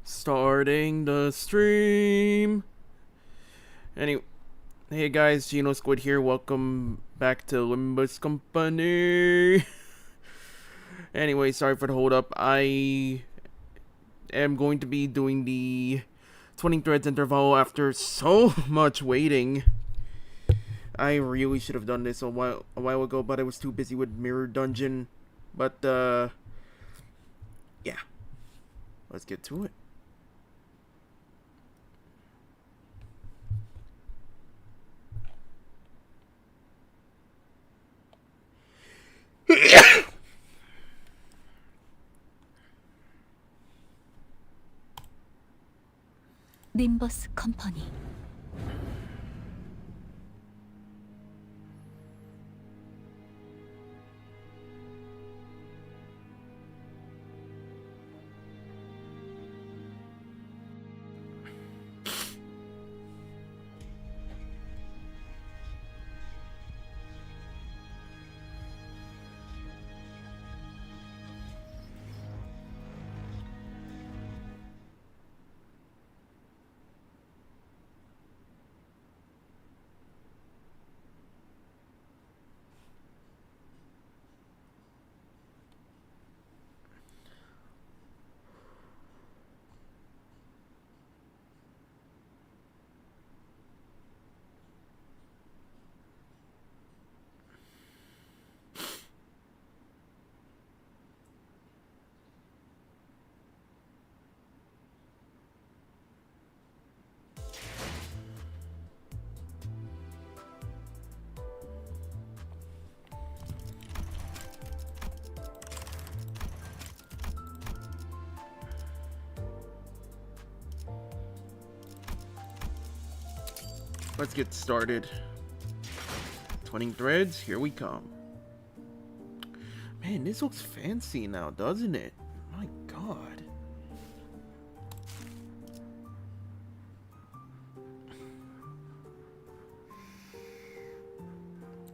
Starting the stream. Anyway, hey guys, Geno Squid here. Welcome back to Limbus Company. Anyway, sorry for the hold up. I am going to be doing the 20 threads interval after so much waiting. I really should have done this a while ago, but I was too busy with Mirror Dungeon. But yeah, let's get to it. 림버스 컴퍼니. Let's get started. 20 threads, here we come. Man, this looks fancy now, doesn't it? My god.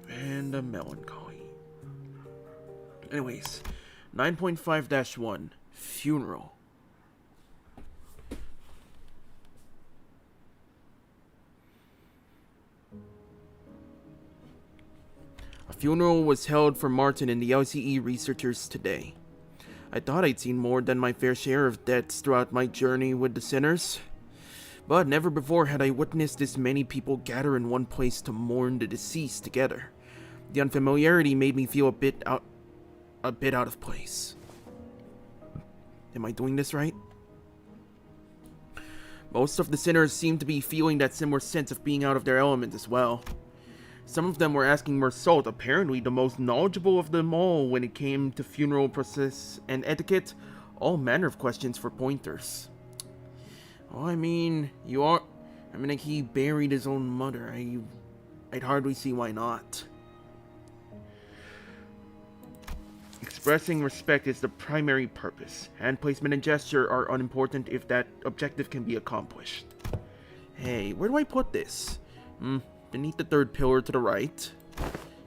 And a melancholy. Anyways, 9.5-1, funeral. A funeral was held for Martin and the LCE researchers today. I thought I'd seen more than my fair share of deaths throughout my journey with the sinners, but never before had I witnessed this many people gather in one place to mourn the deceased together. The unfamiliarity made me feel a bit out of place. Am I doing this right? Most of the sinners seemed to be feeling that similar sense of being out of their element as well. Some of them were asking Mersault, apparently the most knowledgeable of them all when it came to funeral process and etiquette, all manner of questions for pointers. Oh, I mean, like he buried his own mother. I'd hardly see why not. Expressing respect is the primary purpose. Hand placement and gesture are unimportant if that objective can be accomplished. Hey, where do I put this? Beneath the third pillar to the right.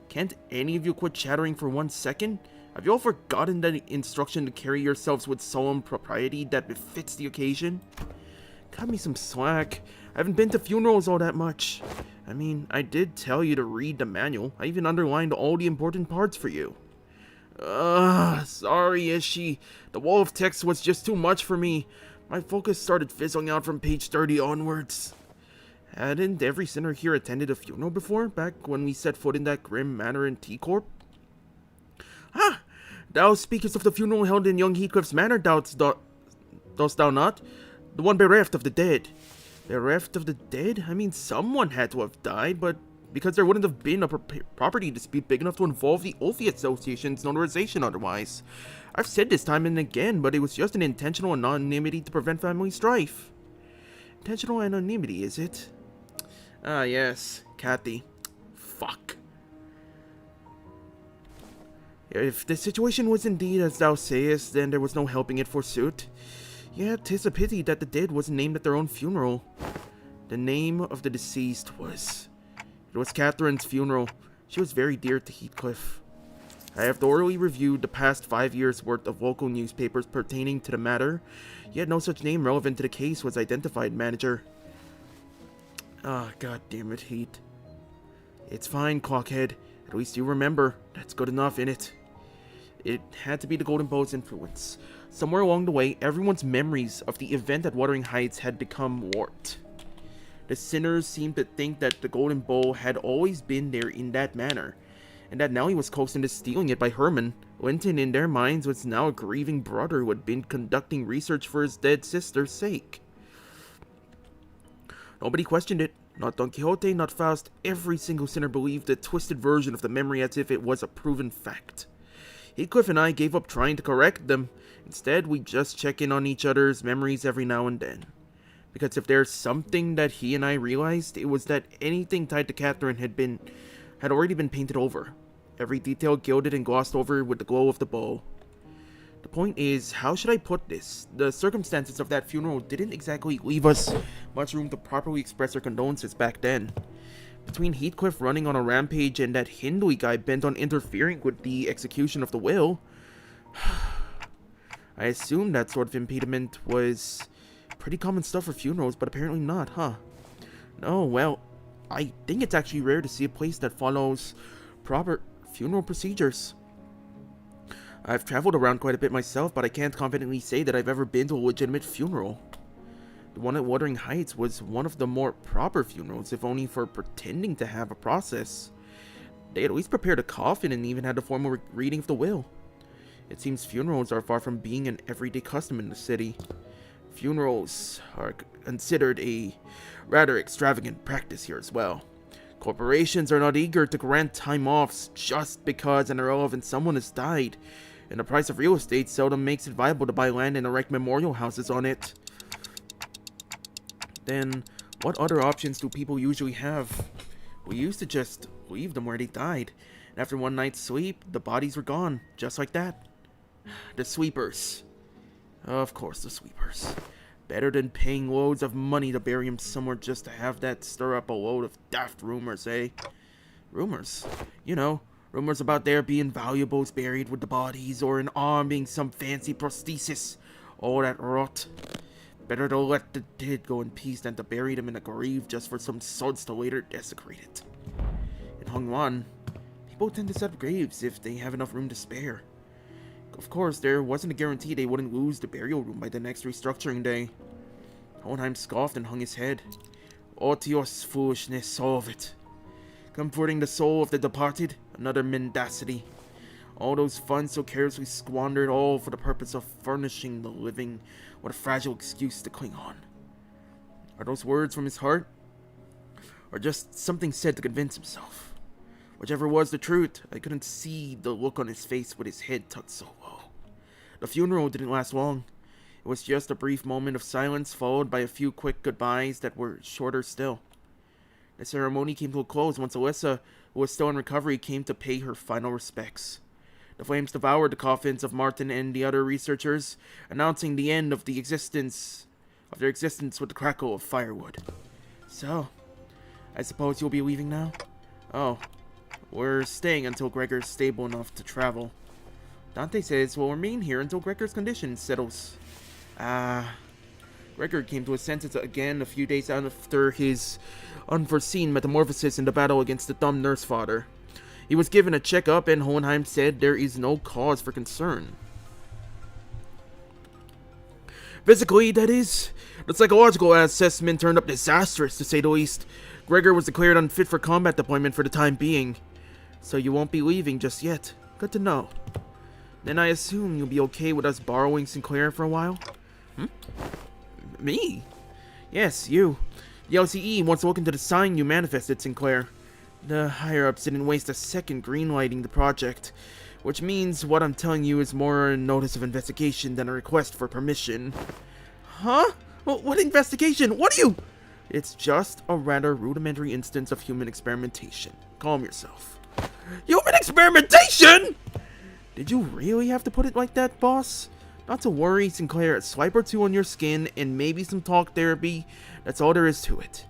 Can't any of you quit chattering for 1 second? Have you all forgotten the instruction to carry yourselves with solemn propriety that befits the occasion? Cut me some slack. I haven't been to funerals all that much. I mean, I did tell you to read the manual. I even underlined all the important parts for you. Sorry, Ishi. The wall of text was just too much for me. My focus started fizzling out from page 30 onwards. Hadn't every sinner here attended a funeral before, back when we set foot in that grim manor in T-Corp? Ah! Thou speakest of the funeral held in young Heathcliff's manor, dost thou not? The one bereft of the dead. Bereft of the dead? I mean, someone had to have died, but because there wouldn't have been a property dispute big enough to involve the Ophi Association's notarization otherwise. I've said this time and again, but it was just an intentional anonymity to prevent family strife. Intentional anonymity, is it? Ah, yes, Kathy. Fuck. If the situation was indeed as thou sayest, then there was no helping it forsooth. Yet 'tis a pity that the dead wasn't named at their own funeral. The name of the deceased was... It was Catherine's funeral. She was very dear to Heathcliff. I have thoroughly reviewed the past 5 years' worth of local newspapers pertaining to the matter, yet no such name relevant to the case was identified, manager. Ah, god damn it, Heat. It's fine, Clockhead. At least you remember. That's good enough, innit? It had to be the Golden Bow's influence. Somewhere along the way, everyone's memories of the event at Wuthering Heights had become warped. The sinners seemed to think that the Golden Bowl had always been there in that manner, and that now he was coaxed into stealing it by Herman. Linton, in their minds, was now a grieving brother who had been conducting research for his dead sister's sake. Nobody questioned it. Not Don Quixote, not Faust. Every single sinner believed the twisted version of the memory as if it was a proven fact. Heathcliff and I gave up trying to correct them. Instead, we just check in on each other's memories every now and then. Because if there's something that he and I realized, it was that anything tied to Catherine had already been painted over. Every detail gilded and glossed over with the glow of the bow. The point is, how should I put this? The circumstances of that funeral didn't exactly leave us much room to properly express our condolences back then. Between Heathcliff running on a rampage and that Hindley guy bent on interfering with the execution of the will, I assumed that sort of impediment was pretty common stuff for funerals, but apparently not, huh? No, well, I think it's actually rare to see a place that follows proper funeral procedures. I've traveled around quite a bit myself, but I can't confidently say that I've ever been to a legitimate funeral. The one at Wuthering Heights was one of the more proper funerals, if only for pretending to have a process. They at least prepared a coffin and even had a formal reading of the will. It seems funerals are far from being an everyday custom in the city. Funerals are considered a rather extravagant practice here as well. Corporations are not eager to grant time offs just because an irrelevant someone has died, and the price of real estate seldom makes it viable to buy land and erect memorial houses on it. Then, what other options do people usually have? We used to just leave them where they died, and after one night's sleep, the bodies were gone, just like that. The sweepers. Of course, the sweepers. Better than paying loads of money to bury him somewhere just to have that stir up a load of daft rumors, eh? Rumors? You know, rumors about there being valuables buried with the bodies, or an arm being some fancy prosthesis. All that rot. Better to let the dead go in peace than to bury them in a grave just for some sods to later desecrate it. In Hongwan, people tend to set up graves if they have enough room to spare. Of course, there wasn't a guarantee they wouldn't lose the burial room by the next restructuring day. Hohenheim scoffed and hung his head. Otios foolishness, all of it. Comforting the soul of the departed, another mendacity. All those funds so carelessly squandered, all for the purpose of furnishing the living with a fragile excuse to cling on. Are those words from his heart? Or just something said to convince himself? Whichever was the truth, I couldn't see the look on his face with his head tucked so low. The funeral didn't last long. It was just a brief moment of silence, followed by a few quick goodbyes that were shorter still. The ceremony came to a close once Alyssa, who was still in recovery, came to pay her final respects. The flames devoured the coffins of Martin and the other researchers, announcing the end of their existence with the crackle of firewood. So, I suppose you'll be leaving now? Oh, we're staying until Gregor's stable enough to travel. Dante says we'll remain here until Gregor's condition settles. Gregor came to his senses again a few days after his unforeseen metamorphosis in the battle against the dumb Nursefather. He was given a checkup, and Hohenheim said there is no cause for concern. Physically, that is. The psychological assessment turned up disastrous, to say the least. Gregor was declared unfit for combat deployment for the time being. So you won't be leaving just yet. Good to know. Then I assume you'll be okay with us borrowing Sinclair for a while? Me? Yes, you. The LCE wants to look into the sign you manifested, Sinclair. The higher-ups didn't waste a second greenlighting the project, which means what I'm telling you is more a notice of investigation than a request for permission. Huh? What investigation? What are you... It's just a rather rudimentary instance of human experimentation. Calm yourself. Human experimentation?! Did you really have to put it like that, boss? Not to worry, Sinclair, a swipe or two on your skin and maybe some talk therapy. That's all there is to it.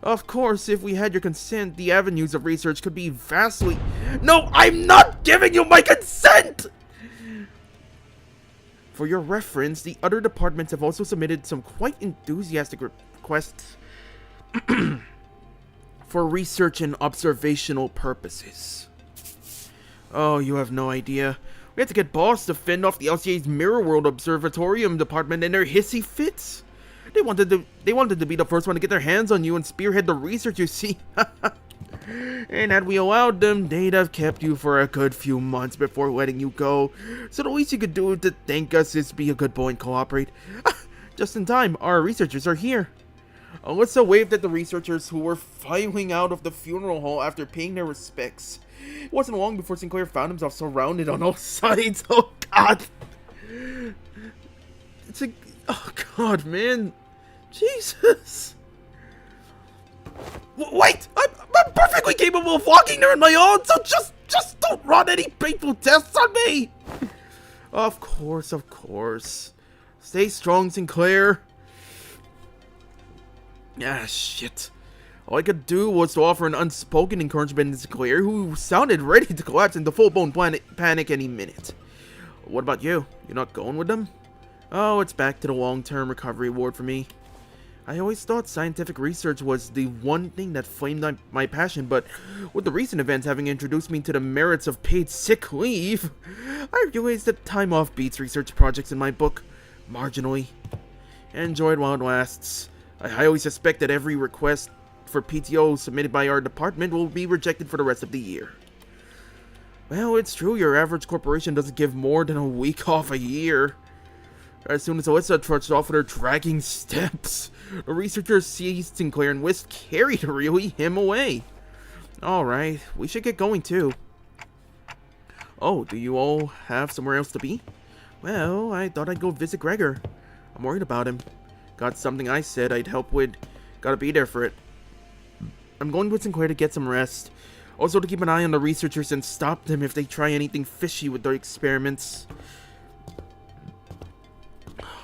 Of course, if we had your consent, the avenues of research could be vastly... No, I'm not giving you my consent! For your reference, the other departments have also submitted some quite enthusiastic requests for research and observational purposes. Oh, you have no idea. We had to get Boss to fend off the LCA's Mirror World Observatorium department and their hissy fits. They wanted to be the first one to get their hands on you and spearhead the research, you see. And had we allowed them, they'd have kept you for a good few months before letting you go. So the least you could do to thank us is be a good boy and cooperate. Just in time, our researchers are here. Alyssa waved at the researchers who were filing out of the funeral hall after paying their respects. It wasn't long before Sinclair found himself surrounded on all sides. Oh god. Oh god, man. Jesus. Wait! I'm perfectly capable of walking there on my own, so just don't run any painful tests on me! Of course, of course. Stay strong, Sinclair. Ah, shit. All I could do was to offer an unspoken encouragement to Sinclair, who sounded ready to collapse into full-blown panic any minute. What about you? You're not going with them? Oh, it's back to the long-term recovery ward for me. I always thought scientific research was the one thing that flamed my passion, but with the recent events having introduced me to the merits of paid sick leave, I realized that time off beats research projects in my book, marginally. Enjoy it while it lasts. I highly suspect that every request for PTO submitted by our department will be rejected for the rest of the year. Well, it's true, your average corporation doesn't give more than a week off a year. As soon as Alyssa trudged off with her dragging steps, the researchers seized Sinclair and whisked Carrie to really him away. Alright, we should get going too. Oh, do you all have somewhere else to be? Well, I thought I'd go visit Gregor. I'm worried about him. Got something I said I'd help with. Gotta be there for it. I'm going with Sinclair to get some rest. Also to keep an eye on the researchers and stop them if they try anything fishy with their experiments.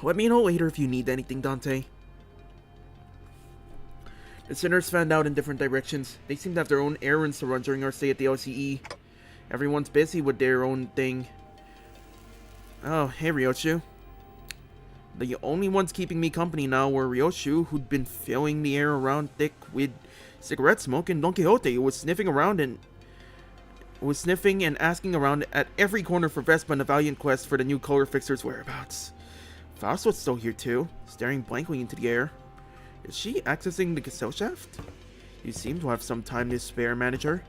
Let me know later if you need anything, Dante. The sinners fanned out in different directions. They seem to have their own errands to run during our stay at the LCE. Everyone's busy with their own thing. Oh, hey Ryoshu. The only ones keeping me company now were Ryoshu, who'd been filling the air around thick with cigarette smoke, and Don Quixote, who was sniffing and asking around at every corner for Vespa in the valiant quest for the new color fixer's whereabouts. Faust was still here too, staring blankly into the air. Is she accessing the cassette shaft? You seem to have some time to spare, manager.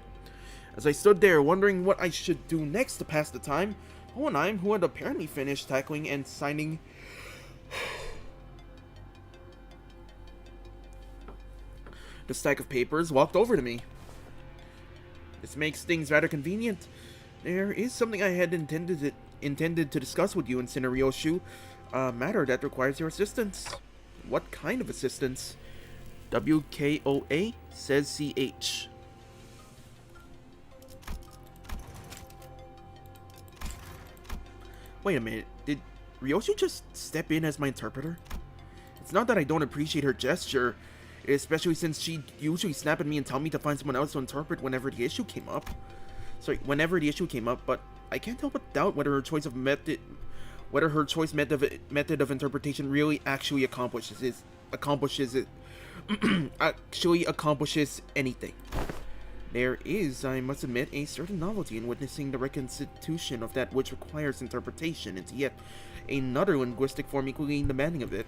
As I stood there, wondering what I should do next to pass the time, Hohenheim, who had apparently finished tackling and signing the stack of papers, walked over to me. This makes things rather convenient. There is something I had intended to discuss with you in Ryoshu. A matter that requires your assistance. What kind of assistance? WKOA says CH. Wait a minute, did Ryoshu just step in as my interpreter? It's not that I don't appreciate her gesture, especially since she usually snap at me and tell me to find someone else to interpret whenever the issue came up. But I can't help but doubt whether her choice method of interpretation really actually accomplishes anything. There is, I must admit, a certain novelty in witnessing the reconstitution of that which requires interpretation into yet another linguistic form equally demanding of it.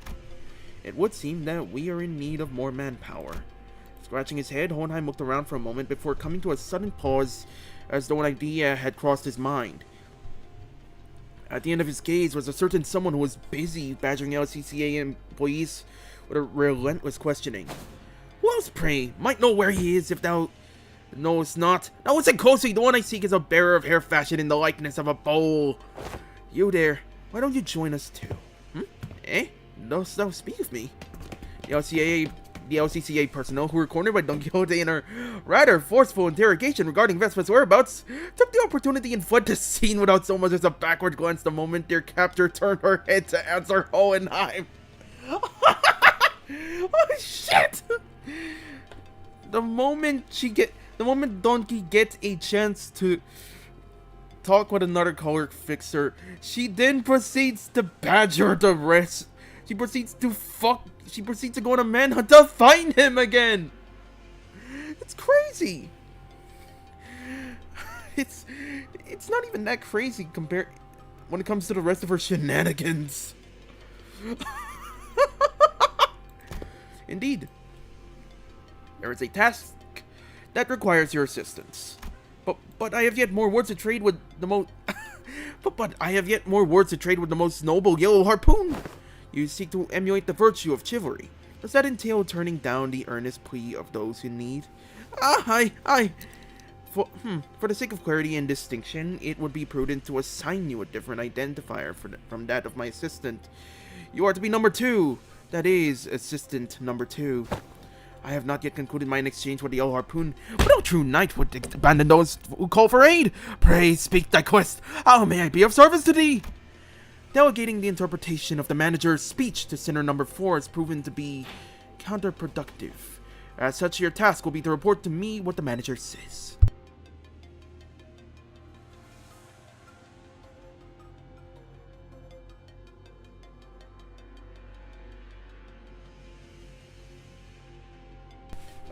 It would seem that we are in need of more manpower. Scratching his head, Hohenheim looked around for a moment before coming to a sudden pause, as though an idea had crossed his mind. At the end of his gaze was a certain someone who was busy badgering LCCA employees with a relentless questioning. Who else, pray, might know where he is if thou knowest not? Now listen closely, the one I seek is a bearer of hair fashioned in the likeness of a bowl. You there, why don't you join us too? Eh? Dost thou speak of me? The LCCA personnel who were cornered by Don Quixote in a rather forceful interrogation regarding Vespa's whereabouts took the opportunity and fled the scene without so much as a backward glance the moment their captor turned her head to answer Hohenheim. Oh shit! The moment Donkey gets a chance to talk with another color fixer, she then proceeds to badger the rest. She proceeds to go on a manhunt to find him again. It's crazy. It's not even that crazy compared when it comes to the rest of her shenanigans. Indeed. There is a task that requires your assistance. But I have yet more words to trade with the most but I have yet more words to trade with the most noble yellow harpoon. You seek to emulate the virtue of chivalry. Does that entail turning down the earnest plea of those who need? For the sake of clarity and distinction, it would be prudent to assign you a different identifier from that of my assistant. You are to be number 2. That is, assistant number 2. I have not yet concluded mine exchange with the yellow harpoon, but no true knight would abandon those who call for aid. Pray speak thy quest. How may I be of service to thee? Delegating the interpretation of the manager's speech to sinner number 4 has proven to be counterproductive. As such, your task will be to report to me what the manager says.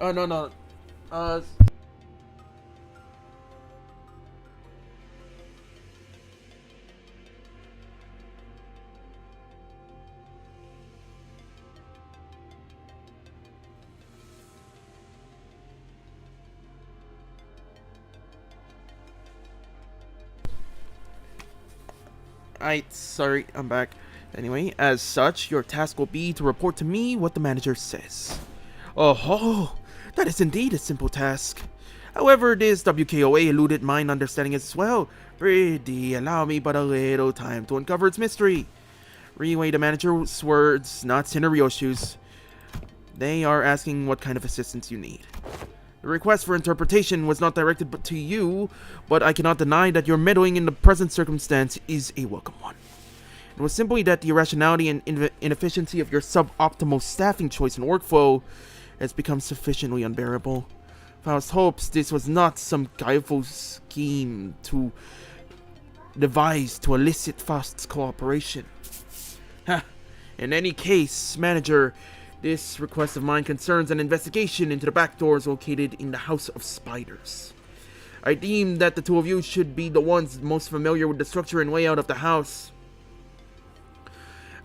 No. Sorry, I'm back. Anyway, as such, your task will be to report to me what the manager says. Oh, that is indeed a simple task. However, this WKOA eluded mine understanding as well. Pretty, allow me but a little time to uncover its mystery. Reweigh the manager's words, not Cinerio's. They are asking what kind of assistance you need. The request for interpretation was not directed to you, but I cannot deny that your meddling in the present circumstance is a welcome one. It was simply that the irrationality and inefficiency of your suboptimal staffing choice and workflow has become sufficiently unbearable. Faust hopes this was not some guileful scheme to devise to elicit Faust's cooperation. In any case, manager, this request of mine concerns an investigation into the back doors located in the House of Spiders. I deem that the two of you should be the ones most familiar with the structure and layout of the house.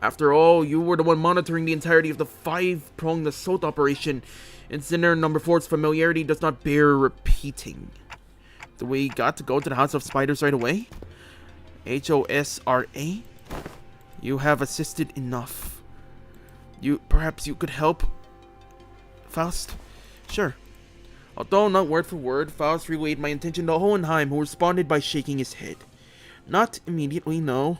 After all, you were the one monitoring the entirety of the 5-pronged assault operation, and sinner number 4's familiarity does not bear repeating. Do we got to go to the House of Spiders right away? HOSRA? You have assisted enough. Perhaps you could help, Faust? Sure. Although not word for word, Faust relayed my intention to Hohenheim, who responded by shaking his head. Not immediately, no.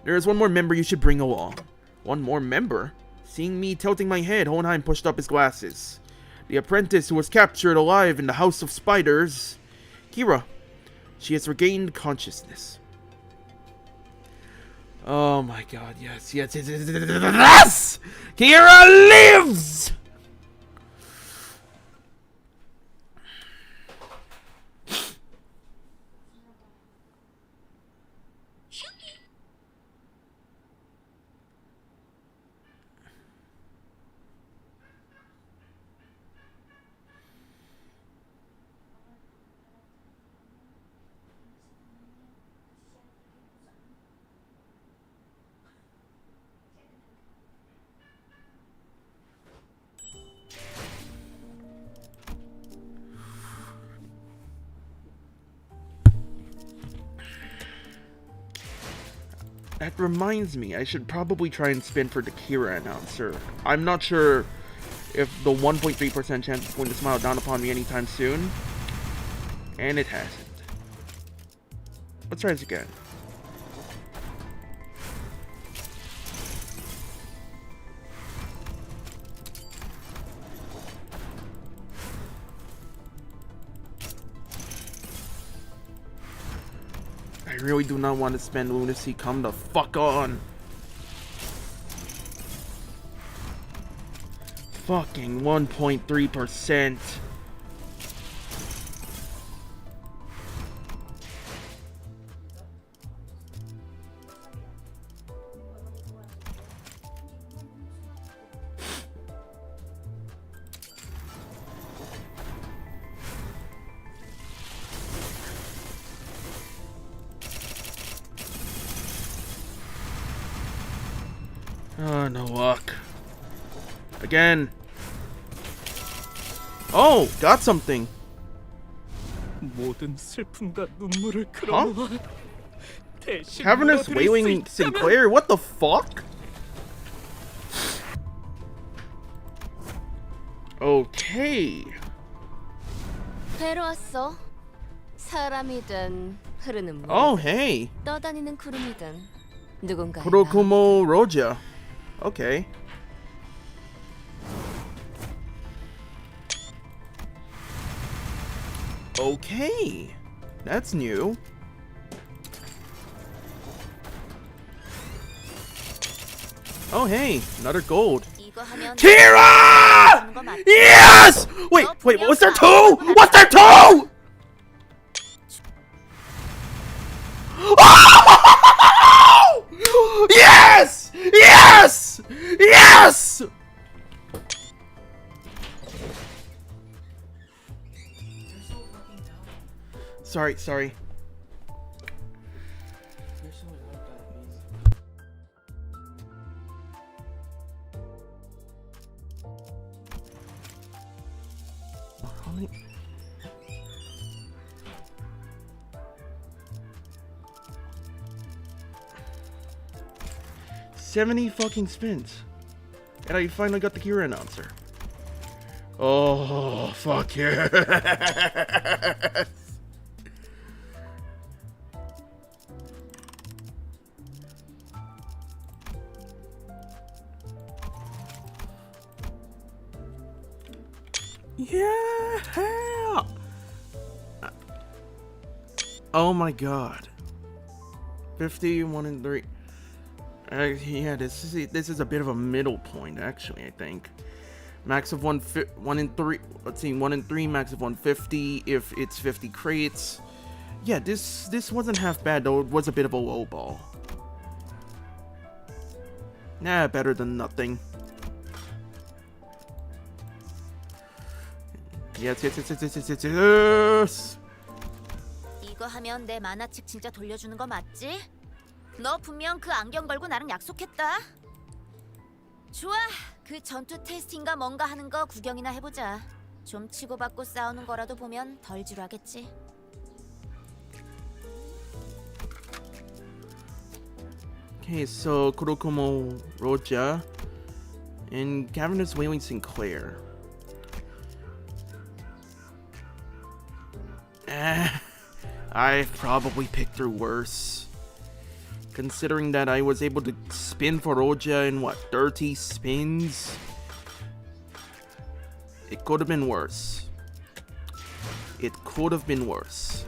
There is one more member you should bring along. One more member? Seeing me tilting my head, Hohenheim pushed up his glasses. The apprentice who was captured alive in the House of Spiders. Kira. She has regained consciousness. Oh my god, yes. Kira lives! That reminds me, I should probably try and spin for the Kira announcer. I'm not sure if the 1.3% chance is going to smile down upon me anytime soon. And it hasn't. Let's try this again. I really do not want to spend lunacy. Come the fuck on. Fucking 1.3%. Oh, no luck. Again. Oh, got something. 모든 슬픔과 눈물을 끌어모아 대신 Cavernous 물어드릴 수 Wailing 있다면 Sinclair? What the fuck? Okay. 배로 왔어. 사람이든 흐르는 물, Oh, hey. 떠다니는 구름이든 누군가의 Kurokumo Roja. Okay. Okay. That's new. Oh, hey. Another gold. 이거 하면 Kira! 주는 거 맞지? Yes! Wait, was there two? Was there two? Oh! Yes! Yes! Yes! Sorry. How many? $70 fucking spins. And I finally got the Kira announcer. Oh, fuck yeah. Yeah. Oh my god. 50, 1 and 3. Yeah, this is a bit of a middle point, actually. I think max of 1 and 3. Let's see, 1 and 3, max of 150 if it's 50 crates. Yeah, this wasn't half bad though. It was a bit of a low ball. Nah, better than nothing. Yes. 이거 하면 내 만화책 진짜 돌려주는 거 맞지? 너 분명 그 안경 걸고 나랑 약속했다. 좋아, 그 전투 테스팅가 뭔가 하는 거 구경이나 해보자. 좀 치고받고 싸우는 거라도 보면 덜 지루하겠지. Okay, so Kurokumo Roja and Cavernous Wailing Sinclair. I probably picked her worse. Considering that I was able to spin for Roja in what, 30 spins? It could have been worse. It could have been worse.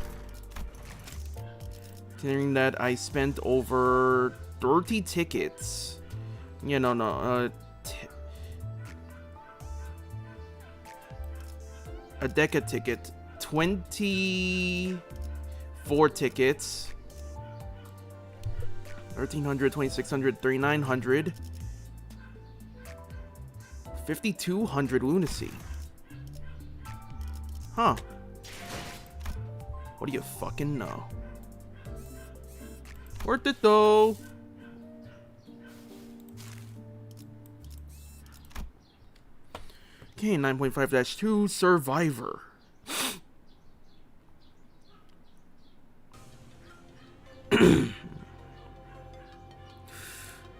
Considering that I spent over 30 tickets. Yeah, no. A Deca ticket. 24 tickets. 1300, 2600, 3900. 5200 lunacy. Huh. What do you fucking know? Worth it though. Okay, 9.5-2 Survivor.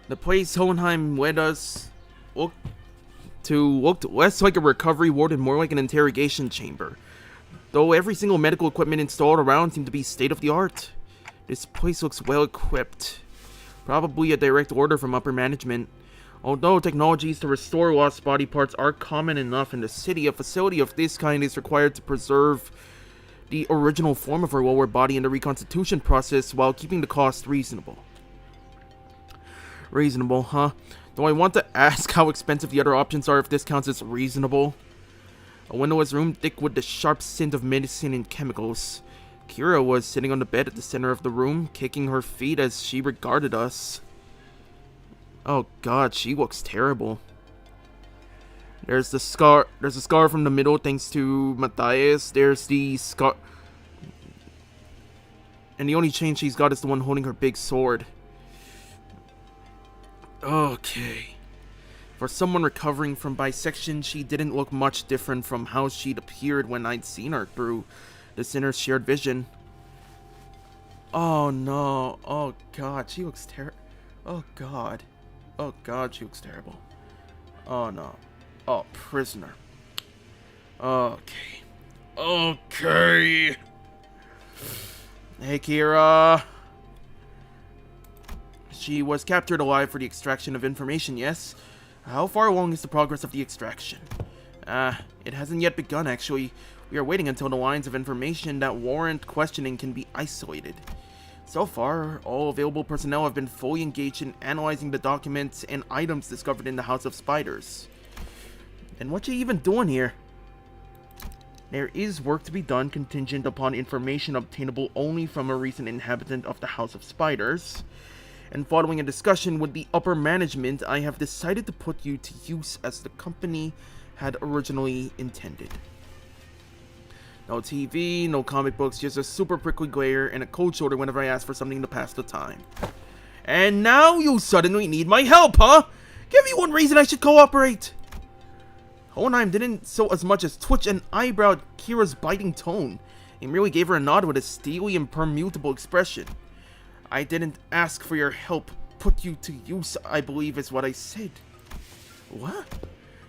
The place Hohenheim led us looked less like a recovery ward and more like an interrogation chamber. Though every single medical equipment installed around seemed to be state-of-the-art. This place looks well equipped. Probably a direct order from upper management. Although technologies to restore lost body parts are common enough in the city, a facility of this kind is required to preserve the original form of her lower body in the reconstitution process while keeping the cost reasonable. Reasonable, huh? Though I want to ask how expensive the other options are if this counts as reasonable. A windowless room thick with the sharp scent of medicine and chemicals. Kira was sitting on the bed at the center of the room, kicking her feet as she regarded us. Oh god, she looks terrible. There's a scar from the middle thanks to Matthias. There's the scar, and the only chain she's got is the one holding her big sword. Okay. For someone recovering from bisection, she didn't look much different from how she'd appeared when I'd seen her through the sinner's shared vision. Oh no. Oh god, she looks terrible. Oh god. Oh god, she looks terrible. Oh no. Oh, prisoner. Okay. Okay. Hey, Kira. She was captured alive for the extraction of information, yes? How far along is the progress of the extraction? It hasn't yet begun, actually. We are waiting until the lines of information that warrant questioning can be isolated. So far, all available personnel have been fully engaged in analyzing the documents and items discovered in the House of Spiders. And what you even doing here? There is work to be done contingent upon information obtainable only from a recent inhabitant of the House of Spiders. And following a discussion with the upper management, I have decided to put you to use as the company had originally intended. No TV, no comic books, just a super prickly glare and a cold shoulder whenever I ask for something to pass the time. And now you suddenly need my help, huh? Give me one reason I should cooperate! Hohenheim didn't so as much as twitch an eyebrow at Kira's biting tone. He merely gave her a nod with a steely and permutable expression. I didn't ask for your help. Put you to use, I believe, is what I said. What?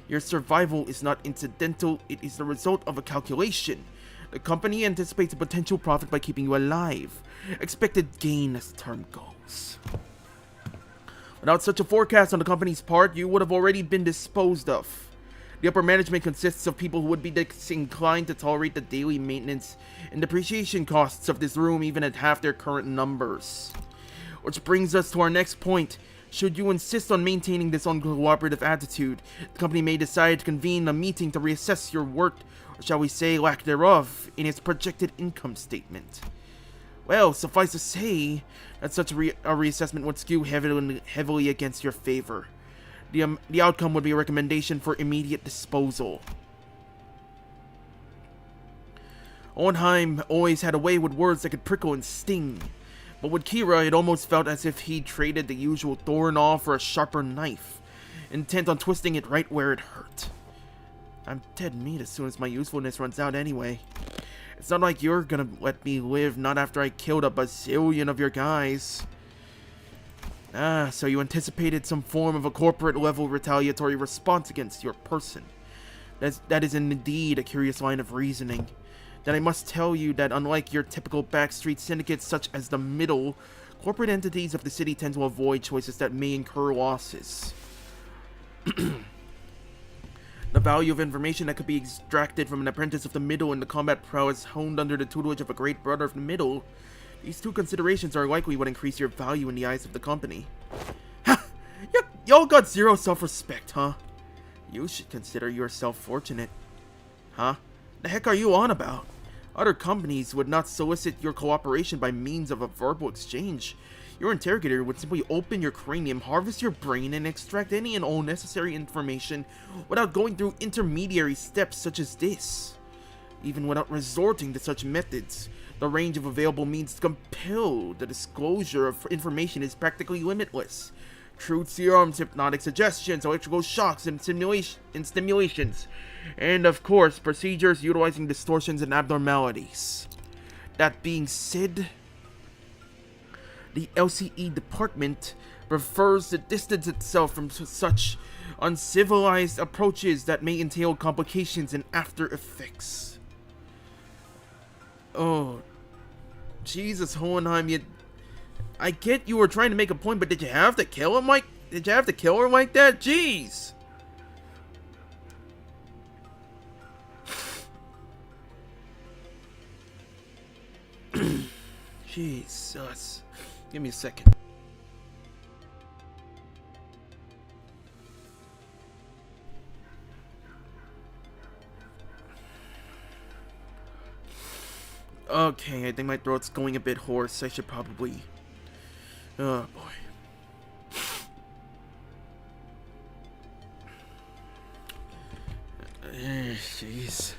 Your survival is not incidental, it is the result of a calculation. The company anticipates a potential profit by keeping you alive. Expected gain as the term goes. Without such a forecast on the company's part, you would have already been disposed of. The upper management consists of people who would be disinclined to tolerate the daily maintenance and depreciation costs of this room even at half their current numbers. Which brings us to our next point. Should you insist on maintaining this uncooperative attitude, the company may decide to convene a meeting to reassess your worth, or shall we say lack thereof, in its projected income statement. Well, suffice to say that such a reassessment would skew heavily against your favor. The outcome would be a recommendation for immediate disposal. Hohenheim always had a way with words that could prickle and sting. But with Kira, it almost felt as if he traded the usual doorknob for a sharper knife, intent on twisting it right where it hurt. I'm dead meat as soon as my usefulness runs out anyway. It's not like you're gonna let me live, not after I killed a bazillion of your guys. So you anticipated some form of a corporate-level retaliatory response against your person. That is indeed a curious line of reasoning. Then I must tell you that unlike your typical backstreet syndicates such as the Middle, corporate entities of the city tend to avoid choices that may incur losses. The value of information that could be extracted from an apprentice of the Middle and the combat prowess honed under the tutelage of a great brother of the Middle. These two considerations are likely what increase your value in the eyes of the company. Ha! Y'all got zero self-respect, huh? You should consider yourself fortunate. Huh? The heck are you on about? Other companies would not solicit your cooperation by means of a verbal exchange. Your interrogator would simply open your cranium, harvest your brain, and extract any and all necessary information without going through intermediary steps such as this. Even without resorting to such methods, the range of available means to compel the disclosure of information is practically limitless. Truth serums, hypnotic suggestions, electrical shocks, and stimulations. And of course, procedures utilizing distortions and abnormalities. That being said, the LCE department prefers to distance itself from such uncivilized approaches that may entail complications and after effects. Oh, Jesus, Hohenheim, I get you were trying to make a point, but did you have to kill him like? Did you have to kill her like that? Jeez. Jesus. Give me a second. Okay, I think my throat's going a bit hoarse. I should probably... Oh, boy. Jeez.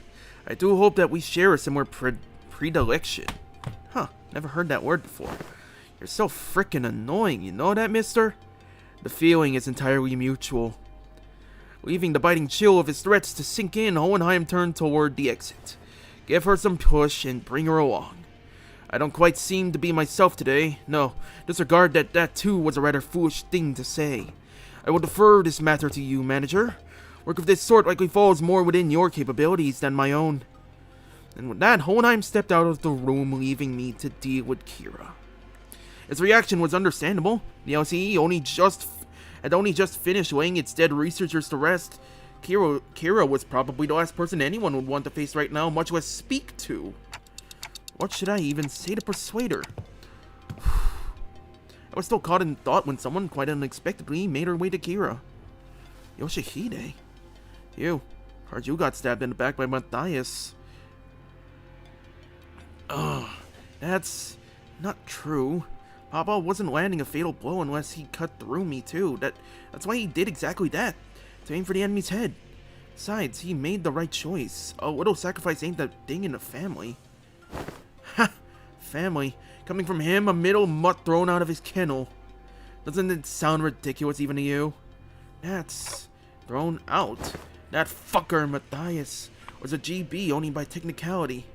I do hope that we share a similar predilection. Huh, never heard that word before. You're so frickin' annoying, you know that, mister? The feeling is entirely mutual. Leaving the biting chill of his threats to sink in, Hohenheim turned toward the exit. Give her some push and bring her along. I don't quite seem to be myself today. No, disregard that too was a rather foolish thing to say. I will defer this matter to you, manager. Work of this sort likely falls more within your capabilities than my own. And with that, Hohenheim stepped out of the room, leaving me to deal with Kira. His reaction was understandable. The LCE had only just finished laying its dead researchers to rest. Kira was probably the last person anyone would want to face right now, much less speak to. What should I even say to persuade her? I was still caught in thought when someone quite unexpectedly made her way to Kira. Yoshihide? You. Heard you got stabbed in the back by Matthias. Ugh. That's not true. Papa wasn't landing a fatal blow unless he cut through me too. That's why he did exactly that. To aim for the enemy's head. Besides, he made the right choice. A little sacrifice ain't that thing in a family. Ha! Family. Coming from him, a middle mutt thrown out of his kennel. Doesn't it sound ridiculous even to you? That's thrown out. That fucker, Matthias, was a GB only by technicality.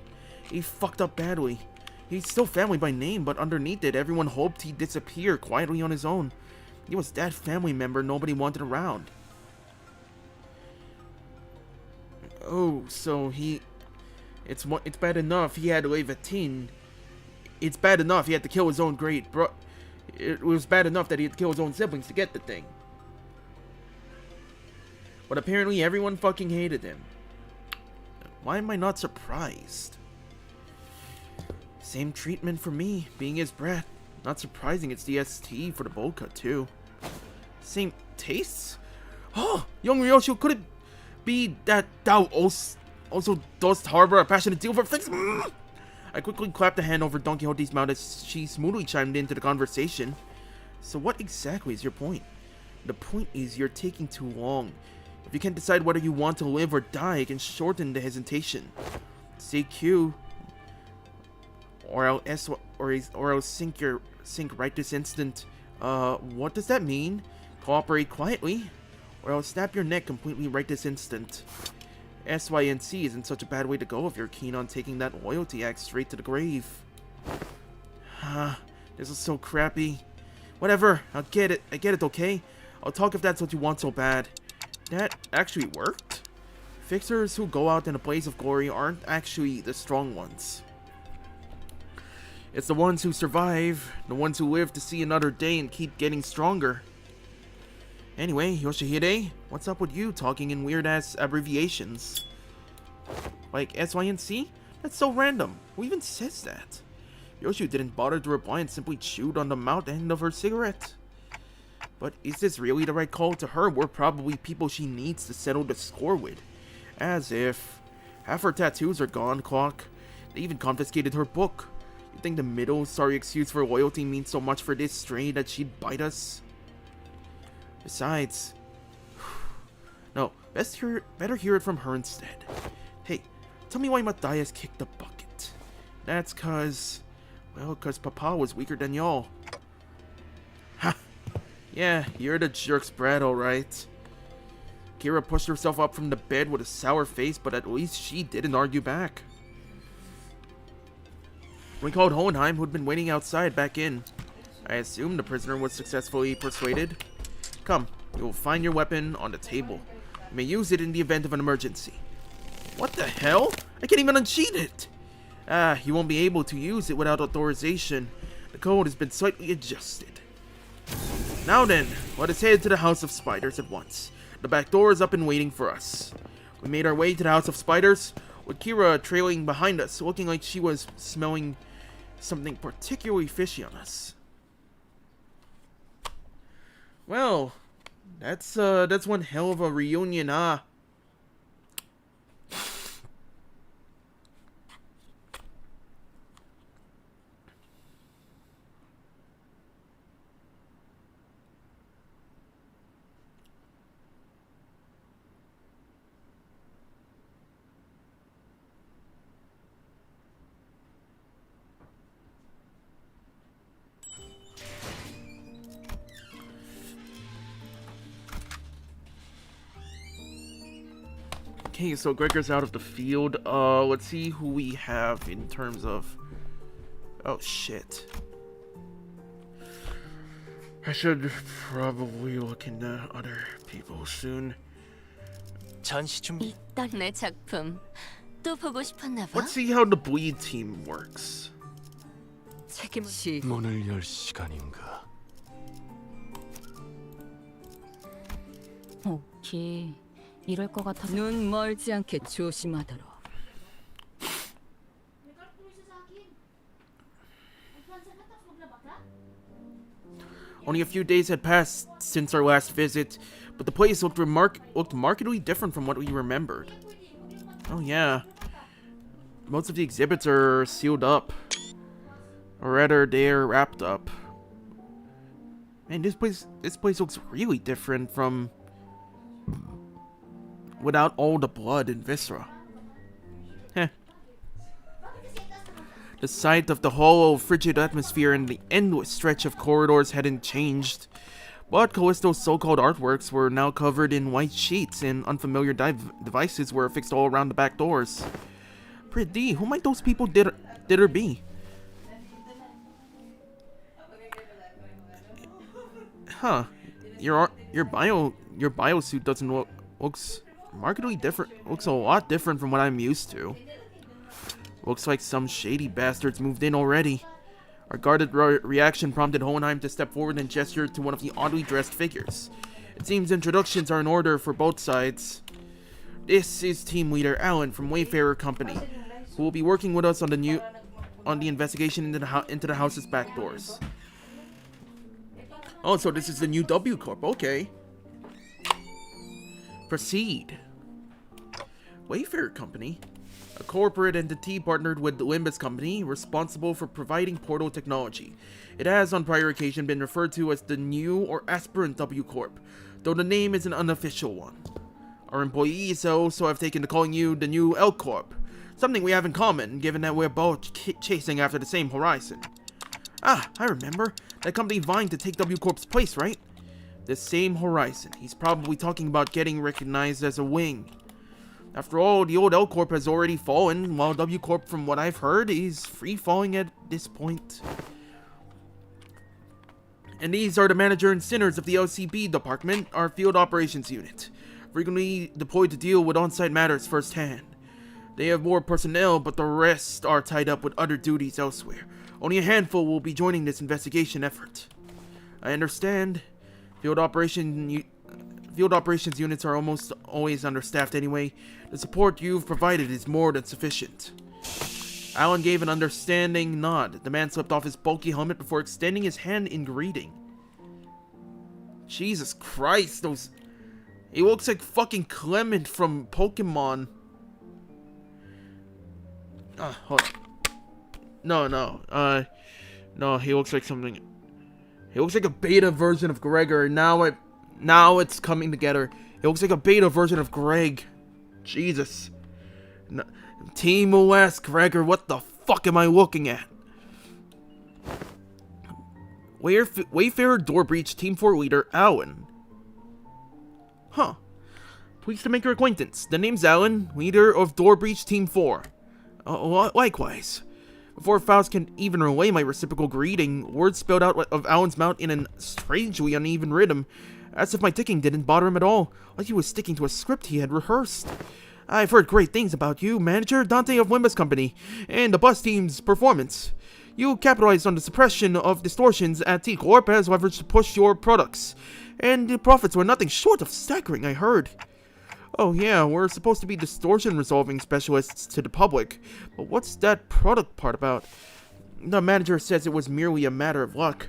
He fucked up badly. He's still family by name, but underneath it, everyone hoped he'd disappear quietly on his own. He was that family member nobody wanted around. Oh, so it's bad enough he had to leave a teen. It's bad enough he had to kill his own it was bad enough that he had to kill his own siblings to get the thing. But apparently everyone fucking hated him. Why am I not surprised? Same treatment for me, being his brat. Not surprising it's the ST for the bowl cut too. Same tastes? Oh, young Ryoshu, could it be that thou also dost harbor a passionate zeal for things? I quickly clapped a hand over Don Quixote's mouth as she smoothly chimed into the conversation. So what exactly is your point? The point is you're taking too long. If you can't decide whether you want to live or die, it can shorten the hesitation. Say Q, or I'll sink right this instant. What does that mean? Cooperate quietly, or I'll snap your neck completely right this instant. SYNC isn't such a bad way to go if you're keen on taking that loyalty act straight to the grave. This is so crappy. Whatever, I get it, okay? I'll talk if that's what you want so bad. That actually worked? Fixers who go out in a blaze of glory aren't actually the strong ones. It's the ones who survive, the ones who live to see another day and keep getting stronger. Anyway, Yoshihide, what's up with you talking in weird-ass abbreviations? Like SYNC? That's so random. Who even says that? Yoshu didn't bother to reply and simply chewed on the mouth end of her cigarette. But is this really the right call to her? We're probably people she needs to settle the score with. As if. Half her tattoos are gone, Clock. They even confiscated her book. You think the middle sorry excuse for loyalty means so much for this stray that she'd bite us? Besides, no, better hear it from her instead. Hey, tell me why Matthias kicked the bucket. That's cause Papa was weaker than y'all. Ha! Yeah, you're the jerk's brat, alright. Kira pushed herself up from the bed with a sour face, but at least she didn't argue back. We called Hohenheim, who'd been waiting outside, back in. I assume the prisoner was successfully persuaded. Come, you will find your weapon on the table. You may use it in the event of an emergency. What the hell? I can't even unsheath it! You won't be able to use it without authorization. The code has been slightly adjusted. Now then, let us head to the House of Spiders at once. The back door is up and waiting for us. We made our way to the House of Spiders, with Kira trailing behind us, looking like she was smelling something particularly fishy on us. Well, that's one hell of a reunion, huh? Okay, so Gregor's out of the field. Let's see who we have in terms of... Oh, shit. I should probably look into other people soon. 전시 준비. 딱 내 작품 또 보고 싶었나 봐. Let's see how the bleed team works. 책임을 문을 열 시간인가? 오케이. 이럴 것 같아. 눈 멀지 않게 조심하도록. Only a few days had passed since our last visit, but the place looked markedly different from what we remembered. Oh yeah. Most of the exhibits are sealed up. Or rather, they're wrapped up. Man, this place looks really different from without all the blood and viscera. Heh. The sight of the hollow, frigid atmosphere and the endless stretch of corridors hadn't changed, but Callisto's so-called artworks were now covered in white sheets, and unfamiliar devices were fixed all around the back doors. Pretty, who might those people did or be? Huh? Your biosuit doesn't looks markedly different. Looks a lot different from what I'm used to. Looks like some shady bastards moved in already. Our guarded reaction prompted Hohenheim to step forward and gesture to one of the oddly dressed figures. It seems introductions are in order for both sides. This is team leader Alan from Wayfarer Company, who will be working with us on the investigation into the house's back doors. Oh, so this is the new W Corp. Okay. Proceed. Wayfarer Company, a corporate entity partnered with the Limbus Company, responsible for providing portal technology. It has on prior occasion been referred to as the new or aspirant W Corp, though the name is an unofficial one. Our employees also have taken to calling you the new L Corp, something we have in common, given that we're both chasing after the same horizon. Ah, I remember. That company vying to take W Corp's place, right? The same horizon. He's probably talking about getting recognized as a wing. After all, the old L Corp has already fallen, while W Corp, from what I've heard, is free-falling at this point. And these are the manager and sinners of the LCB department, our field operations unit, frequently deployed to deal with on-site matters firsthand. They have more personnel, but the rest are tied up with other duties elsewhere. Only a handful will be joining this investigation effort. I understand. Field operations units are almost always understaffed anyway. The support you've provided is more than sufficient. Alan gave an understanding nod. The man slipped off his bulky helmet before extending his hand in greeting. Jesus Christ, those... He looks like fucking Clement from Pokemon. Hold on. No, he looks like something... He looks like a beta version of Gregor. Now it's coming together. He looks like a beta version of Greg. Jesus. No, Team OS, Gregor, what the fuck am I looking at? Wayfarer Door Breach Team 4 leader, Alan. Huh. Pleased to make your acquaintance. The name's Alan, leader of Door Breach Team 4. Likewise. Before Faust can even relay my reciprocal greeting, words spilled out of Alan's mouth in a strangely uneven rhythm, as if my ticking didn't bother him at all, like he was sticking to a script he had rehearsed. I've heard great things about you, Manager Dante of Limbus Company, and the bus team's performance. You capitalized on the suppression of distortions at T-Corp as leverage to push your products, and the profits were nothing short of staggering, I heard. Oh yeah, we're supposed to be distortion resolving specialists to the public, but what's that product part about? The manager says it was merely a matter of luck.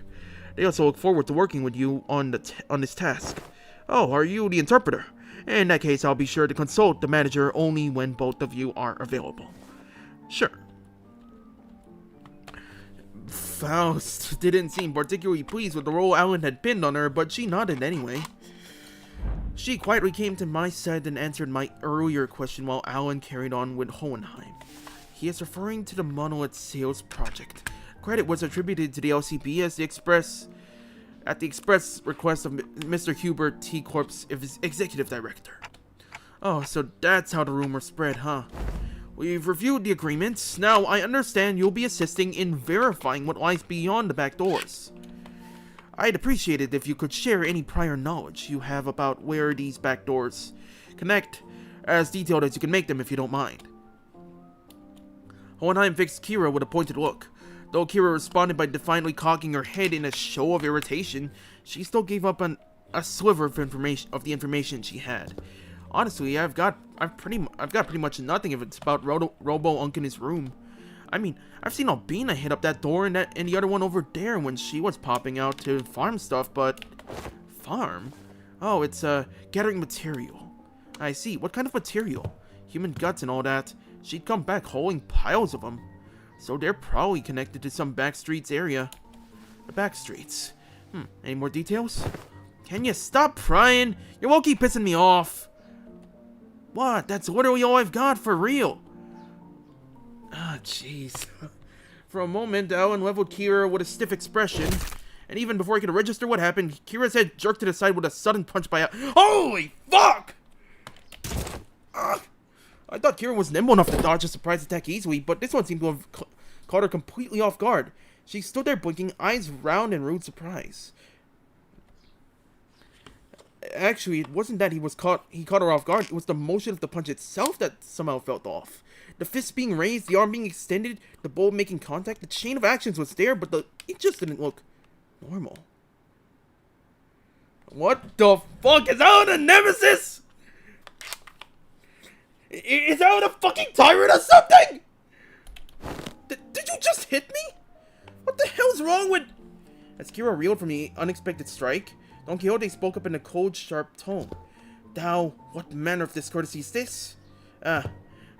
They also look forward to working with you on this task. Oh, are you the interpreter? In that case, I'll be sure to consult the manager only when both of you are available. Sure. Faust didn't seem particularly pleased with the role Alan had pinned on her, but she nodded anyway. She quietly came to my side and answered my earlier question while Alan carried on with Hohenheim. He is referring to the Monolith Sales Project. Credit was attributed to the LCB as at the express request of Mr. Hubert T. Corp's executive director. Oh, so that's how the rumor spread, huh? We've reviewed the agreements. Now, I understand you'll be assisting in verifying what lies beyond the back doors. I'd appreciate it if you could share any prior knowledge you have about where these back doors connect, as detailed as you can make them if you don't mind. Hohenheim fixed Kira with a pointed look. Though Kira responded by defiantly cocking her head in a show of irritation, she still gave up on a sliver of the information she had. Honestly, I've got pretty much nothing if it's about Robo-Unk in his room. I mean, I've seen Albina hit up that door and the other one over there when she was popping out to farm stuff, but... Farm? Oh, it's, gathering material. I see. What kind of material? Human guts and all that. She'd come back hauling piles of them. So they're probably connected to some back streets area. The back streets. Any more details? Can you stop prying? You won't keep pissing me off. What? That's literally all I've got, for real. Ah, jeez. For a moment, Alan leveled Kira with a stiff expression, and even before he could register what happened, Kira's head jerked to the side with a sudden punch by Holy fuck! I thought Kira was nimble enough to dodge a surprise attack easily, but this one seemed to have caught her completely off guard. She stood there blinking, eyes round in rude surprise. Actually, it wasn't that he caught her off guard, it was the motion of the punch itself that somehow felt off. The fist being raised, the arm being extended, the bowl making contact, the chain of actions was there, but it just didn't look normal. What the fuck? Is that a nemesis? Is that a fucking tyrant or something? Did you just hit me? What the hell's wrong with... As Kira reeled from the unexpected strike, Don Quixote spoke up in a cold, sharp tone. Thou, what manner of discourtesy is this?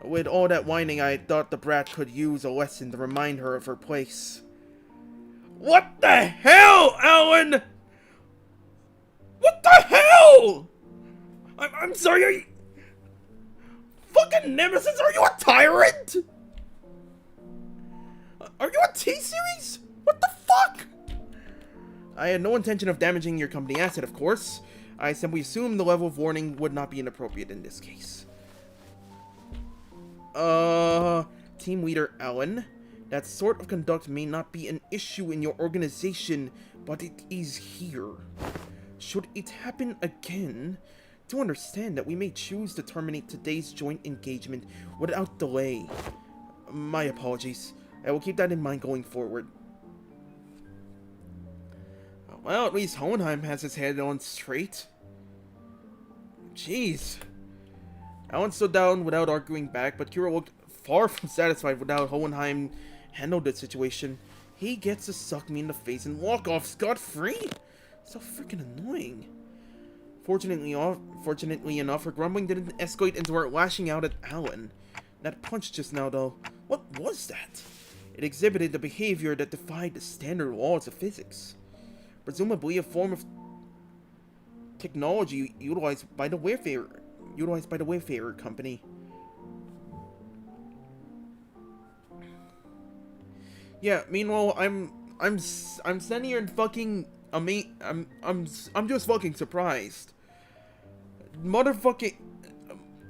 With all that whining, I thought the brat could use a lesson to remind her of her place. What the hell, Alan? What the hell? I'm sorry, are you... Fucking nemesis, are you a tyrant? Are you a T-Series? What the fuck? I had no intention of damaging your company asset, of course. I simply assumed the level of warning would not be inappropriate in this case. Team leader Alan, that sort of conduct may not be an issue in your organization, but it is here. Should it happen again, do understand that we may choose to terminate today's joint engagement without delay. My apologies. I will keep that in mind going forward. Well, at least Hohenheim has his head on straight. Jeez. Alan stood down without arguing back, but Kira looked far from satisfied with how Hohenheim handled the situation. He gets to suck me in the face and walk off scot-free. So freaking annoying. Fortunately enough, her grumbling didn't escalate into her lashing out at Alan. That punch just now, though, what was that? It exhibited a behavior that defied the standard laws of physics. Presumably a form of technology utilized by the Wayfarer company. Yeah, meanwhile, I'm standing here and fucking I'm just fucking surprised. Motherfucking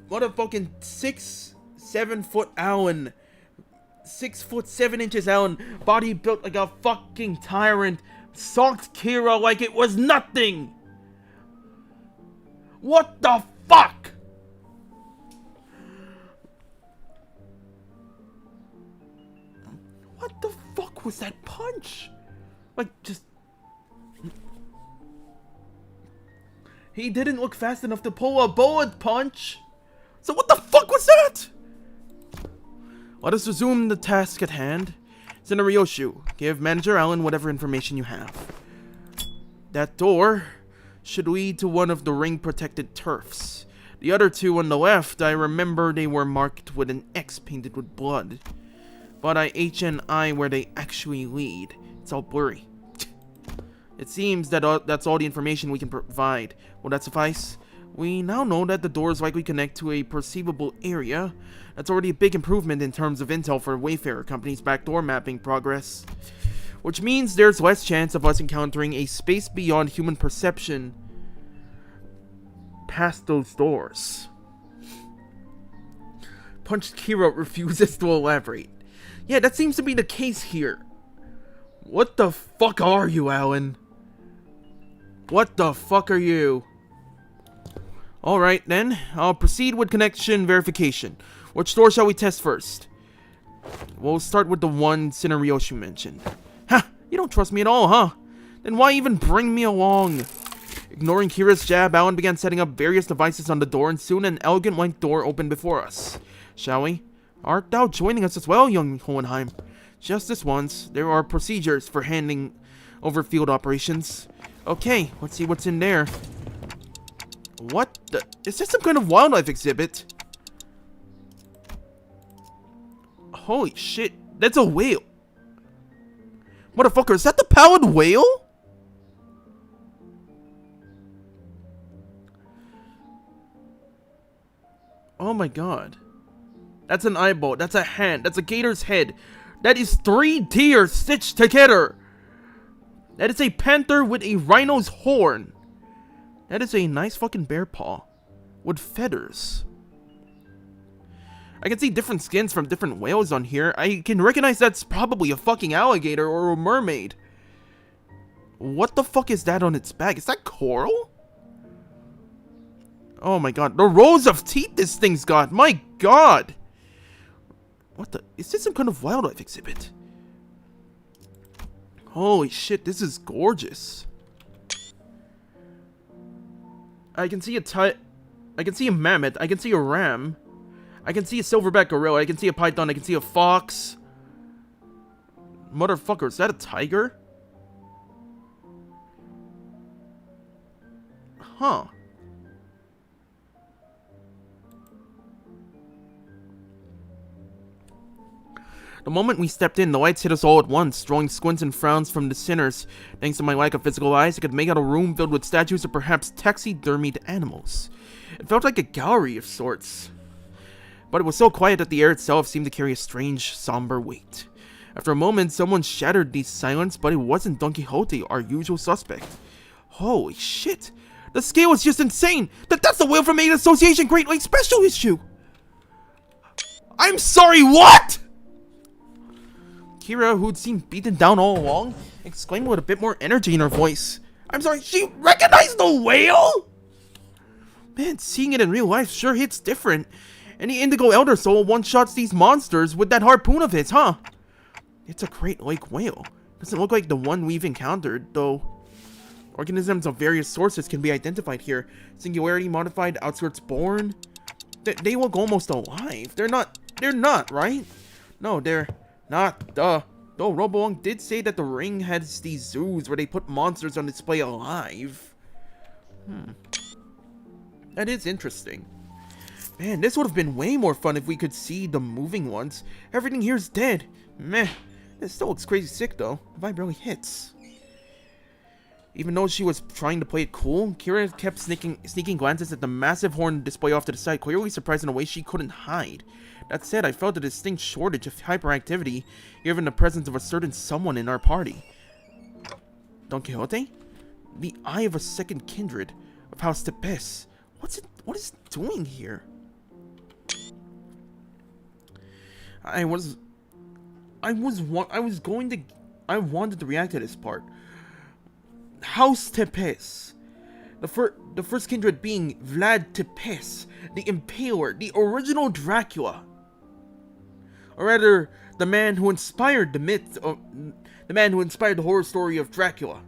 6'7" Alan, 6'7" Alan, body built like a fucking tyrant, socked Kira like it was nothing. What the fuck? What the fuck was that punch? Like, just... He didn't look fast enough to pull a bullet punch. So what the fuck was that? Let us resume the task at hand. Ryoshu, give Manager Allen whatever information you have. That door should lead to one of the ring-protected turfs. The other two on the left, I remember they were marked with an X painted with blood. But I HNI where they actually lead. It's all blurry. It seems that that's all the information we can provide. Will that suffice? We now know that the doors likely connect to a perceivable area. That's already a big improvement in terms of intel for Wayfarer Company's backdoor mapping progress. Which means there's less chance of us encountering a space beyond human perception past those doors. Punched Kira refuses to elaborate. Yeah, that seems to be the case here. What the fuck are you, Alan? What the fuck are you? Alright then, I'll proceed with connection verification. Which door shall we test first? We'll start with the one Cineryoshi mentioned. Ha! You don't trust me at all, huh? Then why even bring me along? Ignoring Kira's jab, Alan began setting up various devices on the door, and soon an elegant white door opened before us. Shall we? Art thou joining us as well, young Hohenheim? Just this once, there are procedures for handing over field operations. Okay, let's see what's in there. What the? Is this some kind of wildlife exhibit? Holy shit, that's a whale. Motherfucker, is that the pallid whale? Oh my god. That's an eyeball, that's a hand, that's a gator's head. That is 3 deer stitched together. That is a panther with a rhino's horn. That is a nice fucking bear paw with feathers. I can see different skins from different whales on here. I can recognize that's probably a fucking alligator or a mermaid. What the fuck is that on its back? Is that coral? Oh my god. The rows of teeth this thing's got. My god. What the? Is this some kind of wildlife exhibit? Holy shit, this is gorgeous. I can see I can see a mammoth. I can see a ram. I can see a silverback gorilla. I can see a python. I can see a fox. Motherfucker, is that a tiger? Huh. The moment we stepped in, the lights hit us all at once, drawing squints and frowns from the sinners. Thanks to my lack of physical eyes, I could make out a room filled with statues of perhaps taxidermied animals. It felt like a gallery of sorts. But it was so quiet that the air itself seemed to carry a strange, somber weight. After a moment, someone shattered the silence, but it wasn't Don Quixote, our usual suspect. Holy shit! The scale is just insane! That's the whale from Aid Association Great Lakes Special Issue! I'm sorry, what?! Kira, who'd seemed beaten down all along, exclaimed with a bit more energy in her voice. I'm sorry, she recognized the whale?! Man, seeing it in real life sure hits different. Any Indigo Elder Soul one-shots these monsters with that harpoon of his, huh? It's a Great Lake whale. Doesn't look like the one we've encountered, though. Organisms of various sources can be identified here. Singularity modified, outskirts born. They look almost alive. They're not, right? No, they're not, duh. Though Robolong did say that the ring has these zoos where they put monsters on display alive. That is interesting. Man, this would have been way more fun if we could see the moving ones. Everything here's dead. Meh. This still looks crazy sick though. The vibe really hits. Even though she was trying to play it cool, Kira kept sneaking glances at the massive horn display off to the side, clearly surprised in a way she couldn't hide. That said, I felt a distinct shortage of hyperactivity, given the presence of a certain someone in our party. Don Quixote? The eye of a second kindred of House T.T.B.T.A. What is it doing here? I wanted to react to this part. House T.T.B.T.A. The first kindred being Vlad Tepes, the Impaler, the original Dracula. Or rather, the man who inspired the horror story of Dracula.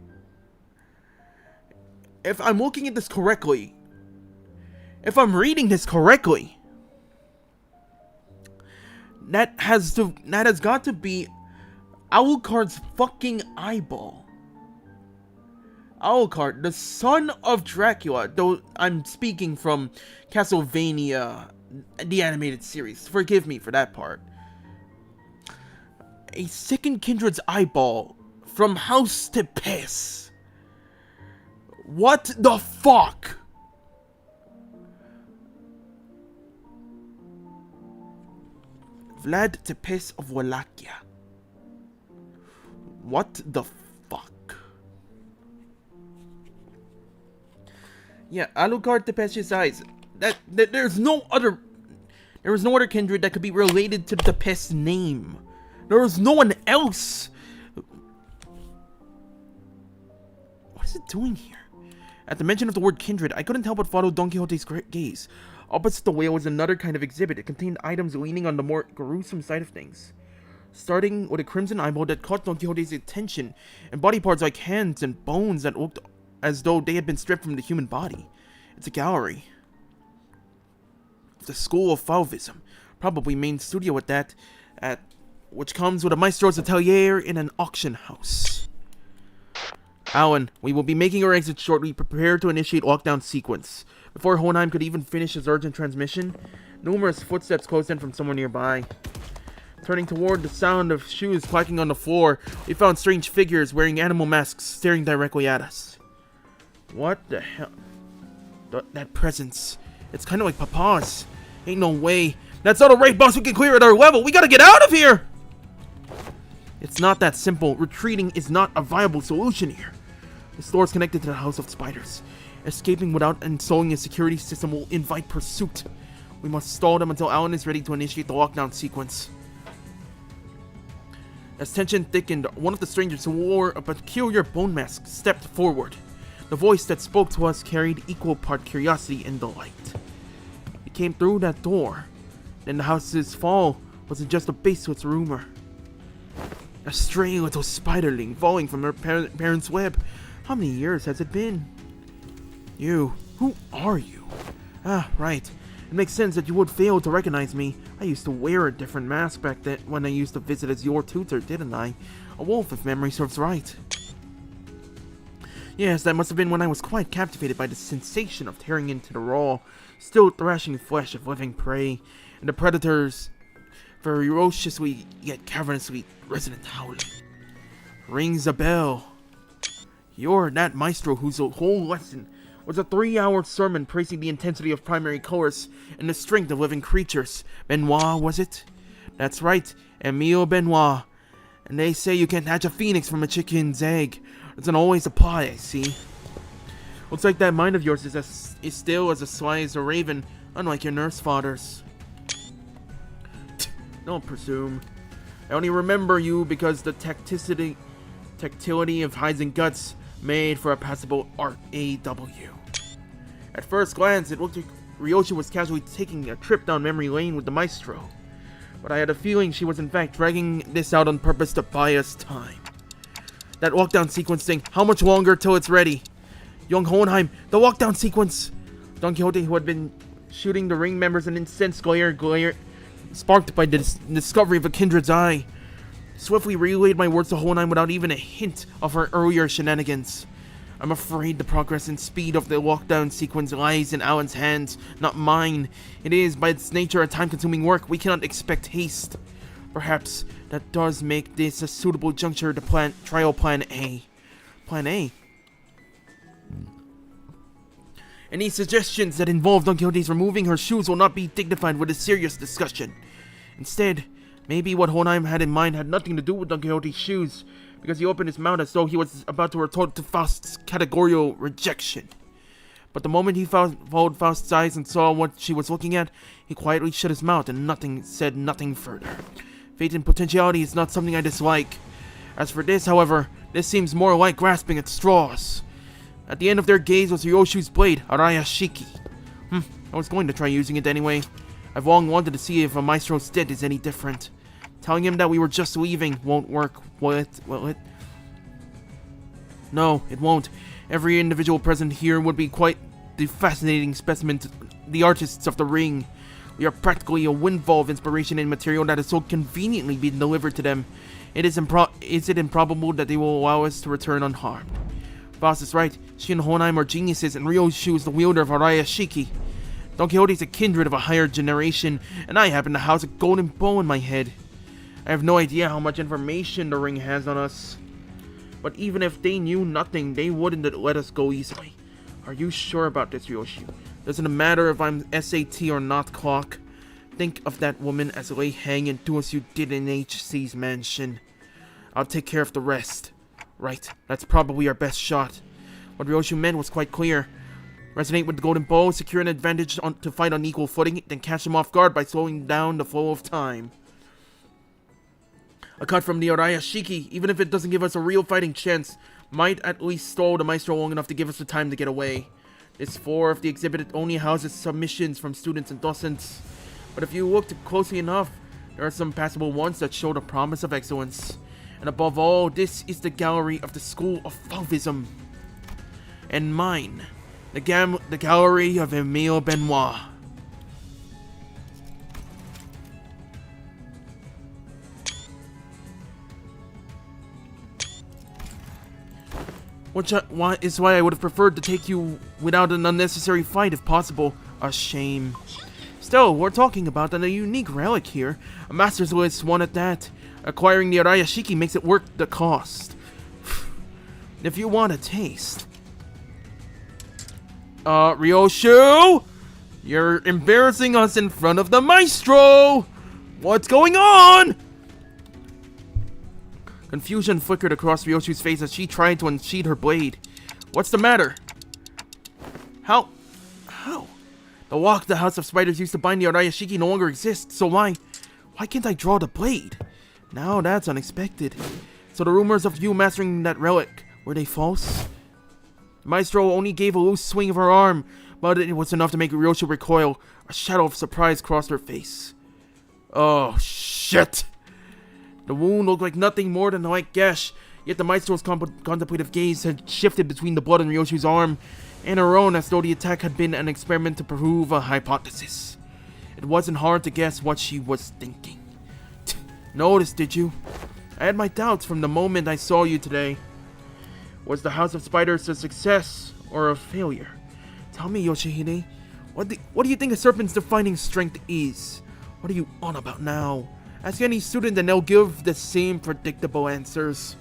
If I'm looking at this correctly, if I'm reading this correctly, that has got to be Alucard's fucking eyeball. Alucard, the son of Dracula, though I'm speaking from Castlevania, the animated series. Forgive me for that part. A second kindred's eyeball from House T.T.B.T.A. What the fuck? Vlad Tepes of Wallachia. What the fuck? Yeah, Alucard Tepes's eyes. There's no There was no other kindred that could be related to the pest's name. There was no one else. What is it doing here? At the mention of the word kindred, I couldn't help but follow Don Quixote's gaze. Opposite the whale was another kind of exhibit. It contained items leaning on the more gruesome side of things. Starting with a crimson eyeball that caught Don Quixote's attention, and body parts like hands and bones that looked as though they had been stripped from the human body. It's a gallery. The School of Fauvism. Probably main studio at that, which comes with a maestro's atelier in an auction house. Alan, we will be making our exit shortly. Prepare to initiate lockdown sequence. Before Hohenheim could even finish his urgent transmission, numerous footsteps closed in from somewhere nearby. Turning toward the sound of shoes clacking on the floor, we found strange figures wearing animal masks staring directly at us. What the hell? That presence. It's kind of like Papa's. Ain't no way. That's not a right, boss. We can clear at our level. We gotta get out of here! It's not that simple. Retreating is not a viable solution here. The store is connected to the House of Spiders. Escaping without installing a security system will invite pursuit. We must stall them until Alan is ready to initiate the lockdown sequence. As tension thickened, one of the strangers who wore a peculiar bone mask stepped forward. The voice that spoke to us carried equal part curiosity and delight. It came through that door. Then the house's fall wasn't just a base to its rumor. A stray little spiderling falling from her parents' web. How many years has it been? You. Who are you? Ah, right. It makes sense that you would fail to recognize me. I used to wear a different mask back then when I used to visit as your tutor, didn't I? A wolf, if memory serves right. Yes, that must have been when I was quite captivated by the sensation of tearing into the raw, still thrashing flesh of living prey, and the predator's ferociously yet cavernously resonant howling. Rings a bell. You're that maestro whose whole lesson was a 3-hour sermon praising the intensity of primary colors and the strength of living creatures. Benoit, was it? That's right, Emile Benoit. And they say you can't hatch a phoenix from a chicken's egg. Doesn't always apply, I see. Looks like that mind of yours is still as sly as a raven, unlike your Nursefathers. Don't presume. I only remember you because the tactility of hides and guts made for a passable RAW. At first glance, it looked like Ryoshi was casually taking a trip down memory lane with the maestro, but I had a feeling she was in fact dragging this out on purpose to buy us time. That lockdown sequence thing, how much longer till it's ready? Young Hohenheim, the lockdown sequence! Don Quixote, who had been shooting the ring members, an incensed glare sparked by the discovery of a kindred's eye, swiftly relayed my words to Hohenheim without even a hint of her earlier shenanigans. I'm afraid the progress and speed of the lockdown sequence lies in Alan's hands, not mine. It is, by its nature, a time-consuming work. We cannot expect haste. Perhaps that does make this a suitable juncture to trial Plan A. Plan A? Any suggestions that involve Don Quixote's removing her shoes will not be dignified with a serious discussion. Instead, maybe what Hohenheim had in mind had nothing to do with Don Quixote's shoes, because he opened his mouth as though he was about to retort to Faust's categorical rejection. But the moment he followed Faust's eyes and saw what she was looking at, he quietly shut his mouth and said nothing further. Fate and potentiality is not something I dislike. As for this, however, this seems more like grasping at straws. At the end of their gaze was Ryoshu's blade, Arayashiki. I was going to try using it anyway. I've long wanted to see if a maestro's death is any different. Telling him that we were just leaving won't work, will it? No, it won't. Every individual present here would be quite the fascinating specimen, the artists of the ring. We are practically a windfall of inspiration and material that has so conveniently been delivered to them. Is it improbable that they will allow us to return unharmed? Faust is right. She and Hohenheim are geniuses, and Ryoshu is the wielder of Arayashiki. Don Quixote is a kindred of a higher generation, and I happen to house a golden bow in my head. I have no idea how much information the ring has on us. But even if they knew nothing, they wouldn't let us go easily. Are you sure about this, Ryoshu? Doesn't matter if I'm SAT or not, Clock. Think of that woman as lay hang and do as you did in HC's mansion. I'll take care of the rest. Right, that's probably our best shot. What Ryoshu meant was quite clear. Resonate with the golden bow, secure an advantage to fight on equal footing, then catch him off guard by slowing down the flow of time. A cut from the Arayashiki, even if it doesn't give us a real fighting chance, might at least stall the Maestro long enough to give us the time to get away. This floor of the exhibit only houses submissions from students and docents, but if you look closely enough, there are some passable ones that show the promise of excellence. And above all, this is the gallery of the School of Fauvism. And mine, the gallery of Emile Benoit. Which is why I would have preferred to take you without an unnecessary fight if possible. A shame. Still, we're talking about a unique relic here. A master's list one at that. Acquiring the Arayashiki makes it worth the cost. If you want a taste. Ryoshu! You're embarrassing us in front of the Maestro! What's going on? Confusion flickered across Ryoshu's face as she tried to unsheath her blade. What's the matter? How? The lock the House of Spiders used to bind the Arayashiki no longer exists, so why can't I draw the blade? Now that's unexpected. So the rumors of you mastering that relic, were they false? Maestro only gave a loose swing of her arm, but it was enough to make Ryoshu recoil. A shadow of surprise crossed her face. Oh, shit! The wound looked like nothing more than a light gash, yet the Maestro's contemplative gaze had shifted between the blood on Ryoshu's arm and her own as though the attack had been an experiment to prove a hypothesis. It wasn't hard to guess what she was thinking. Noticed, did you? I had my doubts from the moment I saw you today. Was the House of Spiders a success or a failure? Tell me, Yoshihide, what do you think a serpent's defining strength is? What are you on about now? Ask any student and they'll give the same predictable answers.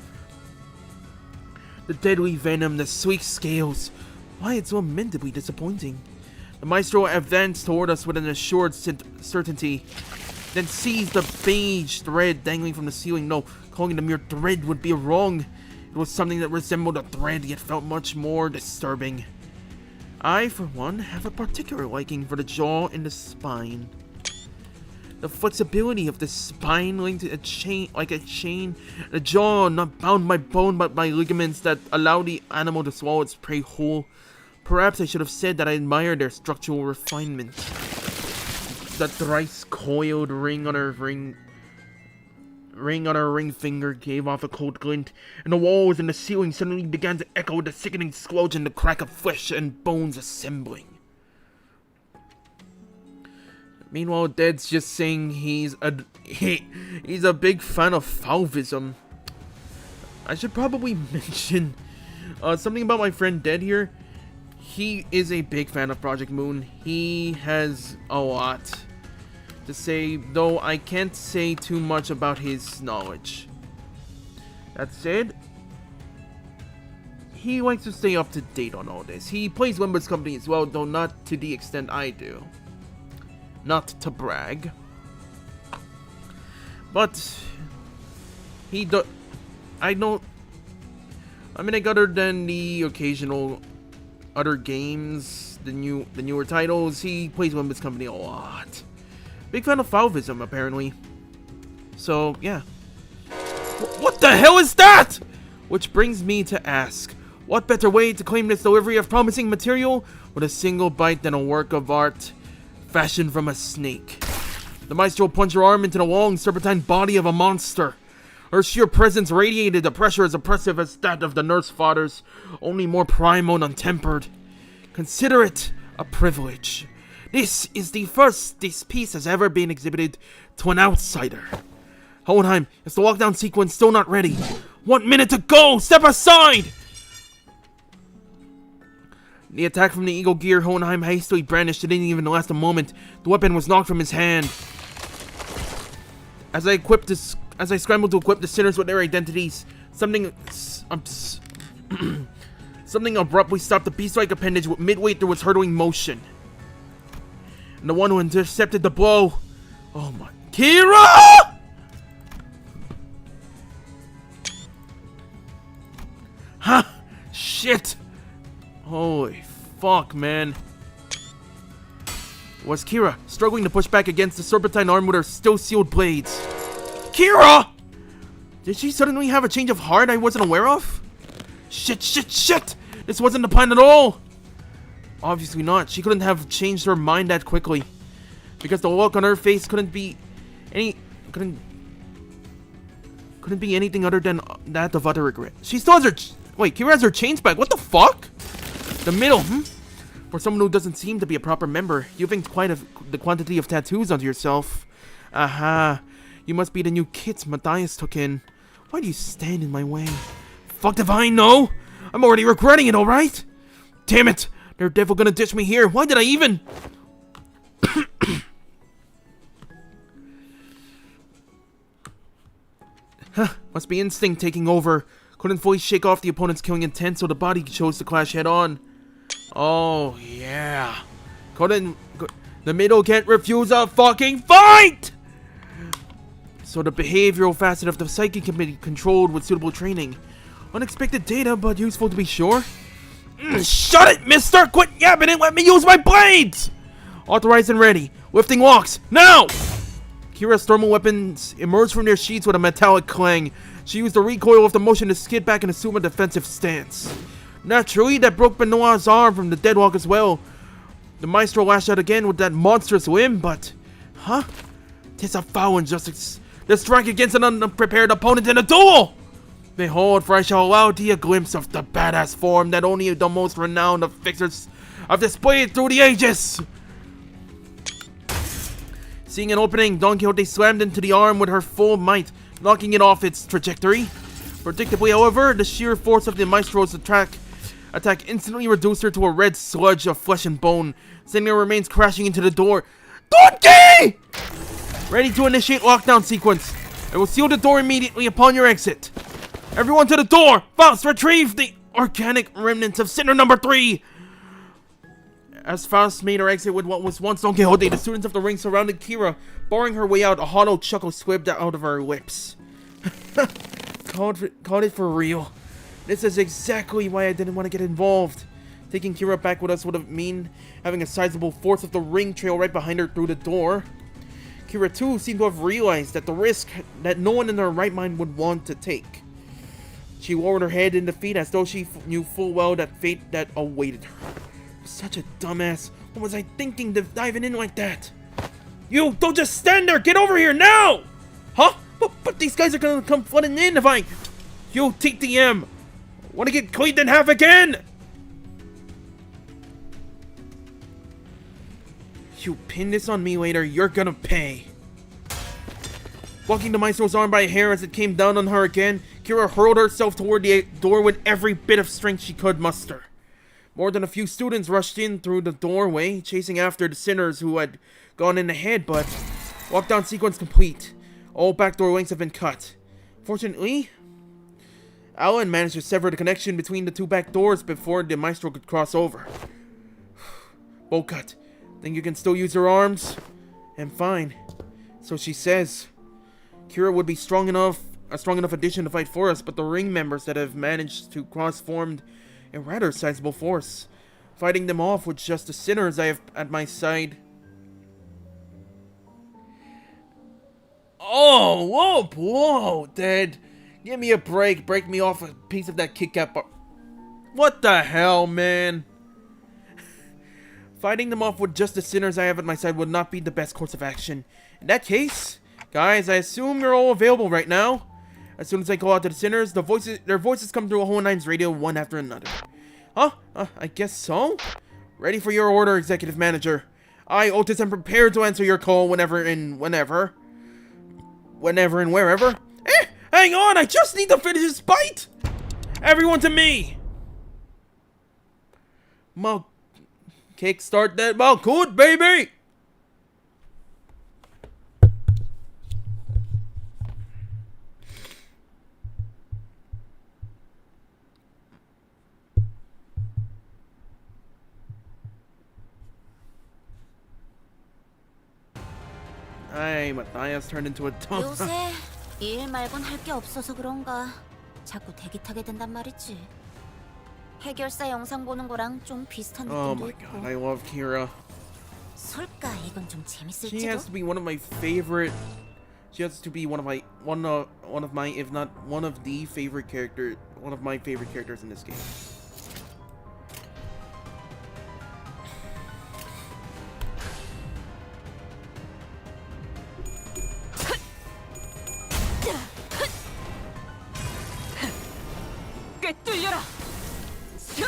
The deadly venom, the sweet scales. Why, it's so lamentably disappointing. The Maestro advanced toward us with an assured certainty, then seized the beige thread dangling from the ceiling. No, calling it a mere thread would be wrong. It was something that resembled a thread, yet felt much more disturbing. I, for one, have a particular liking for the jaw and the spine. The flexibility of the spine linked to a chain, like a chain. The jaw not bound by bone but by ligaments that allow the animal to swallow its prey whole. Perhaps I should have said that I admire their structural refinement. The thrice coiled ring on her ring finger gave off a cold glint, and the walls and the ceiling suddenly began to echo with the sickening squelch and the crack of flesh and bones assembling. Meanwhile, Dead's just saying he's a big fan of Fauvism. I should probably mention something about my friend Dead here. He is a big fan of Project Moon. He has a lot to say, though I can't say too much about his knowledge. That said, he likes to stay up to date on all this. He plays Limbus Company as well, though not to the extent I do. Not to brag. But I mean, like, other than the occasional other games, the newer titles, he plays Limbus Company a lot. Big fan of Fauvism, apparently. So, yeah. What the hell is that? Which brings me to ask, what better way to claim this delivery of promising material with a single bite than a work of art fashioned from a snake? The Maestro plunged her arm into the long, serpentine body of a monster. Her sheer presence radiated a pressure as oppressive as that of the Nursefathers, only more primal and untempered. Consider it a privilege. This is the first this piece has ever been exhibited to an outsider. Hohenheim, is the lockdown sequence still not ready? 1 minute to go! Step aside! The attack from the Eagle Gear Hohenheim hastily brandished. It didn't even last a moment. The weapon was knocked from his hand. As I scrambled to equip the sinners with their identities, something abruptly stopped the beast-like appendage midway through its hurtling motion. And the one who intercepted the blow. Oh my. Kira! Huh? Shit. Holy fuck, man? It was Kira, struggling to push back against the serpentine arm with her still sealed blades. Kira! Did she suddenly have a change of heart I wasn't aware of? Shit! This wasn't the plan at all! Obviously not. She couldn't have changed her mind that quickly. Because the look on her face couldn't be anything other than that of utter regret. She still has her wait, Kira has her chains back. What the fuck? The middle, For someone who doesn't seem to be a proper member, you think quite the quantity of tattoos onto yourself. Aha. You must be the new kits Matthias took in. Why do you stand in my way? Fuck if I know! I'm already regretting it, alright? Damn it! They're devil gonna ditch me here. Why did I even... Must be instinct taking over. Couldn't fully shake off the opponent's killing intent, so the body chose to clash head on. Oh, yeah. The middle can't refuse a fucking fight! So the behavioral facet of the psyche can be controlled with suitable training. Unexpected data, but useful to be sure. Shut it, mister! Quit yapping and let me use my blades! Authorized and ready. Lifting locks. Now! Kira's thermal weapons emerged from their sheaths with a metallic clang. She used the recoil of the motion to skid back and assume a defensive stance. Naturally, that broke Benoit's arm from the deadlock as well. The maestro lashed out again with that monstrous limb, but... Tis a foul injustice to strike against an unprepared opponent in a duel! Behold, for I shall allow thee a glimpse of the badass form that only the most renowned of fixers have displayed through the ages! Seeing an opening, Don Quixote slammed into the arm with her full might, knocking it off its trajectory. Predictably, however, the sheer force of the maestro's attack instantly reduced her to a red sludge of flesh and bone, sending her remains crashing into the door. Donkey! Ready to initiate lockdown sequence. I will seal the door immediately upon your exit. Everyone to the door! Faust, retrieve the organic remnants of Sinner number 3! As Faust made her exit with what was once Don Quixote, the students of the ring surrounded Kira, barring her way out. A hollow chuckle squibbed out of her lips. Called it for real. This is exactly why I didn't want to get involved. Taking Kira back with us would have mean having a sizable force of the ring trail right behind her through the door. Kira too seemed to have realized that the risk that no one in their right mind would want to take. She lowered her head in defeat as though she knew full well that fate that awaited her. Such a dumbass. What was I thinking diving in like that? You, don't just stand there! Get over here now! Huh? But these guys are gonna come flooding in if I... You, T.T.M. Wanna get cleaned in half again? You pin this on me later, you're gonna pay. Blocking the maestro's arm by a hair as it came down on her again, Kira hurled herself toward the door with every bit of strength she could muster. More than a few students rushed in through the doorway, chasing after the sinners who had gone in ahead, but lockdown sequence complete. All backdoor links have been cut. Fortunately, Alan managed to sever the connection between the two back doors before the maestro could cross over. Bow cut. Think you can still use your arms? I'm fine. So she says. Kira would be a strong enough addition to fight for us, but the ring members that have managed to cross formed a rather sizable force. Fighting them off with just the sinners I have at my side. Oh, whoa, Dad. Give me a break. Break me off a piece of that Kit-Kat bar. What the hell, man? Fighting them off with just the sinners I have at my side would not be the best course of action. In that case, guys, I assume you're all available right now. As soon as I call out to the sinners, their voices come through a whole nine's radio one after another. Huh? I guess so? Ready for your order, Executive Manager. I, Otis, am prepared to answer your call whenever and wherever. Hang on, I just need to finish this bite! Everyone to me! Kickstart that Malkut, baby! Ay, Matthias turned into a dog. 요새 일 말곤 할 게 없어서 그런가 자꾸 대기 타게 된단 말이지. 해결사 영상 보는 거랑 좀 비슷한 Oh 느낌도 my 있고. god, I love Kira. 솔까 이건 좀 재밌을지도. She has to be one of my favorite. She has to be one of my, if not one of the favorite character, one of my favorite characters in this game. 꿰뚫려라. 슛!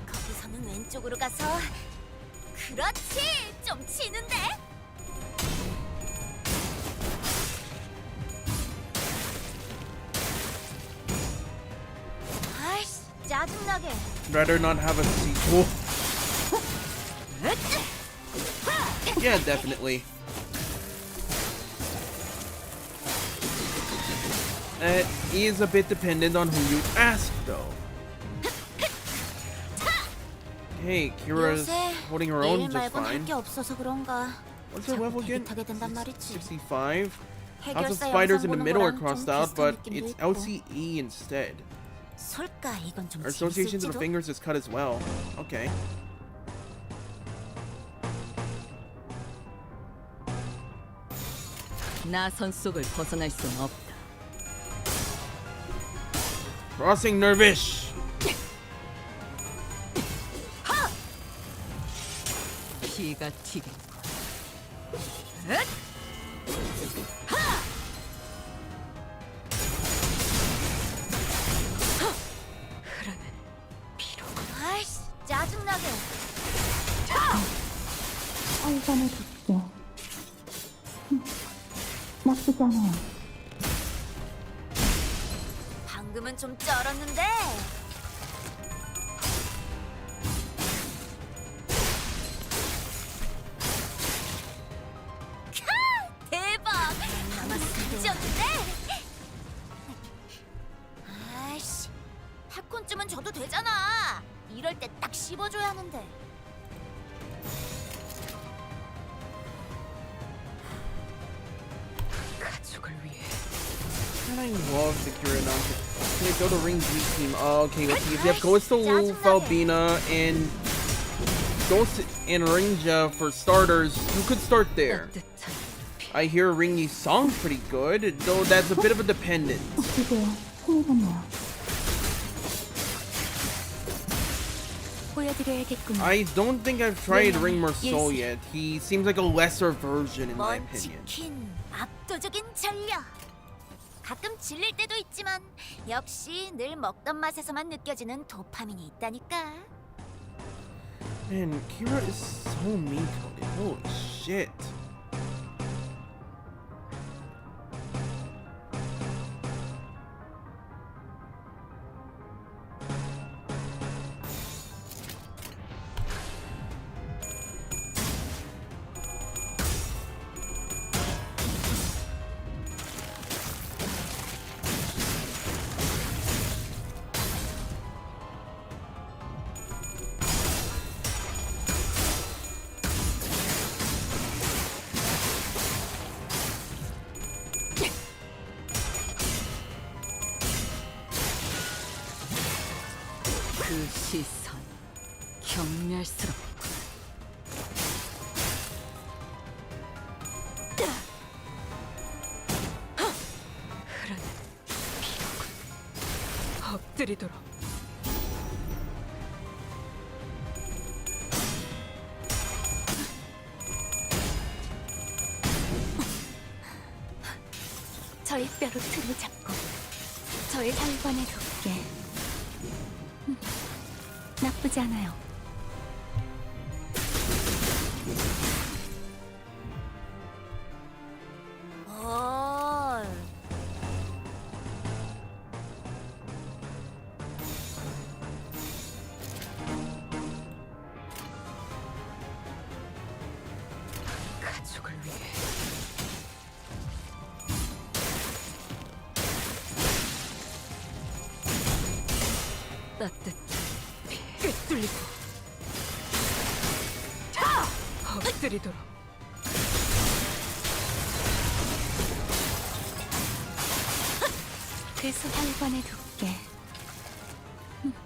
거기서는 왼쪽으로 가서. 그렇지, 좀 치는데. 아이씨, 짜증나게. Rather not have a sequel. Yeah, definitely. It is a bit dependent on who you ask, though. Hey, Kira's 요새 holding her 일 own just 말곤 fine. 할게 없어서 그런가. What's her 자꾸 level again? 대기타게 된단 말이지. 65. House of 해결사 Spiders 영상 in the 보는 middle are 거랑 좀 crossed out, 비슷한 but 느낌도 it's 있고. LCE instead. 솔까 이건 좀 Our association to the 재밌을지도. fingers is cut as well. Okay. 나선 속을 벗어날 순 없다. Crossing Nervish. 피가 튀긴. 흐르는 피로. 아이씨, 짜증나게. 살산을 줄게. 나쁘지 않아요. 방금은 좀 쩔었는데. 캬, 대박. 남았는데. 아이씨, 팝콘쯤은 줘도 되잖아. 이럴 때 딱 씹어줘야 하는데. 가족을 위해. I love the Kira announcement. Okay, go to Ring G team. Okay, let's see. If you have Coastal Wolf, Falbina, and Ghost and Rinja for starters, you could start there. 따뜻한 피. I hear Ringy's song's pretty good, though that's a bit of a dependence. 기대요. 흥미롭네요. 보여드려야겠군요. I don't think I've tried Ring Merceau yet. He seems like a lesser version in my opinion. 먼치킨 압도적인 전력. 가끔 질릴 때도 있지만 역시 늘 먹던 맛에서만 느껴지는 도파민이 있다니까. Man, Kira is so mean-coded. Holy shit. 그 시선 경멸스럽고. 흐르는 피로군. 엎드리도록. 저의 뼈로 틀을 잡고 저의 혈관에 덮게. 나쁘지 않아요. 헐. 가족을 위해. 따뜻한 피. 꿰뚫리고. 엎드리도록. 그 혈관에 덮게.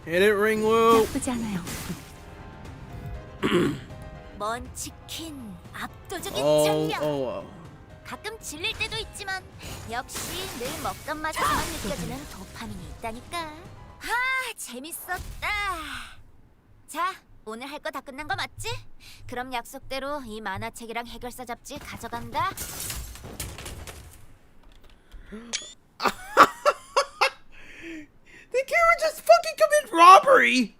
Hit it, Ringwu. 나쁘지 않아요. 먼치킨 압도적인 Oh, 전력. oh. 가끔 질릴 때도 있지만 역시 늘 먹던 맛에서만 느껴지는 도파민이 있다니까. 재밌었다. 자, 오늘 할 거 다 끝난 거 맞지? 그럼 약속대로 이 만화책이랑 해결사 잡지 가져간다. The camera just fucking commit robbery.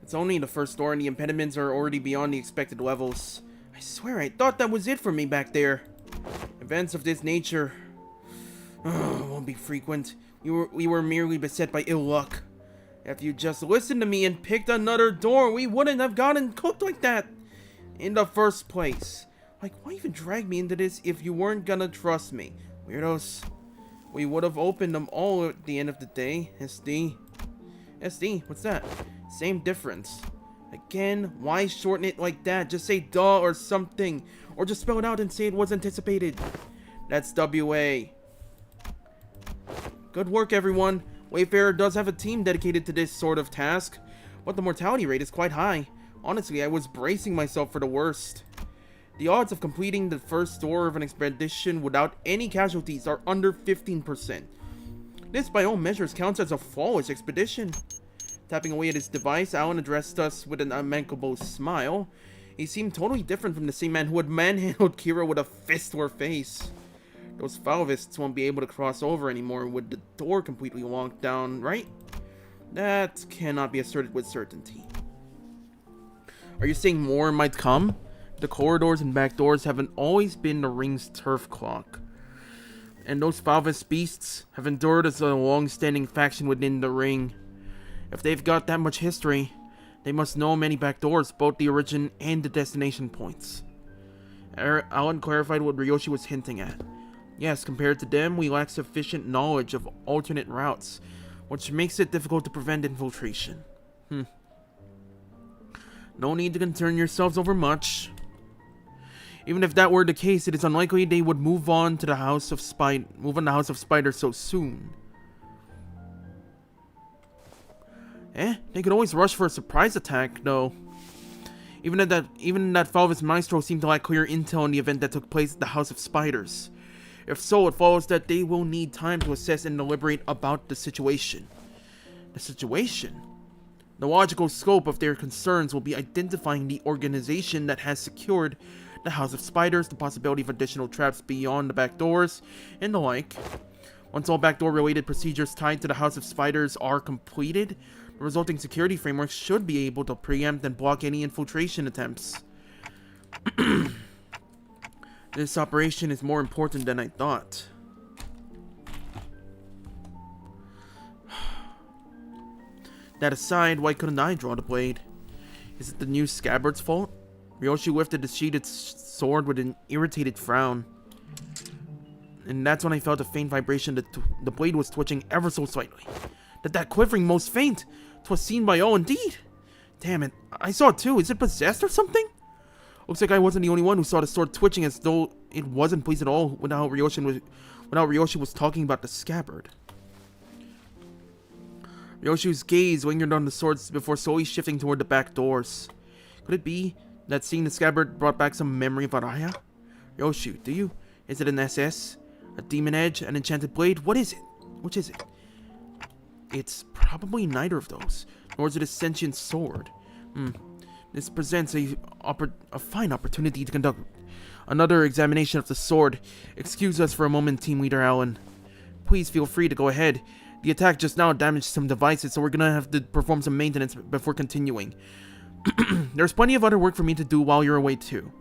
It's only the first door and the impediments are already beyond the expected levels. I swear I thought that was it for me back there. Events of this nature won't be frequent. We were merely beset by ill luck. If you just listened to me and picked another door, we wouldn't have gotten cooked like that in the first place. Like, why even drag me into this if you weren't gonna trust me? Weirdos. We would have opened them all at the end of the day. SD, what's that? Same difference. Again, why shorten it like that? Just say duh or something. Or just spell it out and say it was anticipated. That's WA. Good work, everyone. Wayfarer does have a team dedicated to this sort of task, but the mortality rate is quite high. Honestly, I was bracing myself for the worst. The odds of completing the first door of an expedition without any casualties are under 15%. This, by all measures, counts as a flawless expedition. Tapping away at his device, Alan addressed us with an amicable smile. He seemed totally different from the same man who had manhandled Kira with a fist to her face. Those Falvists won't be able to cross over anymore with the door completely locked down, right? That cannot be asserted with certainty. Are you saying more might come? The corridors and back doors haven't always been the ring's turf clock. And those Falvist beasts have endured as a long-standing faction within the ring. If they've got that much history, they must know many back doors, both the origin and the destination points. Alan clarified what Ryoshi was hinting at. Yes, compared to them, we lack sufficient knowledge of alternate routes, which makes it difficult to prevent infiltration. No need to concern yourselves over much. Even if that were the case, it is unlikely they would move on to the House of Spider so soon. They could always rush for a surprise attack, though. Even that Falvis Maestro seemed to lack clear intel on the event that took place at the House of Spiders. If so, it follows that they will need time to assess and deliberate about the situation. The situation? The logical scope of their concerns will be identifying the organization that has secured the House of Spiders, the possibility of additional traps beyond the back doors, and the like. Once all backdoor related procedures tied to the House of Spiders are completed, the resulting security framework should be able to preempt and block any infiltration attempts. This operation is more important than I thought. That aside, why couldn't I draw the blade? Is it the new scabbard's fault? Ryoshi lifted the sheatheded sword with an irritated frown. And that's when I felt a faint vibration that the blade was twitching ever so slightly. That quivering most faint. 'Twas seen by all indeed. Damn it, I saw it too. Is it possessed or something? Looks like I wasn't the only one who saw the sword twitching as though it wasn't pleased at all when how Ryoshi was talking about the scabbard. Ryoshi's gaze lingered on the swords before slowly shifting toward the back doors. Could it be that seeing the scabbard brought back some memory of Araya? Ryoshi, do you? Is it an SS? A demon edge? An enchanted blade? What is it? Which is it? It's probably neither of those, nor is it a sentient sword. This presents a fine opportunity to conduct another examination of the sword. Excuse us for a moment, Team Leader Allen. Please feel free to go ahead. The attack just now damaged some devices, so we're gonna have to perform some maintenance before continuing. There's plenty of other work for me to do while you're away too.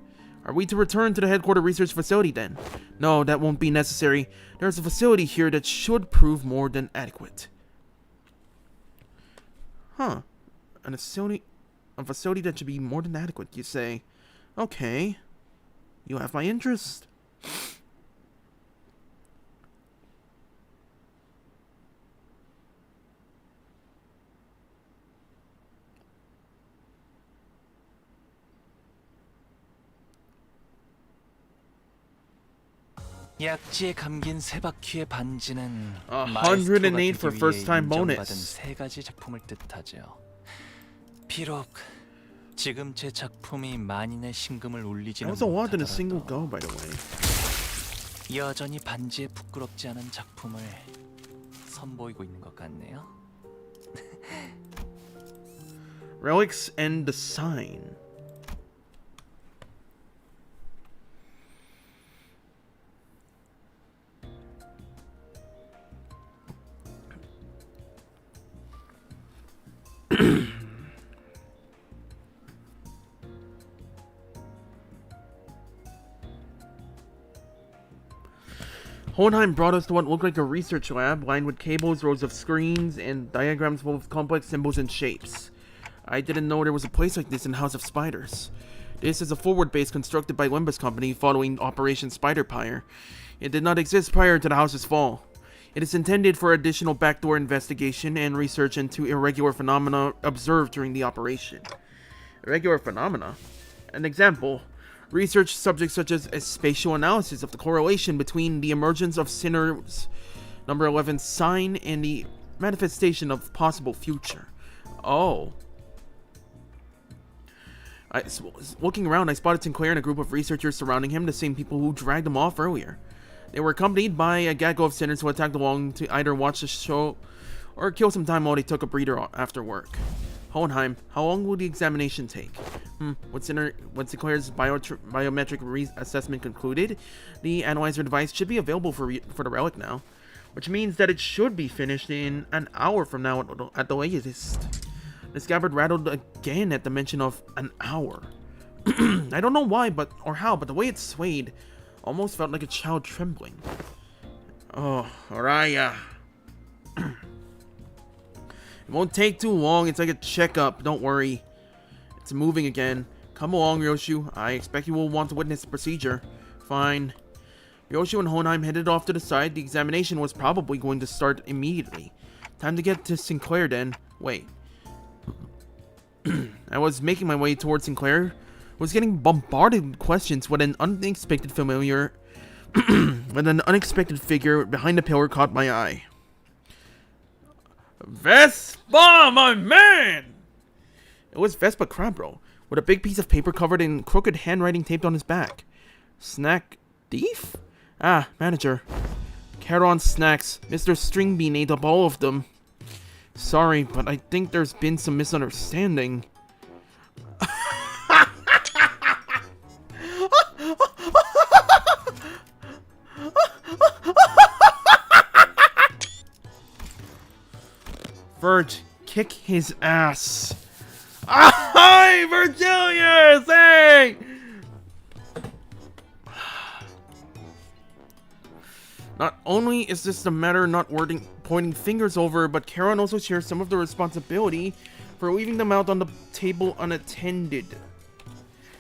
Are we to return to the headquarters research facility then? No, that won't be necessary. There's a facility here that should prove more than adequate. Huh. A facility that should be more than adequate, you say? Okay. You have my interest. 약지에 감긴 세 바퀴의 반지는 108 for first time 인정받은 bonus. 세 가지 작품을 뜻하죠. 비록 지금 제 작품이 만인의 신금을 That 울리지는 was a lot in a 못하더라도 single go, by the way. 여전히 반지에 부끄럽지 않은 작품을 선보이고 있는 것 같네요. Relics and the sign. Hohenheim brought us to what looked like a research lab, lined with cables, rows of screens, and diagrams full of complex symbols and shapes. I didn't know there was a place like this in House of Spiders. This is a forward base constructed by Limbus Company following Operation Spiderpyre. It did not exist prior to the house's fall. It is intended for additional backdoor investigation and research into irregular phenomena observed during the operation. Irregular phenomena? An example. Research subjects such as a spatial analysis of the correlation between the emergence of Sinner's number 11 sign and the manifestation of possible future. Oh. Looking around, I spotted Sinclair and a group of researchers surrounding him, the same people who dragged him off earlier. They were accompanied by a gaggle of sinners who attacked along to either watch the show or kill some time while they took a breather after work. Hohenheim, how long will the examination take? When Sinclair's biometric assessment concluded, the analyzer device should be available for the relic now, which means that it should be finished in an hour from now at the latest. The scabbard rattled again at the mention of an hour. I don't know why, or how, but the way it swayed almost felt like a child trembling. Oh, Araya. It won't take too long. It's like a checkup. Don't worry. It's moving again. Come along, Ryoshu. I expect you will want to witness the procedure. Fine. Ryoshu and Hohenheim headed off to the side. The examination was probably going to start immediately. Time to get to Sinclair then. Wait. I was making my way towards Sinclair. Was getting bombarded with questions when an unexpected figure behind the pillar caught my eye. Vespa, my man! It was Vespa Crabro, with a big piece of paper covered in crooked handwriting taped on his back. Snack thief? Ah, manager. Charon snacks. Mr. Stringbean ate up all of them. Sorry, but I think there's been some misunderstanding. Verge, kick his ass. Hi, Virgilius! Hey! Not only is this a matter not pointing fingers over, but Charon also shares some of the responsibility for leaving them out on the table unattended.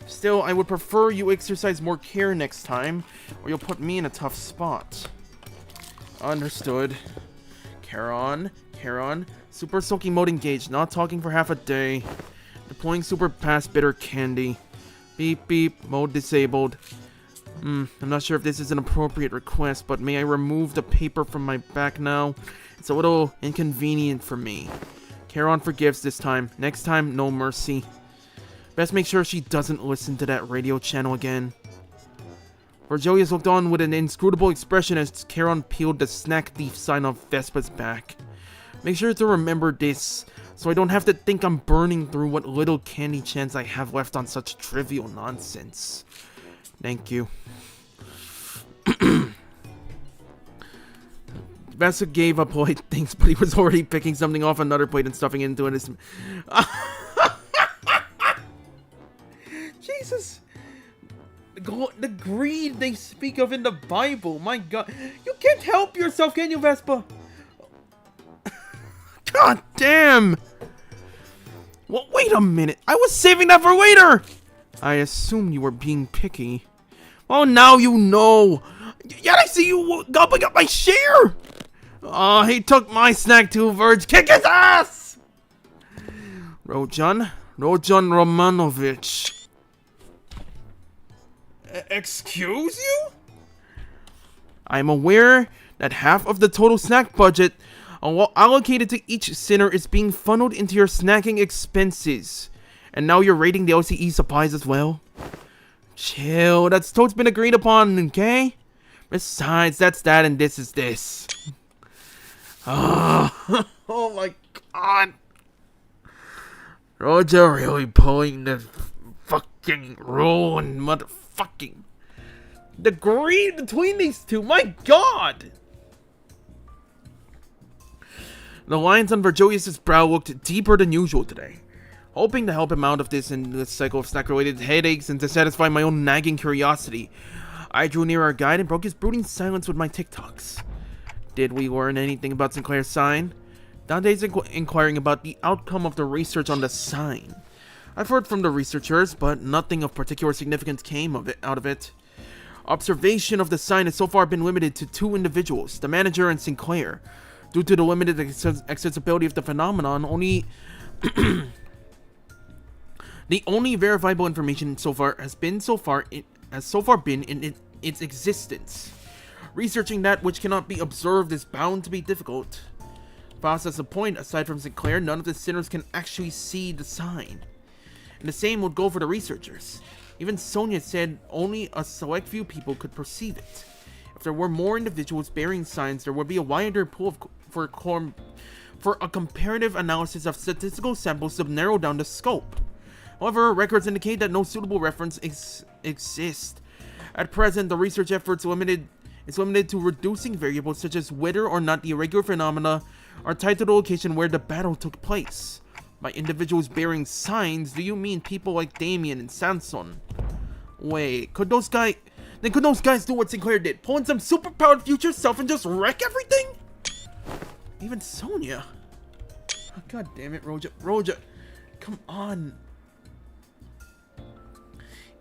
Still, I would prefer you exercise more care next time, or you'll put me in a tough spot. Understood. Charon, Super Soaking mode engaged, not talking for half a day. Deploying Super Pass Bitter Candy. Beep beep, mode disabled. I'm not sure if this is an appropriate request, but may I remove the paper from my back now? It's a little inconvenient for me. Charon forgives this time. Next time, no mercy. Best make sure she doesn't listen to that radio channel again. Virgilius looked on with an inscrutable expression as Charon peeled the snack thief sign off Vespa's back. Make sure to remember this, so I don't have to think I'm burning through what little candy chance I have left on such trivial nonsense. Thank you. Vespa gave up polite thanks, but he was already picking something off another plate and stuffing it into it. Jesus. The greed they speak of in the Bible. My God. You can't help yourself, can you, Vespa? God damn. Well, wait a minute. I was saving that for later. I assumed you were being picky. Well, now you know. Yet I see you gobbling up my share. He took my snack too, Verge. Kick his ass! Rojan Romanovich. Excuse you? I'm aware that half of the total snack budget allocated to each sinner is being funneled into your snacking expenses. And now you're raiding the OCE supplies as well? Chill, that's totes been agreed upon, okay? Besides, that's that and this is this. Oh, oh my god. Roger really pulling the fucking rule and motherfucking degree between these two, my god! The lines on Virgilius' brow looked deeper than usual today. Hoping to help him out of this and this cycle of snack-related headaches and to satisfy my own nagging curiosity, I drew near our guide and broke his brooding silence with my TikToks. Did we learn anything about Sinclair's sign? Dante's inquiring about the outcome of the research on the sign. I've heard from the researchers, but nothing of particular significance came out of it. Observation of the sign has so far been limited to 2 individuals, the manager and Sinclair. Due to the limited accessibility of the phenomenon, the only verifiable information so far has been in its existence. Researching that which cannot be observed is bound to be difficult. Faust has a point. Aside from Sinclair, none of the sinners can actually see the sign. And the same would go for the researchers. Even Sonia said only a select few people could perceive it. If there were more individuals bearing signs, there would be a wider pool for a comparative analysis of statistical samples to narrow down the scope. However, records indicate that no suitable reference exists. At present, the research efforts is limited to reducing variables such as whether or not the irregular phenomena are tied to the location where the battle took place. By individuals bearing signs, do you mean people like Damien and Sanson? Wait, could those guys do what Sinclair did? Pull in some superpowered future self and just wreck everything? Even Sonia. Oh, God damn it, Roja. Come on.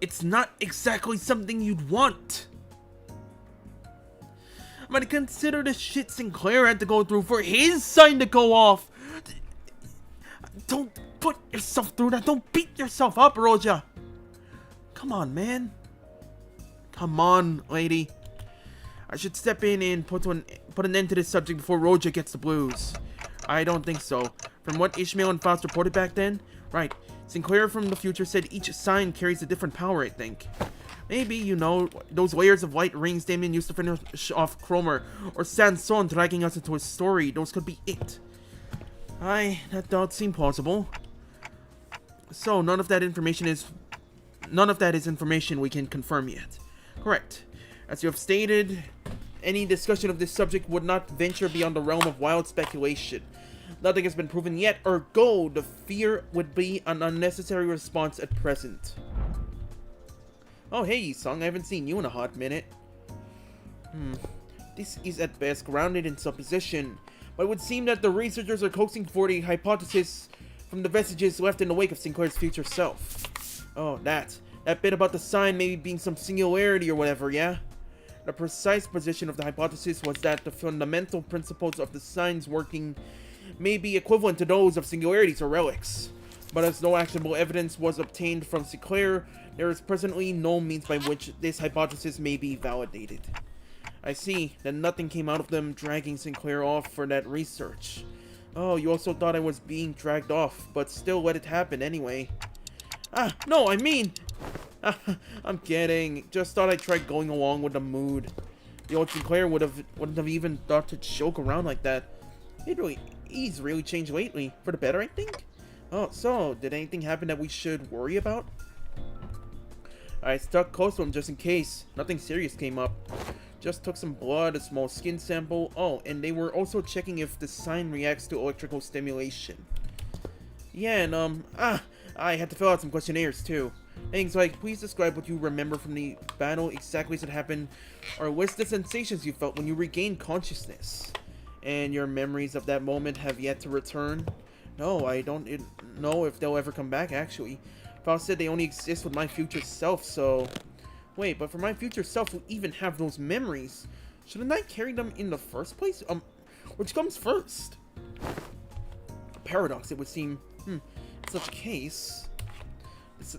It's not exactly something you'd want. But consider the shit Sinclair had to go through for his sign to go off. Don't put yourself through that. Don't beat yourself up, Roja. Come on, man. Come on, lady. I should step in and put an end to this subject before Roja gets the blues. I don't think so. From what Ishmael and Faust reported back then, right, Sinclair from the future said each sign carries a different power, I think. Maybe, you know, those layers of white rings Damien used to finish off Cromer, or Sanson dragging us into his story, those could be it. That does seem plausible. So, none of that is information we can confirm yet. Correct. As you have stated, any discussion of this subject would not venture beyond the realm of wild speculation. Nothing has been proven yet, ergo, the fear would be an unnecessary response at present. Oh hey, Sung, I haven't seen you in a hot minute. This is at best grounded in supposition, but it would seem that the researchers are coaxing for the hypothesis from the vestiges left in the wake of Sinclair's future self. Oh, that bit about the sign maybe being some singularity or whatever, yeah? The precise position of the hypothesis was that the fundamental principles of the sign's working may be equivalent to those of singularities or relics. But as no actionable evidence was obtained from Sinclair, there is presently no means by which this hypothesis may be validated. I see that nothing came out of them dragging Sinclair off for that research. Oh, you also thought I was being dragged off, but still let it happen anyway. No, I mean... I'm kidding. Just thought I'd try going along with the mood. The old Sinclair wouldn't have even thought to joke around like that. He's really changed lately. For the better, I think? Oh, so, did anything happen that we should worry about? I stuck close to him just in case. Nothing serious came up. Just took some blood, a small skin sample. Oh, and they were also checking if the sign reacts to electrical stimulation. Yeah, and, I had to fill out some questionnaires, too. Things like, please describe what you remember from the battle exactly as it happened, or list the sensations you felt when you regained consciousness. And your memories of that moment have yet to return? No, I don't know if they'll ever come back, actually. Faust said they only exist with my future self, so... Wait, but for my future self to even have those memories, shouldn't I carry them in the first place? Which comes first? A paradox, it would seem. In such a case...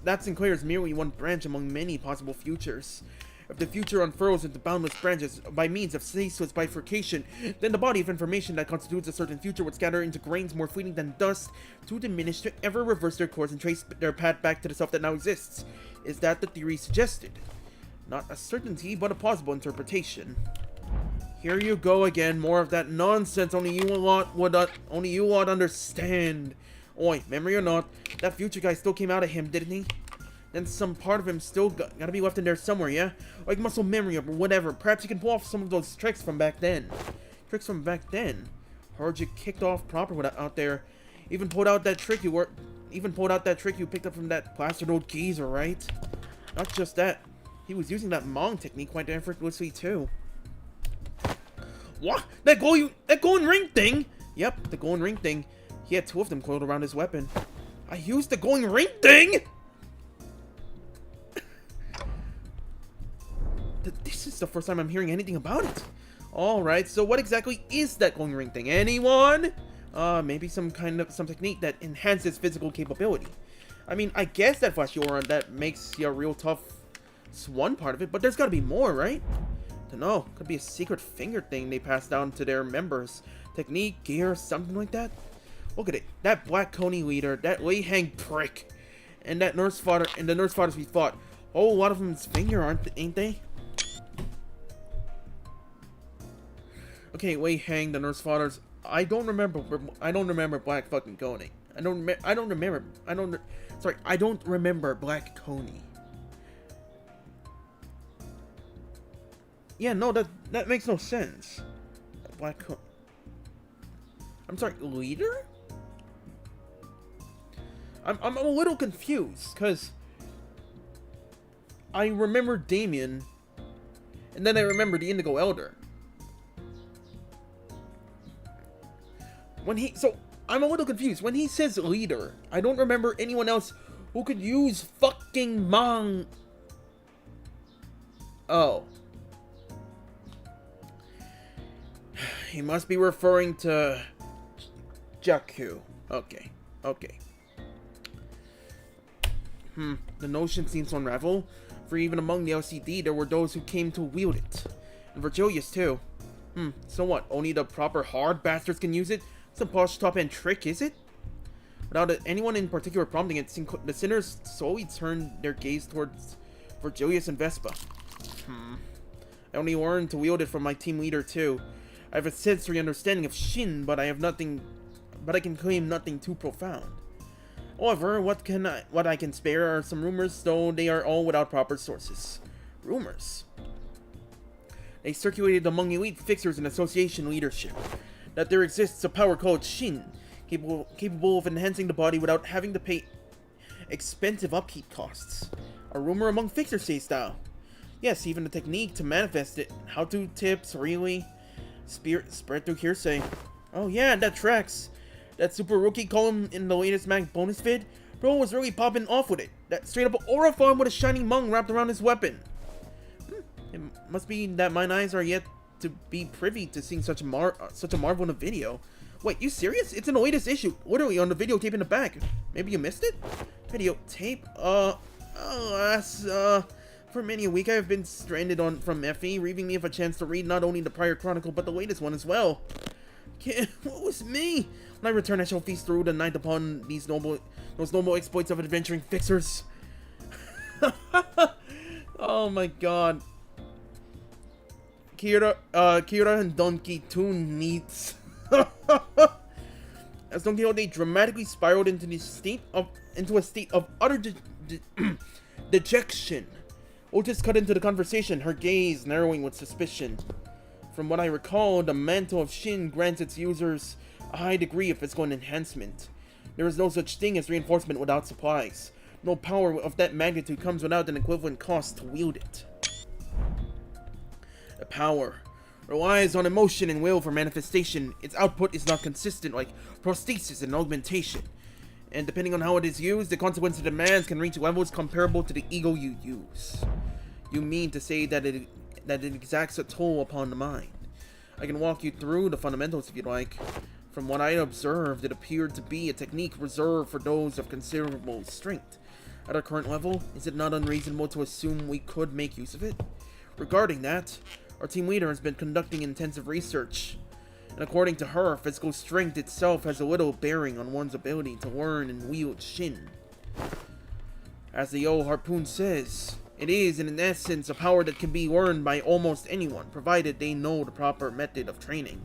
That Sinclair is merely one branch among many possible futures. If the future unfurls into boundless branches by means of ceaseless bifurcation, then the body of information that constitutes a certain future would scatter into grains more fleeting than dust, to diminish, to ever reverse their course and trace their path back to the self that now exists. Is that the theory suggested? Not a certainty, but a plausible interpretation. Here you go again, more of that nonsense only you lot would understand. Oi, memory or not, that future guy still came out of him, didn't he? Then some part of him still gotta be left in there somewhere, yeah? Like muscle memory or whatever. Perhaps you can pull off some of those tricks from back then. Tricks from back then? Heard you kicked off proper out there. Even pulled out that trick you picked up from that plastered old geezer, right? Not just that. He was using that Mong technique quite effortlessly too. What? That golden ring thing? Yep, the golden ring thing. He had 2 of them coiled around his weapon. I used the golden ring thing? This is the first time I'm hearing anything about it. Alright, so what exactly is that golden ring thing? Anyone? Maybe some technique that enhances physical capability. I mean, I guess that flashy aura that makes you real tough is one part of it, but there's gotta be more, right? Don't know. Could be a secret finger thing they pass down to their members. Technique, gear, something like that. Look at it. That Black Coney leader, that Wei Hang prick, and that Nursefather, and the Nursefathers we fought. Oh, a lot of them's finger, ain't they? Okay, Wei Hang, the Nursefathers. I don't remember Black fucking Coney. I don't remember Black Coney. Yeah, no, that makes no sense. Black Coney. I'm sorry, leader? I'm a little confused, because I remember Damien, and then I remember the Indigo Elder. So, I'm a little confused. When he says leader, I don't remember anyone else who could use fucking Mong. Oh. He must be referring to Jakku. Okay. The notion seems to unravel, for even among the LCD, there were those who came to wield it. And Virgilius, too. So what? Only the proper hard bastards can use it? Some posh top-end trick, is it? Without anyone in particular prompting it, the sinners slowly turned their gaze towards Virgilius and Vespa. I only learned to wield it from my team leader, too. I have a sensory understanding of Shin, but I can claim nothing too profound. However, what I can spare are some rumors, though they are all without proper sources. Rumors. They circulated among elite fixers and association leadership that there exists a power called Shin, capable of enhancing the body without having to pay expensive upkeep costs. A rumor among fixers, say style. Yes, even the technique to manifest it. How-to tips, really. Spread through hearsay. Oh yeah, that tracks. That super rookie column in the latest Mac bonus vid, bro was really popping off with it. That straight up aura farm with a shiny Mong wrapped around his weapon. It must be that mine eyes are yet to be privy to seeing such a marvel in a video. Wait, you serious? It's in the latest issue, literally on the videotape in the back. Maybe you missed it? Videotape? For many a week I have been stranded from Effie, leaving me of a chance to read not only the prior chronicle, but the latest one as well. What was me? When I return, I shall feast through the night upon those noble exploits of adventuring fixers. Oh my god. Kira and Donkey 2 needs. As Don Quixote dramatically spiraled into a state of utter dejection, Otis cut into the conversation, her gaze narrowing with suspicion. From what I recall, the mantle of Shin grants its users a high degree of physical enhancement. There is no such thing as reinforcement without supplies. No power of that magnitude comes without an equivalent cost to wield it. The power relies on emotion and will for manifestation. Its output is not consistent like prosthesis and augmentation. And depending on how it is used, the consequence it demands can reach levels comparable to the ego you use. You mean to say that it exacts a toll upon the mind? I can walk you through the fundamentals if you like. From what I observed, it appeared to be a technique reserved for those of considerable strength. At our current level, is it not unreasonable to assume we could make use of it? Regarding that, our team leader has been conducting intensive research. And according to her, physical strength itself has a little bearing on one's ability to learn and wield Shin. As the old harpoon says, it is in essence a power that can be learned by almost anyone, provided they know the proper method of training.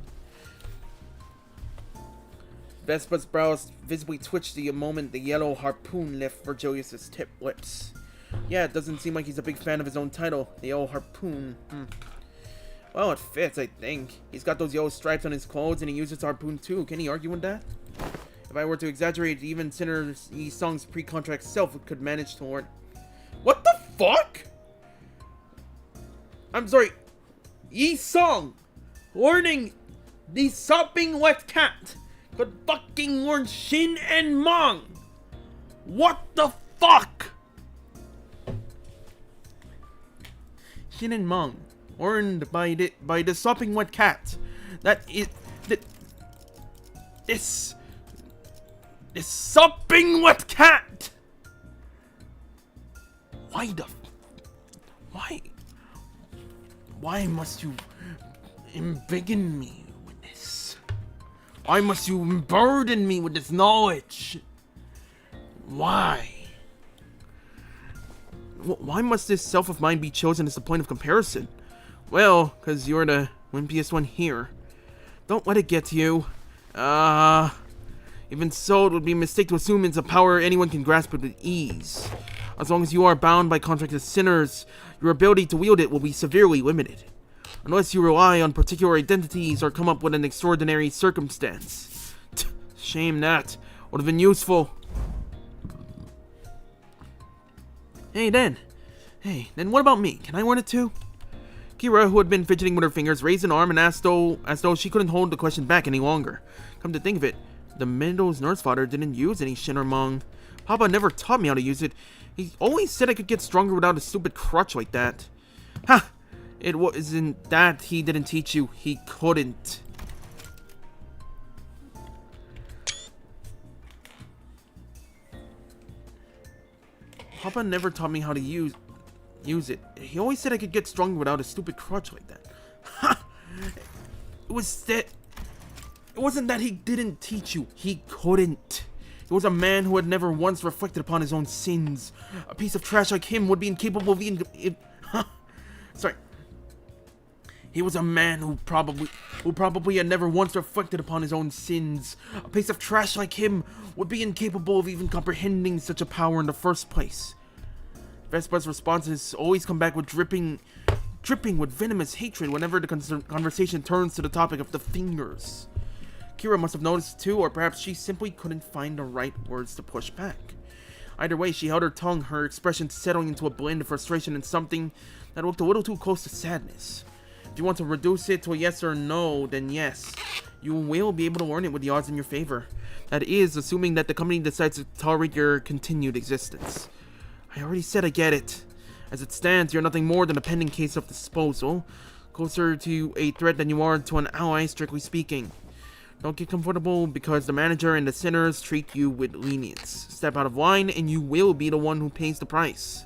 Vespa's brows visibly twitched the moment the yellow harpoon left Virgilius' tip lips. Yeah, it doesn't seem like he's a big fan of his own title, the yellow harpoon. Well, it fits, I think. He's got those yellow stripes on his clothes, and he uses harpoon too. Can he argue with that? If I were to exaggerate, even Sinner Yi Song's pre-contract self could manage to learn. What the fuck? I'm sorry. Yi Song, learning the sopping wet cat, could fucking learn Shin and Mong. What the fuck? Shin and Mong, learned by the sopping wet cat. That is this sopping wet cat. Why must you embiggen me with this? Why must you burden me with this knowledge? Why? Why must this self of mine be chosen as the point of comparison? Well, because you're the wimpiest one here. Don't let it get to you. Even so, it would be a mistake to assume it's a power anyone can grasp with ease. As long as you are bound by contract with sinners, your ability to wield it will be severely limited. Unless you rely on particular identities or come up with an extraordinary circumstance. Shame that. Would have been useful. Hey, then what about me? Can I learn it too? Kira, who had been fidgeting with her fingers, raised an arm and asked as though she couldn't hold the question back any longer. Come to think of it, the Mendel's Nursefather didn't use any Shin or Mong. Papa never taught me how to use it. He always said I could get stronger without a stupid crutch like that. Ha! It wasn't that he didn't teach you. He couldn't. Papa never taught me how to use it. He always said I could get stronger without a stupid crutch like that. Ha! It wasn't that he didn't teach you. He couldn't. He was a man who had never once reflected upon his own sins. A piece of trash like him would be incapable of being... Sorry. He was a man who probably had never once reflected upon his own sins. A piece of trash like him would be incapable of even comprehending such a power in the first place. Vespa's responses always come back with dripping with venomous hatred whenever the conversation turns to the topic of the fingers. Kira must have noticed too, or perhaps she simply couldn't find the right words to push back. Either way, she held her tongue, her expression settling into a blend of frustration and something that looked a little too close to sadness. If you want to reduce it to a yes or no, then yes. You will be able to learn it with the odds in your favor. That is, assuming that the company decides to tolerate your continued existence. I already said I get it. As it stands, you're nothing more than a pending case of disposal. Closer to a threat than you are to an ally, strictly speaking. Don't get comfortable because the manager and the sinners treat you with lenience. Step out of line and you will be the one who pays the price.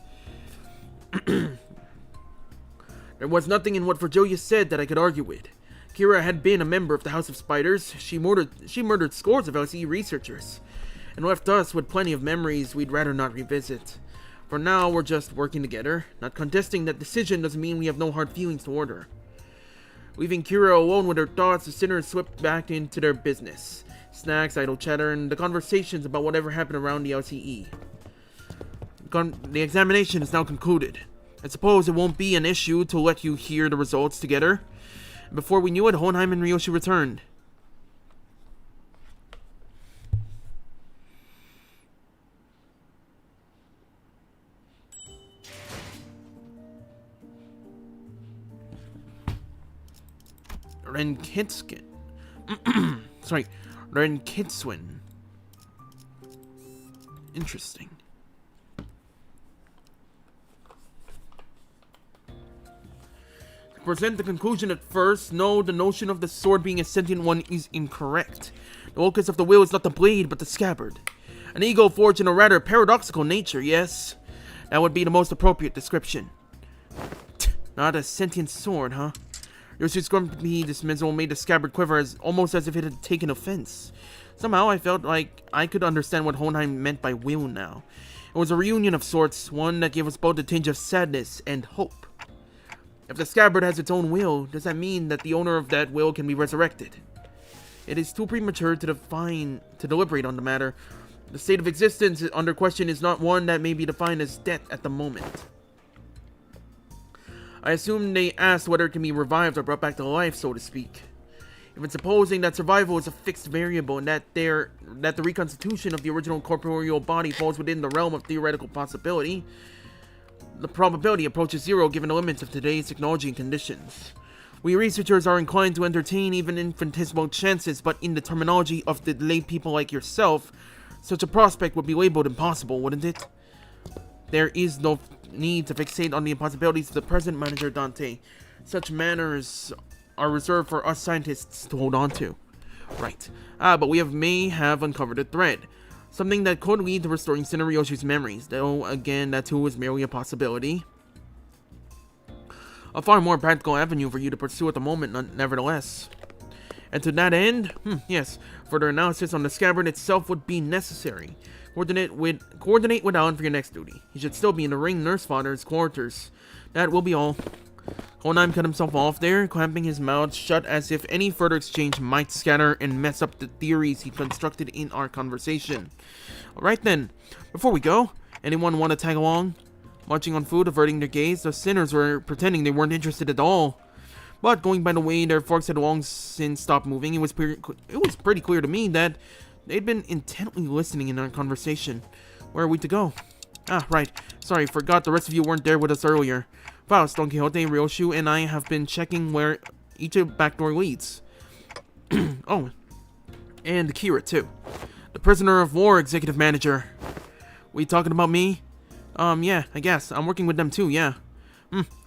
There was nothing in what Virgilia said that I could argue with. Kira had been a member of the House of Spiders. She murdered scores of LCE researchers, and left us with plenty of memories we'd rather not revisit. For now, we're just working together. Not contesting that decision doesn't mean we have no hard feelings toward her. Leaving Kira alone with her thoughts, the sinners slipped back into their business. Snacks, idle chatter, and the conversations about whatever happened around the LCE. The examination is now concluded. I suppose it won't be an issue to let you hear the results together. Before we knew it, Hohenheim and Ryoshi returned. Renkitskin. Sorry, Renkitswin. Interesting. To present the conclusion at first, no, the notion of the sword being a sentient one is incorrect. The locus of the will is not the blade, but the scabbard. An ego forged in a rather paradoxical nature, yes. That would be the most appropriate description. Not a sentient sword, huh? Yoshi's grumpy dismissal made the scabbard quiver almost as if it had taken offense. Somehow I felt like I could understand what Hohenheim meant by will now. It was a reunion of sorts, one that gave us both a tinge of sadness and hope. If the scabbard has its own will, does that mean that the owner of that will can be resurrected? It is too premature to deliberate on the matter. The state of existence under question is not one that may be defined as death at the moment. I assume they asked whether it can be revived or brought back to life, so to speak. Even supposing that survival is a fixed variable and that the reconstitution of the original corporeal body falls within the realm of theoretical possibility, the probability approaches zero given the limits of today's technology and conditions. We researchers are inclined to entertain even infinitesimal chances, but in the terminology of the lay people like yourself, such a prospect would be labeled impossible, wouldn't it? There is no need to fixate on the impossibilities of the present, Manager Dante. Such manners are reserved for us scientists to hold on to. Right. But we may have uncovered a thread. Something that could lead to restoring Cineriyoshi's memories, though again, that too is merely a possibility. A far more practical avenue for you to pursue at the moment, nevertheless. And to that end, yes, further analysis on the scabbard itself would be necessary. Coordinate with Alan for your next duty. He should still be in the ring Nursefathers' quarters. That will be all. Hohenheim cut himself off there, clamping his mouth shut as if any further exchange might scatter and mess up the theories he constructed in our conversation. Alright then, before we go, anyone want to tag along? Munching on food, averting their gaze, the sinners were pretending they weren't interested at all. But going by the way their forks had long since stopped moving, it was pretty clear to me that they'd been intently listening in our conversation. Where are we to go? Ah, right. Sorry, forgot the rest of you weren't there with us earlier. Faust, Don Quixote, Ryoshu, and I have been checking where each back door leads. Oh, and Kira, too. The prisoner of war executive manager. We talking about me? Yeah, I guess. I'm working with them too, yeah.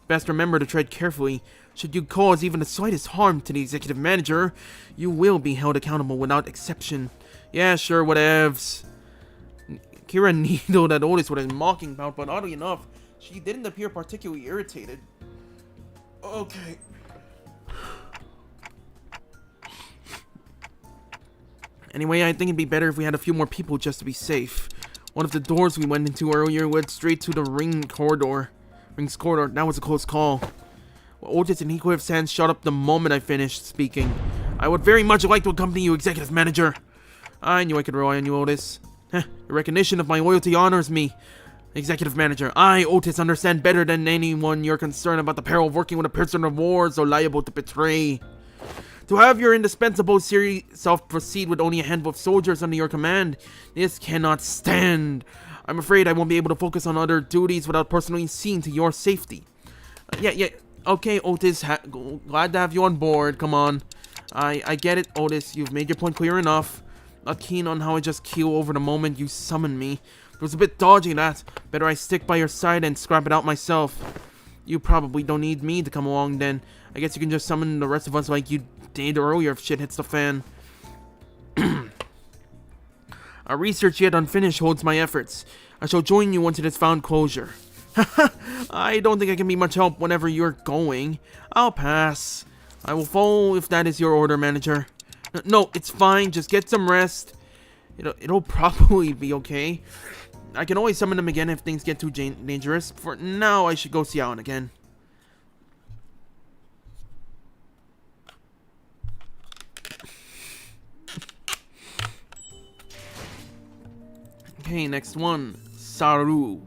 Best remember to tread carefully. Should you cause even the slightest harm to the executive manager, you will be held accountable without exception. Yeah, sure, whatevs. Kira needled at Otis with a mocking pout, but oddly enough, she didn't appear particularly irritated. Okay. Anyway, I think it'd be better if we had a few more people just to be safe. One of the doors we went into earlier led straight to the Rings corridor. That was a close call. Well, Otis and Heathcliff's hands shot up the moment I finished speaking. I would very much like to accompany you, Executive Manager. I knew I could rely on you, Otis. Your recognition of my loyalty honors me. Executive Manager, I, Otis, understand better than anyone your concern about the peril of working with a prisoner of war so liable to betray. To have your indispensable self proceed with only a handful of soldiers under your command, this cannot stand. I'm afraid I won't be able to focus on other duties without personally seeing to your safety. Yeah, okay, Otis, glad to have you on board, come on. I get it, Otis, you've made your point clear enough. Not keen on how I just keel over the moment you summoned me. It was a bit dodgy, that. Better I stick by your side and scrap it out myself. You probably don't need me to come along then. I guess you can just summon the rest of us like you did earlier if shit hits the fan. Our research yet unfinished holds my efforts. I shall join you once it has found closure. I don't think I can be much help whenever you're going. I'll pass. I will follow if that is your order, Manager. No, it's fine. Just get some rest. It'll probably be okay. I can always summon them again if things get too dangerous. For now, I should go see Alan again. Okay, next one. Saru.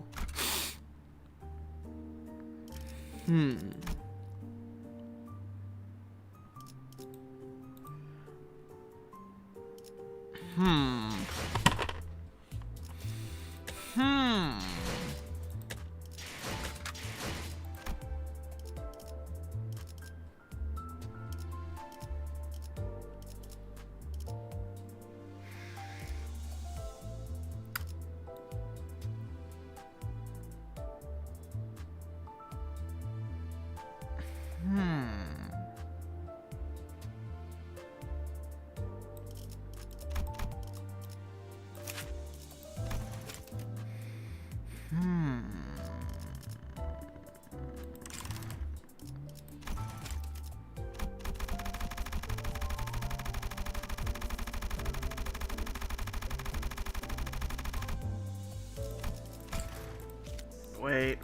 Wait.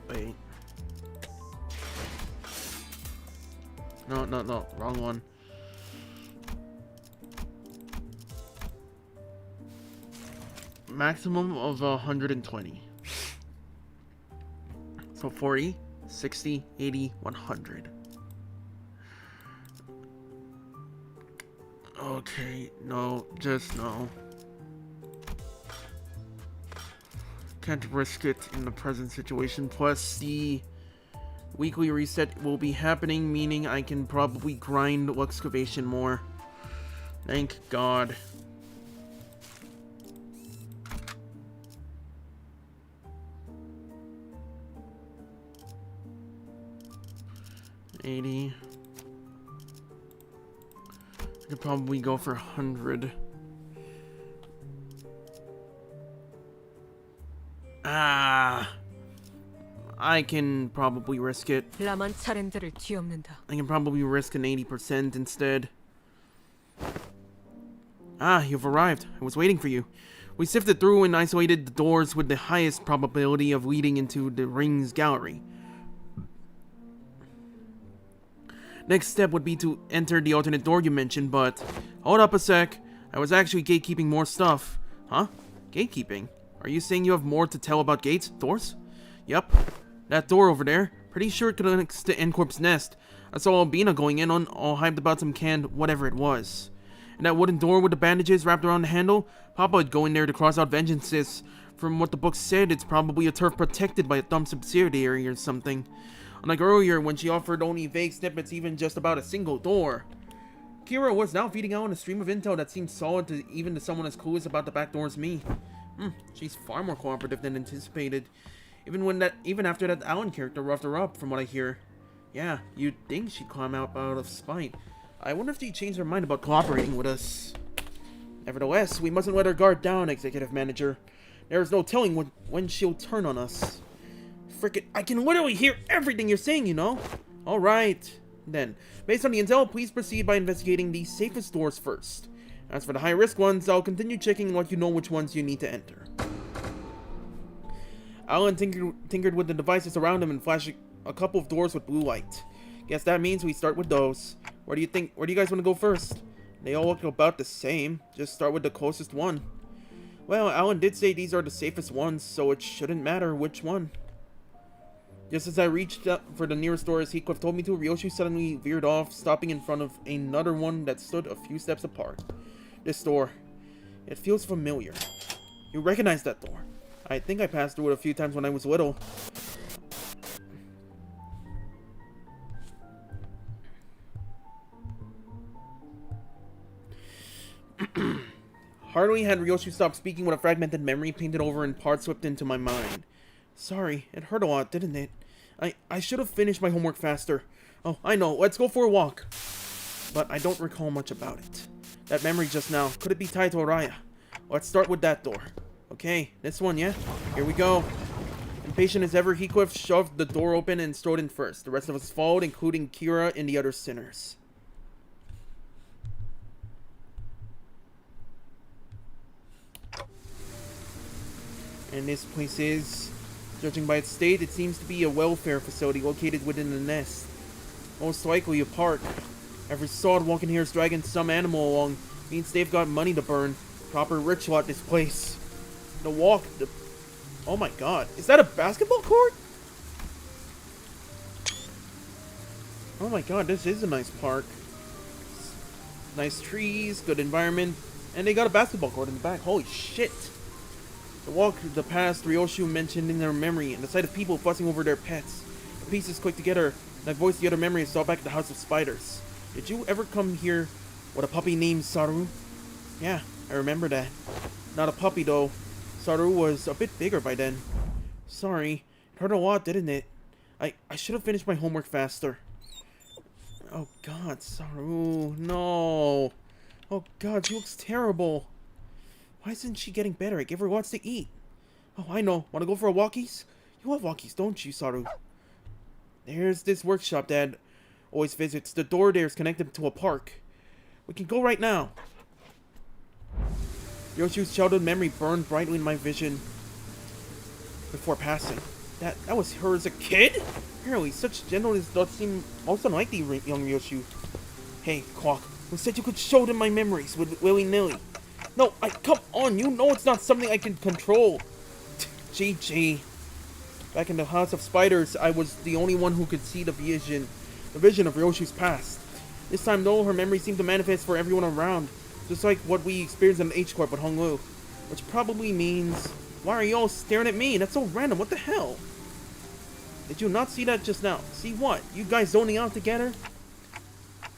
No, wrong one. Maximum of 120. So 40, 60, 80, 100. Okay, no, just no. Can't risk it in the present situation. Plus, the weekly reset will be happening, meaning I can probably grind excavation more. Thank God. $80. I could probably go for 100. I can probably risk it. 라만 차렌들을 뒤엎는다. I can probably risk an 80% instead. You've arrived. I was waiting for you. We sifted through and isolated the doors with the highest probability of leading into the ring's gallery. Next step would be to enter the alternate door you mentioned, but hold up a sec. I was actually gatekeeping more stuff. Huh? Gatekeeping? Are you saying you have more to tell about gates? Doors? Yep. That door over there. Pretty sure it connects to N-Corp's nest. I saw Albina going in on all hyped about some canned whatever it was. And that wooden door with the bandages wrapped around the handle? Papa would go in there to cross out vengeances. From what the book said, it's probably a turf protected by a dumb subsidiary or something. Unlike earlier, when she offered only vague snippets even just about a single door. Kira was now feeding out on a stream of intel that seemed solid even to someone as clueless about the back door as me. She's far more cooperative than anticipated. Even after that Alan character roughed her up, from what I hear. Yeah, you'd think she'd climb out of spite. I wonder if she changed her mind about cooperating with us. Nevertheless, we mustn't let her guard down, Executive Manager. There is no telling when she'll turn on us. Frickin', I can literally hear everything you're saying, you know? Alright. Then, based on the intel, please proceed by investigating the safest doors first. As for the high-risk ones, I'll continue checking and let you know which ones you need to enter. Alan tinkered with the devices around him and flashed a couple of doors with blue light. Guess that means we start with those. Where do you guys want to go first? They all look about the same. Just start with the closest one. Well, Alan did say these are the safest ones, so it shouldn't matter which one. Just as I reached up for the nearest door as Heathcliff told me to, Ryoshi suddenly veered off, stopping in front of another one that stood a few steps apart. This door. It feels familiar. You recognize that door. I think I passed through it a few times when I was little. Hardly had Ryoshi stopped speaking when a fragmented memory painted over and parts swept into my mind. Sorry, it hurt a lot, didn't it? I should have finished my homework faster. Oh, I know, let's go for a walk. But I don't recall much about it. That memory just now, could it be tied to Araya? Let's start with that door. Okay, this one, yeah? Here we go. Impatient as ever, Heathcliff shoved the door open and strode in first. The rest of us followed, including Kira and the other sinners. And this place is, judging by its state, it seems to be a welfare facility located within the nest. Most likely a park. Every sod walking here is dragging some animal along. Means they've got money to burn. Proper ritual at this place. Oh my god. Is that a basketball court? Oh my god, this is a nice park. Nice trees, good environment. And they got a basketball court in the back. Holy shit. The walk the past Ryoshi mentioned in their memory, and the sight of people fussing over their pets. The pieces clicked together, and I voiced the other memory and saw back at the House of Spiders. Did you ever come here with a puppy named Saru? Yeah, I remember that. Not a puppy though. Saru was a bit bigger by then. Sorry, it hurt a lot, didn't it? I should have finished my homework faster. Oh god, Saru, no. Oh god, she looks terrible. Why isn't she getting better? I gave her lots to eat. Oh, I know. Want to go for a walkies? You love walkies, don't you, Saru? There's this workshop Dad always visits. The door there is connected to a park. We can go right now. Yoshi's childhood memory burned brightly in my vision before passing. That was her as a kid? Apparently, such gentleness does seem most unlikely, young Ryoshi. Hey, Clock, who said you could show them my memories with willy-nilly? No, come on, you know it's not something I can control. GG. Back in the House of Spiders, I was the only one who could see the vision of Ryoshi's past. This time, though, her memories seemed to manifest for everyone around, just like what we experienced in H-Corp with Hongwu. Which probably means, why are you all staring at me? That's so random, what the hell? Did you not see that just now? See what? You guys zoning out together?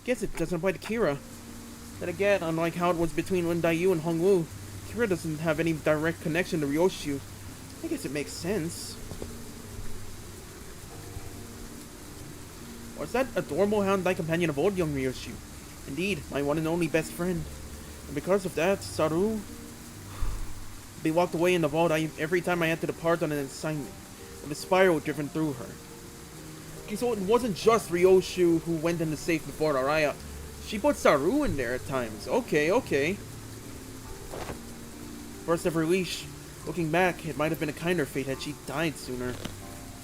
Guess it doesn't apply to Kira. Then again, unlike how it was between Lin Dayu and Hongwu, Kira doesn't have any direct connection to Ryoshi. I guess it makes sense. Was that adorable hound-like companion of old young Ryoshi? Indeed, my one and only best friend. And because of that, Saru... They walked away in the vault every time I had to depart on an assignment, with a spiral driven through her. Okay, so it wasn't just Ryoshi who went in the safe before Araya. She put Saru in there at times. Okay. First ever leash. Looking back, it might have been a kinder fate had she died sooner.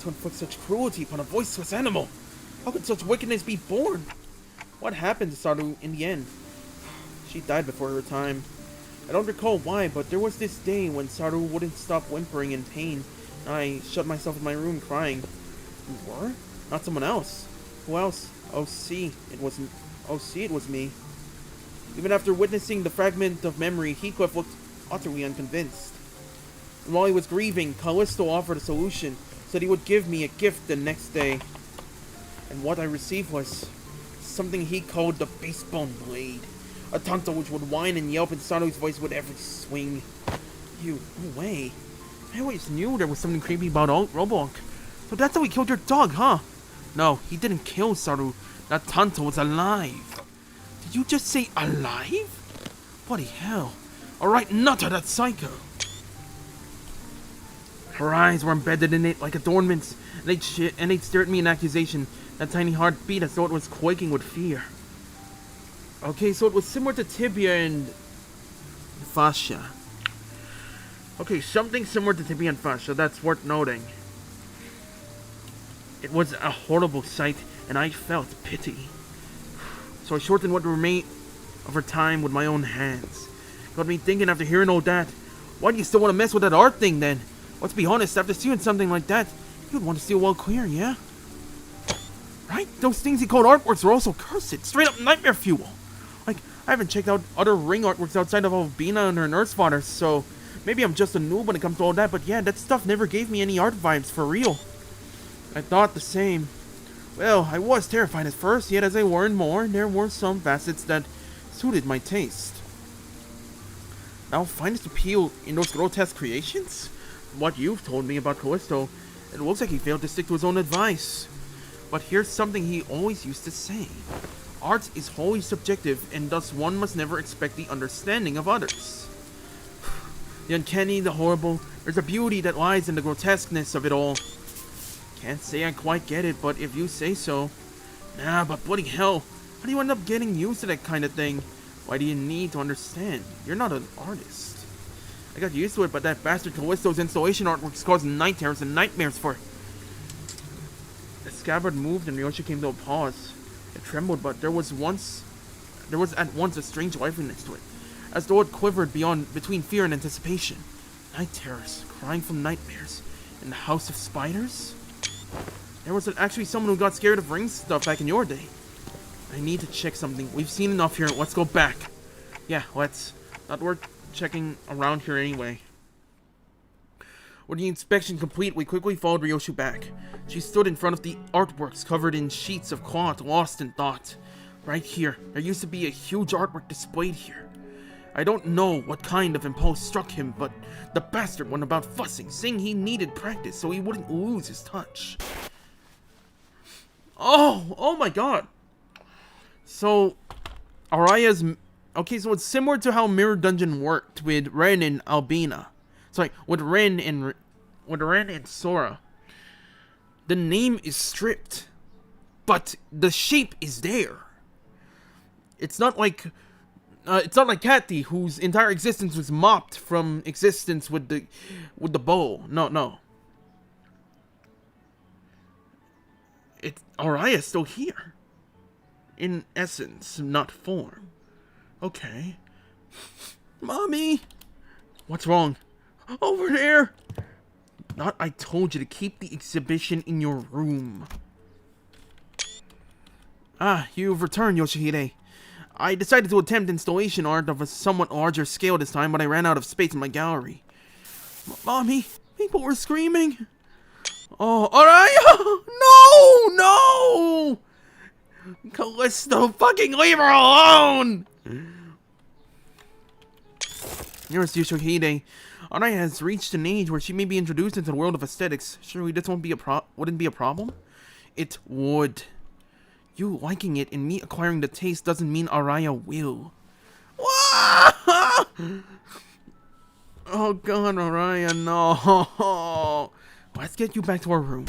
To inflict such cruelty upon a voiceless animal. How could such wickedness be born? What happened to Saru in the end? She died before her time. I don't recall why, but there was this day when Saru wouldn't stop whimpering in pain, and I shut myself in my room crying. You were? Not someone else. Who else? Oh, see, it was me. Even after witnessing the fragment of memory, Heathcliff looked utterly unconvinced. And while he was grieving, Callisto offered a solution, said he would give me a gift the next day. And what I received was something he called the Basebone Blade. A tanto which would whine and yelp in Saru's voice with every swing. No way. I always knew there was something creepy about Robonk. So that's how he killed your dog, huh? No, he didn't kill Saru. That tanto was alive. Did you just say alive? Bloody hell. Alright, nutter, that psycho. Her eyes were embedded in it like adornments, and they'd stare at me in accusation. That tiny heart beat as though it was quaking with fear. Okay, so it was similar to tibia and fascia. Okay, something similar to tibia and fascia, that's worth noting. It was a horrible sight, and I felt pity. So I shortened what remained of her time with my own hands. Got me thinking after hearing all that, why do you still want to mess with that art thing then? Let's be honest, after seeing something like that, you'd want to steal well clear, yeah? Right? Those things he called artworks were also cursed, straight up nightmare fuel. Like, I haven't checked out other ring artworks outside of Albina and her Nursefathers, so maybe I'm just a noob when it comes to all that, but yeah, that stuff never gave me any art vibes, for real. I thought the same. Well, I was terrified at first, yet as I learned more, there were some facets that suited my taste. Now, finest appeal in those grotesque creations? From what you've told me about Callisto, it looks like he failed to stick to his own advice. But here's something he always used to say. Art is wholly subjective, and thus one must never expect the understanding of others. The uncanny, the horrible, there's a beauty that lies in the grotesqueness of it all. Can't say I quite get it, but if you say so. Nah, but bloody hell, how do you end up getting used to that kind of thing? Why do you need to understand? You're not an artist. I got used to it, but that bastard Callisto's installation artworks caused night terrors and nightmares for... The scabbard moved and Ryoshi came to a pause. It trembled, but there was at once a strange liveliness to it, as though it quivered between fear and anticipation. Night terrors, crying from nightmares, in the House of Spiders? There was actually someone who got scared of ring stuff back in your day. I need to check something. We've seen enough here. Let's go back. Yeah, let's. Not worth checking around here anyway. With the inspection complete, we quickly followed Ryoshi back. She stood in front of the artworks covered in sheets of cloth, lost in thought. Right here, there used to be a huge artwork displayed here. I don't know what kind of impulse struck him, but the bastard went about fussing, saying he needed practice so he wouldn't lose his touch. Oh my god. So, Araya's... Okay, so it's similar to how Mirror Dungeon worked with Ren and Albina. Sorry, with Ren and Sora. The name is stripped, but the shape is there. It's not like Katy, whose entire existence was mopped from existence with the bow. No. It's Araya's still here. In essence, not form. Okay. Mommy! What's wrong? Over there! Not I told you to keep the exhibition in your room. Ah, you've returned, Yoshihide. I decided to attempt installation art of a somewhat larger scale this time, but I ran out of space in my gallery. Mommy, people were screaming. Oh, Araya! No! No! Callisto, fucking leave her alone! Here's Yoshihide. Araya has reached an age where she may be introduced into the world of aesthetics. Surely this wouldn't be a problem? It would. You liking it and me acquiring the taste doesn't mean Araya will. Oh god, Araya, no. Let's get you back to our room.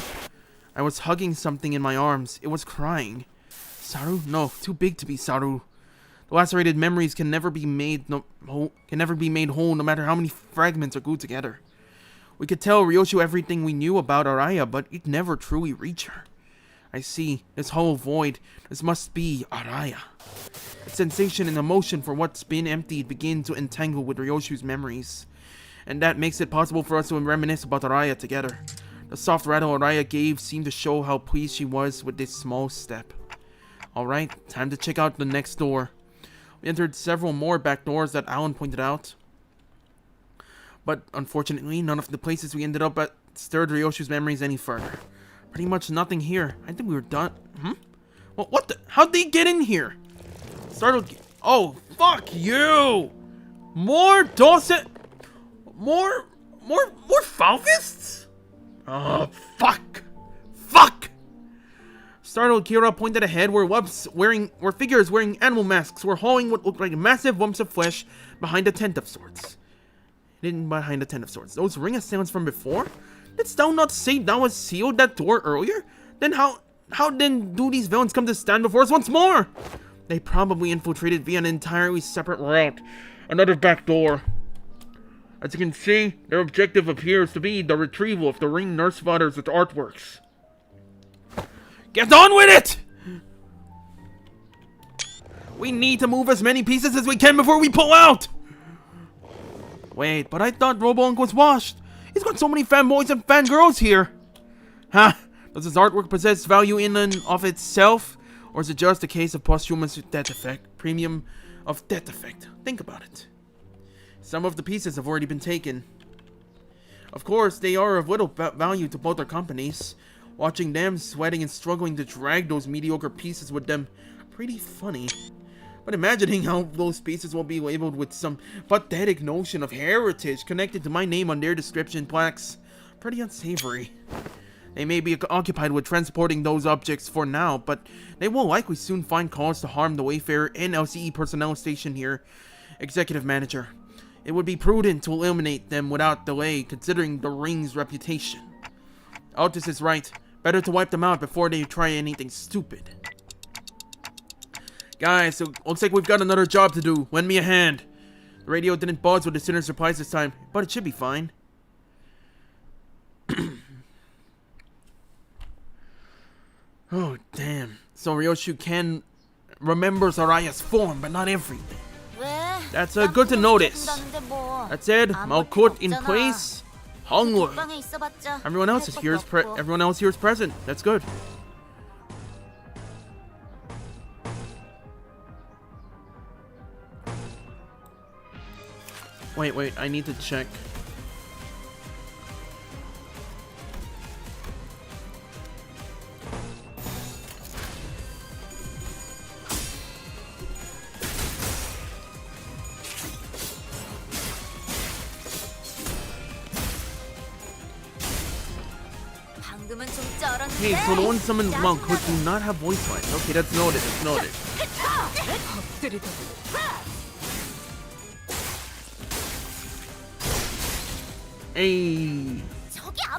I was hugging something in my arms. It was crying. Saru? No, too big to be Saru. The lacerated memories can never be made whole, no matter how many fragments are glued together. We could tell Ryoshu everything we knew about Araya, but it never truly reached her. I see. This hollow void. This must be Araya. The sensation and emotion for what's been emptied begin to entangle with Ryoshu's memories. And that makes it possible for us to reminisce about Araya together. The soft rattle Araya gave seemed to show how pleased she was with this small step. Alright, time to check out the next door. We entered several more back doors that Alan pointed out. But unfortunately, none of the places we ended up at stirred Ryoshu's memories any further. Pretty much nothing here. I think we were done. Well, what the? How'd they get in here? Startled. Oh, fuck you! More Dawson. More Falfists? Oh, fuck! Fuck! Startled, Kira pointed ahead where figures wearing animal masks were hauling what looked like massive lumps of flesh behind a tent of sorts. Hidden behind a tent of sorts. Those ring assailants from before? Didst thou not say thou had sealed that door earlier? Then how then do these villains come to stand before us once more? They probably infiltrated via an entirely separate route. Another back door. As you can see, their objective appears to be the retrieval of the ring Nursefathers with artworks. Get on with it! We need to move as many pieces as we can before we pull out! Wait, but I thought Robo-Unk was washed. He's got so many fanboys and fangirls here. Huh? Does his artwork possess value in and of itself? Or is it just a case of posthumous death effect? Premium of death effect. Think about it. Some of the pieces have already been taken. Of course, they are of little value to both our companies. Watching them sweating and struggling to drag those mediocre pieces with them, pretty funny. But imagining how those pieces will be labeled with some pathetic notion of heritage connected to my name on their description plaques, pretty unsavory. They may be occupied with transporting those objects for now, but they will likely soon find cause to harm the Wayfarer and LCE personnel stationed here. Executive Manager, it would be prudent to eliminate them without delay, considering the ring's reputation. Altus is right. Better to wipe them out before they try anything stupid. Guys, so looks like we've got another job to do. Lend me a hand. The radio didn't buzz with the sinner's replies this time, but it should be fine. Oh, damn. So Ryoshu remembers Araya's form, but not everything. That's good to notice. That said, Malkut in place. Honglu. Everyone else here is present. That's good. Wait, I need to check. Hey, so the one summoned monk who do not have voice lines. Okay, that's noted, Hey!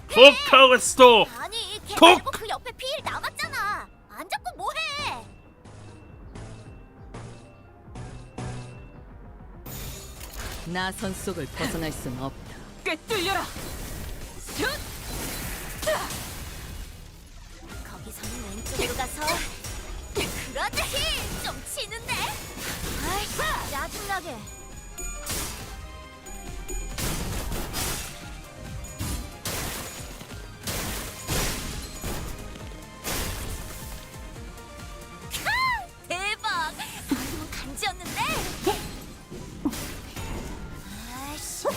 Cook, Callisto! Cook! 그 옆에 피일 남았잖아. 안 잡고 뭐해? 나선 속을 벗어날 순 없다. 꿰뚫려라. 거기서는 왼쪽 가서 그렇지! 좀 치는데? 아이씨, 짜증나게. 대박! 방금은 간지였는데? 아이씨,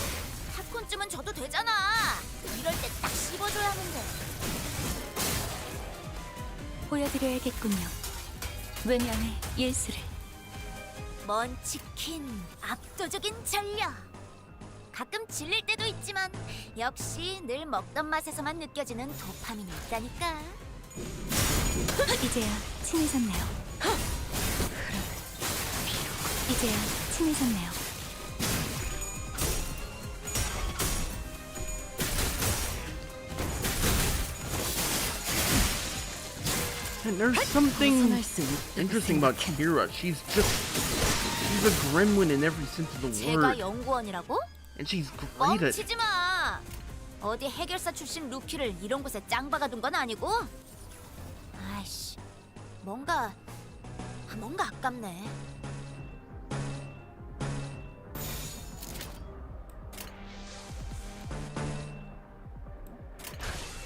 팝콘쯤은 줘도 되잖아. 이럴 때 딱 씹어줘야 하는데. 보여드려야겠군요. 외면의 예술을. 먼치킨, 압도적인 전력. 가끔 질릴 때도 있지만 역시 늘 먹던 맛에서만 느껴지는 도파민이 있다니까. 이제야 친해졌네요. 이제야 친해졌네요. And there's something 벗어날 수 있다고 interesting about 생각해. Kira. She's a gremlin in every sense of the 제가 word. 연구원이라고? And she's great at 뻥치지 마. 어디 해결사 출신 루키를 이런 곳에 짱 박아둔 건 아니고. 아이씨, 뭔가 아깝네.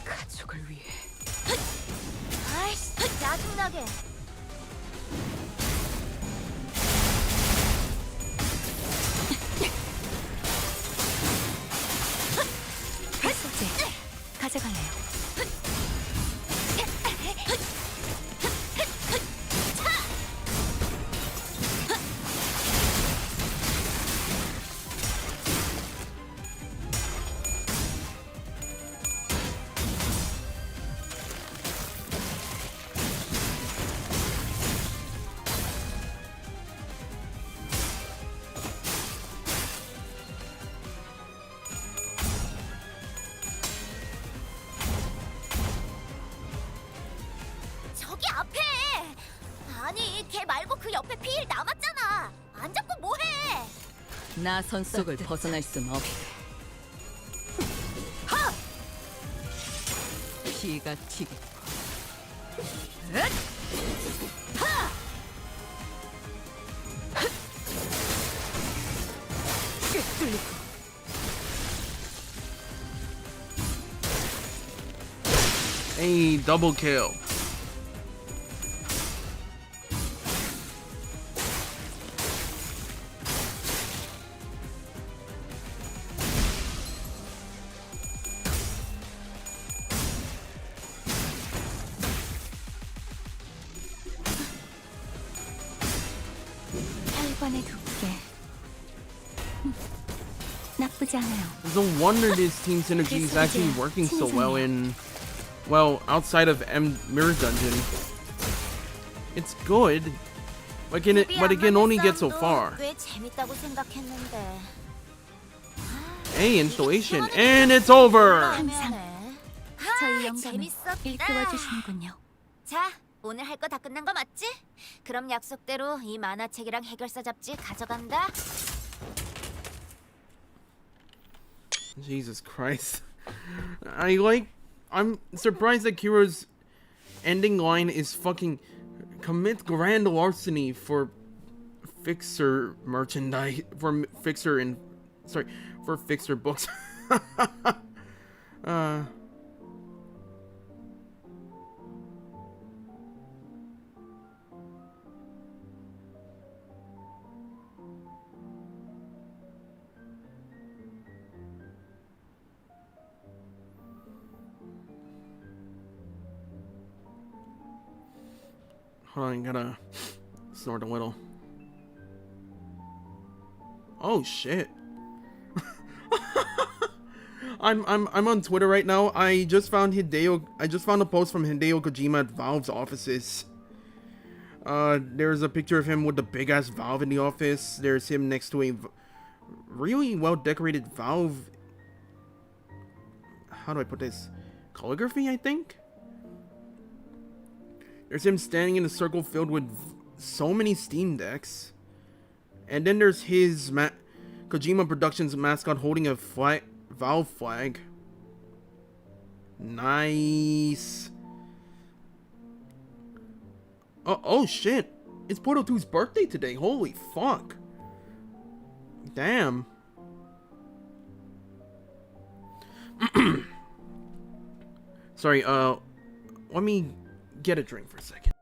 가족을 위해 아이씨, 짜증나게. 숙제 가져갈래요. 저기 앞에. 아니, 걔 말고 그 옆에 피일 남았잖아. 안 잡고 뭐해? 나선 속을 벗어날 순 없. 피가 튀기. a double kill. 혈관의 두께. 나쁘지 않아요. It's a wonder this team synergy is actually working so well outside of Mirror Dungeon. It's good, but it can only get so far. 꽤 재밌다고 생각했는데. A installation, and it's over! 항상 저희 영감을 재밌었다. 일깨워 주시는군요. 자, 오늘 할 거 다 끝난 거 맞지? 그럼 약속대로 이 만화책이랑 해결사 잡지 가져간다. Jesus Christ. I'm surprised that Kira's ending line is fucking commit grand larceny for Fixer merchandise, for Fixer books. Hold on, I gotta snort a little. Oh shit. I'm on Twitter right now. I just found a post from Hideo Kojima at Valve's offices. There's a picture of him with the big ass Valve in the office. There's him next to a really well decorated Valve. How do I put this? Calligraphy, I think? There's him standing in a circle filled with so many Steam Decks. And then there's his Kojima Productions mascot holding a Valve flag. Nice. Oh shit. It's Portal 2's birthday today. Holy fuck. Damn. Sorry, let me get a drink for a second.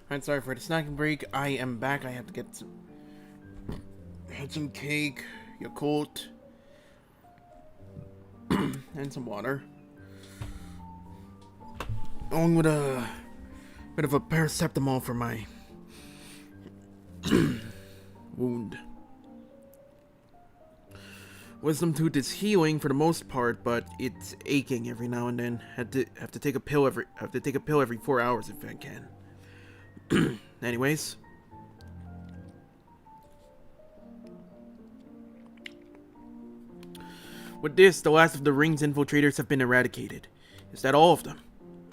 Alright, sorry for the snacking break. I am back. I have to get some cake, Yakult, and some water. Along with a bit of a paracetamol for my wound. Wisdom tooth is healing for the most part, but it's aching every now and then. Have to take a pill every 4 hours if I can. Anyways. With this, the last of the ring's infiltrators have been eradicated. Is that all of them?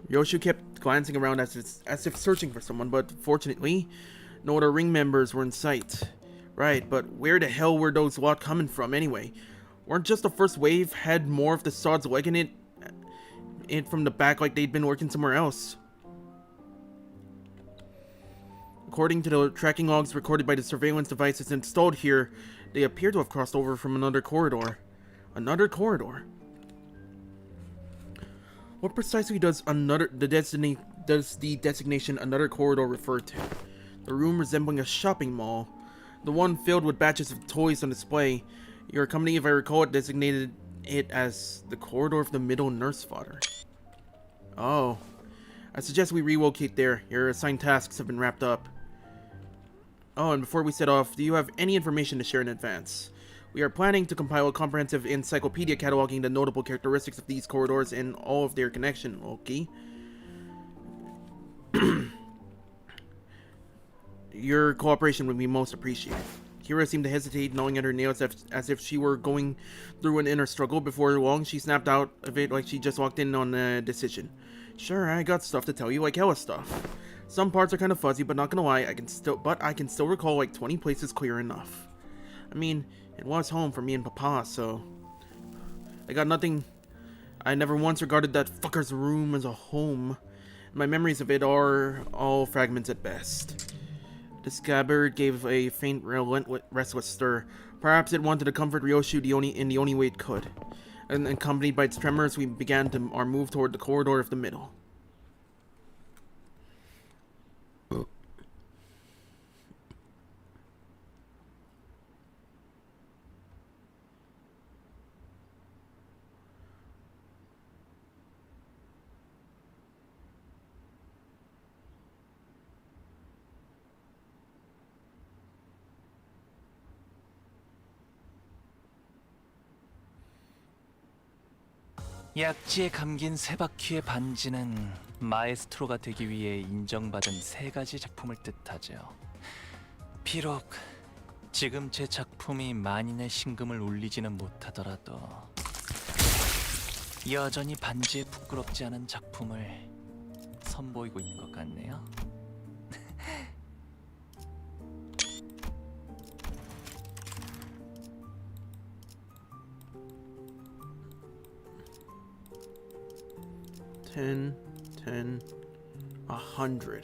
Yoshu kept glancing around as if searching for someone, but fortunately, no other ring members were in sight. Right, but where the hell were those lot coming from anyway? Weren't just the first wave had more of the sods legging it from the back like they'd been working somewhere else? According to the tracking logs recorded by the surveillance devices installed here, they appear to have crossed over from another corridor. Another corridor? What precisely does the designation another corridor refer to? The room resembling a shopping mall. The one filled with batches of toys on display. Your company, if I recall it, designated it as the corridor of the middle Nursefather. Oh. I suggest we relocate there. Your assigned tasks have been wrapped up. Oh, and before we set off, do you have any information to share in advance? We are planning to compile a comprehensive encyclopedia cataloging the notable characteristics of these corridors and all of their connection, Loki. Your cooperation would be most appreciated. Kira seemed to hesitate, gnawing at her nails as if she were going through an inner struggle. Before long, she snapped out of it like she just walked in on a decision. Sure, I got stuff to tell you, like hella stuff. Some parts are kind of fuzzy, but not gonna lie, I can still recall like 20 places clear enough. I mean, it was home for me and Papa, so I got nothing. I never once regarded that fucker's room as a home. My memories of it are all fragments at best. The scabbard gave a faint, restless stir. Perhaps it wanted to comfort Ryoshu in the only way it could. And accompanied by its tremors, we began our move toward the corridor of the middle. 약지에 감긴 세 바퀴의 반지는 마에스트로가 되기 위해 인정받은 세 가지 작품을 뜻하죠. 비록 지금 제 작품이 만인의 신금을 울리지는 못하더라도 여전히 반지에 부끄럽지 않은 작품을 선보이고 있는 것 같네요. $10, $10, $100.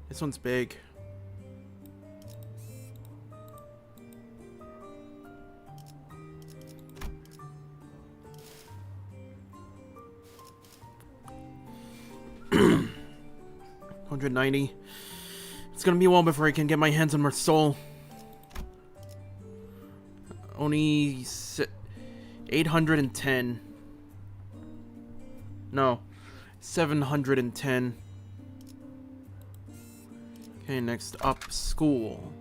This one's big. $190. It's gonna be a while before I can get my hands on my soul. Only 810. No, 710. Okay, next up, school.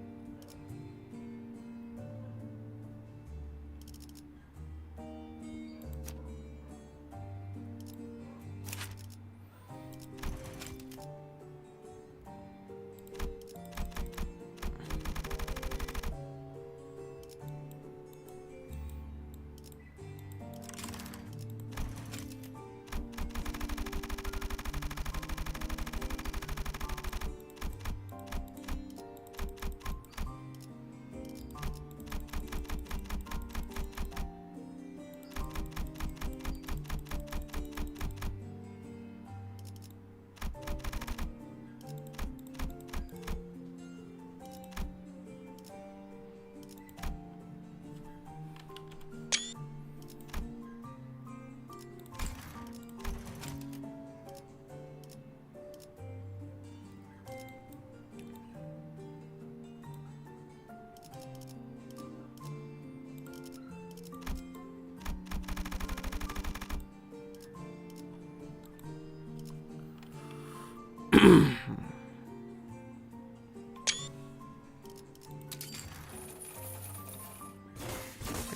I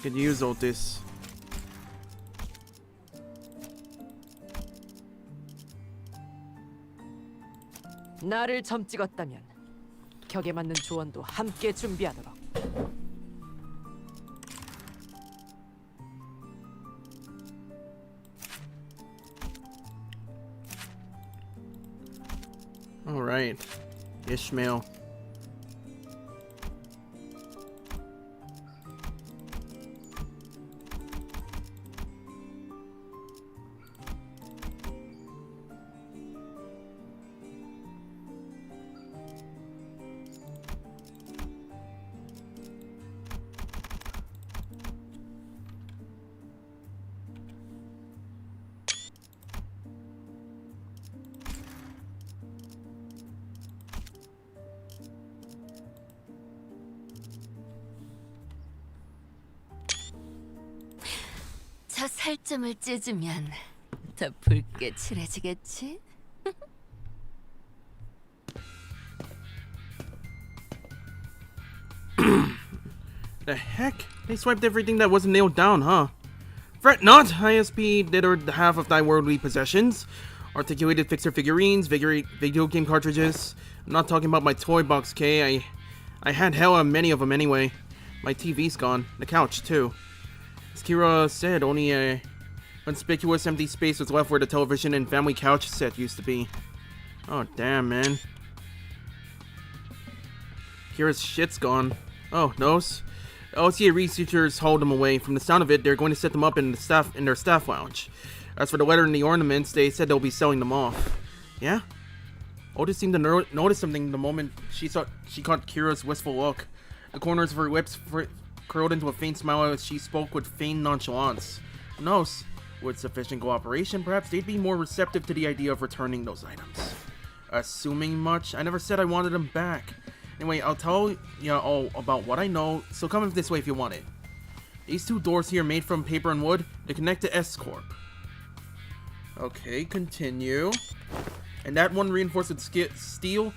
could use all this. 나를 점 찍었다면 격에 맞는 조언도 함께 준비하도록. All right, Ishmael. 저 살점을 찢으면 더 붉게 칠해지겠지? The heck? They swiped everything that wasn't nailed down, huh? Fret not! ISP littered half of thy worldly possessions. Articulated fixer figurines, video game cartridges. I'm not talking about my toy box, Kay. I had hella many of them anyway. My TV's gone. The couch, too. As Kira said, only a conspicuous empty space was left where the television and family couch set used to be. Oh, damn, man. Kira's shit's gone. Oh, nose? LCA researchers hauled them away. From the sound of it, they're going to set them up in their staff lounge. As for the letter and the ornaments, they said they'll be selling them off. Yeah? Otis seemed to notice something the moment she caught Kira's wistful look. The corners of her lips curled into a faint smile as she spoke with feigned nonchalance. Who knows? With sufficient cooperation, perhaps they'd be more receptive to the idea of returning those items. Assuming much, I never said I wanted them back. Anyway, I'll tell you all about what I know, so come this way if you want it. These two doors here made from paper and wood, they connect to S-Corp. Okay, continue. And that one reinforced with steel.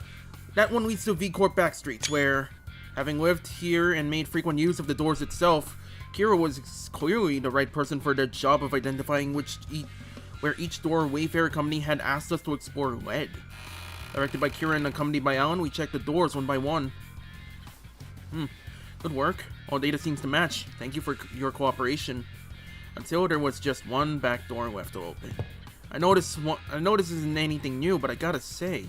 That one leads to V-Corp backstreets, where, having lived here and made frequent use of the doors itself, Kira was clearly the right person for the job of identifying where each door Wayfarer Company had asked us to explore led. Directed by Kira and accompanied by Alan, we checked the doors one by one. Good work. All data seems to match. Thank you for your cooperation. Until there was just one back door left to open. I know this isn't anything new, but I gotta say,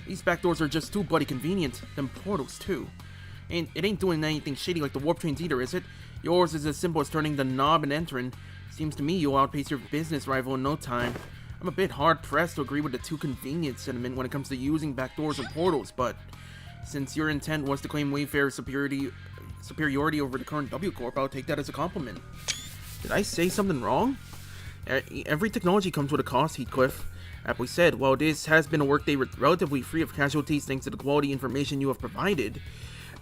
these back doors are just too bloody convenient. Them portals too. It ain't doing anything shady like the warp trains either, is it? Yours is as simple as turning the knob and entering. Seems to me you'll outpace your business rival in no time. I'm a bit hard-pressed to agree with the too convenient sentiment when it comes to using back doors and portals, but since your intent was to claim Wayfarer's superiority over the current W-Corp, I'll take that as a compliment. Did I say something wrong? Every technology comes with a cost, Heathcliff. Aptly said, while this has been a workday relatively free of casualties thanks to the quality information you have provided,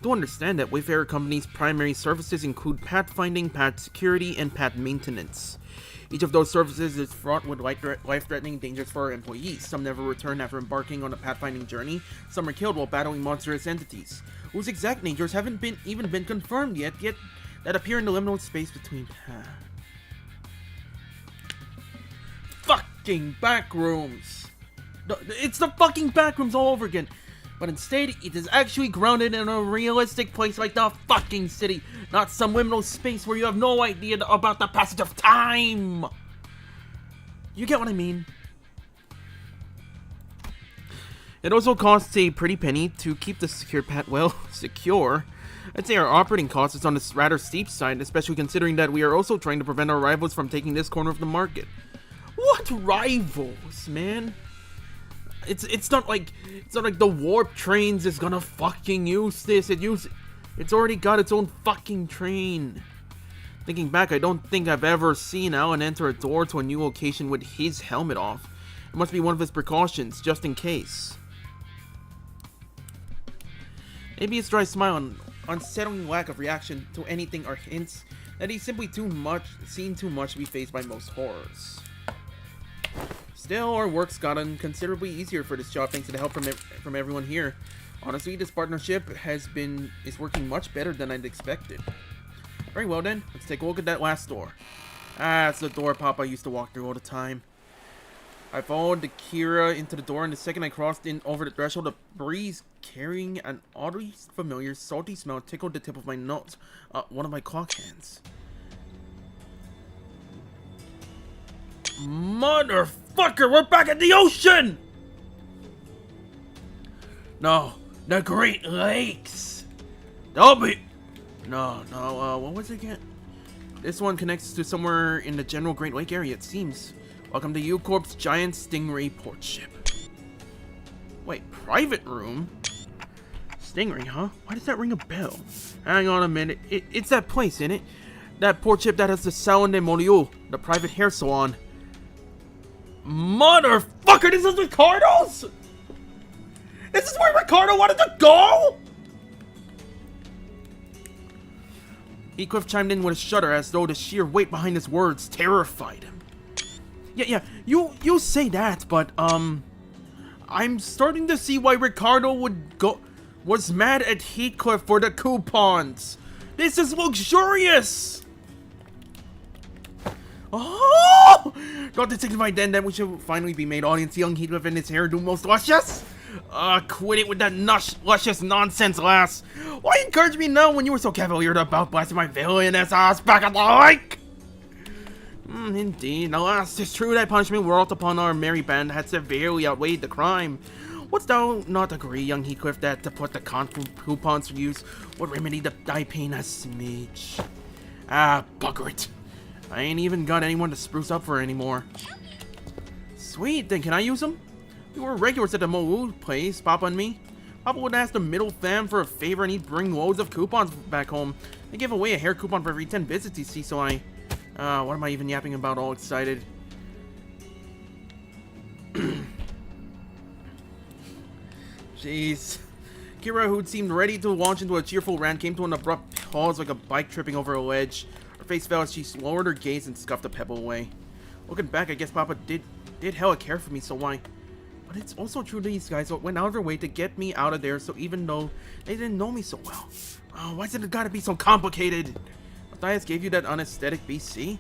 do understand that Wayfarer Company's primary services include pathfinding, path security, and path maintenance. Each of those services is fraught with life-threatening dangers for our employees. Some never return after embarking on a pathfinding journey. Some are killed while battling monstrous entities, whose exact natures haven't even been confirmed yet that appear in the liminal space between fucking backrooms. It's the fucking backrooms all over again. But instead, it is actually grounded in a realistic place like the fucking city, not some liminal space where you have no idea about the passage of time. You get what I mean? It also costs a pretty penny to keep the secure path secure. I'd say our operating cost is on the rather steep side, especially considering that we are also trying to prevent our rivals from taking this corner of the market. What rivals, man? It's not like the warp trains is gonna fucking use this. It's already got its own fucking train. Thinking back, I don't think I've ever seen Alan enter a door to a new location with his helmet off. It must be one of his precautions, just in case. Maybe his dry smile and unsettling lack of reaction to anything are hints that he's simply seen too much to be faced by most horrors. Still, our work's gotten considerably easier for this job thanks to the help from everyone here. Honestly, this partnership is working much better than I'd expected. Very well then, let's take a look at that last door. Ah, it's the door Papa used to walk through all the time. I followed the Kira into the door, and the second I crossed in over the threshold, a breeze carrying an oddly familiar salty smell tickled the tip of my nose. One of my clock hands. Motherfucker, we're back at the ocean! No, the Great Lakes. What was it again? This one connects to somewhere in the general Great Lake area, it seems. Welcome to U-Corp's giant Stingray port ship. Wait, private room? Stingray, huh? Why does that ring a bell? Hang on a minute. It's that place, isn't it? That port ship that has the Salon de Moliu, the private hair salon. Motherfucker, this is Ricardo's? This is where Ricardo wanted to go? Heathcliff chimed in with a shudder as though the sheer weight behind his words terrified him. Yeah, you say that, but, I'm starting to see why Ricardo was mad at Heathcliff for the coupons. This is luxurious! Oh! Don't it signify then that we should finally be made audience young Heathcliff and his hairdo most luscious? Quit it with that luscious nonsense, lass. Why encourage me now when you were so cavalier about blasting my villainous ass back at the lake? Indeed, alas, 'tis true that punishment wrought upon our merry band had severely outweighed the crime. Wouldst thou not agree, young Heathcliff, that to put the coupons to use would remedy thy pain a smidge? Ah, bugger it. I ain't even got anyone to spruce up for anymore. Sweet, then can I use them? We were regulars at the Mo'u place, Papa and me. Papa would ask the middle fam for a favor and he'd bring loads of coupons back home. They give away a hair coupon for every 10 visits you see, so what am I even yapping about all excited? Jeez. Kira, who'd seemed ready to launch into a cheerful rant, came to an abrupt pause like a bike tripping over a ledge. Her face fell as she lowered her gaze and scuffed a pebble away. Looking back, I guess Papa did hella care for me, so why? But it's also true these guys went out of their way to get me out of there, so even though they didn't know me so well. Oh, why's it gotta be so complicated? Matthias gave you that unesthetic BC?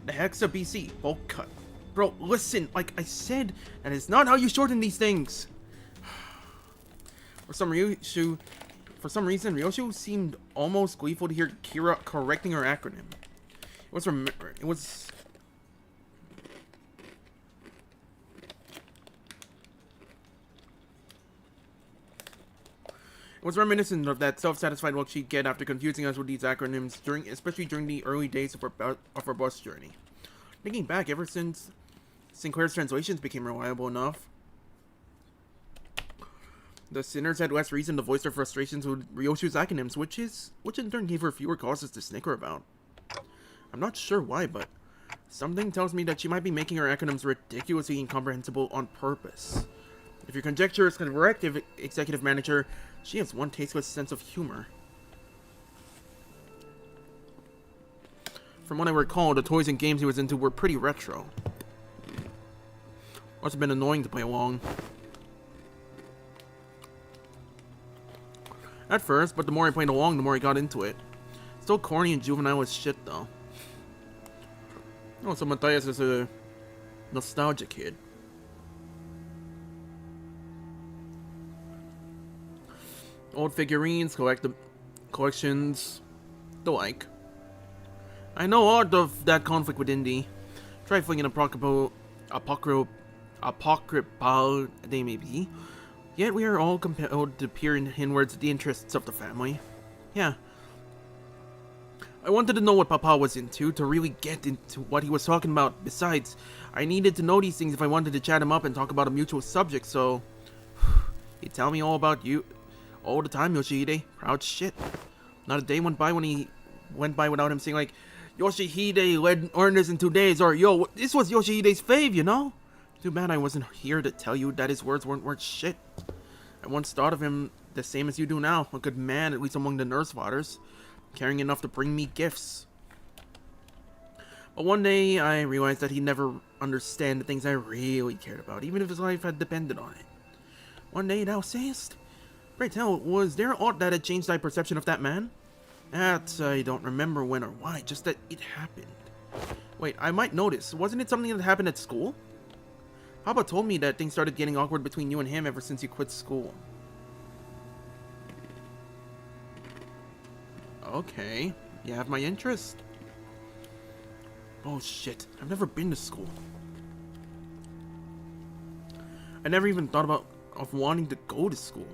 The heck's a BC? Bulk cut. Bro, listen, like I said, that is not how you shorten these things. For some reason, Ryoshu seemed almost gleeful to hear Kira correcting her acronym. It was reminiscent of that self-satisfied look she'd get after confusing us with these acronyms, especially during the early days of our bus journey. Thinking back, ever since Sinclair's translations became reliable enough, the sinners had less reason to voice their frustrations with Ryoshu's acronyms, which in turn gave her fewer causes to snicker about. I'm not sure why, but something tells me that she might be making her acronyms ridiculously incomprehensible on purpose. If your conjecture is correct, executive manager, she has one tasteless sense of humor. From what I recall, the toys and games he was into were pretty retro. Must have been annoying to play along. At first, but the more I played along, the more I got into it. Still corny and juvenile as shit, though. Oh, so Matthias is a nostalgia kid. Old figurines, collections, the like. I know all of that conflict with Indy. Trifling and apocryphal they may be. Yet we are all compelled to peer inwards the interests of the family. Yeah. I wanted to know what Papa was into, to really get into what he was talking about. Besides, I needed to know these things if I wanted to chat him up and talk about a mutual subject, so... He'd tell me all about you all the time, Yoshihide. Proud shit. Not a day went by without him saying like, Yoshihide led earners in 2 days, or yo, this was Yoshihide's fave, you know? Too bad I wasn't here to tell you that his words weren't worth shit. I once thought of him the same as you do now, a good man, at least among the Nursefathers, caring enough to bring me gifts. But one day, I realized that he'd never understand the things I really cared about, even if his life had depended on it. One day, thou sayest? Pray tell, was there aught that had changed thy perception of that man? That I don't remember when or why, just that it happened. Wait, I might notice, wasn't it something that happened at school? Papa told me that things started getting awkward between you and him ever since you quit school. Okay, you have my interest. Oh shit, I've never been to school. I never even thought of wanting to go to school.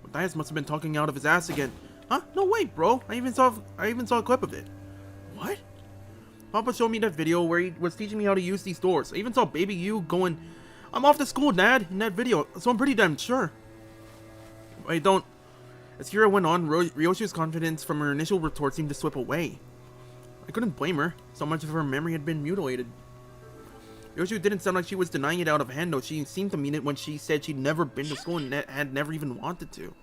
Matthias must have been talking out of his ass again. Huh? No way, bro. I even saw a clip of it. What? Papa showed me that video where he was teaching me how to use these doors. I even saw baby you going, "I'm off to school, Dad," in that video, so I'm pretty damn sure. I don't. As Kira went on, Ryoshi's confidence from her initial retort seemed to slip away. I couldn't blame her. So much of her memory had been mutilated. Ryoshi didn't sound like she was denying it out of hand, though. She seemed to mean it when she said she'd never been to school and had never even wanted to.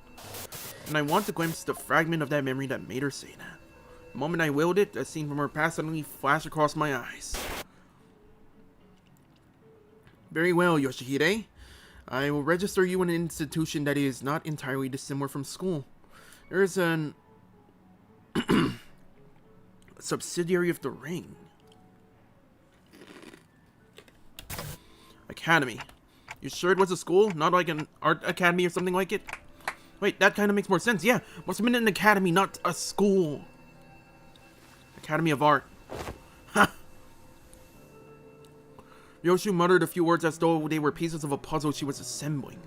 And I want to glimpse the fragment of that memory that made her say that. The moment I willed it, a scene from her past suddenly flashed across my eyes. Very well, Yoshihide. I will register you in an institution that is not entirely dissimilar from school. There is an subsidiary of the ring. Academy. You sure it was a school? Not like an art academy or something like it? Wait, that kind of makes more sense. Yeah, must have been an academy, not a school. Academy of Art. Ha! Ryoshu muttered a few words as though they were pieces of a puzzle she was assembling.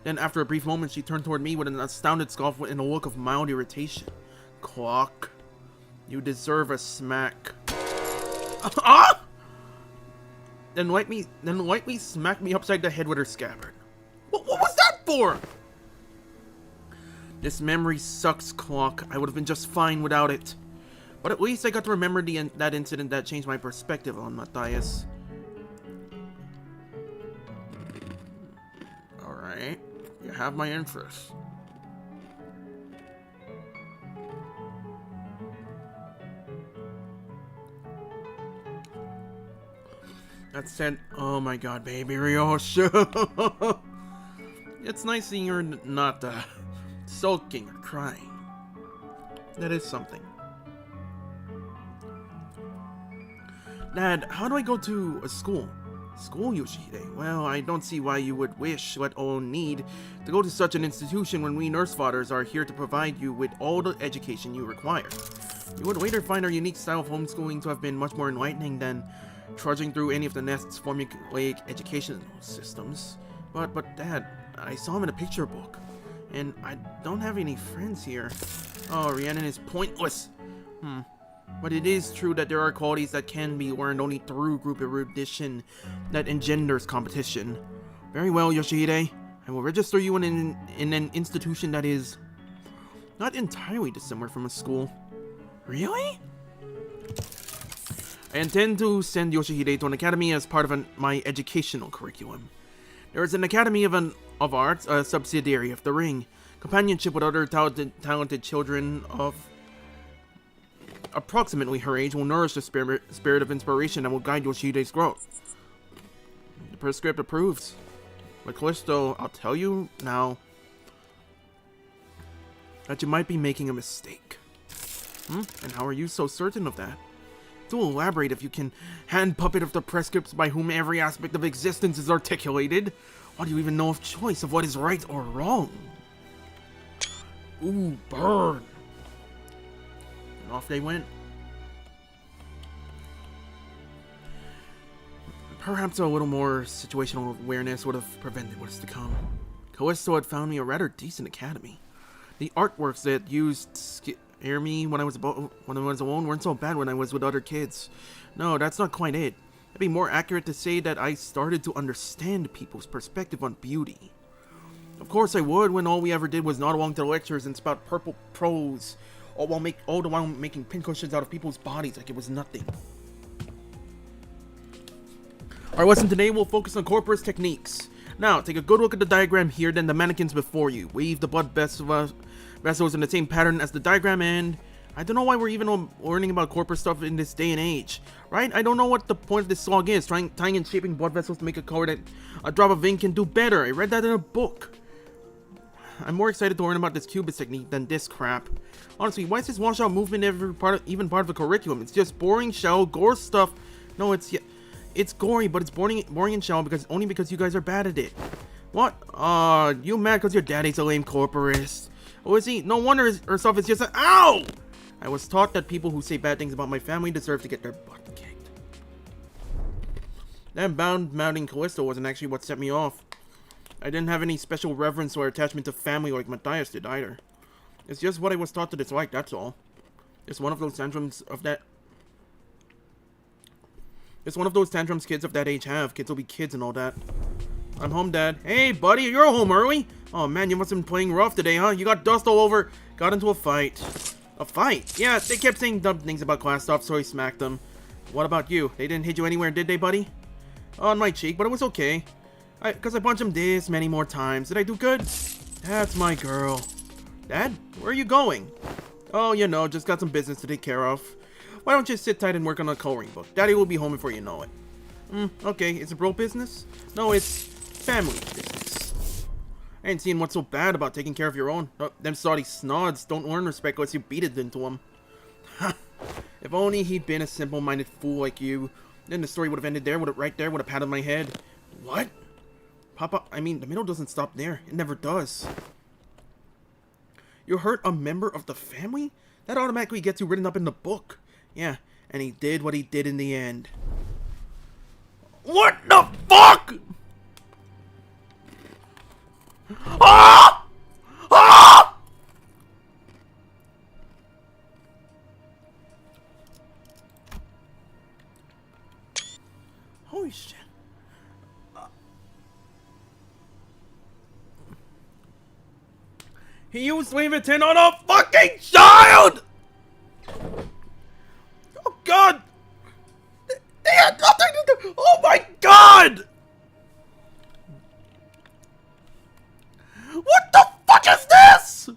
Then, after a brief moment, she turned toward me with an astounded scoff and a look of mild irritation. Clock. You deserve a smack. Ah! Then lightly smacked me upside the head with her scabbard. What was that for? This memory sucks, Clock. I would have been just fine without it. But at least I got to remember that incident that changed my perspective on Matthias. Alright. You have my interest. That said, oh my god, baby Ryoshu. It's nice seeing her not sulking or crying. That is something. Dad, how do I go to a school? School, Yoshihide? Well, I don't see why you would wish, let alone need, to go to such an institution when we Nursefathers are here to provide you with all the education you require. You would later find our unique style of homeschooling to have been much more enlightening than trudging through any of the nest's formulaic educational systems. But Dad, I saw him in a picture book, and I don't have any friends here. Oh, Rhiannon is pointless. But it is true that there are qualities that can be learned only through group erudition that engenders competition. Very well, Yoshihide. I will register you in an institution that is not entirely dissimilar from a school. Really? I intend to send Yoshihide to an academy as part of my educational curriculum. There is an Academy of Arts, a subsidiary of the Ring. Companionship with other talented children of approximately her age will nourish the spirit of inspiration that will guide Yoshihide's growth. The prescript approves. But Callisto, I'll tell you now that you might be making a mistake. And how are you so certain of that? To elaborate, if you can hand puppet of the prescripts by whom every aspect of existence is articulated, why do you even know of choice of what is right or wrong? Ooh, burn! And off they went. Perhaps a little more situational awareness would have prevented what is to come. Callisto had found me a rather decent academy. The artworks that used scare me when I was alone weren't so bad when I was with other kids. No, that's not quite it. It'd be more accurate to say that I started to understand people's perspective on beauty. Of course I would, when all we ever did was nod along to the lectures and spout purple prose, all the while making pincushions out of people's bodies like it was nothing. Our lesson today will focus on corporate techniques. Now, take a good look at the diagram here, then the mannequins before you. Weave the blood vessels in the same pattern as the diagram and I don't know why we're even learning about corporate stuff in this day and age, right? I don't know what the point of this slog is, tying and shaping blood vessels to make a color that a drop of ink can do better. I read that in a book. I'm more excited to learn about this cubist technique than this crap. Honestly, why is this washout movement even part of the curriculum? It's just boring, shallow, gore stuff. No, it's gory, but it's boring and shallow only because you guys are bad at it. What? You mad because your daddy's a lame corporist? Oh, is he? No wonder her stuff is just a— Ow! I was taught that people who say bad things about my family deserve to get their butt kicked. That mounting Callisto wasn't actually what set me off. I didn't have any special reverence or attachment to family like Matthias did either. It's just what I was taught to dislike, that's all. It's one of those tantrums kids of that age have. Kids will be kids and all that. I'm home, Dad. Hey, buddy, you're home early? Oh, man, you must have been playing rough today, huh? You got dust all over. Got into a fight. A fight? Yeah, they kept saying dumb things about class stuff, so I smacked them. What about you? They didn't hit you anywhere, did they, buddy? On my cheek, but it was okay. Because I punched him this many more times. Did I do good? That's my girl. Dad, where are you going? Oh, you know, just got some business to take care of. Why don't you sit tight and work on a coloring book? Daddy will be home before you know it. Okay, it's a bro business? No, it's family business. I ain't seen what's so bad about taking care of your own. Oh, them saucy snods don't earn respect unless you beat it into them. If only he'd been a simple-minded fool like you, then the story would have ended there, right there with a pat on my head. What? Papa, I mean, the middle doesn't stop there. It never does. You hurt a member of the family? That automatically gets you written up in the book. Yeah, and he did what he did in the end. What the fuck?! Ah! Ah! Holy shit. He used Leviton on a fucking child! Oh god! They had nothing to do— Oh my god! What the fuck is this?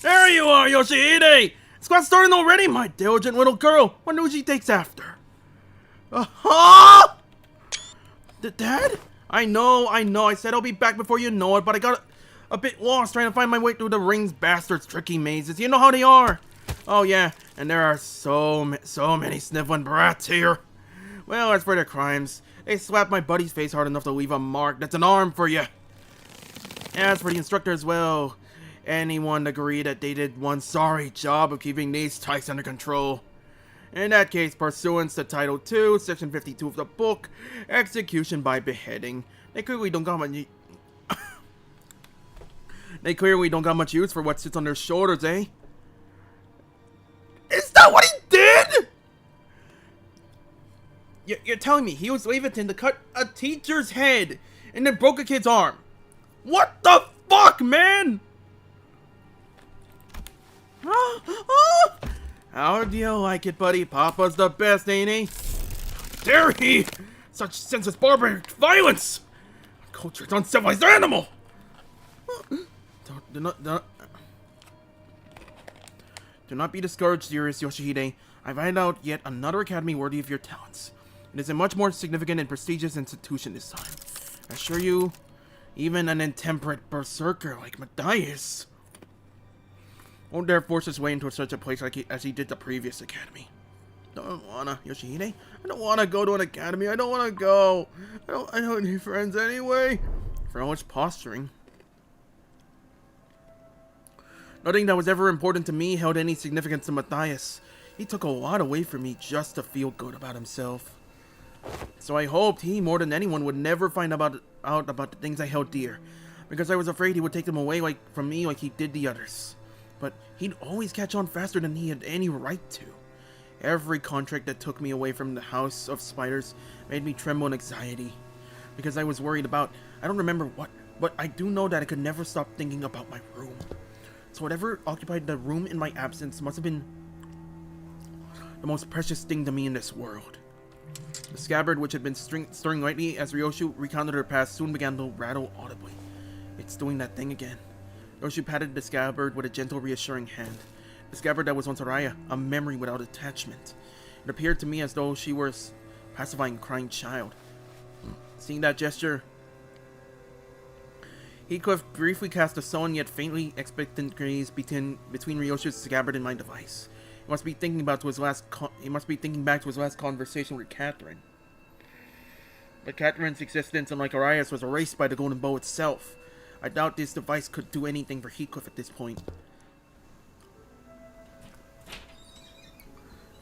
There you are, Yoshihide! Squad's starting already, my diligent little girl. Wonder who she takes after. Dad? I know. I said I'll be back before you know it, but I got a bit lost trying to find my way through the Rings Bastards' tricky mazes. You know how they are. Oh yeah, and there are so many sniveling brats here. Well, as for their crimes, they slapped my buddy's face hard enough to leave a mark that's an arm for you. As for the instructor as well, anyone agree that they did one sorry job of keeping these tykes under control. In that case, pursuant to Title 2, Section 52 of the book, execution by beheading. They clearly don't got much use for what sits on their shoulders, eh? Is that what he did? You're telling me he used Leviton to cut a teacher's head and then broke a kid's arm? What the fuck, man? How do you like it, buddy? Papa's the best, ain't he? Dare he? Such senseless barbaric violence! Cultured uncivilized animal! Do not be discouraged, dearest Yoshihide. I've found out yet another academy worthy of your talents. It is a much more significant and prestigious institution this time. I assure you, even an intemperate berserker like Matthias won't dare force his way into such a place as he did the previous academy. Don't wanna, Yoshihide. I don't wanna go to an academy. I don't wanna go. I don't need friends anyway. For all its posturing. Nothing that was ever important to me held any significance to Matthias. He took a lot away from me just to feel good about himself. So I hoped he, more than anyone, would never find out about the things I held dear, because I was afraid he would take them away from me like he did the others. But he'd always catch on faster than he had any right to. Every contract that took me away from the House of Spiders made me tremble in anxiety, because I was worried about— I don't remember what, but I do know that I could never stop thinking about my room. So whatever occupied the room in my absence must have been the most precious thing to me in this world. The scabbard, which had been stirring lightly as Ryoshu recounted her past, soon began to rattle audibly. It's doing that thing again. Ryoshu patted the scabbard with a gentle, reassuring hand. The scabbard that was on Soraya, a memory without attachment. It appeared to me as though she was pacifying a crying child. Seeing that gesture, Heathcliff briefly cast a sullen yet faintly expectant gaze between Ryoshi's scabbard and my device. He must be thinking back to his last conversation with Catherine. But Catherine's existence, unlike Arias, was erased by the golden bow itself. I doubt this device could do anything for Heathcliff at this point.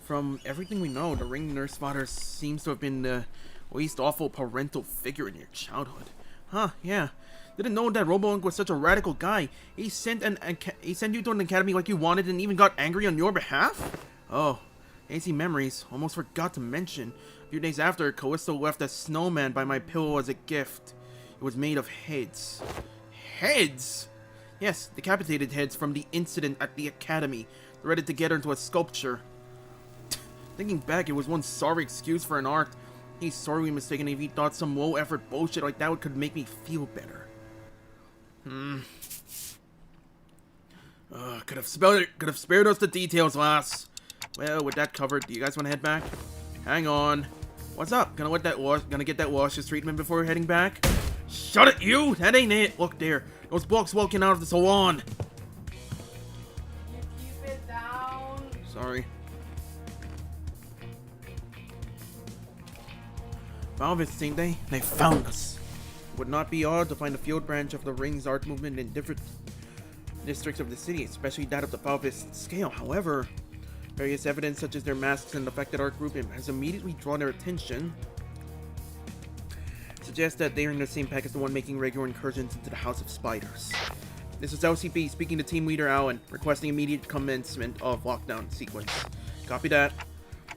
From everything we know, the ring Nursefather seems to have been the least awful parental figure in your childhood. Huh, yeah. Didn't know that Robo-Unk was such a radical guy. He sent you to an academy like you wanted and even got angry on your behalf? Oh, hazy memories. Almost forgot to mention. A few days after, Callisto left a snowman by my pillow as a gift. It was made of heads. Heads? Yes, decapitated heads from the incident at the academy, threaded together into a sculpture. Thinking back, it was one sorry excuse for an art. He's sorely mistaken if he thought some low-effort bullshit like that could make me feel better. Could have spared us the details, lass. Well, with that covered, do you guys want to head back? Hang on. What's up? Gonna get that luscious treatment before heading back? Shut it, you! That ain't it. Look there. Those blocks walking out of the salon. Keep it down. Sorry. Valvists, ain't they? They found us. It would not be odd to find a field branch of the Ring's art movement in different districts of the city, especially that of the Valvist scale. However, various evidence such as their masks and the fact that art group has immediately drawn their attention suggests that they are in the same pack as the one making regular incursions into the House of Spiders. This is LCP speaking to Team Leader Alan, requesting immediate commencement of lockdown sequence. Copy that.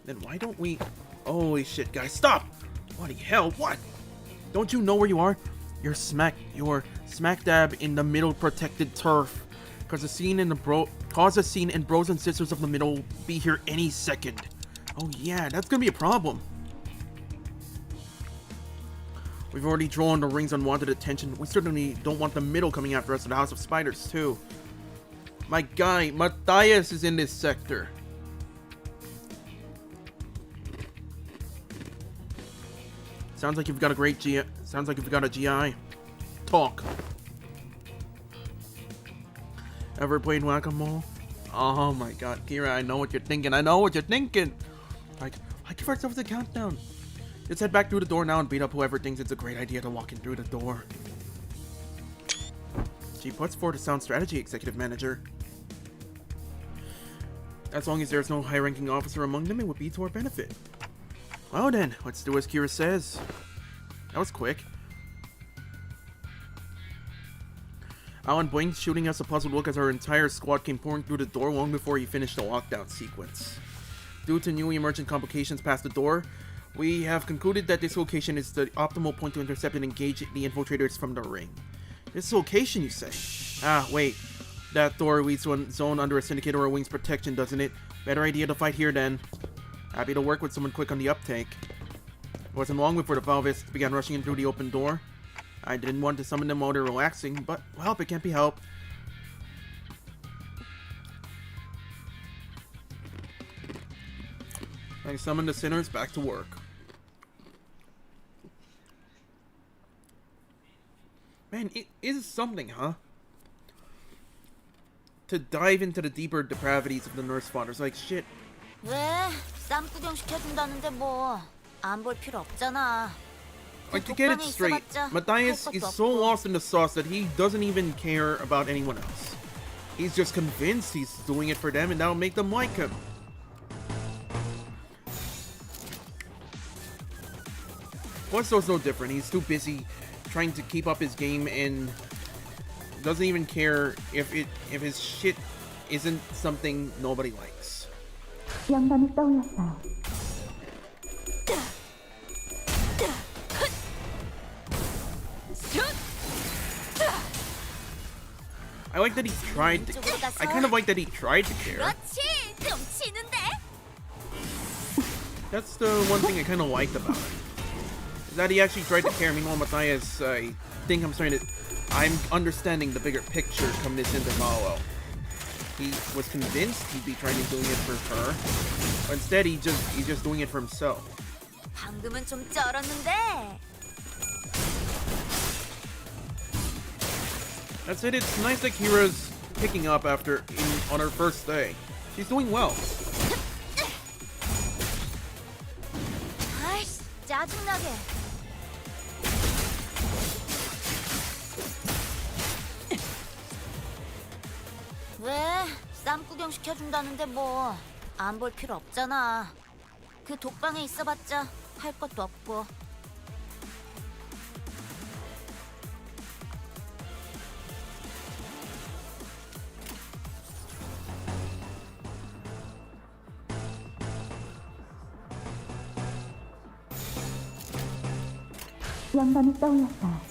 Then why don't we... Holy shit, guys, stop! Bloody hell, what? Don't you know where you are? You're smack dab in the middle protected turf. Cause a scene in Bros and Sisters of the Middle will be here any second. Oh yeah, that's gonna be a problem. We've already drawn the Ring's unwanted attention. We certainly don't want the middle coming after us at the House of Spiders too. My guy, Matthias, is in this sector. Sounds like you've got a great GI. Sounds like you've got a GI. Talk. Ever played whack-a-mole? Oh my god, Kira, I know what you're thinking. I know what you're thinking. Like, I give ourselves a countdown. Let's head back through the door now and beat up whoever thinks it's a great idea to walk in through the door. She puts forward a sound strategy, Executive Manager. As long as there's no high-ranking officer among them, it would be to our benefit. Well then, let's do as Kira says. That was quick. Alan blinked, shooting us a puzzled look as our entire squad came pouring through the door long before he finished the lockdown sequence. Due to newly emergent complications past the door, we have concluded that this location is the optimal point to intercept and engage the infiltrators from the Ring. This location, you say? Ah, wait. That door leads to a zone under a syndicate or a Wing's protection, doesn't it? Better idea to fight here then. Happy to work with someone quick on the uptake. It wasn't long before the Valvists began rushing in through the open door. I didn't want to summon them while they're relaxing, but, well, it can't be helped. I summoned the sinners back to work. Man, it is something, huh? To dive into the deeper depravities of the Nursefathers, like shit. 왜? 쌈 구경 시켜준다는데 뭐 안 볼 필요 없잖아. Like, to get it straight, Matthias is so lost in the sauce that he doesn't even care about anyone else. He's just convinced he's doing it for them and that'll make them like him. Callisto's no different. He's too busy trying to keep up his game and doesn't even care if his shit isn't something nobody likes. 영감이 떠올랐어요. I like that he tried to, I kind of like that he tried to care. 그렇지, 좀 치는데. That's the one thing I kind of liked about it. Is that he actually tried to care. Meanwhile, Matthias, I think I'm understanding the bigger picture come this Intervallo. he was convinced he'd be trying to doing it for her. But instead, he's just doing it for himself. 방금은 좀 쩔었는데. That's it. It's nice that Kira's picking up on her first day. She's doing well. 아이씨, 짜증나게. 왜? 쌈 구경 시켜준다는데 뭐 안 볼 필요 없잖아. 그 독방에 있어봤자 할 것도 없고. 영감이 떠올랐어요.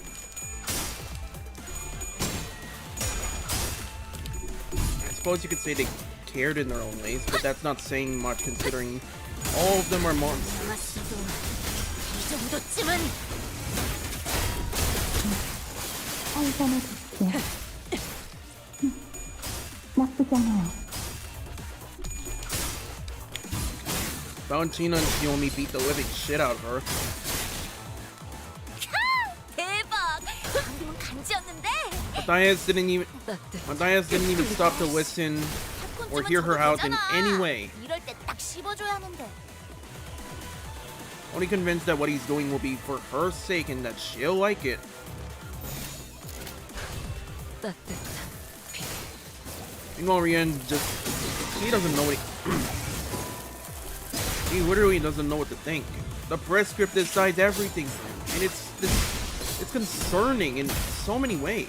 I suppose you could say they cared in their own ways, but that's not saying much considering all of them are monsters. 알았어도 이 정도쯤은. 살살해 줄게. 나쁘지 않아요. Valentina and Xiaomi beat the living shit out of her. 대박! 방금은 간지였는데. Matthias didn't even stop to listen or hear her out in any way. 이럴 때 딱 씹어줘야 하는데. Only convinced that what he's doing will be for her sake and that she'll like it. Meanwhile, Rian he doesn't know what he literally doesn't know what to think. The press script decides everything for him, and it's concerning in so many ways.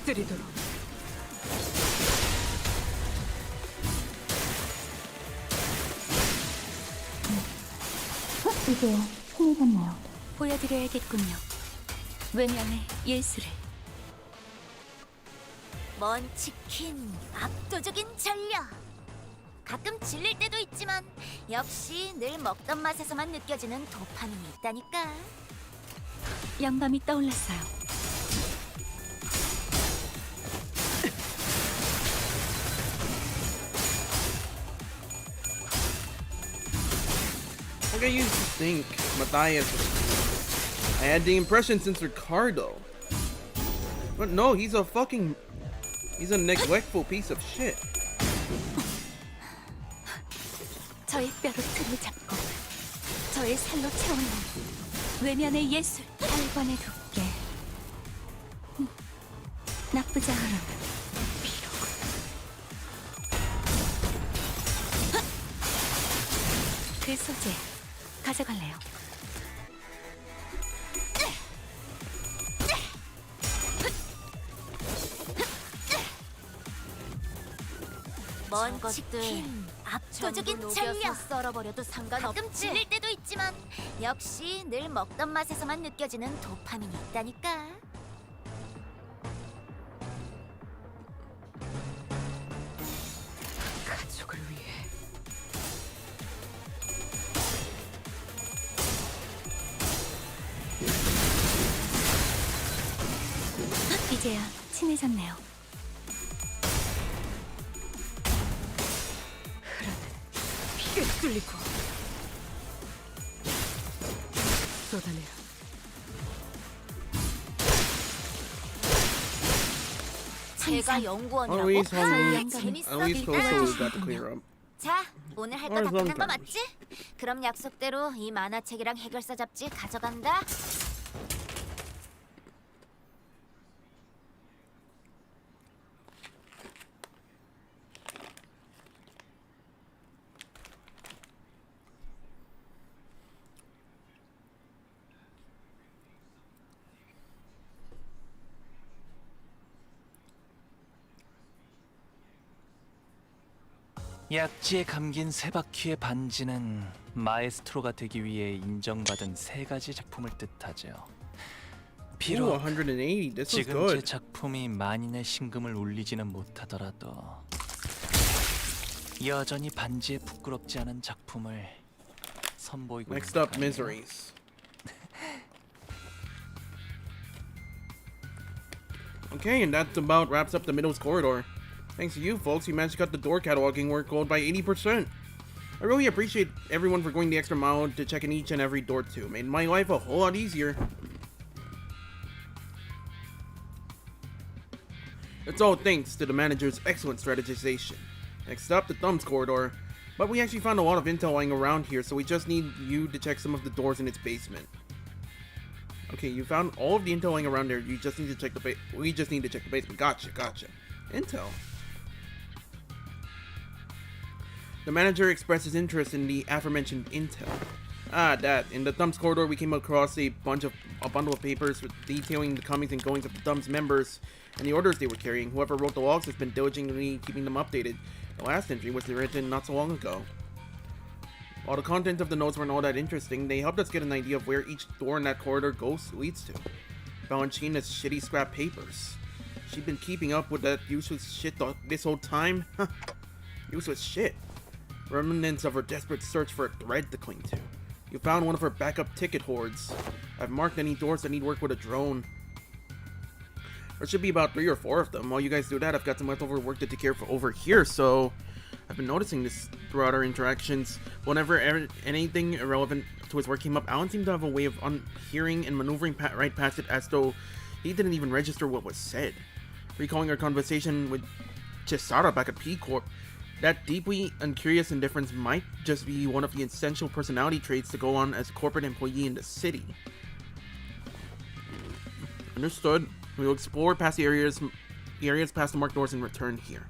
엎드리도록. 이제야 힘이셨나요? 보여드려야겠군요. 외면의 예술을. 먼치킨 압도적인 전력. 가끔 질릴 때도 있지만 역시 늘 먹던 맛에서만 느껴지는 도파민이 있다니까. 영감이 떠올랐어요. Like I used to think Matthias I had the impression since Ricardo. But no, he's a neglectful piece of shit. 저의 뼈로 틀을 잡고 저의 살로 채우는 외면의 예술 발관에 둘게. 나쁘지 않아. 그 소재 가져갈래요. 먼치킨 압도적인 전력. 썰어버려도 상관없지. 가끔 질릴 때도 있지만 역시 늘 먹던 맛에서만 느껴지는 도파민이 있다니까. 가족을 위해. 이제야 친해졌네요. 피를 뚫리고 쏟아내라. 제가 연구원이라고? Always 재밌어. At least Koso got to clear up. 자, 오늘 할 거 다 끝난 거 맞지? 그럼 약속대로 이 만화책이랑 해결사 잡지 가져간다. 약지에 감긴 세 바퀴의 반지는 마에스트로가 되기 위해 인정받은 세 가지 작품을 뜻하죠. Ooh, 비록 180. This is 지금 제 good. 작품이 만인의 심금을 울리지는 못하더라도 여전히 반지에 부끄럽지 않은 작품을 선보이고 Next up, 있는 Miseries. Okay, and that about wraps up the Middles corridor. Thanks to you folks, we managed to cut the door cataloging workload by 80%. I really appreciate everyone for going the extra mile to check in each and every door too. Made my life a whole lot easier. It's all thanks to the manager's excellent strategization. Next up, the Thumbs corridor. But we actually found a lot of intel lying around here, so we just need you to check some of the doors in its basement. Okay, you found all of the intel lying around there. You just need to check the we just need to check the basement. Gotcha. Intel. The manager expresses interest in the aforementioned intel. That. In the Thumbs corridor, we came across a bundle of papers detailing the comings and goings of the Thumbs members and the orders they were carrying. Whoever wrote the logs has been diligently keeping them updated. The last entry was written not so long ago. While the content of the notes weren't all that interesting, they helped us get an idea of where each door in that corridor leads to. Valentina's shitty scrap papers. She'd been keeping up with that useless shit this whole time? Huh. Useless shit. Remnants of her desperate search for a thread to cling to. You found one of her backup ticket hoards. I've marked any doors that need work with a drone. There should be about 3 or 4 of them. While you guys do that, I've got some leftover work to take care of over here, so I've been noticing this throughout our interactions. Whenever anything irrelevant to his work came up, Alan seemed to have a way of hearing and maneuvering right past it as though he didn't even register what was said. Recalling our conversation with Chisara back at P-Corp, that deeply uncurious indifference might just be one of the essential personality traits to go on as a corporate employee in the city. Understood. We will explore past the areas past the marked doors and return here.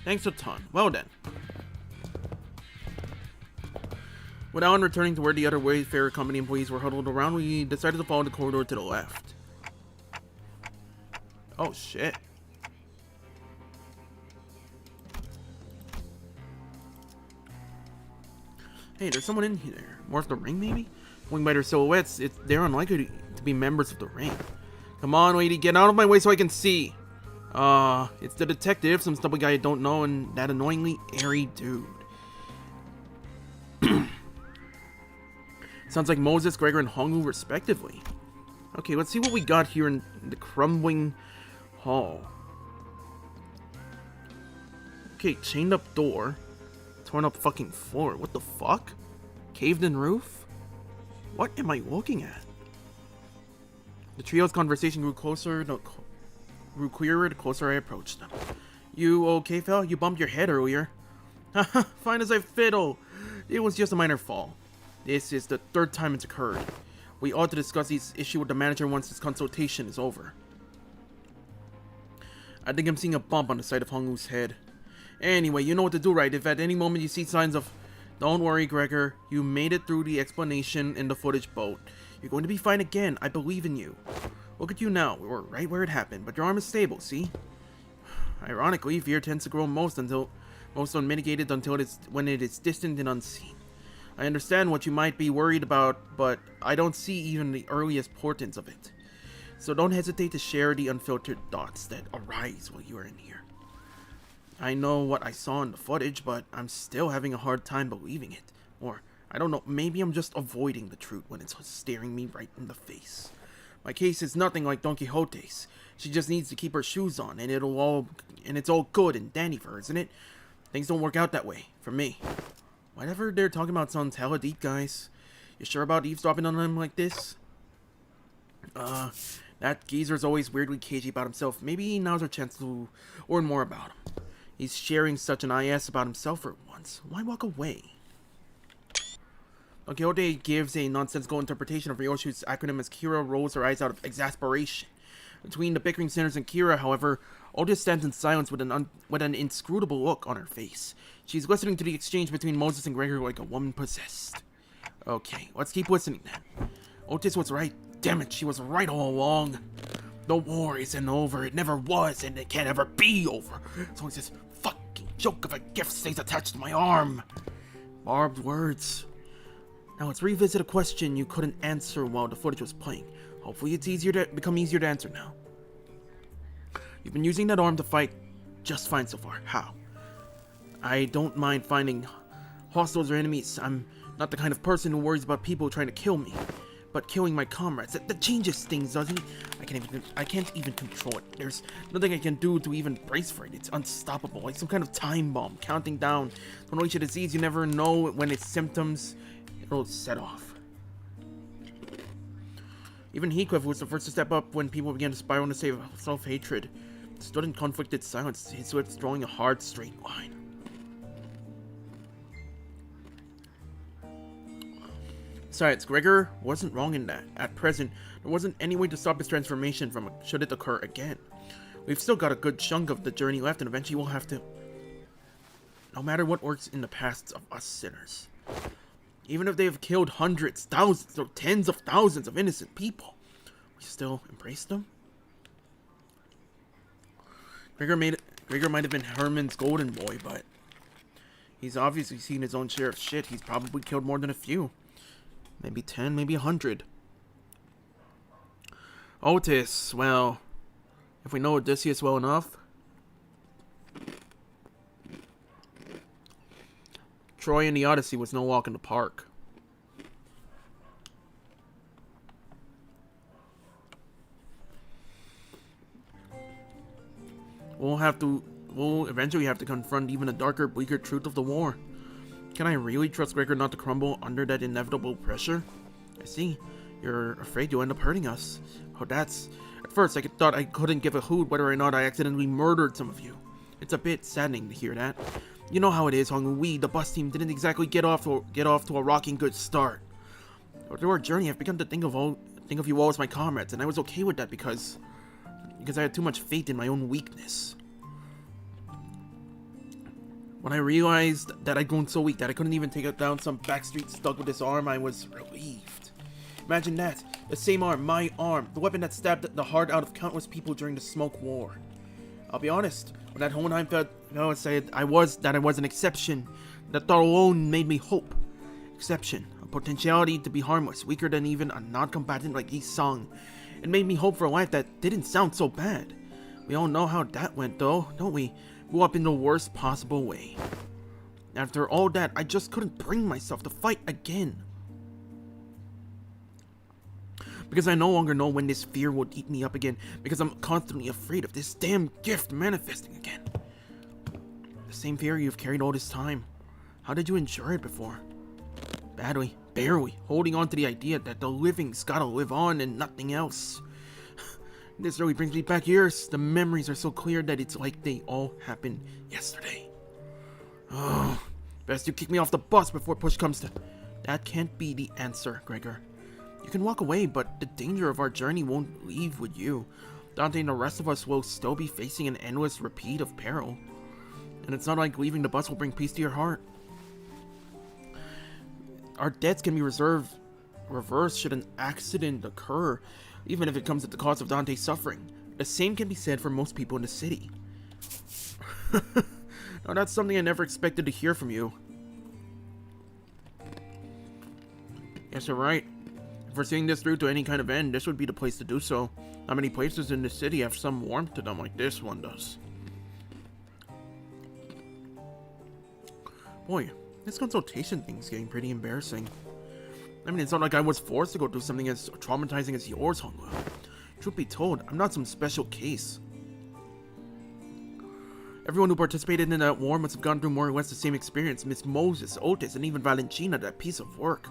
Thanks a ton. Well then. With Alan returning to where the other Wayfarer Company employees were huddled around, we decided to follow the corridor to the left. Oh shit. Hey, there's someone in here. More of the ring, maybe? Going by their silhouettes, they're unlikely to be members of the ring. Come on, lady, get out of my way so I can see. It's the detective, some stubborn guy I don't know, and that annoyingly airy dude. Sounds like Moses, Gregor, and Hongu, respectively. Okay, let's see what we got here in the crumbling hall. Okay, chained up door. Torn up fucking floor. What the fuck? Caved in roof? What am I looking at? The trio's conversation grew closer, grew clearer the closer I approached them. You okay, fella? You bumped your head earlier. Haha, fine as I fiddle. It was just a minor fall. This is the 3rd time it's occurred. We ought to discuss this issue with the manager once this consultation is over. I think I'm seeing a bump on the side of Hongu's head. Anyway, you know what to do, right? If at any moment you see signs of... Don't worry, Gregor. You made it through the explanation in the footage boat. You're going to be fine again. I believe in you. Look at you now. We're right where it happened, but your arm is stable, see? Ironically, fear tends to grow most unmitigated when it is distant and unseen. I understand what you might be worried about, but I don't see even the earliest portents of it. So don't hesitate to share the unfiltered thoughts that arise while you are in here. I know what I saw in the footage, but I'm still having a hard time believing it. Or, I don't know, maybe I'm just avoiding the truth when it's staring me right in the face. My case is nothing like Don Quixote's. She just needs to keep her shoes on, and it's all good and dandy for her, isn't it? Things don't work out that way, for me. Whatever they're talking about sounds hella deep, guys. You sure about eavesdropping on them like this? That geezer's always weirdly cagey about himself. Maybe now's our chance to learn more about him. He's sharing such an IS about himself for once. Why walk away? Don Quixote gives a nonsensical interpretation of Ryoshu's acronym as Kira rolls her eyes out of exasperation. Between the bickering sinners and Kira, however, Otis stands in silence with an inscrutable look on her face. She's listening to the exchange between Moses and Gregor like a woman possessed. Okay, let's keep listening then. Otis was right. Damn it, she was right all along. The war isn't over. It never was, and it can't ever be over. As long as this fucking joke of a gift stays attached to my arm. Barbed words. Now let's revisit a question you couldn't answer while the footage was playing. Hopefully it's become easier to answer now. You've been using that arm to fight just fine so far. How? I don't mind finding hostiles or enemies. I'm not the kind of person who worries about people trying to kill me. but killing my comrades. That changes things, doesn't it? I can't even control it. There's nothing I can do to even brace for it. It's unstoppable, like some kind of time bomb, counting down to unleash a disease you never know when its symptoms it'll set off. Even Heathcliff, who was the first to step up when people began to spiral into state of self-hatred, stood in conflicted silence, his lips drawing a hard, straight line. Besides, Gregor wasn't wrong in that. At present, there wasn't any way to stop his transformation from should it occur again. We've still got a good chunk of the journey left, and eventually we'll have to... No matter what works in the pasts of us sinners. Even if they have killed hundreds, thousands, or tens of thousands of innocent people, we still embrace them? Gregor might have been Herman's golden boy, but he's obviously seen his own share of shit. He's probably killed more than a few. Maybe 10, maybe 100. Otis, well, if we know Odysseus well enough, Troy and the Odyssey was no walk in the park. We'll eventually have to confront even a darker, bleaker truth of the war. Can I really trust Gregor not to crumble under that inevitable pressure? I see. You're afraid you'll end up hurting us. Oh, that's... At first, I thought I couldn't give a hoot whether or not I accidentally murdered some of you. It's a bit saddening to hear that. You know how it is, Hong. We, the bus team, didn't exactly get off to a rocking good start. Through our journey, I've begun to think of you all as my comrades, and I was okay with that because I had too much faith in my own weakness. When I realized that I'd grown so weak that I couldn't even take down some backstreet stuck with his arm, I was relieved. Imagine that. The same arm, my arm, the weapon that stabbed the heart out of countless people during the Smoke War. I'll be honest, when that Hohenheim fellow said I was an exception, that thought alone made me hope. Exception, a potentiality to be harmless, weaker than even a non-combatant like Yi Sang. It made me hope for a life that didn't sound so bad. We all know how that went though, don't we? Grew up in the worst possible way. After all that, I just couldn't bring myself to fight again. Because I no longer know when this fear will eat me up again, because I'm constantly afraid of this damn gift manifesting again. The same fear you've carried all this time. How did you endure it before? Badly, barely, holding on to the idea that the living's gotta live on and nothing else. This really brings me back years. The memories are so clear that it's like they all happened yesterday. Oh, best you kick me off the bus before push comes to... That can't be the answer, Gregor. You can walk away, but the danger of our journey won't leave with you. Dante and the rest of us will still be facing an endless repeat of peril. And it's not like leaving the bus will bring peace to your heart. Our debts can be reversed should an accident occur, even if it comes at the cost of Dante's suffering. The same can be said for most people in the city. Now that's something I never expected to hear from you. Yes, you're right. If we're seeing this through to any kind of end, this would be the place to do so. Not many places in the city have some warmth to them like this one does. Boy, this consultation thing's getting pretty embarrassing. I mean, it's not like I was forced to go through something as traumatizing as yours, Hongwu. Truth be told, I'm not some special case. Everyone who participated in that war must have gone through more or less the same experience. Miss Moses, Otis, and even Valentina, that piece of work.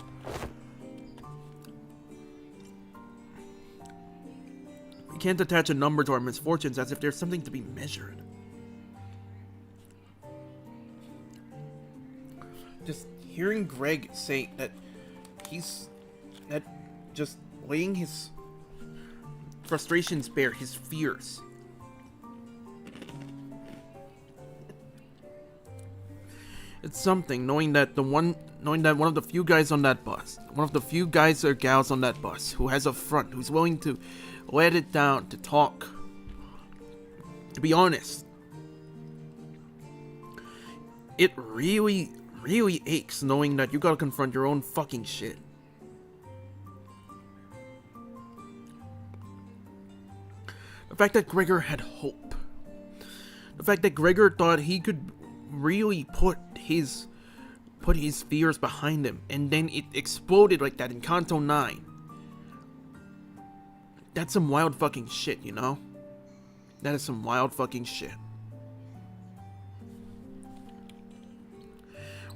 We can't attach a number to our misfortunes as if there's something to be measured. Just hearing Greg say that just laying his frustrations bare, his fears. It's something knowing that one of the few guys on that bus, one of the few guys or gals on that bus who has a front, who's willing to let it down, to talk, to be honest. It really aches knowing that you gotta confront your own fucking shit. The fact that Gregor had hope. The fact that Gregor thought he could really put his fears behind him, and then it exploded like that in Kanto 9. That's some wild fucking shit, you know? That is some wild fucking shit.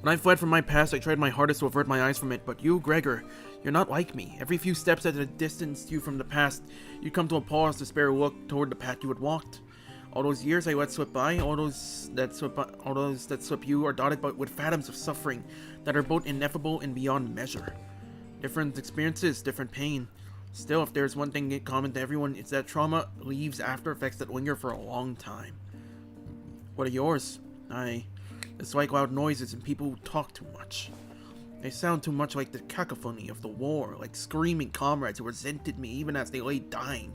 When I fled from my past, I tried my hardest to avert my eyes from it, but you, Gregor, you're not like me. Every few steps that had distanced you from the past, you come to a pause to spare a look toward the path you had walked. All those years I let slip by, all those that slip you are dotted but with phantoms of suffering that are both ineffable and beyond measure. Different experiences, different pain. Still, if there's one thing in common to everyone, it's that trauma leaves after effects that linger for a long time. What are yours? I dislike loud noises and people who talk too much. They sound too much like the cacophony of the war, like screaming comrades who resented me even as they lay dying,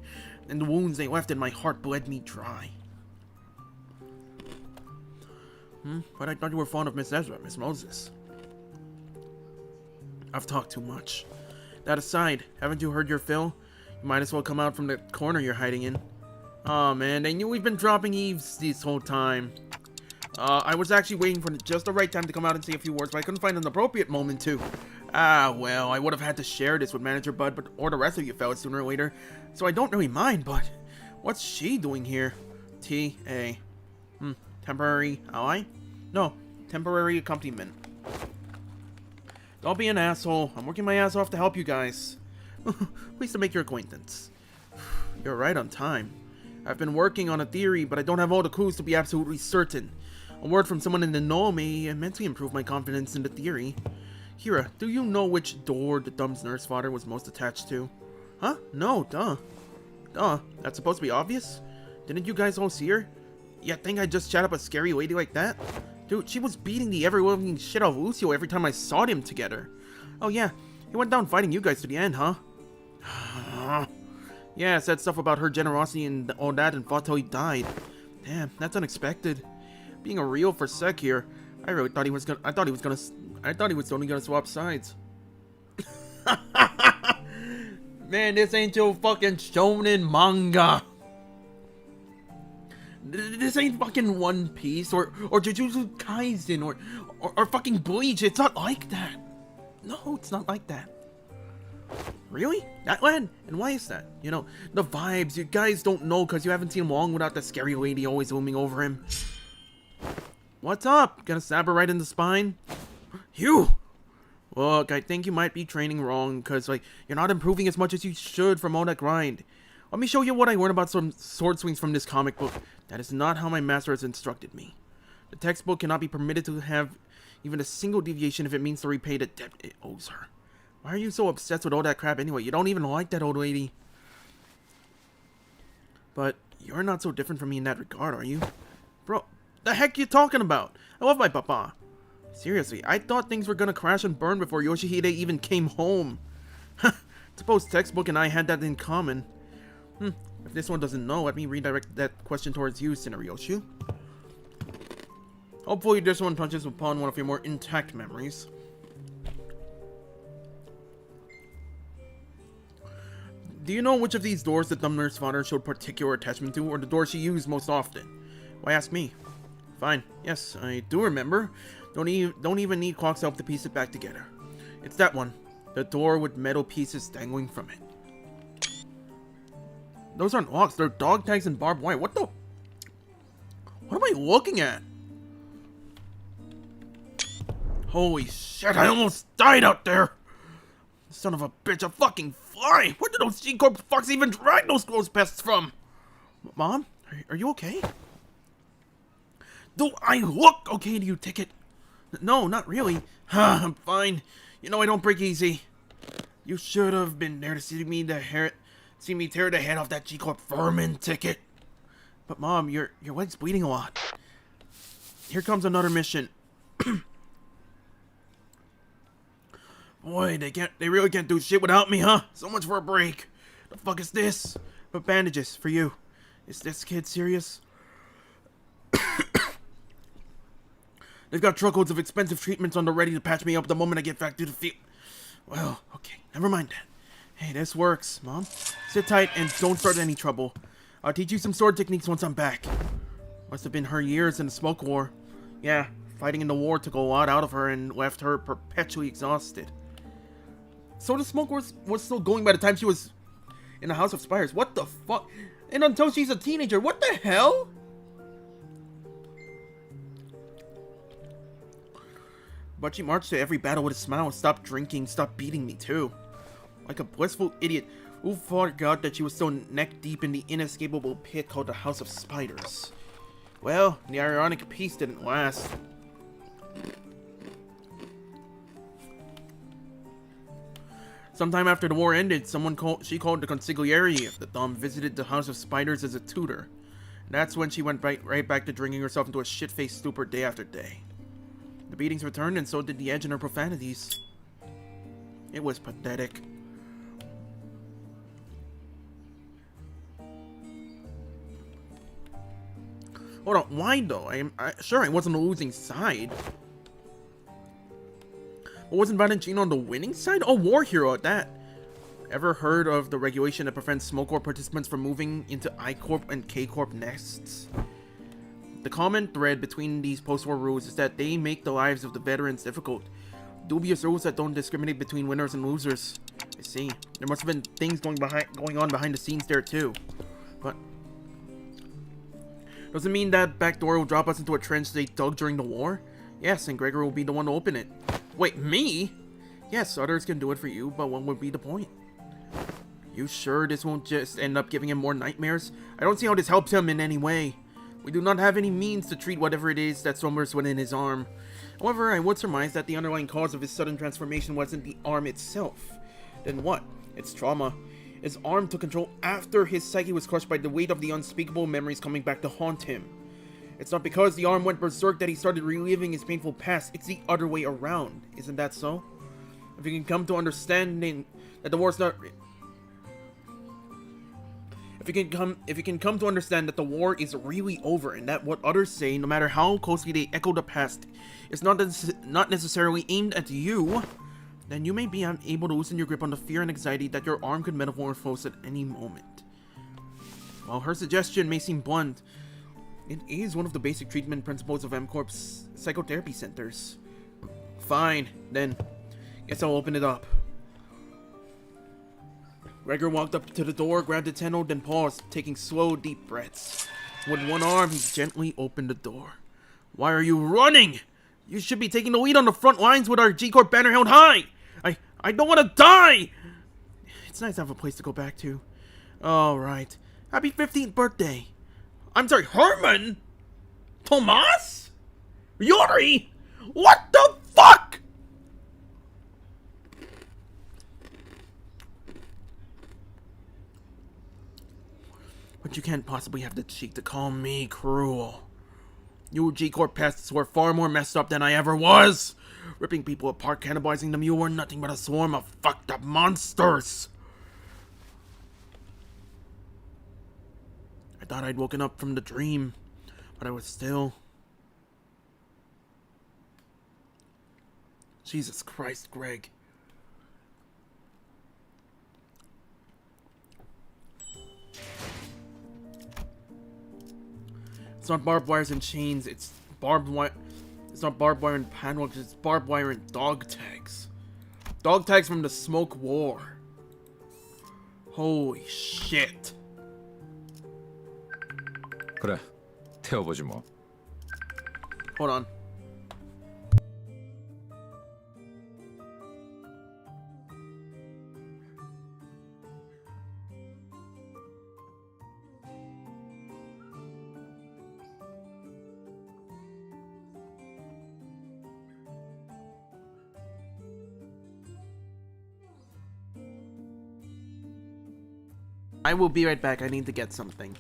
and the wounds they left in my heart bled me dry. But I thought you were fond of Miss Ezra, Miss Moses. I've talked too much. That aside, haven't you heard your fill? You might as well come out from the corner you're hiding in. Aw, man, they knew we've been dropping eaves this whole time. I was actually waiting for just the right time to come out and say a few words, but I couldn't find an appropriate moment to. Well, I would have had to share this with Manager Bud, or the rest of you fellas sooner or later, so I don't really mind, but what's she doing here? T.A. Temporary ally? No, temporary accompaniment. Don't be an asshole. I'm working my ass off to help you guys. Pleased to make your acquaintance. You're right on time. I've been working on a theory, but I don't have all the clues to be absolutely certain. A word from someone in the know may immensely improve my confidence in the theory. Kira, do you know which door the Dumb's Nursefather was most attached to? Huh? No, duh. Duh, that's supposed to be obvious? Didn't you guys all see her? Yeah, think I just chat up a scary lady like that? Dude, she was beating the ever-living shit out of Lucio every time I saw them together. Oh yeah, he went down fighting you guys to the end, huh? Yeah, said stuff about her generosity and all that and fought till he died. Damn, that's unexpected. Being a real for sec here, I really thought he was gonna I thought he was only gonna swap sides. Man, this ain't your fucking shonen manga. This ain't fucking One Piece or Jujutsu Kaisen or fucking Bleach. It's not like that. No, it's not like that. Really? That lad? And why is that? You know, the vibes. You guys don't know because you haven't seen him long without the scary lady always looming over him. What's up? Gonna stab her right in the spine? You! Look, I think you might be training wrong because, like, you're not improving as much as you should from all that grind. Let me show you what I learned about some sword swings from this comic book. That is not how my master has instructed me. The textbook cannot be permitted to have even a single deviation if it means to repay the debt it owes her. Why are you so obsessed with all that crap anyway? You don't even like that old lady. But you're not so different from me in that regard, are you? Bro, the heck you talking about? I love my papa. Seriously, I thought things were gonna crash and burn before Yoshihide even came home. Suppose textbook and I had that in common. If this one doesn't know, let me redirect that question towards you, Cineryoshi. Hopefully this one touches upon one of your more intact memories. Do you know which of these doors the dumb Nursefather showed particular attachment to, or the door she used most often? Why ask me? Fine. Yes, I do remember. Don't even need Clock's help to piece it back together. It's that one. The door with metal pieces dangling from it. Those aren't locks, they're dog tags and barbed wire. What the? What am I looking at? Holy shit, I almost died out there! Son of a bitch, a fucking fly! Where did those G-Corp fucks even drag those gross pests from? Mom? Are you okay? Do I look okay to you, Ticket? No, not really. I'm fine. You know I don't break easy. You should have been there to see me tear the head off that G-Corp vermin, Ticket. But Mom, your leg's bleeding a lot. Here comes another mission. Boy, they really can't do shit without me, huh? So much for a break. The fuck is this? But bandages for you. Is this kid serious? They've got truckloads of expensive treatments on the ready to patch me up the moment I get back to the field. Well, okay, never mind that. Hey, this works, Mom. Sit tight and don't start any trouble. I'll teach you some sword techniques once I'm back. Must have been her years in the smoke war. Yeah, fighting in the war took a lot out of her and left her perpetually exhausted. So the smoke war was still going by the time she was in the House of Spiders. What the fuck? And until she's a teenager, what the hell? But she marched to every battle with a smile. Stop drinking, stop beating me too. Like a blissful idiot who forgot that she was still neck deep in the inescapable pit called the House of Spiders. Well, the ironic peace didn't last. Sometime after the war ended, she called the consigliere of the Dom visited the House of Spiders as a tutor. That's when she went right back to drinking herself into a shit-faced stupor day after day. The beatings returned, and so did the edge in her profanities. It was pathetic. Hold on, why though? Sure, I wasn't on the losing side. But wasn't Valentino on the winning side? Oh, war hero at that. Ever heard of the regulation that prevents Smoke Corp participants from moving into I Corp and K Corp nests? The common thread between these post-war rules is that they make the lives of the veterans difficult. Dubious rules that don't discriminate between winners and losers. I see. There must have been things going on behind the scenes there too. But doesn't mean that back door will drop us into a trench they dug during the war? Yes, and Gregor will be the one to open it. Wait, me? Yes, others can do it for you, but what would be the point? You sure this won't just end up giving him more nightmares? I don't see how this helps him in any way. We do not have any means to treat whatever it is that slumbers within his arm. However, I would surmise that the underlying cause of his sudden transformation wasn't the arm itself. Then what? It's trauma. His arm took control after his psyche was crushed by the weight of the unspeakable memories coming back to haunt him. It's not because the arm went berserk that he started reliving his painful past, it's the other way around. Isn't that so? If you can come to understanding that the war's not... If you can come to understand that the war is really over and that what others say, no matter how closely they echo the past, is not necessarily aimed at you, then you may be able to loosen your grip on the fear and anxiety that your arm could metamorphose at any moment. While her suggestion may seem blunt, it is one of the basic treatment principles of M-Corp's psychotherapy centers. Fine, then. Guess I'll open it up. Gregor walked up to the door, grabbed its handle, then paused, taking slow, deep breaths. With one arm, he gently opened the door. Why are you running? You should be taking the lead on the front lines with our G-Corp banner held high! I don't want to die! It's nice to have a place to go back to. Alright. Happy 15th birthday. I'm sorry, Herman? Tomas? Yuri? What the fuck? But you can't possibly have the cheek to call me cruel. You G-Corp pests were far more messed up than I ever was. Ripping people apart, cannibalizing them, you were nothing but a swarm of fucked up monsters. I thought I'd woken up from the dream, but I was still... Jesus Christ, Greg. It's not barbed wires and chains, it's barbed wire. It's not barbed wire and padlocks, it's barbed wire and dog tags. Dog tags from the Smoke War. Holy shit. 그래, 태워보지 뭐. Hold on. I will be right back. I need to get something.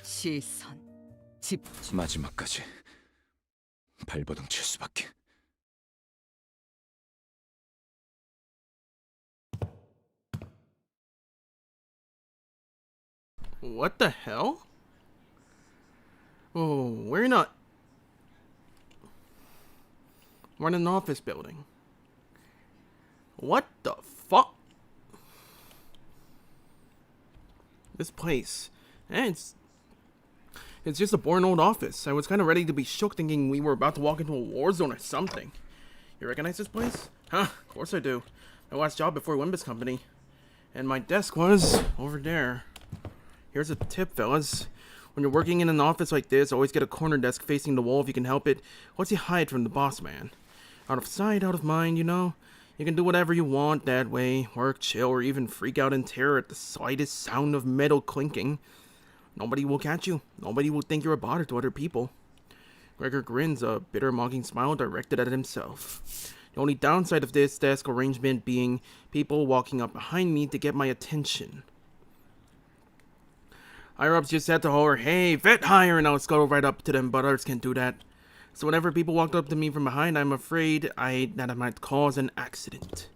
시선, 집. 마지막까지 발버둥 칠 수밖에. What the hell? Oh, we're not. We're in an office building. What the fuck? This place. It's just a boring old office. I was kind of ready to be shook thinking we were about to walk into a war zone or something. You recognize this place? Huh, of course I do. My last job before Limbus company. And my desk was over there. Here's a tip, fellas. When you're working in an office like this, always get a corner desk facing the wall if you can help it. Once you hide from the boss man. Out of sight, out of mind, you know? You can do whatever you want that way. Work, chill, or even freak out in terror at the slightest sound of metal clinking. Nobody will catch you. Nobody will think you're a bother to other people. Gregor grins, a bitter mocking smile directed at himself. The only downside of this desk arrangement being people walking up behind me to get my attention. Higher-ups just had to holler, "Hey, vet hire," and I'll scuttle right up to them, but others can't do that. So whenever people walked up to me from behind, I'm afraid that I might cause an accident.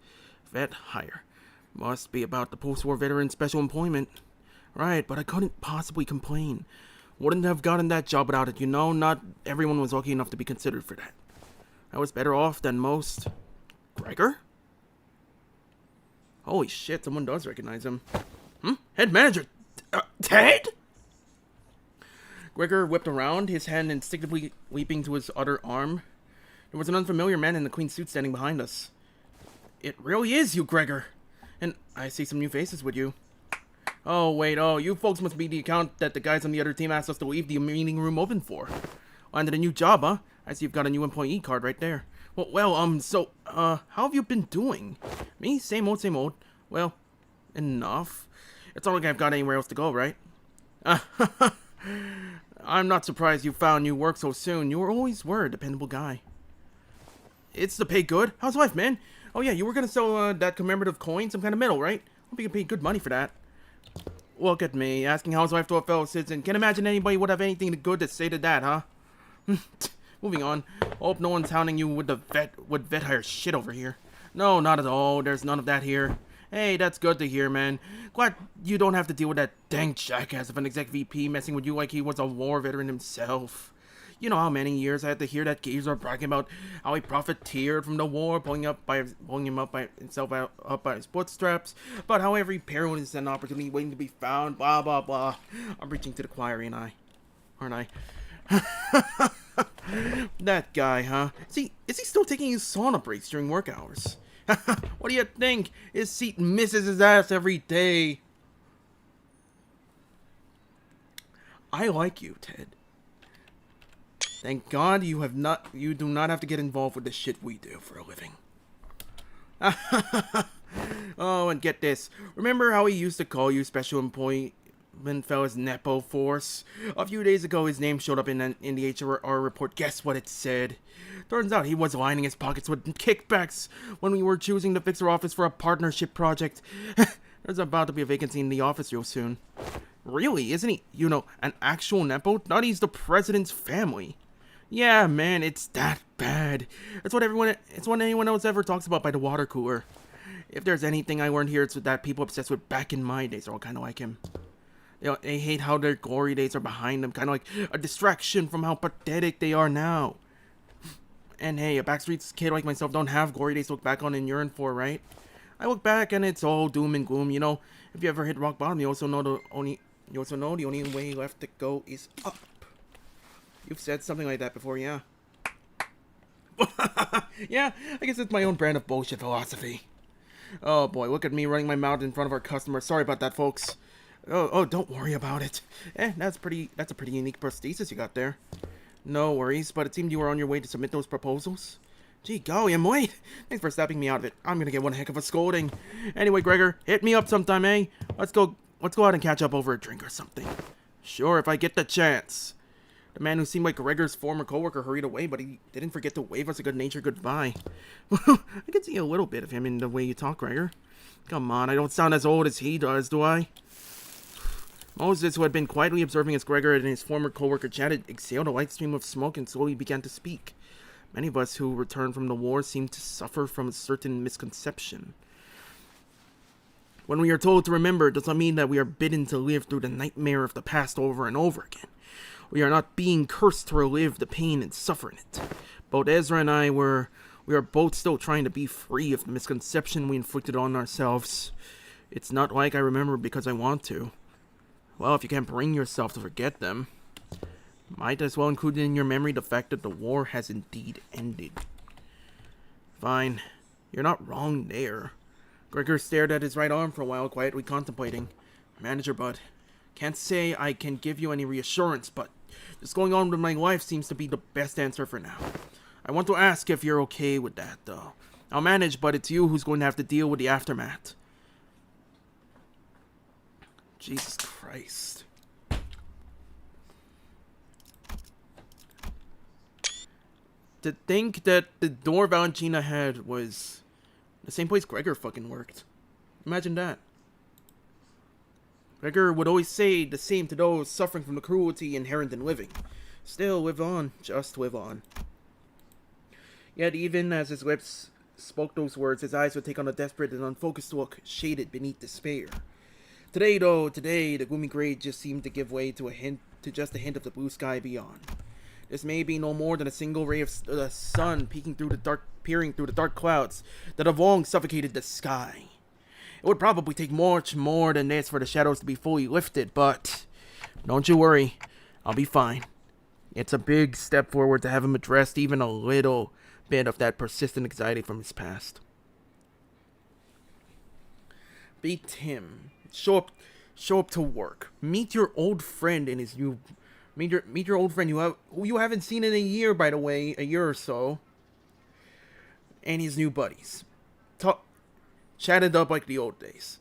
Vet hire. Must be about the post-war veteran special employment. Right, but I couldn't possibly complain. Wouldn't have gotten that job without it, you know? Not everyone was lucky enough to be considered for that. I was better off than most. Gregor? Holy shit, someone does recognize him. Head manager, Ted? Gregor whipped around, his hand instinctively leaping to his other arm. There was an unfamiliar man in the clean suit standing behind us. It really is you, Gregor. And I see some new faces with you. Oh, wait, you folks must be the account that the guys on the other team asked us to leave the meeting room open for. Landed a new job, huh? I see you've got a new employee card right there. How have you been doing? Me? Same old. Well, enough. It's not like I've got anywhere else to go, right? I'm not surprised you found new work so soon. You always were a dependable guy. It's the pay good. How's life, man? Oh yeah, you were gonna sell that commemorative coin, some kind of medal, right? Hope you can pay good money for that. Look at me, asking how's life to a fellow citizen. Can't imagine anybody would have anything good to say to that, huh? Moving on. Hope no one's hounding you with vet hire shit over here. No, not at all. There's none of that here. Hey, that's good to hear, man. Glad you don't have to deal with that dang jackass of an exec VP messing with you like he was a war veteran himself. You know how many years I had to hear that geezer bragging about how he profiteered from the war, pulling him up by his bootstraps, about how every parent is an opportunity waiting to be found, blah, blah, blah. I'm preaching to the choir, aren't I? That guy, huh? Is he still taking his sauna breaks during work hours? What do you think? His seat misses his ass every day. I like you, Ted. Thank God you do not have to get involved with the shit we do for a living. Oh, and get this. Remember how he used to call you special employment fellas Nepo Force? A few days ago, his name showed up in the HR report. Guess what it said? Turns out he was lining his pockets with kickbacks when we were choosing to fix our office for a partnership project. There's about to be a vacancy in the office real soon. Really? Isn't he, an actual Nepo? Thought he's the president's family. Yeah, man, it's that bad. It's what anyone else ever talks about by the water cooler. If there's anything I learned here, it's that people obsessed with back in my days are all kind of like him. They hate how their glory days are behind them, kind of like a distraction from how pathetic they are now. And hey, a backstreet kid like myself don't have glory days to look back on and yearn for, right? I look back and it's all doom and gloom, If you ever hit rock bottom, you also know the only way left to go is up. You've said something like that before, yeah. Yeah, I guess it's my own brand of bullshit philosophy. Oh boy, look at me running my mouth in front of our customers. Sorry about that, folks. Oh, don't worry about it. That's a pretty unique prosthesis you got there. No worries, but it seemed you were on your way to submit those proposals. Gee golly, I'm late. Thanks for snapping me out of it. I'm gonna get one heck of a scolding. Anyway, Gregor, hit me up sometime, eh? Let's go out and catch up over a drink or something. Sure, if I get the chance. The man who seemed like Gregor's former coworker hurried away, but he didn't forget to wave us a good-natured goodbye. I can see a little bit of him in the way you talk, Gregor. Come on, I don't sound as old as he does, do I? Moses, who had been quietly observing as Gregor and his former co-worker chatted, exhaled a light stream of smoke and slowly began to speak. Many of us who returned from the war seemed to suffer from a certain misconception. When we are told to remember, it does not mean that we are bidden to live through the nightmare of the past over and over again. We are not being cursed to relive the pain and suffer in it. Both Ezra and I we are both still trying to be free of the misconception we inflicted on ourselves. It's not like I remember because I want to. Well, if you can't bring yourself to forget them, might as well include in your memory the fact that the war has indeed ended. Fine. You're not wrong there. Gregor stared at his right arm for a while, quietly contemplating. Manager Bud, can't say I can give you any reassurance, but just going on with my life seems to be the best answer for now. I want to ask if you're okay with that, though. I'll manage, but it's you who's going to have to deal with the aftermath. Jesus Christ. To think that the door Valentina had was the same place Gregor fucking worked. Imagine that. Gregor would always say the same to those suffering from the cruelty inherent in living. Still, live on. Just live on. Yet even as his lips spoke those words, his eyes would take on a desperate and unfocused look, shaded beneath despair. Today, the gloomy gray just seemed to give way to just a hint of the blue sky beyond. This may be no more than a single ray of the sun peering through the dark clouds that have long suffocated the sky. It would probably take much more than this for the shadows to be fully lifted, but don't you worry, I'll be fine. It's a big step forward to have him addressed even a little bit of that persistent anxiety from his past. Beat him. Show up to work. Meet your old friend in his new. Meet your old friend who you haven't seen in a year, by the way, a year or so. And his new buddies. Chat it up like the old days.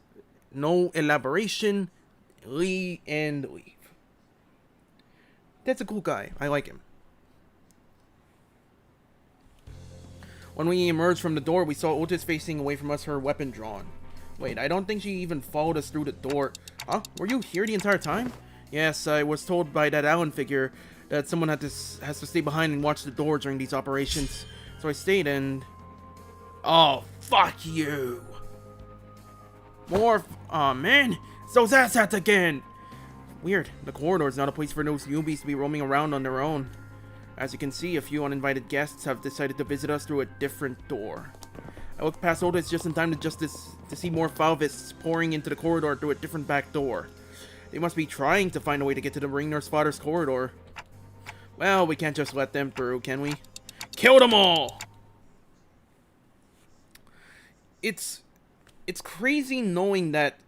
No elaboration. Leave and leave. That's a cool guy. I like him. When we emerged from the door, we saw Otis facing away from us, her weapon drawn. Wait, I don't think she even followed us through the door. Huh? Were you here the entire time? Yes, I was told by that Allen figure that someone has to stay behind and watch the door during these operations. So I stayed and... Oh, fuck you! More... Aw, man! It's those asshats again! Weird. The corridor is not a place for those newbies to be roaming around on their own. As you can see, a few uninvited guests have decided to visit us through a different door. I looked past Otis just in time to see more Falvists pouring into the corridor through a different back door. They must be trying to find a way to get to the ring Nursefathers corridor. Well, we can't just let them through, can we? Kill them all! It's crazy knowing that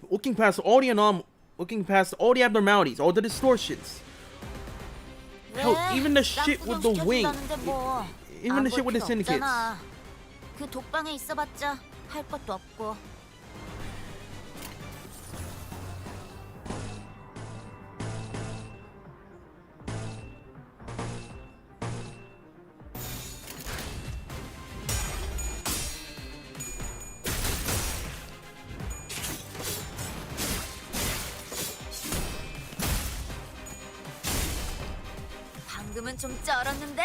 looking past all the abnormalities, all the distortions. Hell, even the shit with the wing. Even the shit with the syndicates. 그 독방에 있어봤자 할 것도 없고. 방금은 좀 쩔었는데.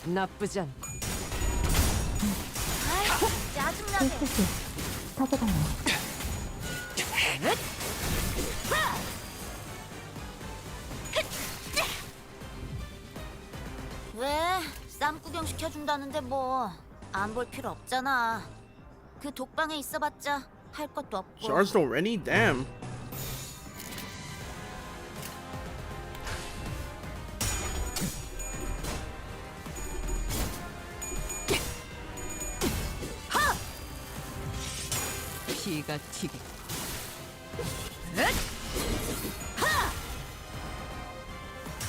나쁘지 않고. 아이, 짜증나게. 왜? 쌈 구경 시켜준다는데 뭐 안 볼 필요 없잖아. 그 독방에 있어봤자 할 것도 없고. Charged already? Damn. 피가 튀고.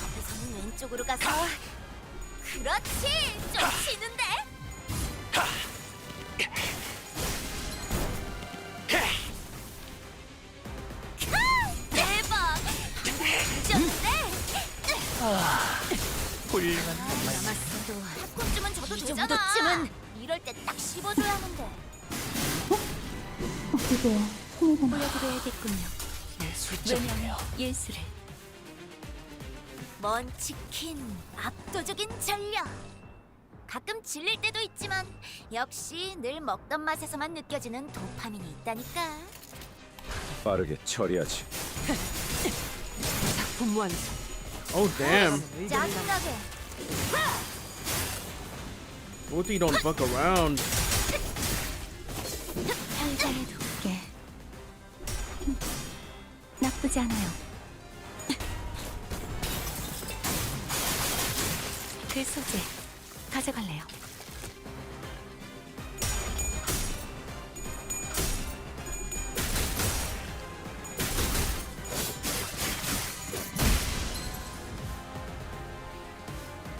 앞에서는 왼쪽으로 가서. 그렇지, 좀 치는데. 대박. 미쳤는데. 훌륭한 남았어도 팝콘쯤은 줘도 되잖아. 이 정도쯤은 이럴 때 딱 씹어줘야 하는데. 보여드려야겠군요. 예술적이네요. 예술을. 먼 치킨, 압도적인 전력. 가끔 질릴 때도 있지만 역시 늘 먹던 맛에서만 느껴지는 도파민이 있다니까. 빠르게 처리하지. 작품 완성. Oh damn. 짜증나게. Woody don't fuck around. 혈관에 두께. 나쁘지 않아요. 그 소재 가져갈래요.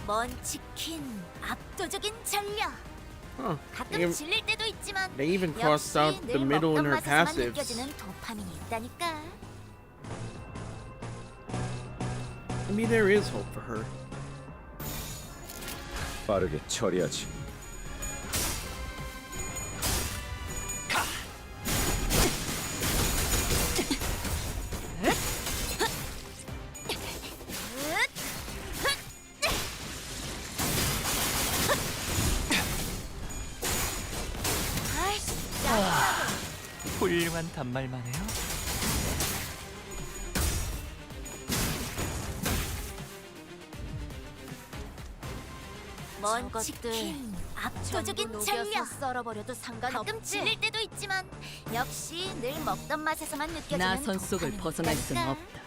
먼 치킨, 압도적인 전력. Huh. 가끔 질릴 때도 있지만 They even crossed out 역시 the 늘 middle in 먹던 her 맛에서만 passives. 느껴지는 도파민이 있다니까. Maybe there is hope for her. 빠르게 처리하지. 아이씨, 훌륭한 단말만 해요. 먼 치킨, 압도적인 전력. 썰어버려도 상관없지. 가끔 질릴 때도 있지만 역시 늘 먹던 맛에서만 느껴지는 나선 속을 도파민이 벗어날 수는 있다니까. 없다.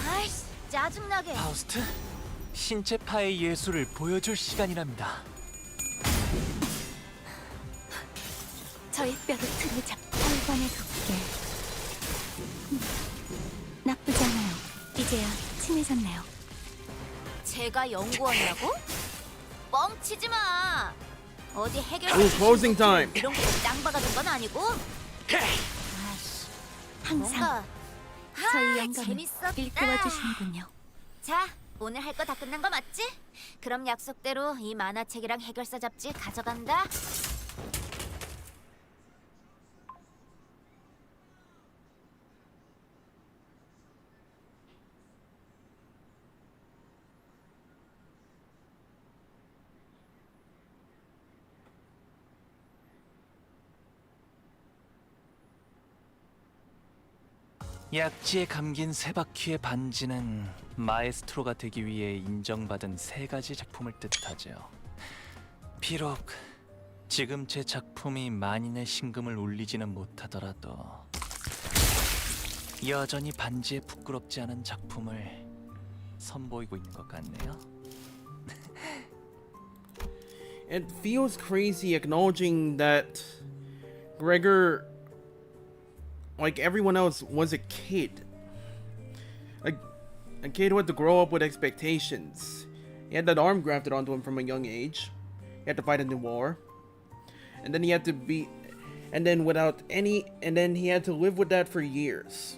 아이씨, 짜증나게. 파우스트, 신체파의 예술을 보여줄 시간이랍니다. 저의 뼈로 틈을 잡고 혈관에 두께. 나쁘지 않아요. 이제야 친해졌네요. 제가 연구원이라고? 뻥치지 마. 어디 해결 Ooh, closing time. 이런 거짱 박아준 건 아니고. 아이씨, 항상 뭔가 저희 영감을 재밌었다. 일깨워 주시는군요. 자, 오늘 할 거 다 끝난 거 맞지? 그럼 약속대로 이 만화책이랑 해결사 잡지 가져간다. 약지에 감긴 세 바퀴의 반지는 마에스트로가 되기 위해 인정받은 세 가지 작품을 뜻하죠. 비록 지금 제 작품이 만인의 심금을 울리지는 못하더라도 여전히 반지에 부끄럽지 않은 작품을 선보이고 있는 것 같네요. It feels crazy acknowledging that Gregor, like everyone else, was a kid. A kid who had to grow up with expectations. He had that arm grafted onto him from a young age. He had to fight in the war. And then he had to be... And then he had to live with that for years.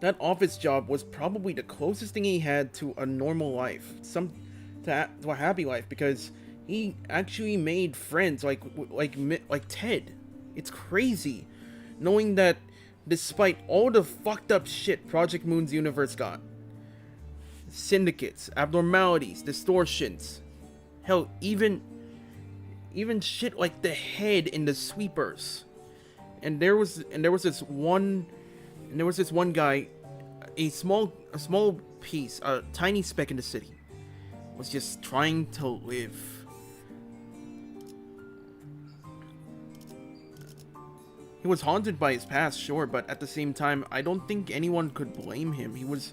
That office job was probably the closest thing he had to a normal life. To a happy life, because he actually made friends like Ted. It's crazy knowing that despite all the fucked up shit Project Moon's universe got, syndicates, abnormalities, distortions, hell, even shit like the head in the sweepers, and there was this one guy, a small piece, a tiny speck in the city, was just trying to live. He was haunted by his past, sure, but at the same time, I don't think anyone could blame him. He was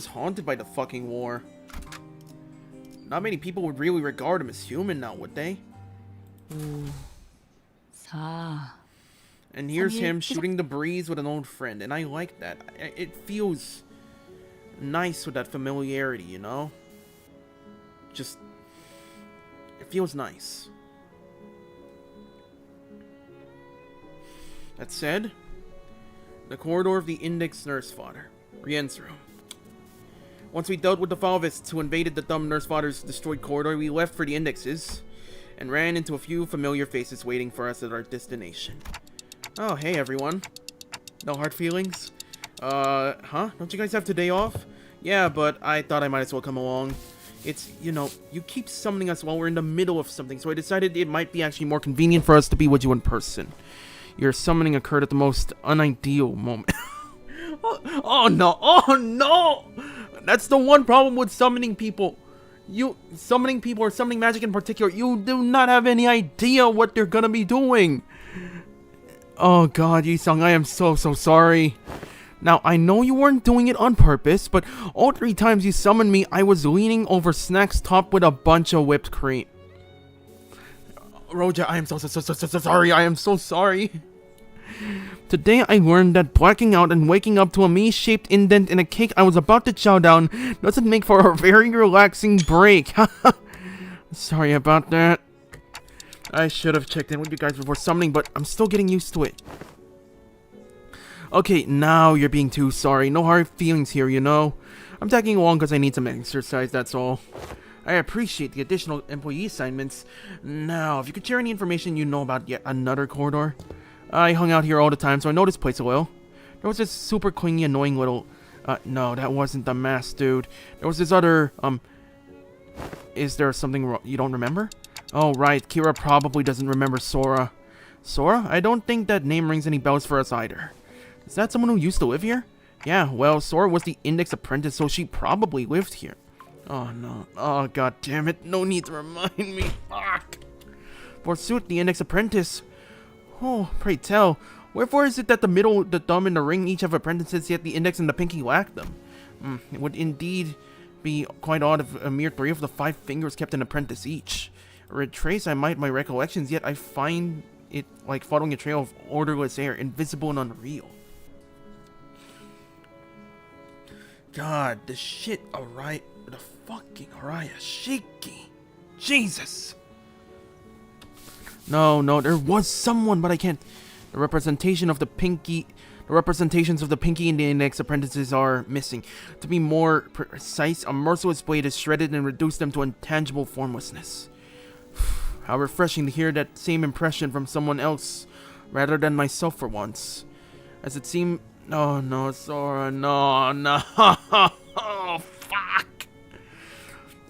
haunted by the fucking war. Not many people would really regard him as human now, would they? 4. And here's him shooting the breeze with an old friend, and I like that. It feels nice with that familiarity, you know? Just, it feels nice. That said, the corridor of the Index Nursefather. Rien's room. Once we dealt with the Falvists who invaded the dumb Nursefathers' destroyed corridor, we left for the indexes and ran into a few familiar faces waiting for us at our destination. Oh, hey everyone. No hard feelings? Huh? Don't you guys have today off? Yeah, but I thought I might as well come along. It's, you know, you keep summoning us while we're in the middle of something, so I decided it might be actually more convenient for us to be with you in person. Your summoning occurred at the most unideal moment. Oh no! That's the one problem with summoning people. Summoning people or summoning magic in particular, you do not have any idea what they're gonna be doing. Oh god, Yisung, I am so sorry. Now, I know you weren't doing it on purpose, but all 3 times you summoned me, I was leaning over snacks topped with a bunch of whipped cream. Roja, I am so sorry. I am so sorry. Today, I learned that blacking out and waking up to a me-shaped indent in a cake I was about to chow down doesn't make for a very relaxing break. Sorry about that. I should have checked in with you guys before summoning, but I'm still getting used to it. Okay, now you're being too sorry. No hard feelings here, you know. I'm tagging along because I need some exercise, that's all. I appreciate the additional employee assignments. Now, if you could share any information you know about yet another corridor. I hung out here all the time, so I know this place well. There was this super clingy, annoying little... no, that wasn't the mask dude. There was this other, Is there something you don't remember? Oh, right. Kira probably doesn't remember Sora. Sora? I don't think that name rings any bells for us either. Is that someone who used to live here? Yeah, well, Sora was the Index apprentice, so she probably lived here. Oh, no. Oh, god damn it. No need to remind me. Fuck. Forsooth, the Index apprentice. Oh, pray tell, wherefore is it that the middle, the thumb, and the ring each have apprentices, yet the Index and the pinky lack them? It would indeed be quite odd if a mere 3 of the 5 fingers kept an apprentice each. Retrace I might my recollections, yet I find it like following a trail of odorless air, invisible and unreal. God, the shit, alright, the fucking Arayashiki. Jesus! No, there was someone, but I can't. The representations of the pinky and the Index apprentices are missing. To be more precise, a merciless blade has shredded and reduced them to intangible formlessness. How refreshing to hear that same impression from someone else, rather than myself for once. As it seemed... Oh no, Sora, no. Oh, fuck.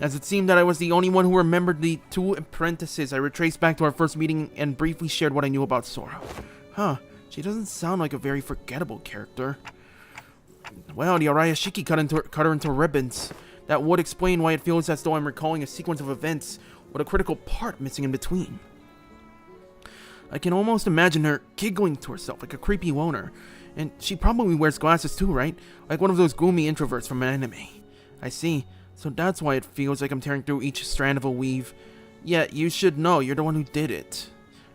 As it seemed that I was the only one who remembered the 2 apprentices, I retraced back to our first meeting and briefly shared what I knew about Sora. Huh, she doesn't sound like a very forgettable character. Well, the Arayashiki cut her into ribbons. That would explain why it feels as though I'm recalling a sequence of events with a critical part missing in between. I can almost imagine her giggling to herself like a creepy loner. And she probably wears glasses too, right? Like one of those gloomy introverts from an anime. I see. So that's why it feels like I'm tearing through each strand of a weave. Yeah, you should know. You're the one who did it.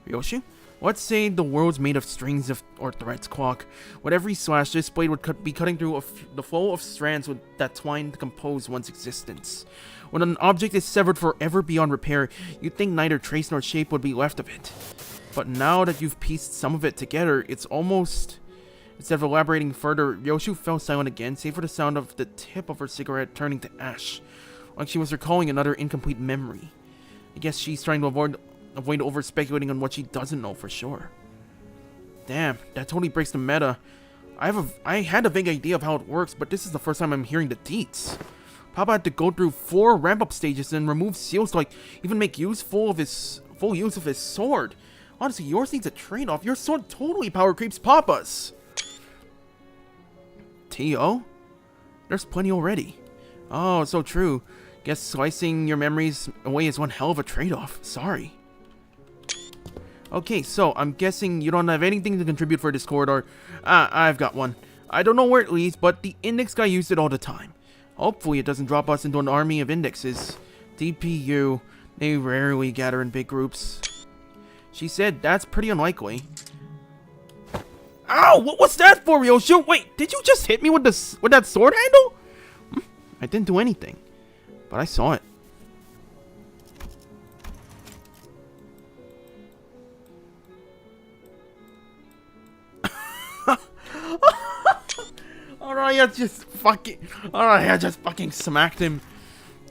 Ryoshi? Let's say the world's made of strings or threads, Clock. With every slash, this blade would be cutting through the flow of strands that twine to compose one's existence. When an object is severed forever beyond repair, you'd think neither trace nor shape would be left of it. But now that you've pieced some of it together, it's almost... Instead of elaborating further, Ryoshu fell silent again, save for the sound of the tip of her cigarette turning to ash, like she was recalling another incomplete memory. I guess she's trying to avoid over-speculating on what she doesn't know for sure. Damn, that totally breaks the meta. I had a vague idea of how it works, but this is the first time I'm hearing the deets. Papa had to go through 4 ramp-up stages and remove seals to even make full use of his sword. Honestly, yours needs a trade-off. Your sword totally power creeps Papa's. T.O.? There's plenty already. Oh, so true. Guess slicing your memories away is one hell of a trade-off. Sorry. Okay, so I'm guessing you don't have anything to contribute for this corridor. I've got one. I don't know where it leads, but the Index guy used it all the time. Hopefully it doesn't drop us into an army of Indexes. DPU. They rarely gather in big groups. She said that's pretty unlikely. Ow! What was that for, Ryoshu? Wait, did you just hit me with that sword handle? I didn't do anything, but I saw it. Araya just fucking smacked him.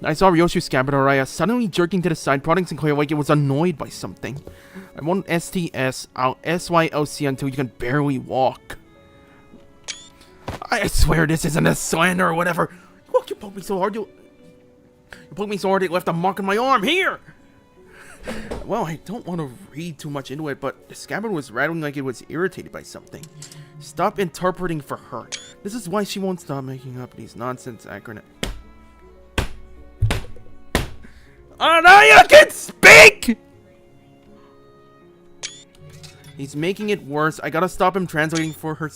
I saw Ryoshi scabbard Araya suddenly jerking to the side, prodding Sinclair like it was annoyed by something. I won't STS out SYLC until you can barely walk. I swear this isn't a slander or whatever. Look, you poked me so hard you poked me so hard it left a mark on my arm. Here! Well, I don't want to read too much into it, but the scabbard was rattling like it was irritated by something. Stop interpreting for her. This is why she won't stop making up these nonsense acronyms. Araya can speak! He's making it worse. I gotta stop him translating for her.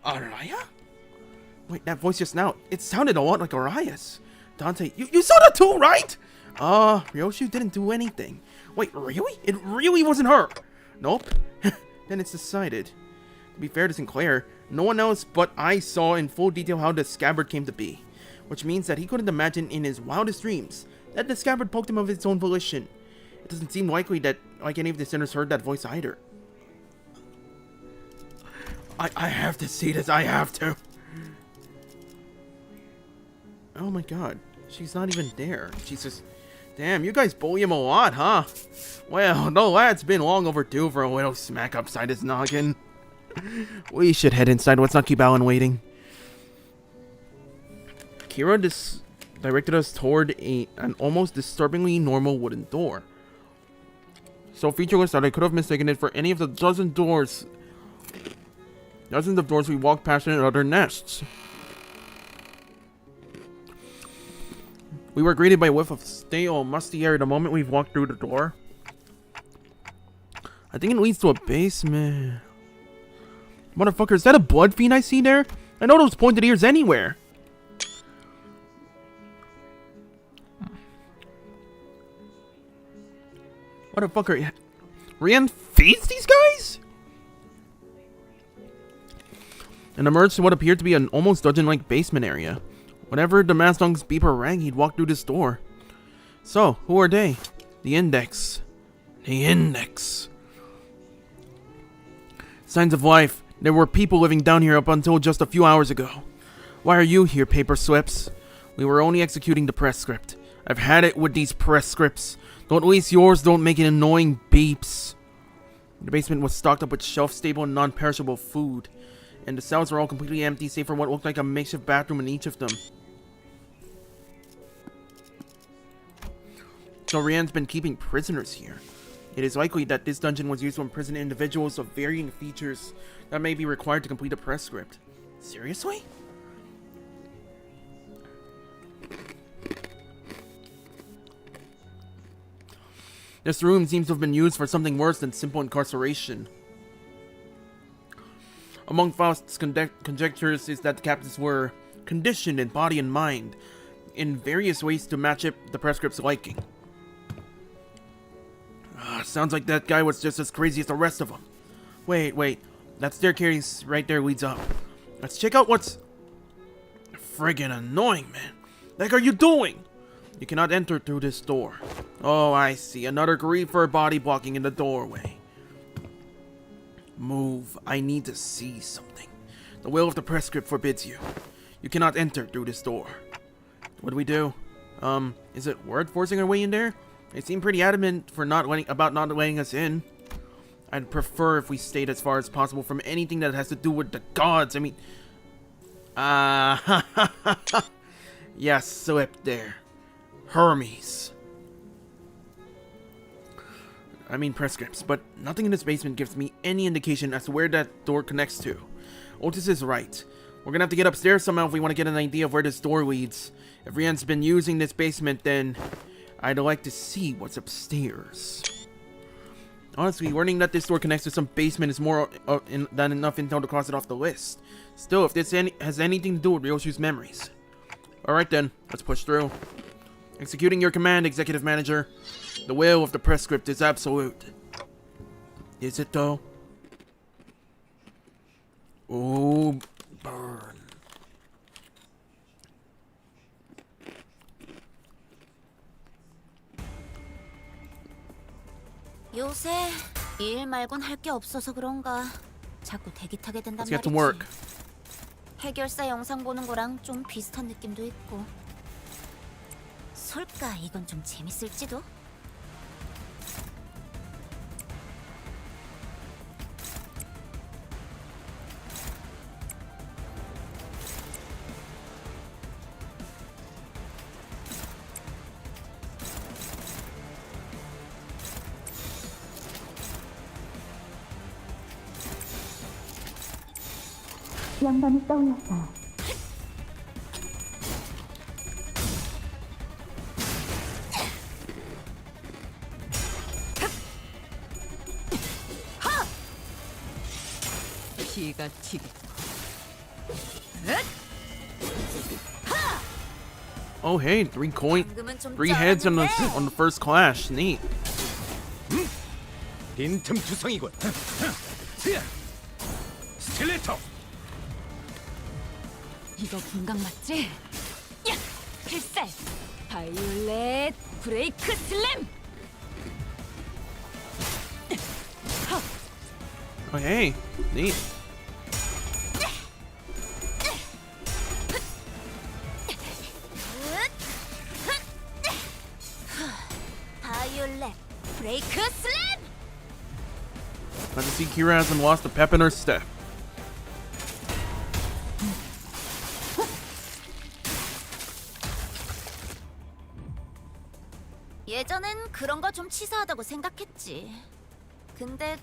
Araya? Wait, that voice just now, it sounded a lot like Araya's. Dante, you saw that too, right? Ryoshi didn't do anything. Wait, really? It really wasn't her? Nope. Then it's decided. To be fair to Sinclair, no one else but I saw in full detail how the scabbard came to be. Which means that he couldn't imagine in his wildest dreams that the scabbard poked him of its own volition. It doesn't seem likely that any of the sinners heard that voice either. I have to see this, I have to. Oh my god, she's not even there. She's just... Damn, you guys bully him a lot, huh? Well, the lad's been long overdue for a little smack upside his noggin. We should head inside, let's not keep Alan waiting. Kira directed us toward an almost disturbingly normal wooden door. So featureless that I could have mistaken it for any of the dozens of doors we walked past in other nests. We were greeted by a whiff of stale, musty air the moment we walked through the door. I think it leads to a basement. Motherfucker, is that a blood fiend I see there? I know those pointed ears anywhere. Motherfucker, Rian feeds these guys? And emerged to what appeared to be an almost dungeon-like basement area. Whenever the Mastung's beeper rang, he'd walk through this door. So, who are they? The Index. The Index. Signs of life. There were people living down here up until just a few hours ago. Why are you here, paper slips? We were only executing the press script. I've had it with these press scripts. Don't waste yours, don't make it annoying beeps. The basement was stocked up with shelf-stable and non-perishable food. And the cells were all completely empty, save for what looked like a makeshift bathroom in each of them. So Rian's been keeping prisoners here. It is likely that this dungeon was used to imprison individuals of varying features that may be required to complete a press script. Seriously? This room seems to have been used for something worse than simple incarceration. Among Faust's conjectures is that the captives were conditioned in body and mind in various ways to match up the press script's liking. Sounds like that guy was just as crazy as the rest of them. Wait. That staircase right there leads up. Let's check out what's... Friggin' annoying, man. The heck are you doing? You cannot enter through this door. Oh, I see. Another griefer body blocking in the doorway. Move. I need to see something. The will of the press script forbids you. You cannot enter through this door. What do we do? Is it worth forcing our way in there? They seem pretty adamant for not letting us in. I'd prefer if we stayed as far as possible from anything that has to do with the gods. I mean... Yes, slip there. Hermes. I mean press scripts, but nothing in this basement gives me any indication as to where that door connects to. Otis is right. We're gonna have to get upstairs somehow if we want to get an idea of where this door leads. If Rian's been using this basement, then I'd like to see what's upstairs. Honestly, learning that this door connects to some basement is more than enough intel to cross it off the list. Still, if this has anything to do with Ryoshu's memories. Alright then, let's push through. Executing your command, Executive Manager. The will of the press script is absolute. Is it though? Oh, burn. 요새 일 말곤 할 게 없어서 그런가 자꾸 대기 타게 된단 Let's get to 말이지. work. 해결사 영상 보는 거랑 좀 비슷한 느낌도 있고. 솔까 이건 좀 재밌을지도? 영감이 떠올랐어요. 피가 튀기. Oh hey, 방금은 좀 three heads on 쩔었는데. the first clash. Neat. 빈틈 투성이군. 스틸레터. 이거 분강 맞지? 야! 필살! 바이올렛 브레이크 슬램! Oh hey, neat. 바이올렛 브레이크 슬램! Glad to see Kira hasn't lost a pep in her step. 예전엔 그런 거 좀 치사하다고 생각했지. 근데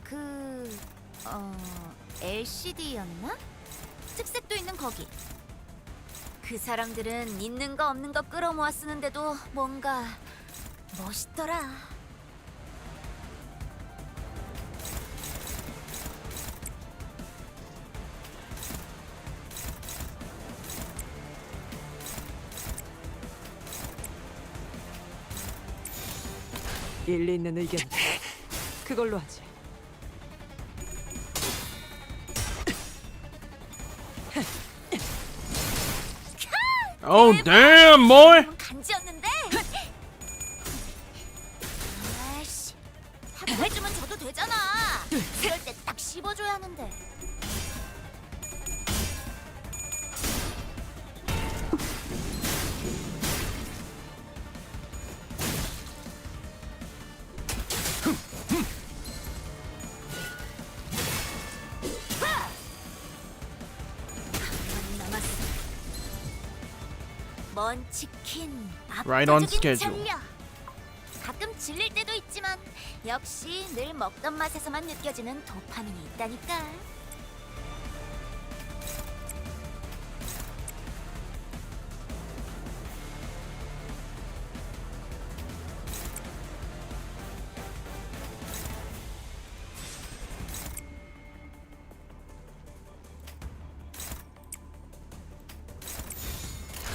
LCD였나? 특색도 있는 거기. 그 사람들은 있는 거 없는 거 끌어모아 쓰는데도 뭔가 멋있더라. 일리 있는 의견. 그걸로 하지. Oh damn, boy! 간지였는데. 아이씨, 한 번 해주면 줘도 되잖아. 그럴 때 딱 씹어줘야 하는데. 먼 치킨, Right on 압도적인 schedule. 전력. 가끔 질릴 때도 있지만 역시 늘 먹던 맛에서만 느껴지는 도파민이 있다니까.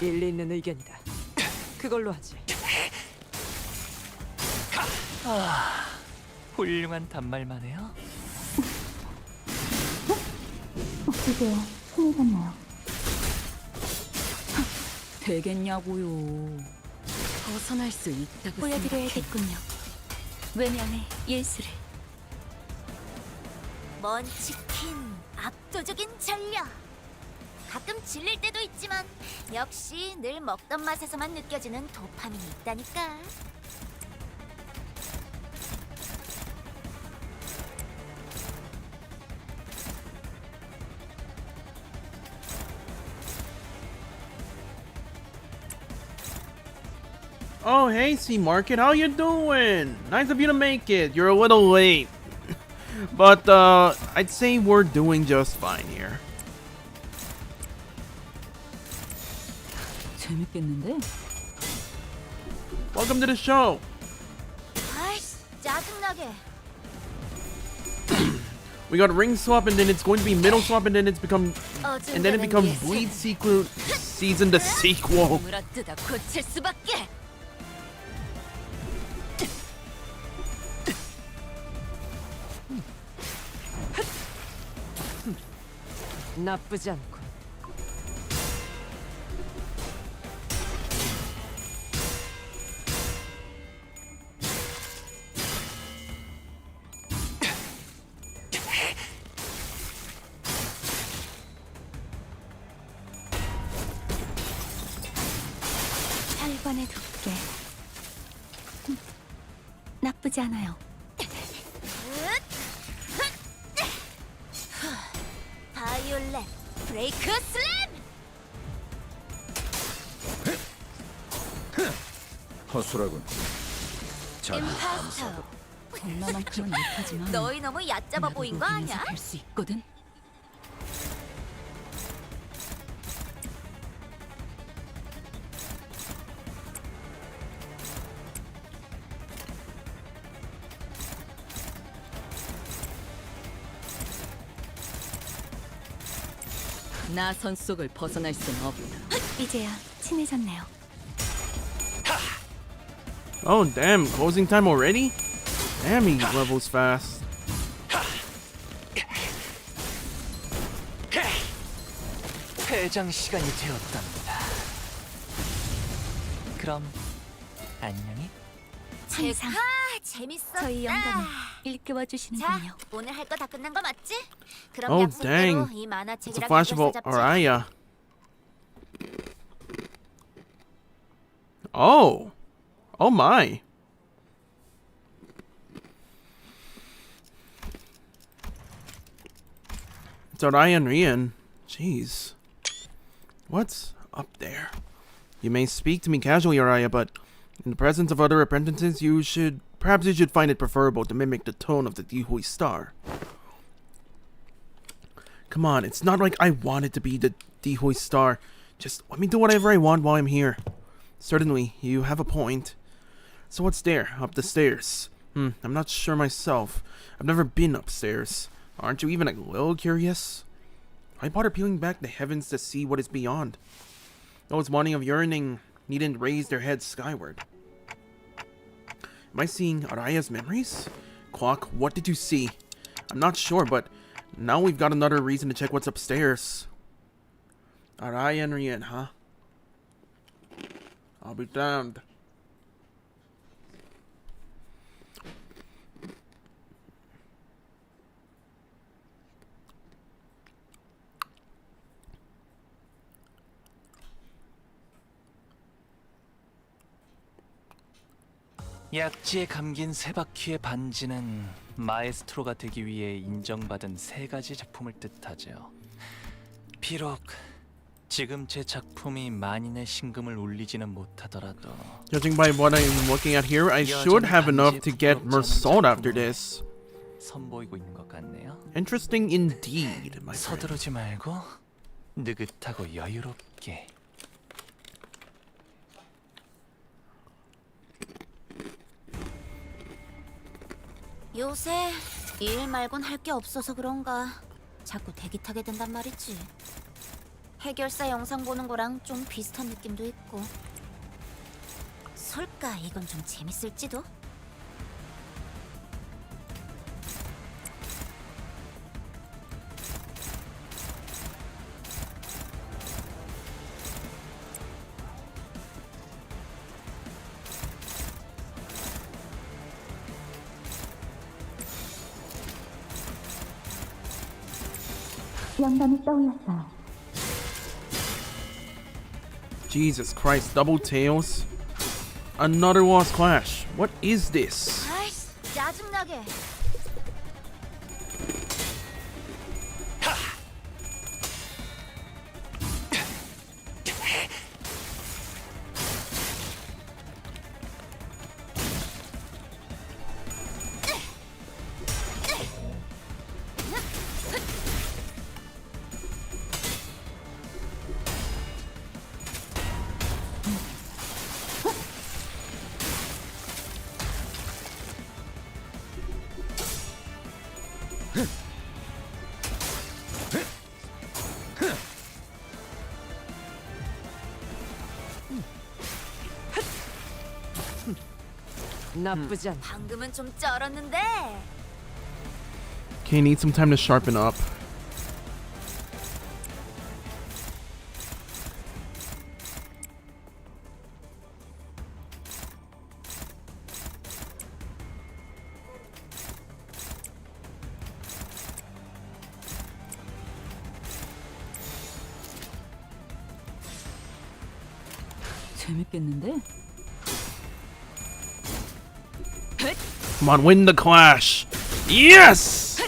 일리 있는 의견이다. 그걸로 하지. 훌륭한 단말만 해요. 어떻게 힘이 갔나요? 되겠냐고요. 벗어날 수 있다고 생각해. 보여드려야겠군요. 외면의 예술을. 먼 치킨, 압도적인 전력. 가끔 질릴 때도 있지만 역시 늘 먹던 맛에서만 느껴지는 도파민이 있다니까. Oh hey, Sea Market, how you doing? Nice of you to make it. You're a little late. But I'd say we're doing just fine here. 재밌겠는데? Welcome to the show. 아이씨, 짜증나게. We got ring swap and then it's going to be middle swap and then it becomes bleed sequel season the sequel. 물어뜯어 고칠 수밖에. 나쁘지 않고. 살관에 둘게. 나쁘지 않아요. 바이올렛 브레이크 슬램! 허술하군. 자, 임파스터. 엄마만큼은 못하지만 너희 너무 얕잡아 보인 거 아니야? 할수 있거든. 나선 속을 벗어날 수는 없다. 이제야 친해졌네요. Oh damn, closing time already? Damn, he levels fast. 퇴장 시간이 되었답니다. 그럼 안녕히. 항상 재밌었다. 저희 영감을 일깨워 자, 주시는군요. 오늘 할 거 다 끝난 거 맞지? 그럼 Oh 약속대로 dang, 이 it's a 만화책이랑 flash of 해결사 잡지. Araya. Oh, oh my. It's Araya and Rian. Jeez. What's up there? You may speak to me casually, Araya, but in the presence of other apprentices, perhaps you should find it preferable to mimic the tone of the Dihui star. Come on, it's not like I wanted to be the Dihui star. Just let me do whatever I want while I'm here. Certainly, you have a point. So what's there, up the stairs? I'm not sure myself. I've never been upstairs. Aren't you even a little curious? Why bother peeling back the heavens to see what is beyond? Those wanting of yearning needn't raise their heads skyward. Am I seeing Araya's memories? Clock, what did you see? I'm not sure, but now we've got another reason to check what's upstairs. Araya and Rian, huh? I'll be damned. 약지에 감긴 세 바퀴의 반지는 마에스트로가 되기 위해 인정받은 세 가지 작품을 뜻하죠. 비록 지금 제 작품이 만인의 심금을 울리지는 못하더라도 Judging by what I'm looking at here, I should have enough to get Mersault after this. 선보이고 있는 것 같네요. Interesting indeed, my friend. 서두르지 말고 느긋하고 여유롭게. 요새 일 말곤 할 게 없어서 그런가 자꾸 대기 타게 된단 말이지. 해결사 영상 보는 거랑 좀 비슷한 느낌도 있고. 설까 이건 좀 재밌을지도? 영감이 떠올랐어요. Jesus Christ, double tails. Another Lost Clash. What is this? 아이씨, 짜증나게. 나쁘지 않고. 방금은 좀 쩔었는데. Okay, need some time to sharpen up. 재밌겠는데? Come on, win the clash. Yes!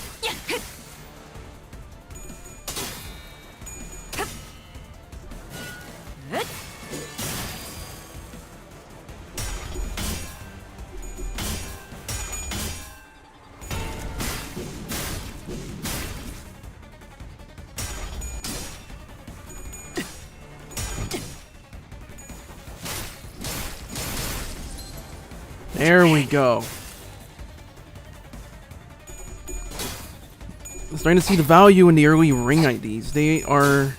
There we go. I'm starting to see the value in the early ring IDs. They are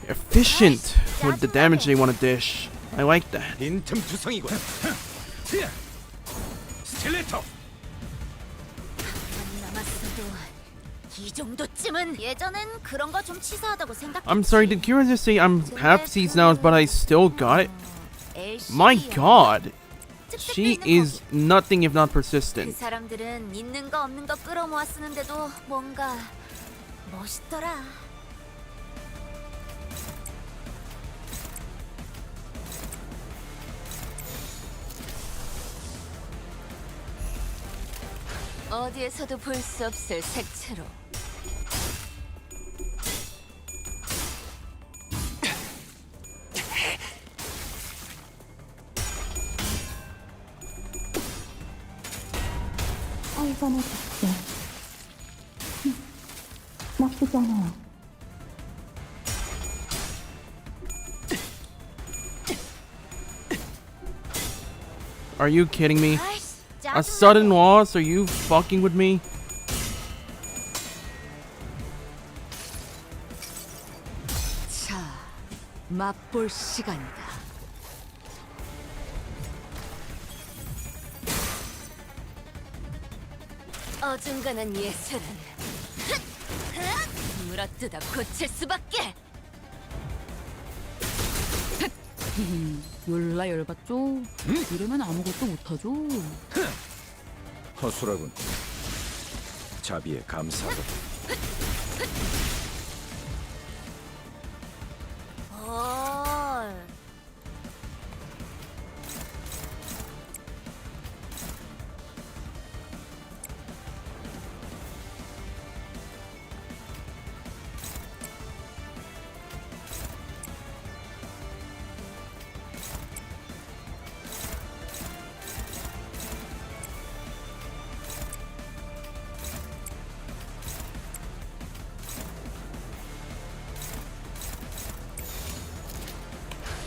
efficient with the damage they want to dish. I like that. 빈틈 투성이군. 스틸레터. 남았어도 이 정도쯤은 예전엔 그런 거 좀 치사하다고 생각했지. I'm sorry, did Kira just say I'm half seasoned now, but I still got it? My god. She is nothing if not 그 persistent. 사람들은 있는 거 없는 거 끌어모아 쓰는데도 뭔가 멋있더라. 어디에서도 볼 수 없을 색채로. 이번에 됐어. 나쁘지 않아요. Are you kidding me? 아이씨, A sudden loss? Are you fucking with me? 자, 맛볼 시간이다. 어중간한 예술은 물어뜯어 고칠 수밖에. 열라 열받죠? 이러면 아무것도 못하죠. 허술하군. 자비에 감사하다.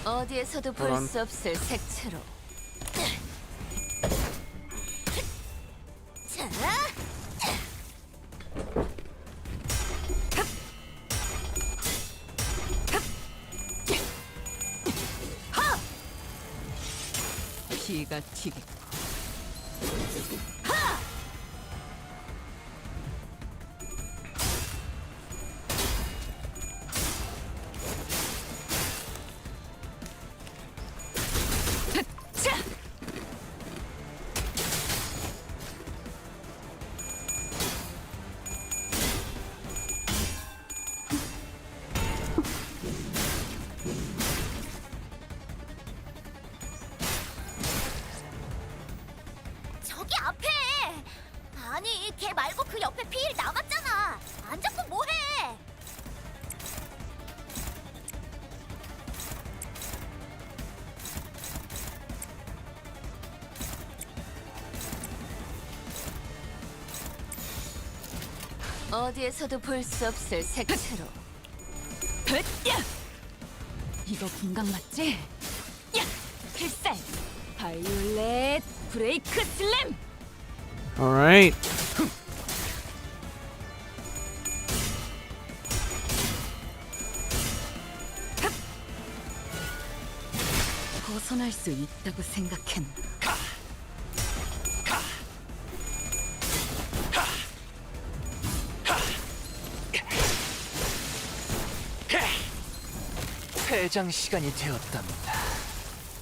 어디에서도 볼 수 없을 색채로. 피가 튀게. 저기 앞에. 아니, 걔 말고 그 옆에 피일 남았잖아. 안 잡고 뭐해? 어디에서도 볼 수 없을 색채로. 이거 금강 맞지? 야! 필살! 바이올렛 브레이크 슬램! Alright. 벗어날 수 있다고 생각했나? 퇴장 시간이 되었답니다.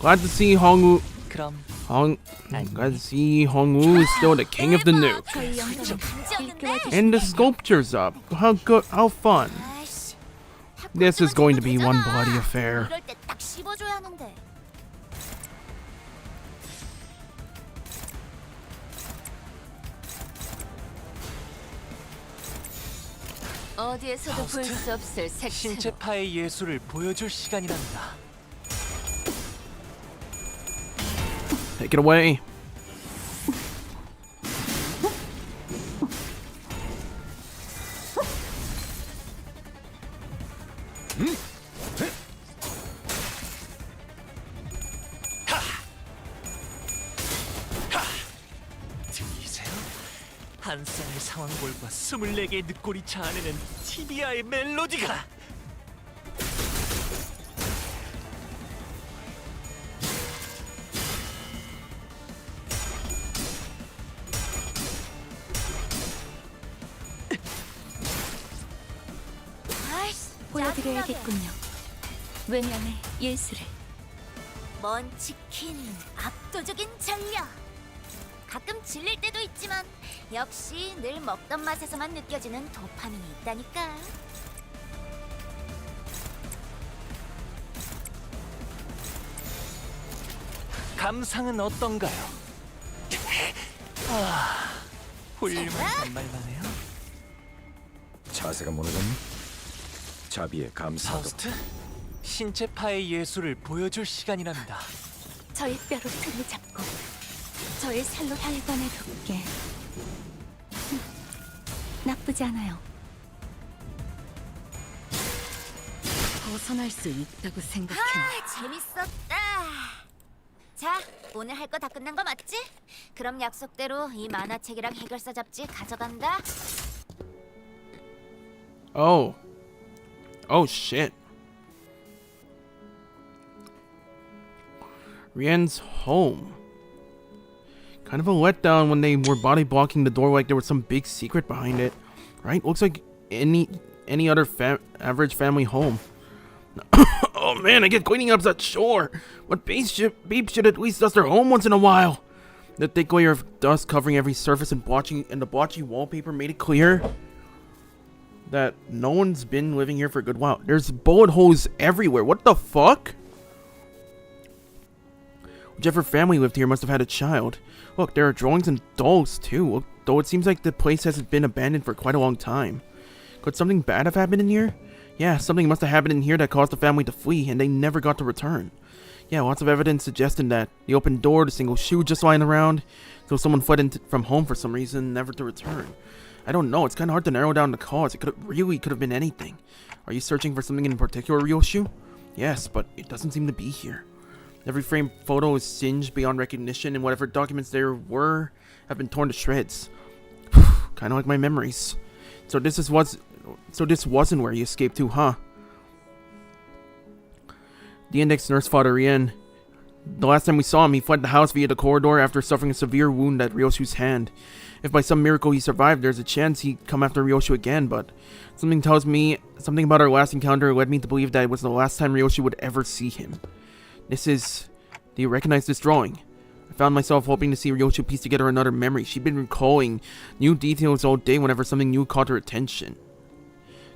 Glad to see Glad 안녕히. to see Hongwoo is still the king of the nuke. 저희 영상은 간지였는데? And the sculpture's up. How good, how fun. 아이씨, This is going to be one 되잖아. bloody affair. 이럴 때 딱 씹어줘야 하는데. 어디에서도 볼 파우스트? 수 없을 색채로 신체파의 예술을 보여줄 시간이랍니다. Take it away. 들리세요? 한 쌍의 상황볼과 24개의 늑골이 자아내는 T.T.B.TA의 멜로디가 아이씨, 보여드려야겠군요. 외면의 예술을. 먼 치킨, 압도적인 전력. 가끔 질릴 때도 있지만 역시 늘 먹던 맛에서만 느껴지는 도파민이 있다니까. 감상은 어떤가요? 훌륭한 말만 해요. 자세가 무너졌니? 자비의 감사도. 파우스트? 신체파의 예술을 보여줄 시간이랍니다. 저의 뼈로 틀을 잡고 저의 살로 혈관을 돕게. 나쁘지 않아요. 벗어날 수 있다고 생각해. 재밌었다. 자, 오늘 할 거 다 끝난 거 맞지? 그럼 약속대로 이 만화책이랑 해결사 잡지 가져간다. Oh. Oh shit. Rian's home. Kind of a letdown when they were body blocking the door like there was some big secret behind it. Right? Looks like any other average family home. Oh man, I get cleaning up that chore. But beeps should at least dust their home once in a while. The thick layer of dust covering every surface and the blotchy wallpaper made it clear that no one's been living here for a good while. There's bullet holes everywhere. What the fuck? Whichever family lived here must have had a child. Look, there are drawings and dolls too, though it seems like the place hasn't been abandoned for quite a long time. Could something bad have happened in here? Yeah, something must have happened in here that caused the family to flee, and they never got to return. Yeah, lots of evidence suggesting that. The open door, the single shoe just lying around, so someone fled from home for some reason, never to return. I don't know, it's kind of hard to narrow down the cause. It could have been anything. Are you searching for something in particular, Ryoshu? Yes, but it doesn't seem to be here. Every framed photo is singed beyond recognition, and whatever documents there were have been torn to shreds. Kind of like my memories. So this wasn't where he escaped to, huh? The index Nursefather Rien. The last time we saw him, he fled the house via the corridor after suffering a severe wound at Ryoshu's hand. If by some miracle he survived, there's a chance he'd come after Ryoshu again, but something tells me, something about our last encounter led me to believe that it was the last time Ryoshu would ever see him. Do you recognize this drawing? I found myself hoping to see Ryoshu piece together another memory. She'd been recalling new details all day whenever something new caught her attention.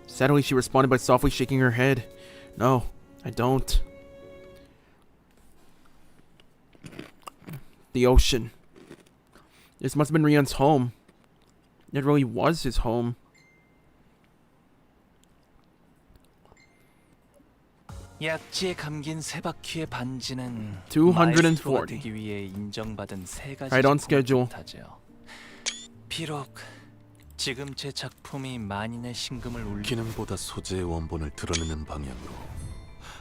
Sadly, she responded by softly shaking her head. No, I don't. The ocean. This must have been Rian's home. It really was his home. 약지에 감긴 세 바퀴의 반지는 240. 마에스트로가 되기 위해 인정받은 세 가지 Right on 작품을 schedule. 뜻하죠. 비록 지금 제 작품이 만인의 심금을 울리는 기능보다 소재의 원본을 드러내는 방향으로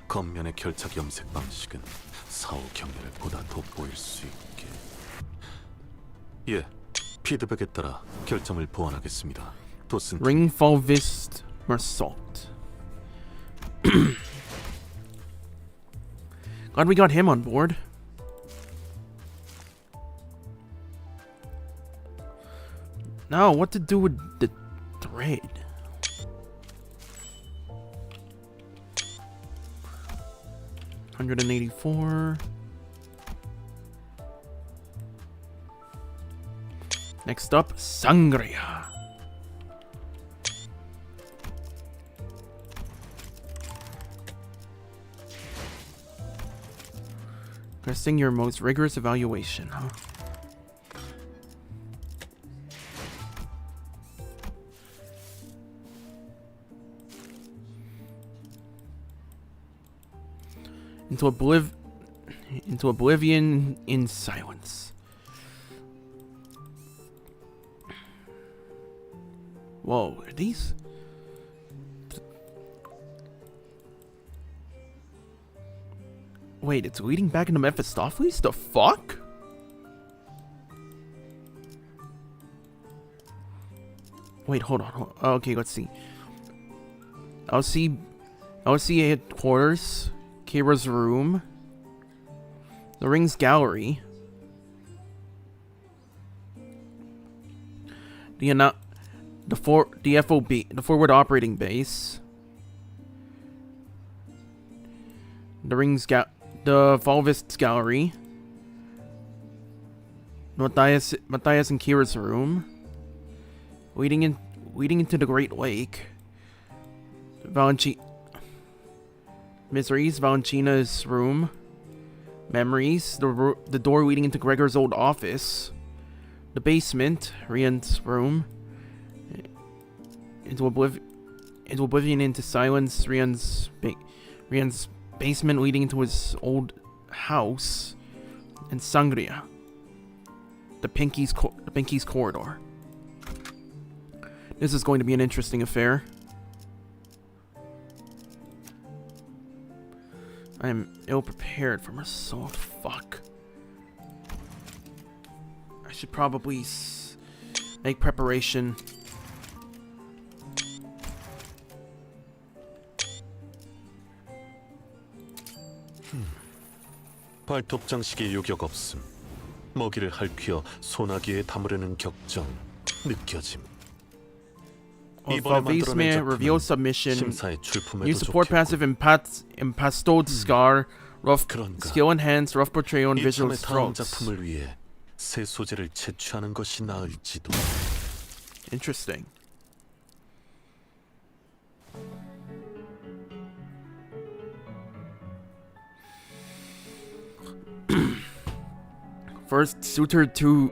겉면의 결착 염색 방식은 사후 경례를 보다 돋보일 수 있게. 예, 피드백에 따라 결정을 보완하겠습니다. 도슨. Ringfalvist Mersault. Glad we got him on board. Now, what to do with the thread? $184. Next up, Sangria. Requesting your most rigorous evaluation, huh? into oblivion in silence. Whoa, are these? Wait, it's leading back into Mephistopheles? The fuck? Wait, hold on. Okay, let's see. LC headquarters, Kira's room, the Rings gallery, the FOB, the forward operating base, the the Volvist's gallery, Matthias and Kira's room, leading into the Great Lake, Miseries, Valentina's room, memories, the door leading into Gregor's old office, the basement, Rian's room, into oblivion into silence, Rian's basement leading into his old house, and Sangria, the Pinky's corridor. This is going to be an interesting affair. I am ill-prepared for assault. Fuck. I should probably make preparation. 발톱 장식의 요격 없음. 먹이를 핥혀 소나기에 담으려는 격정 느껴짐. Valvisme reveal submission. 심사에 출품에도 New support passive impastod scar. Rough skill enhanced. Rough portrayal and visual 다음 strokes. 작품을 위해 새 소재를 채취하는 것이 나을지도. Interesting. First, suture to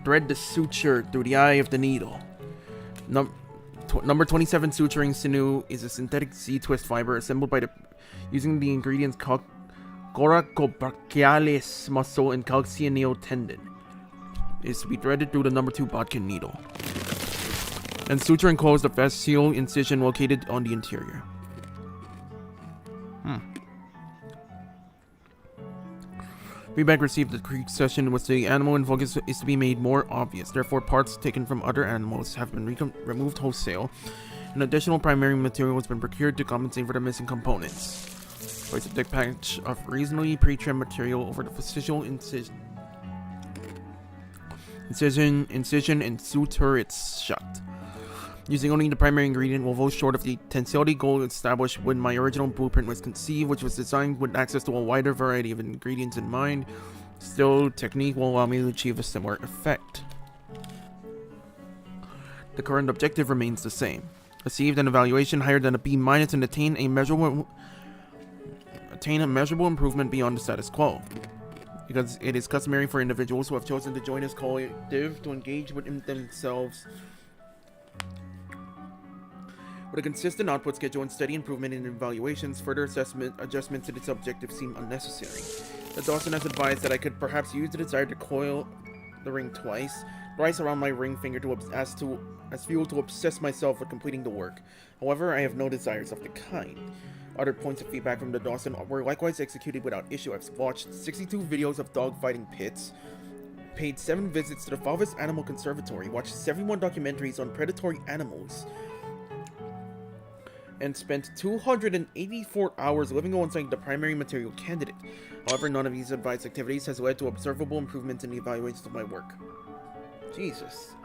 thread the suture through the eye of the needle. Number 27 suturing sinew is a synthetic Z-twist fiber assembled by using the ingredients coracobrachialis muscle and calcaneal tendon. It is to be threaded through the number 2 bodkin needle. And suture and close the fascial incision located on the interior. Feedback received at the Creek session was the animal in focus is to be made more obvious. Therefore, parts taken from other animals have been removed wholesale. An additional primary material has been procured to compensate for the missing components. Place a thick patch of reasonably pre-trimmed material over the fascial incision and suture its shut. Using only the primary ingredient will fall short of the tensility goal established when my original blueprint was conceived, which was designed with access to a wider variety of ingredients in mind. Still, technique will allow me to achieve a similar effect. The current objective remains the same. Achieve an evaluation higher than a B- and attain a measurable improvement beyond the status quo. Because it is customary for individuals who have chosen to join this collective to engage within themselves with a consistent output schedule and steady improvement in evaluations. Further adjustments to this objective seem unnecessary. The Dawson has advised that I could perhaps use the desire to coil the ring thrice around my ring finger as fuel to obsess myself with completing the work. However, I have no desires of the kind. Other points of feedback from the Dawson were likewise executed without issue. I've watched 62 videos of dogfighting pits, paid 7 visits to the Falvis Animal Conservatory, watched 71 documentaries on predatory animals, and spent 284 hours living alongside the primary material candidate. However, none of these advised activities has led to observable improvements in the evaluations of my work. Jesus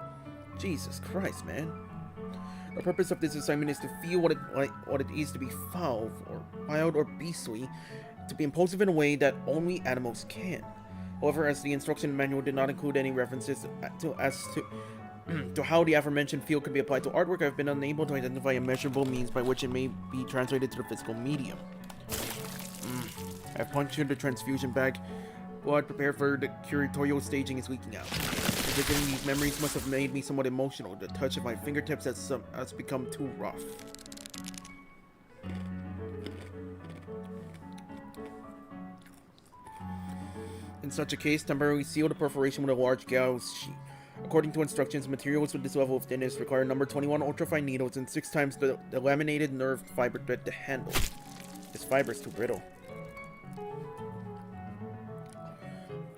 Christ, man. The purpose of this assignment is to feel what it is to be foul, or wild, or beastly, to be impulsive in a way that only animals can. However, as the instruction manual did not include any references to how the aforementioned field could be applied to artwork, I've been unable to identify a measurable means by which it may be translated to the physical medium. I've punctured the transfusion bag. Blood prepared for the curatorial staging is leaking out. Revisiting these memories must have made me somewhat emotional. The touch of my fingertips has become too rough. In such a case, temporarily seal the perforation with a large gauze sheet. According to instructions, materials with this level of thickness require number 21 ultrafine needles and 6 times the laminated nerve fiber thread to handle. This fiber is too brittle.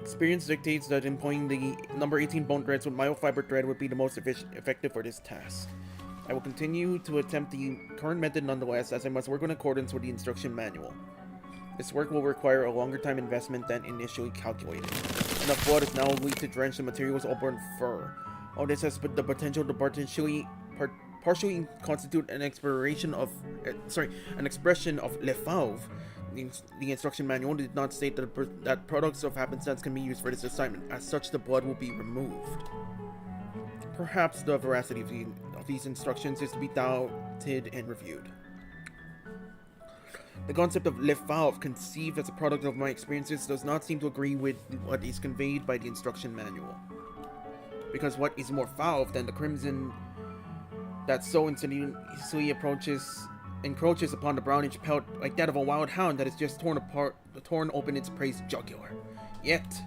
Experience dictates that employing the number 18 bone threads with myofiber thread would be the most effective for this task. I will continue to attempt the current method nonetheless, as I must work in accordance with the instruction manual. This work will require a longer time investment than initially calculated. Enough blood is now needed to drench the material's upper fur. All this has the potential to partially constitute an expression of Le Fauve. The instruction manual did not state that products of happenstance can be used for this assignment. As such, the blood will be removed. Perhaps the veracity of these instructions is to be doubted and reviewed. The concept of Le Fauve, conceived as a product of my experiences, does not seem to agree with what is conveyed by the instruction manual. Because what is more fauve than the crimson that so insidiously encroaches upon the brownish pelt like that of a wild hound that has just torn open its prey's jugular? Yet,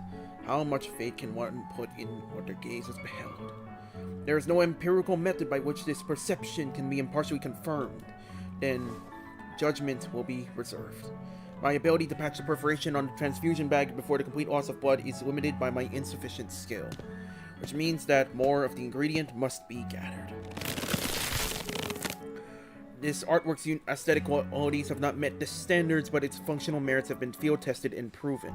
how much faith can one put in what their gaze has beheld? There is no empirical method by which this perception can be impartially confirmed. Then, judgment will be reserved. My ability to patch the perforation on the transfusion bag before the complete loss of blood is limited by my insufficient skill, which means that more of the ingredient must be gathered. This artwork's aesthetic qualities have not met the standards, but its functional merits have been field tested and proven.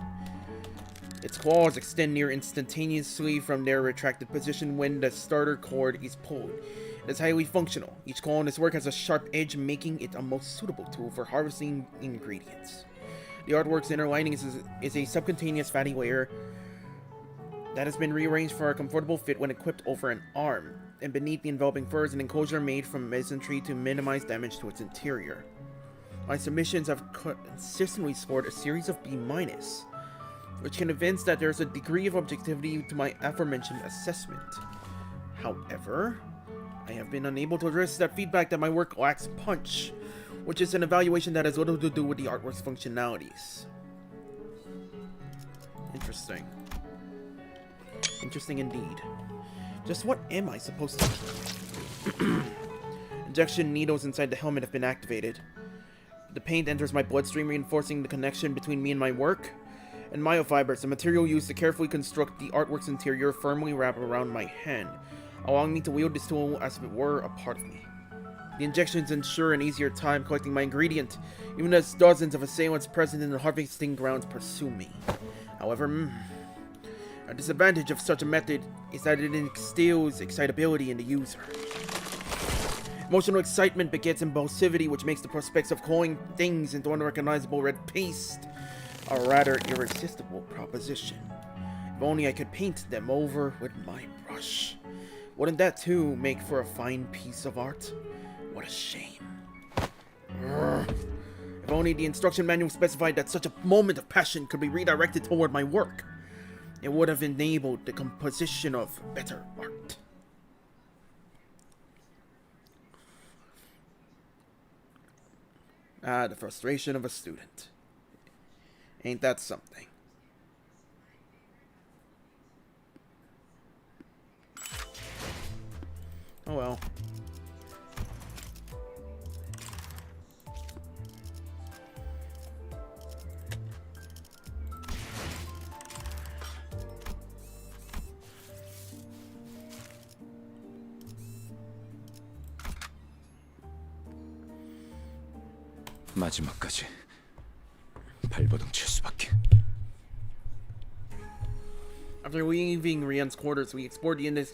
Its claws extend near instantaneously from their retracted position when the starter cord is pulled. It is highly functional. Each claw in this work has a sharp edge, making it a most suitable tool for harvesting ingredients. The artwork's inner lining is a subcutaneous fatty layer that has been rearranged for a comfortable fit when equipped over an arm, and beneath the enveloping fur is an enclosure made from mesentery to minimize damage to its interior. My submissions have consistently scored a series of B-, which can evince that there is a degree of objectivity to my aforementioned assessment. However, I have been unable to address that feedback that my work lacks punch, which is an evaluation that has little to do with the artwork's functionalities. Interesting. Interesting indeed. Just what am I supposed to do? Injection needles inside the helmet have been activated. The paint enters my bloodstream, reinforcing the connection between me and my work. And myofibers, the material used to carefully construct the artwork's interior, firmly wrap around my hand, allowing me to wield this tool as if it were a part of me. The injections ensure an easier time collecting my ingredient, even as dozens of assailants present in the harvesting grounds pursue me. However, a disadvantage of such a method is that it instills excitability in the user. Emotional excitement begets impulsivity, which makes the prospects of calling things into unrecognizable red paste a rather irresistible proposition. If only I could paint them over with my brush. Wouldn't that too make for a fine piece of art? What a shame. If only the instruction manual specified that such a moment of passion could be redirected toward my work. It would have enabled the composition of better art. Ah, the frustration of a student. Ain't that something? Oh well. 마지막까지 발버둥 칠 수밖에. After leaving Rian's quarters, we explored the Indus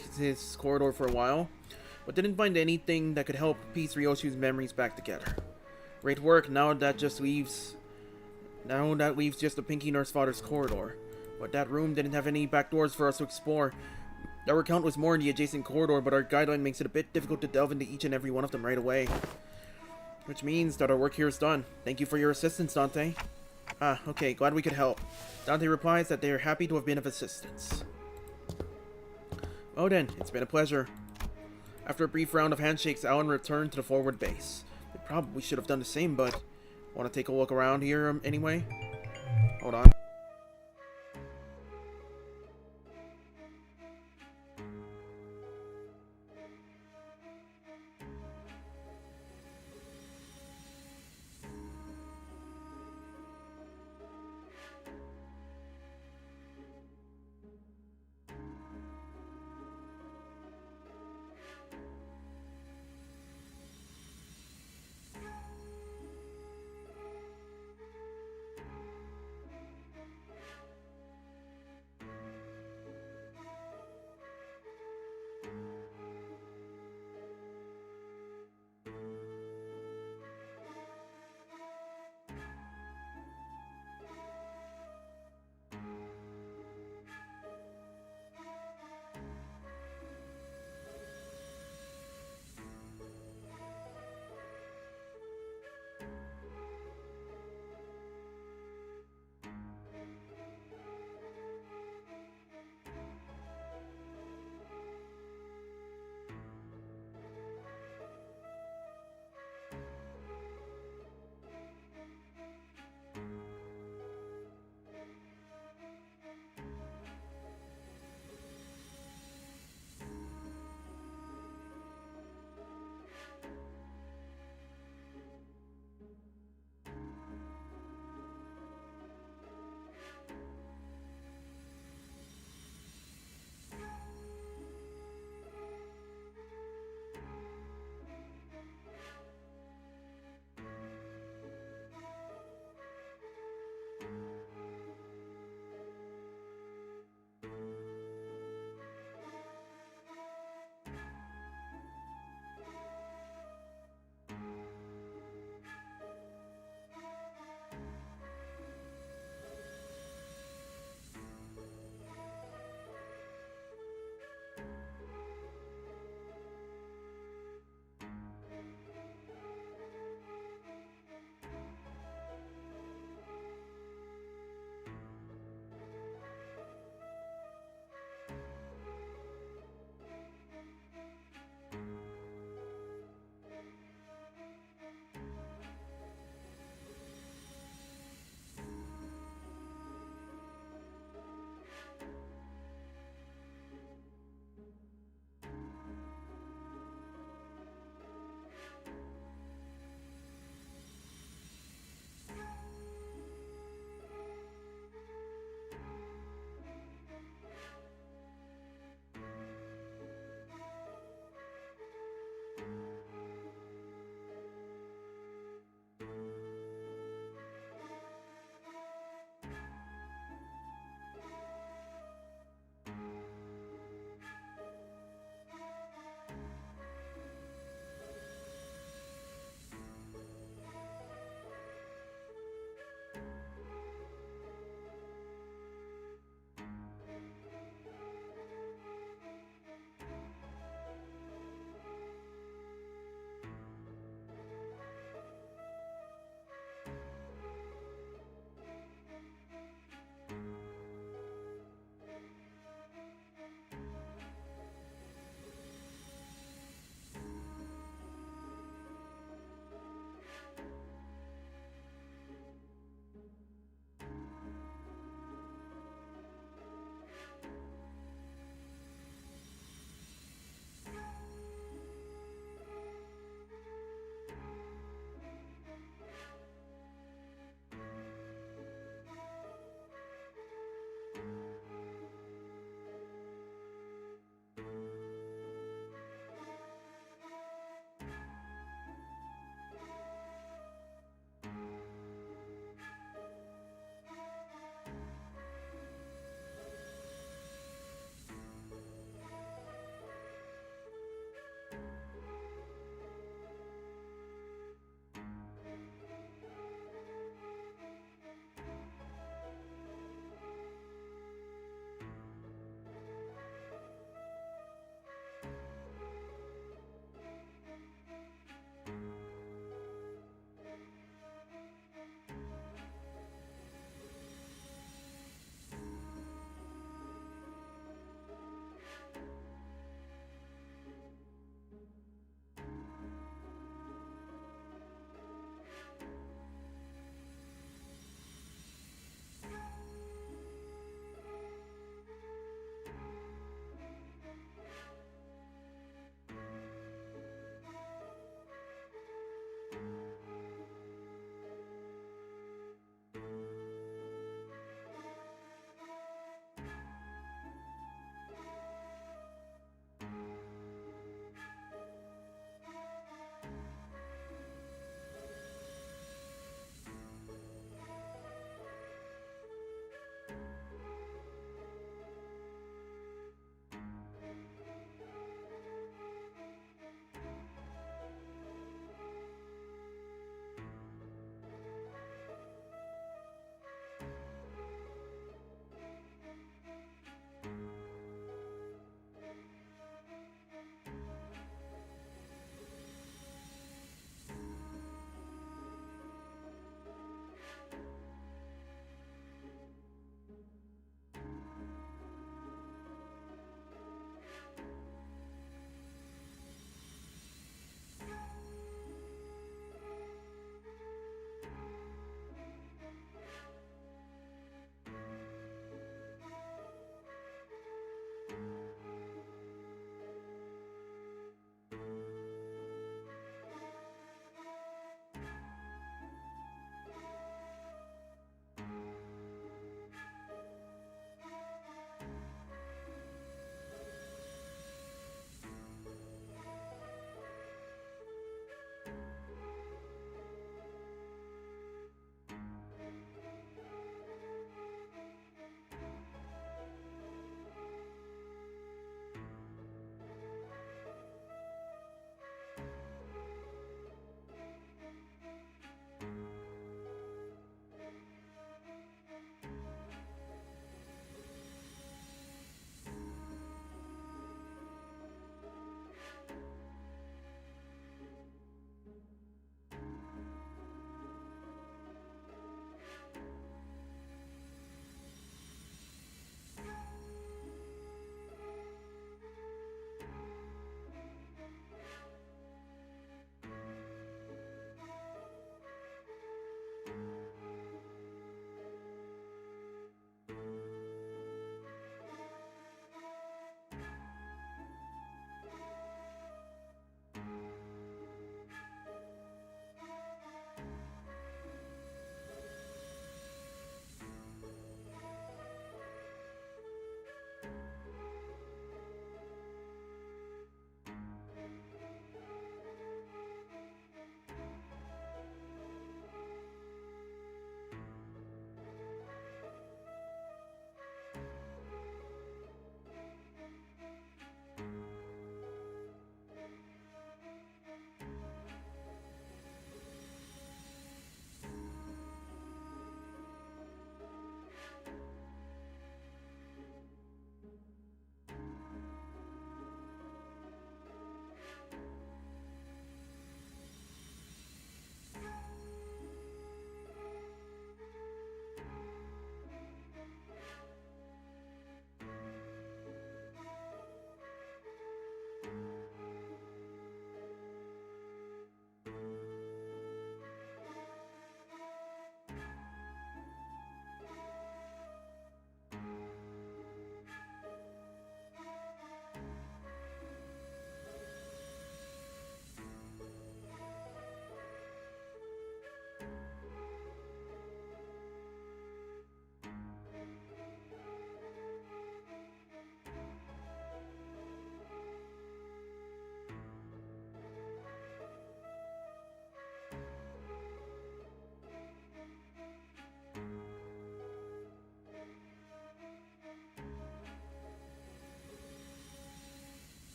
corridor for a while, but didn't find anything that could help piece Ryoshu's memories back together. Great work. Now that leaves just the Pinky Nursefathers corridor. But that room didn't have any back doors for us to explore. There were countless more in the adjacent corridor, but our guideline makes it a bit difficult to delve into each and every one of them right away. Which means that our work here is done. Thank you for your assistance, Dante. Ah, okay, glad we could help. Dante replies that they are happy to have been of assistance. Oh then, it's been a pleasure. After a brief round of handshakes, Alan returned to the forward base. They probably should have done the same, but... Want to take a look around here anyway? Hold on.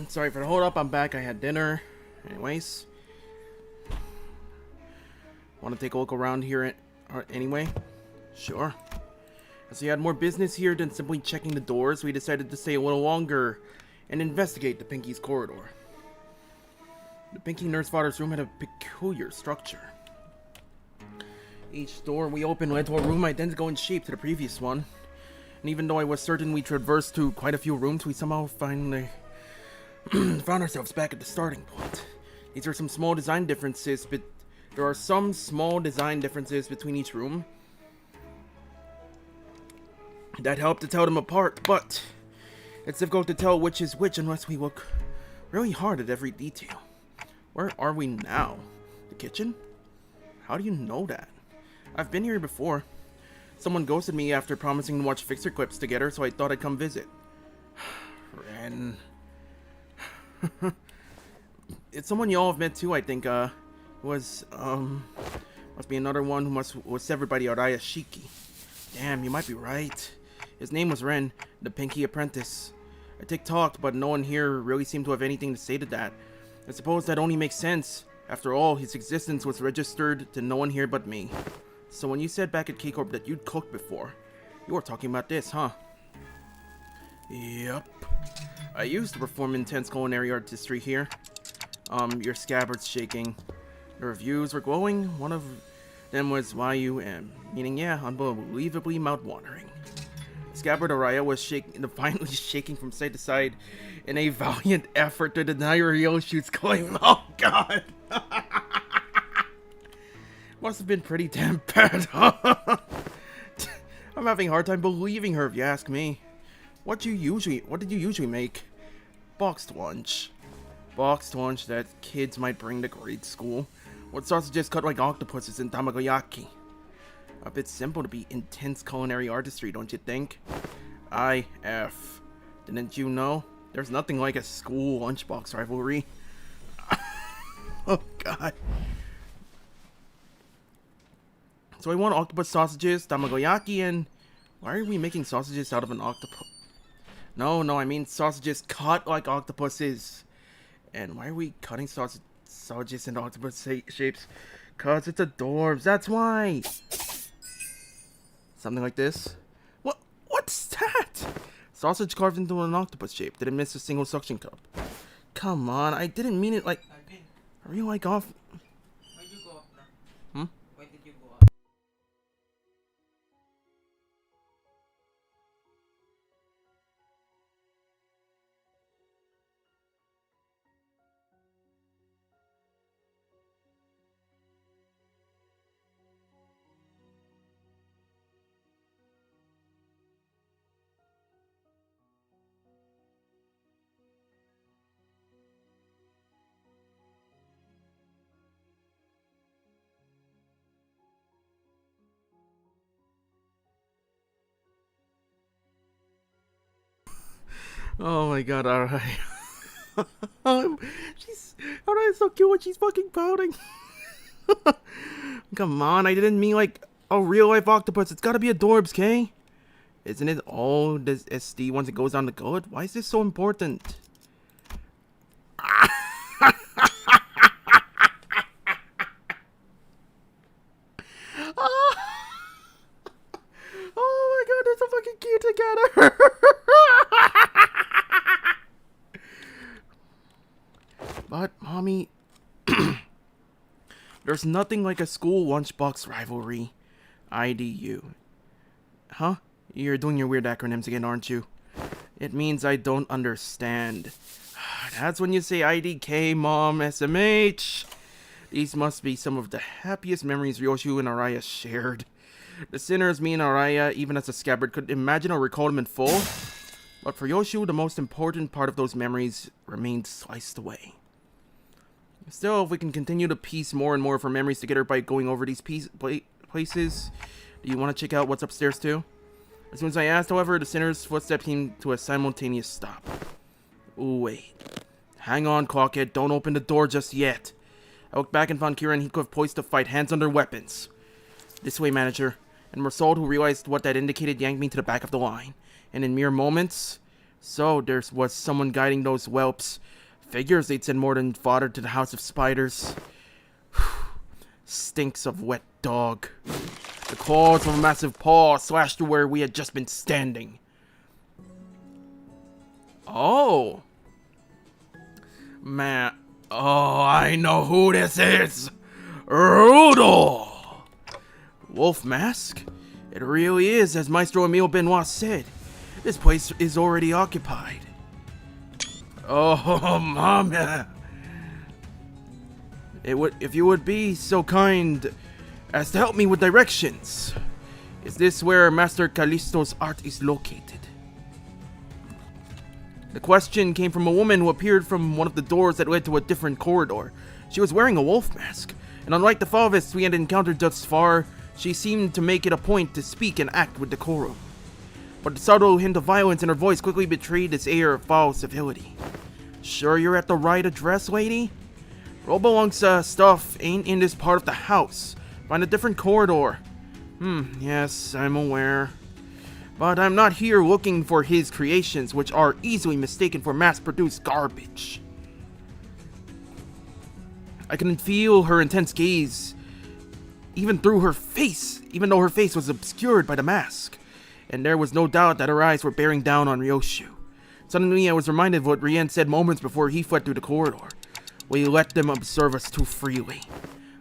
Sorry for the hold up. I'm back. I had dinner. Anyways, want to take a look around here anyway? Sure. As we had more business here than simply checking the doors, we decided to stay a little longer and investigate the Pinky's corridor. The Pinky Nursefather's room had a peculiar structure. Each door we opened led to a room identical in shape to the previous one. And even though I was certain we traversed to quite a few rooms, we somehow finally found ourselves back at the starting point. These are some small design differences, but there are some small design differences between each room that help to tell them apart, but it's difficult to tell which is which unless we look really hard at every detail. Where are we now? The kitchen? How do you know that? I've been here before. Someone ghosted me after promising to watch Fixer clips together, so I thought I'd come visit. Ren. It's someone you all have met too, I think. Must be another one who was severed by the Araya Shiki. Damn, you might be right. His name was Ren, the Pinky Apprentice. I tick-tocked, but no one here really seemed to have anything to say to that. I suppose that only makes sense. After all, his existence was registered to no one here but me. So when you said back at K-Corp that you'd cooked before, you were talking about this, huh? Yep. I used to perform intense culinary artistry here. Your scabbard's shaking. The reviews were glowing. One of them was YUM, meaning yeah, unbelievably mouth-watering. Scabbard Araya was finally shaking from side to side in a valiant effort to deny Ryoshu's claim. Oh god! Must have been pretty damn bad. I'm having a hard time believing her if you ask me. What did you usually make? Boxed lunch. Boxed lunch that kids might bring to grade school. With sausages cut like octopuses and tamagoyaki. A bit simple to be intense culinary artistry, don't you think? IF. Didn't you know? There's nothing like a school lunchbox rivalry. Oh god. So I want octopus sausages, tamagoyaki, and... Why are we making sausages out of an octopus? No, I mean sausages cut like octopuses. And why are we cutting sausages into octopus shapes? Cause it's adorbs, that's why! Something like this. What's that? Sausage carved into an octopus shape. Didn't miss a single suction cup. Come on, I didn't mean it like... Are you like off... Why did you go up now? Hmm? Why did you go up? Oh my god, alright. Alright, so cute when she's fucking pouting. Come on, I didn't mean like a real life octopus. It's gotta be adorbs, okay? Isn't it all this SD once it goes down the gullet? Why is this so important? Oh my god, they're so fucking cute together. But, mommy, there's nothing like a school lunchbox rivalry. IDU. Huh? You're doing your weird acronyms again, aren't you? It means I don't understand. That's when you say IDK, Mom, SMH. These must be some of the happiest memories Ryoshu and Araya shared. The sinners, me and Araya, even as a scabbard, could imagine or recall them in full. But for Yoshu, the most important part of those memories remained sliced away. Still, if we can continue to piece more and more of her memories together by going over these places, do you want to check out what's upstairs too? As soon as I asked, however, the sinner's footsteps came to a simultaneous stop. Ooh, wait. Hang on, Clockhead. Don't open the door just yet. I looked back and found Kira and Heathcliff poised to fight, hands on their weapons. This way, manager. And Mersault, who realized what that indicated, yanked me to the back of the line. And in mere moments, So there was someone guiding those whelps. Figures they'd send more than fodder to the House of Spiders. Stinks of wet dog. The claws of a massive paw slashed through where we had just been standing. Oh. Man. Oh, I know who this is. Rudolph. Wolf mask? It really is, as Maestro Emile Benoit said. This place is already occupied. Oh, Mama. If you would be so kind as to help me with directions. Is this where Master Callisto's art is located? The question came from a woman who appeared from one of the doors that led to a different corridor. She was wearing a wolf mask, and unlike the Fauvists we had encountered thus far, she seemed to make it a point to speak and act with decorum. But the subtle hint of violence in her voice quickly betrayed this air of foul civility. Sure you're at the right address, lady? Robolung's stuff ain't in this part of the house. Find a different corridor. Yes, I'm aware. But I'm not here looking for his creations, which are easily mistaken for mass-produced garbage. I can feel her intense gaze, even through her face, even though her face was obscured by the mask. And there was no doubt that her eyes were bearing down on Ryoshu. Suddenly, I was reminded of what Rien said moments before he fled through the corridor. We let them observe us too freely.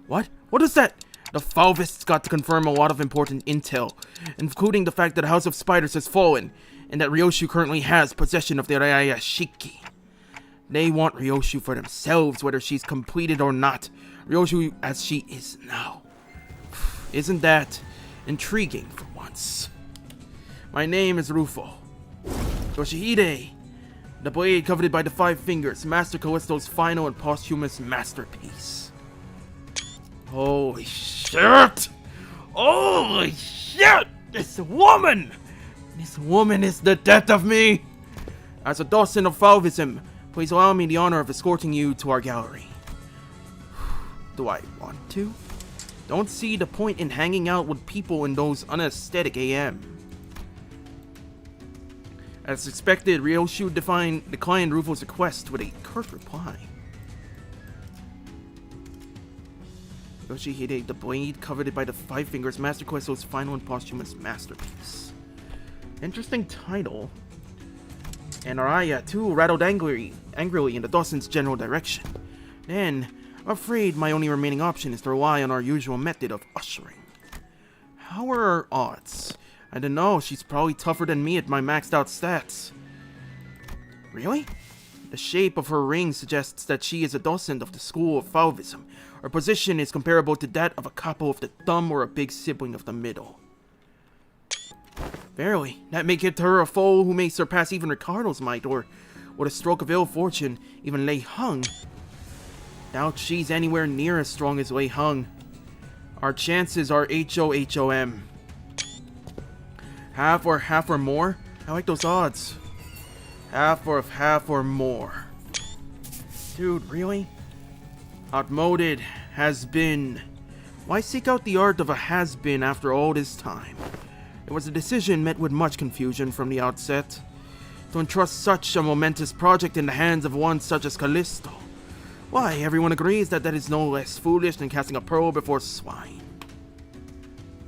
What? What is that? The Fauvists got to confirm a lot of important intel, including the fact that the House of Spiders has fallen, and that Ryoshu currently has possession of the Rayashiki. They want Ryoshu for themselves, whether she's completed or not. Ryoshu as she is now. Isn't that intriguing for once? My name is Rufo. Yoshihide, the blade coveted by the five fingers, Master Callisto's final and posthumous masterpiece. Holy shit! Holy shit! This woman is the death of me! As a docent of Fauvism, please allow me the honor of escorting you to our gallery. Do I want to? Don't see the point in hanging out with people in those unaesthetic AM. As expected, Ryoshu declined Rufo's request with a curt reply. Yoshihide, the blade coveted by the five fingers, Master Callisto's final and posthumous masterpiece. Interesting title. And Araya, too, rattled angrily in the Dawson's general direction. Then, I'm afraid my only remaining option is to rely on our usual method of ushering. How are our odds? I don't know, she's probably tougher than me at my maxed out stats. Really? The shape of her ring suggests that she is a docent of the school of Fauvism. Her position is comparable to that of a couple of the thumb or a big sibling of the middle. Verily, that may give her a foe who may surpass even Ricardo's might, or, with a stroke of ill fortune, even Lei Hung. Doubt she's anywhere near as strong as Lei Hung. Our chances are HOHOM. Half or more? I like those odds. Half or more. Dude, really? Outmoded, has been. Why seek out the art of a has-been after all this time? It was a decision met with much confusion from the outset. To entrust such a momentous project in the hands of one such as Callisto. Why, everyone agrees that is no less foolish than casting a pearl before swine.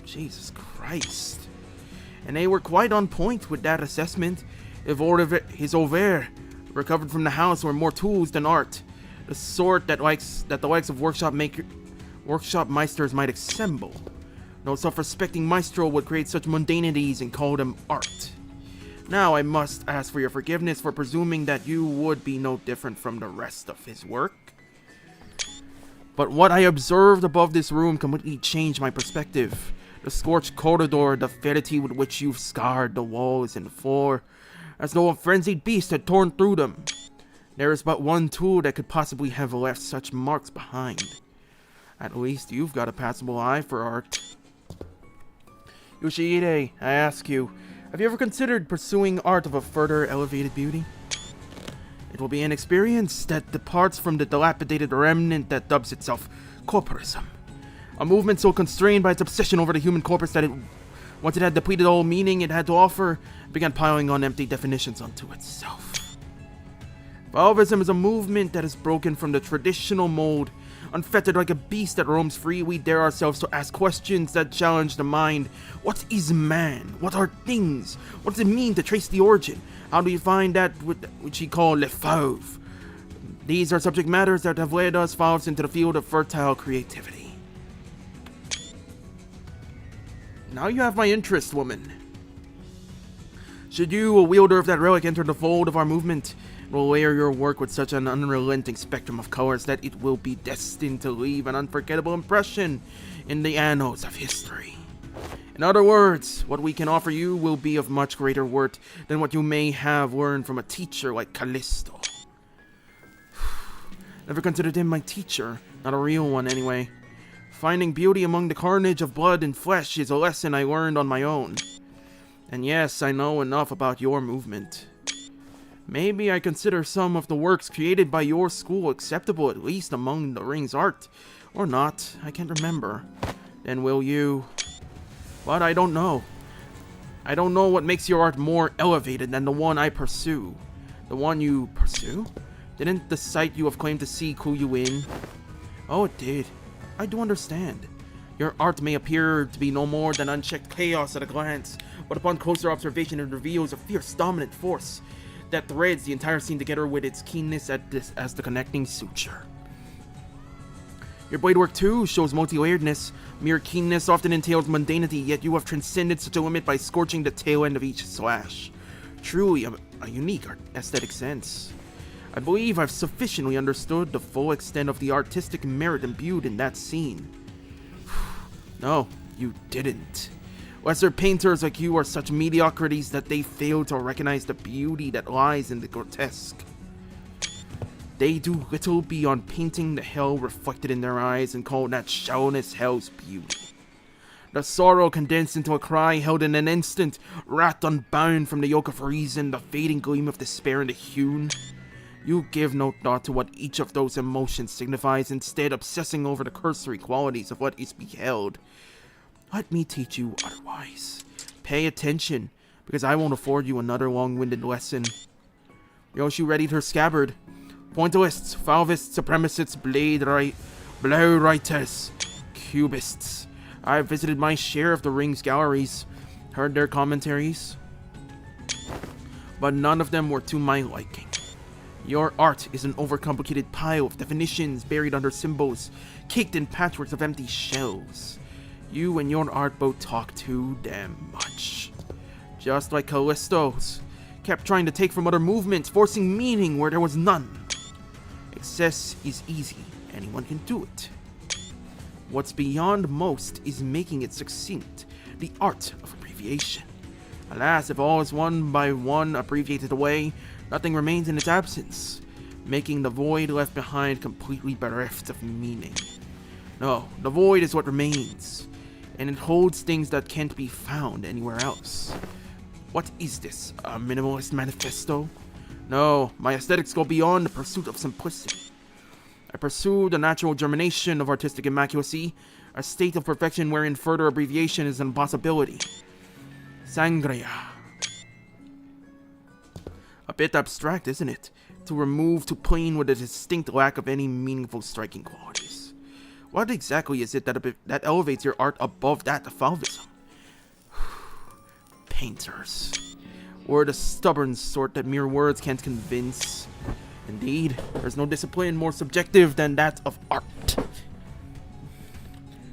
Jesus Christ. And they were quite on point with that assessment. If his ovaire recovered from the house were more tools than art, the sort that the likes of workshop meisters might assemble. No self-respecting maestro would create such mundanities and call them art. Now I must ask for your forgiveness for presuming that you would be no different from the rest of his work. But what I observed above this room completely changed my perspective. The scorched corridor, the ferocity with which you've scarred the walls and the floor, as though a frenzied beast had torn through them. There is but one tool that could possibly have left such marks behind. At least you've got a passable eye for art. Yoshihide, I ask you, have you ever considered pursuing art of a further elevated beauty? It will be an experience that departs from the dilapidated remnant that dubs itself corporism. A movement so constrained by its obsession over the human corpus that it Once it had depleted all meaning it had to offer, it began piling on empty definitions onto itself. Fauvism is a movement that is broken from the traditional mold. Unfettered like a beast that roams free, we dare ourselves to ask questions that challenge the mind. What is man? What are things? What does it mean to trace the origin? How do you find that which we call le fauve? These are subject matters that have led us fauves into the field of fertile creativity. Now you have my interest, woman. Should you, a wielder of that relic, enter the fold of our movement, it will layer your work with such an unrelenting spectrum of colors that it will be destined to leave an unforgettable impression in the annals of history. In other words, what we can offer you will be of much greater worth than what you may have learned from a teacher like Callisto. Never considered him my teacher, not a real one anyway. Finding beauty among the carnage of blood and flesh is a lesson I learned on my own. And yes, I know enough about your movement. Maybe I consider some of the works created by your school acceptable, at least among the Ring's art. Or not, I can't remember. Then will you... But I don't know. I don't know what makes your art more elevated than the one I pursue. The one you pursue? Didn't the sight you have claimed to see clue you in? Oh, it did. I do understand. Your art may appear to be no more than unchecked chaos at a glance, but upon closer observation it reveals a fierce dominant force that threads the entire scene together with its keenness as the connecting suture. Your blade work too shows multi-layeredness. Mere keenness often entails mundanity, yet you have transcended such a limit by scorching the tail end of each slash. Truly a unique aesthetic sense. I believe I've sufficiently understood the full extent of the artistic merit imbued in that scene. No, you didn't. Lesser painters like you are such mediocrities that they fail to recognize the beauty that lies in the grotesque. They do little beyond painting the hell reflected in their eyes and call that shallowness hell's beauty. The sorrow condensed into a cry held in an instant, wrath unbound from the yoke of reason, the fading gleam of despair in the hewn. You give no thought to what each of those emotions signifies, instead obsessing over the cursory qualities of what is beheld. Let me teach you otherwise. Pay attention, because I won't afford you another long-winded lesson. Yoshi readied her scabbard. Pointillists, Fauvists, Supremacists, Blow Writers, Cubists. I've visited my share of the Ring's galleries, heard their commentaries, but none of them were to my liking. Your art is an overcomplicated pile of definitions buried under symbols, caked in patchworks of empty shells. You and your art both talk too damn much. Just like Callisto's. Kept trying to take from other movements, forcing meaning where there was none. Excess is easy. Anyone can do it. What's beyond most is making it succinct. The art of abbreviation. Alas, if all is one by one abbreviated away, nothing remains in its absence, making the void left behind completely bereft of meaning. No, the void is what remains, and it holds things that can't be found anywhere else. What is this, a minimalist manifesto? No, my aesthetics go beyond the pursuit of simplicity. I pursue the natural germination of artistic immaculacy, a state of perfection wherein further abbreviation is an impossibility. Sangria. A bit abstract, isn't it? To remove to plain with a distinct lack of any meaningful striking qualities. What exactly is it that elevates your art above that of Fauvism? Painters. We're the stubborn sort that mere words can't convince. Indeed, there's no discipline more subjective than that of art.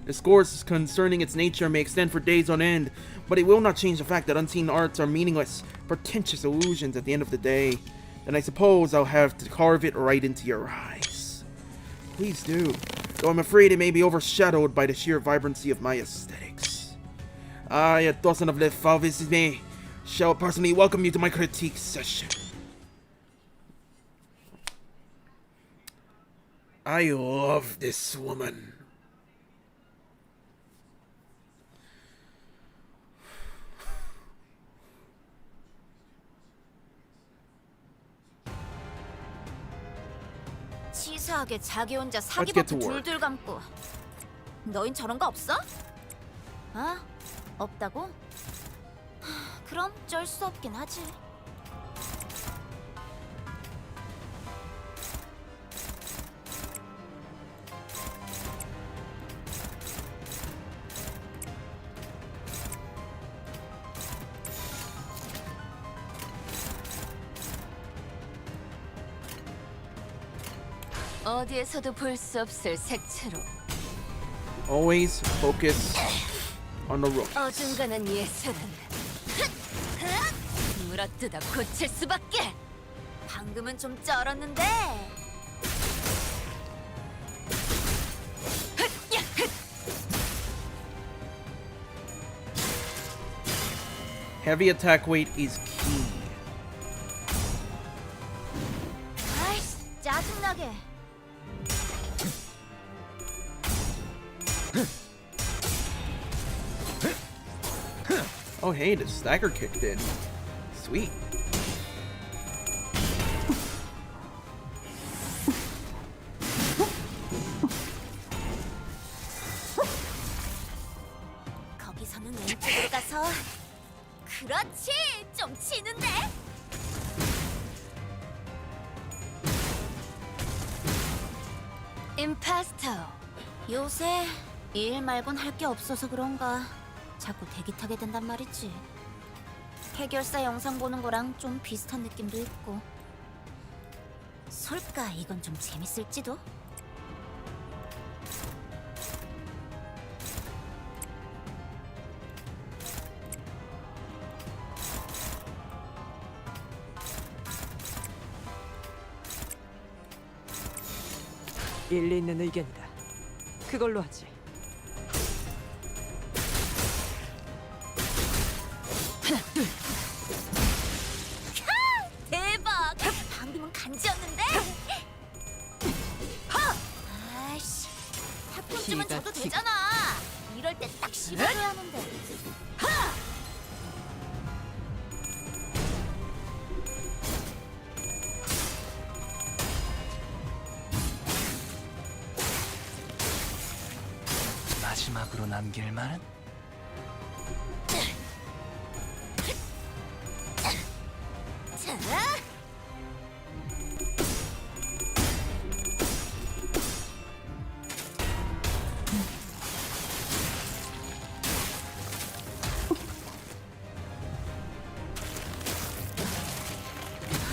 Discourse concerning its nature may extend for days on end, but it will not change the fact that unseen arts are meaningless, pretentious illusions at the end of the day. Then I suppose I'll have to carve it right into your eyes. Please do, though I'm afraid it may be overshadowed by the sheer vibrancy of my aesthetics. I, a dozen of Les Fauvismes, shall personally welcome you to my critique session. I love this woman. 치사하게 자기 혼자 Let's 사기 get to 버튼 work. 둘둘 감고. 너흰 저런 거 없어? 어? 없다고? 그럼 쩔 수 없긴 하지. 어디에서도 볼 수 없을 색채로 Always focus on the rook. 어중간한 예술은 물어뜯어 고칠 수밖에. 방금은 좀 쩔었는데. Heavy attack weight is key. 아이씨, 짜증나게. Oh hey, the stagger kicked in. Sweet. 거기서는 왼쪽으로 가서. 그렇지, 좀 치는데. 임파스터. 요새 일 말곤 할 게 없어서 그런가 자꾸 대기 타게 된단 말이지. 해결사 영상 보는 거랑 좀 비슷한 느낌도 있고. 솔까 이건 좀 재밌을지도. 일리 있는 의견이다. 그걸로 하지. 대박! 방금은 간지였는데? 아이씨, 탑pun쯤은 기가 줘도 튀- 되잖아. 이럴 때 딱 씹어줘야 하는데. 마지막으로 남길 말은? 자,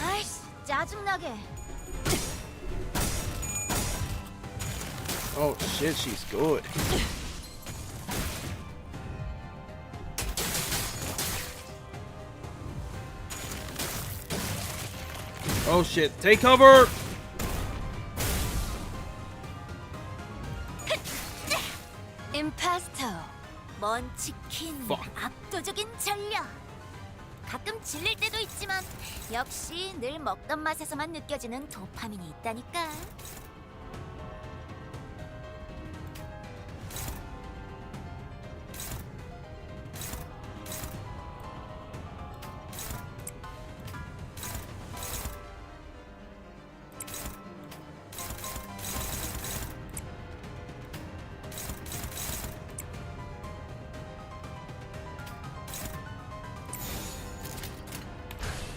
아이씨, 짜증나게. Oh shit, she's good. Oh shit, take cover! 임파스터. 먼 치킨 Fuck. 압도적인 전력. 가끔 질릴 때도 있지만 역시 늘 먹던 맛에서만 느껴지는 도파민이 있다니까.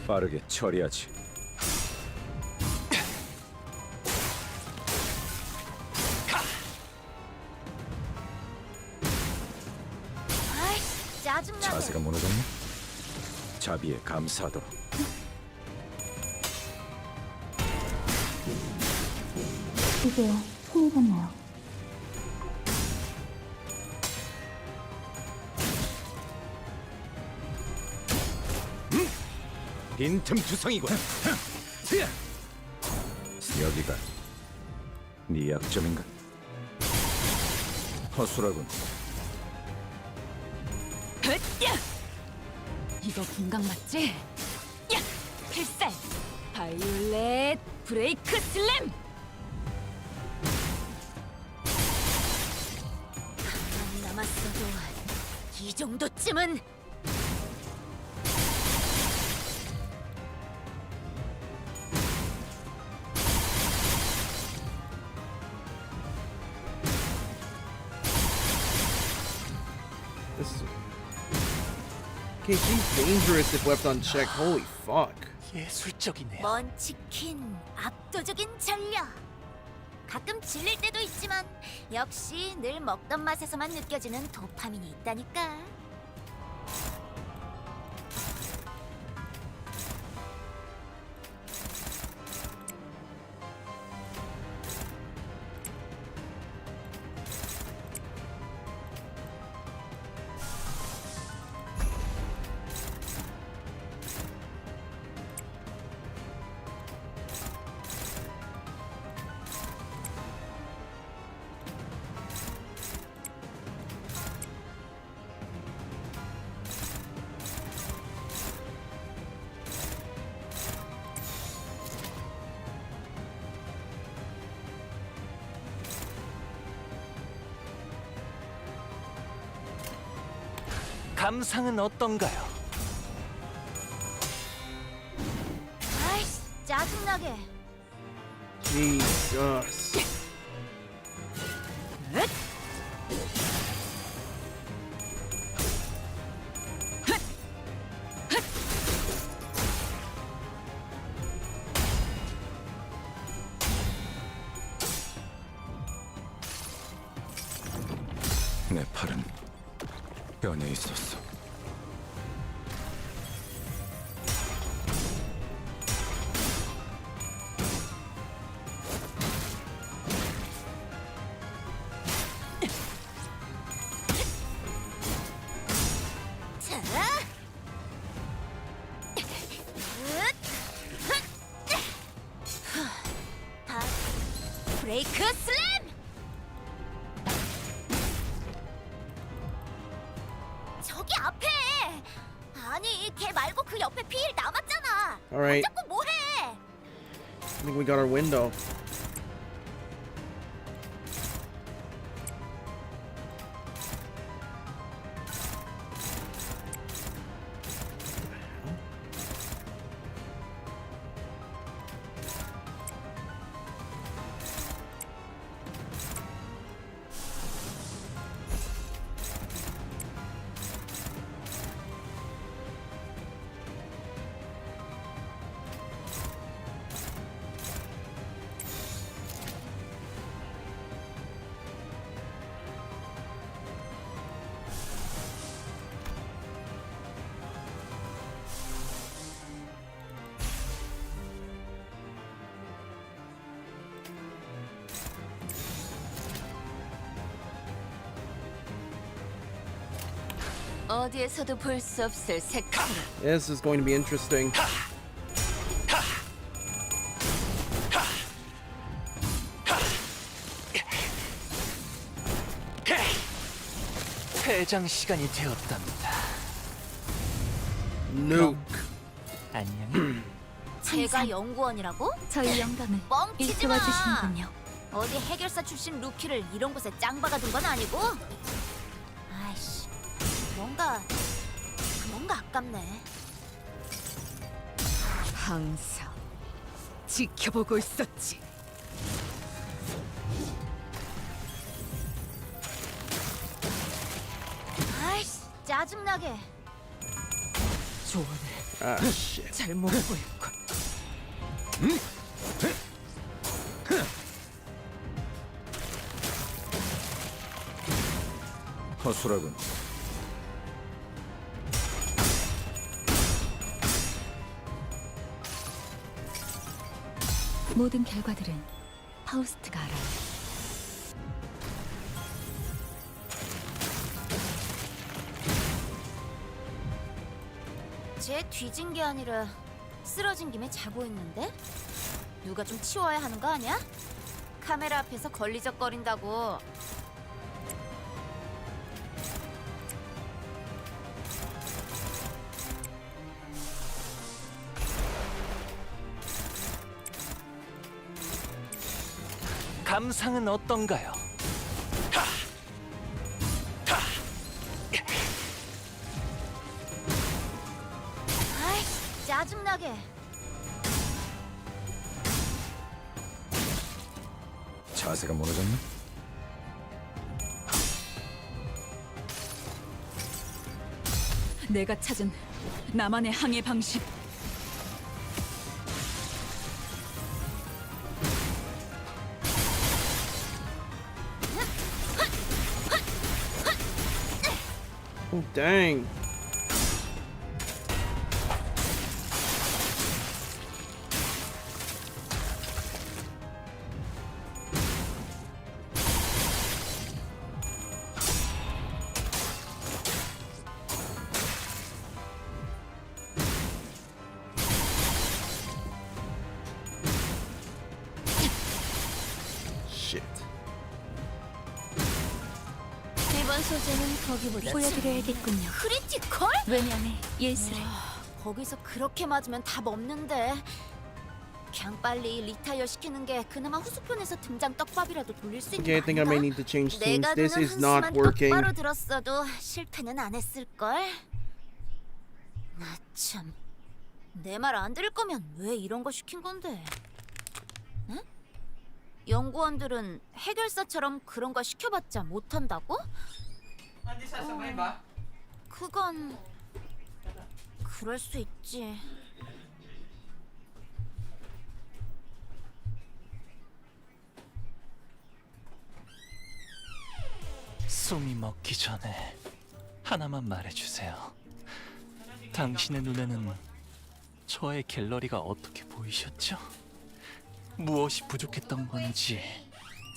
빠르게 처리하지. 아이씨, 짜증나게. 자세가 무너졌네. 자비에 감사하도록. 이게요, 손이잖아요. 빈틈투성이군. 여기가 네 약점인가? 허술하군. 이거 분강 맞지? 야! 필살! 바이올렛 브레이크 슬램! 안 남았어도 이 정도쯤은. This is Okay, she's dangerous if left unchecked. Holy fuck. 예술적이네요. 먼치킨 압도적인 전력. 가끔 질릴 때도 있지만 역시 늘 먹던 맛에서만 느껴지는 도파민이 있다니까. 감상은 어떤가요? 아이씨, 짜증나게. Jesus. 내 팔은 변해 있었어. 자. 다 브레이크 슬램! 저기 앞에! 아니, 걔 말고 그 옆에 피일 남았잖아. Alright, 자꾸 뭐해? I think we got our window. 어디에서도 볼 수 없을 색깔. This is going to be interesting. 퇴장 시간이 되었답니다. Nuke. 안녕. 제가 연구원이라고? 저희 영감을 뻥치지 일도와 마! 주시는군요. 어디 해결사 출신 루키를 이런 곳에 짱 박아둔 건 아니고? 아이씨, 뭔가 아깝네. 항상 지켜보고 있었지. 아이씨, 짜증나게. 조언을 Ah, shit. 잘못 보였군. 허술하군. 모든 결과들은 파우스트가 알아요. 쟤 뒤진 게 아니라 쓰러진 김에 자고 있는데? 누가 좀 치워야 하는 거 아니야? 카메라 앞에서 걸리적거린다고. 감상은 어떤가요? 아이씨, 짜증나게. 자세가 무너졌나? 내가 찾은 나만의 항해 방식. Oh, dang. Shit. 이번 소재는 거기보다 보여드려야겠군요. 크리티컬? 외면의 예술을. 거기서 그렇게 맞으면 답 없는데. 그냥 빨리 리타이어 시키는 게 그나마 후속편에서 등장 떡밥이라도 돌릴 수 있는 Okay, I 거 think I may 아닌가? need to change teams. 내가 This 두는 is not 한수만 working. 똑바로 들었어도 실패는 안 했을걸? 나 참... 내 말 안 들을 거면 왜 이런 거 시킨 건데? 응? 연구원들은 해결사처럼 그런 거 시켜봤자 못한다고? Hindi sasabay ba? 그건... 그럴 수 있지. 숨이 먹기 전에 하나만 말해주세요. 당신의 눈에는 저의 갤러리가 어떻게 보이셨죠? 무엇이 부족했던 건지.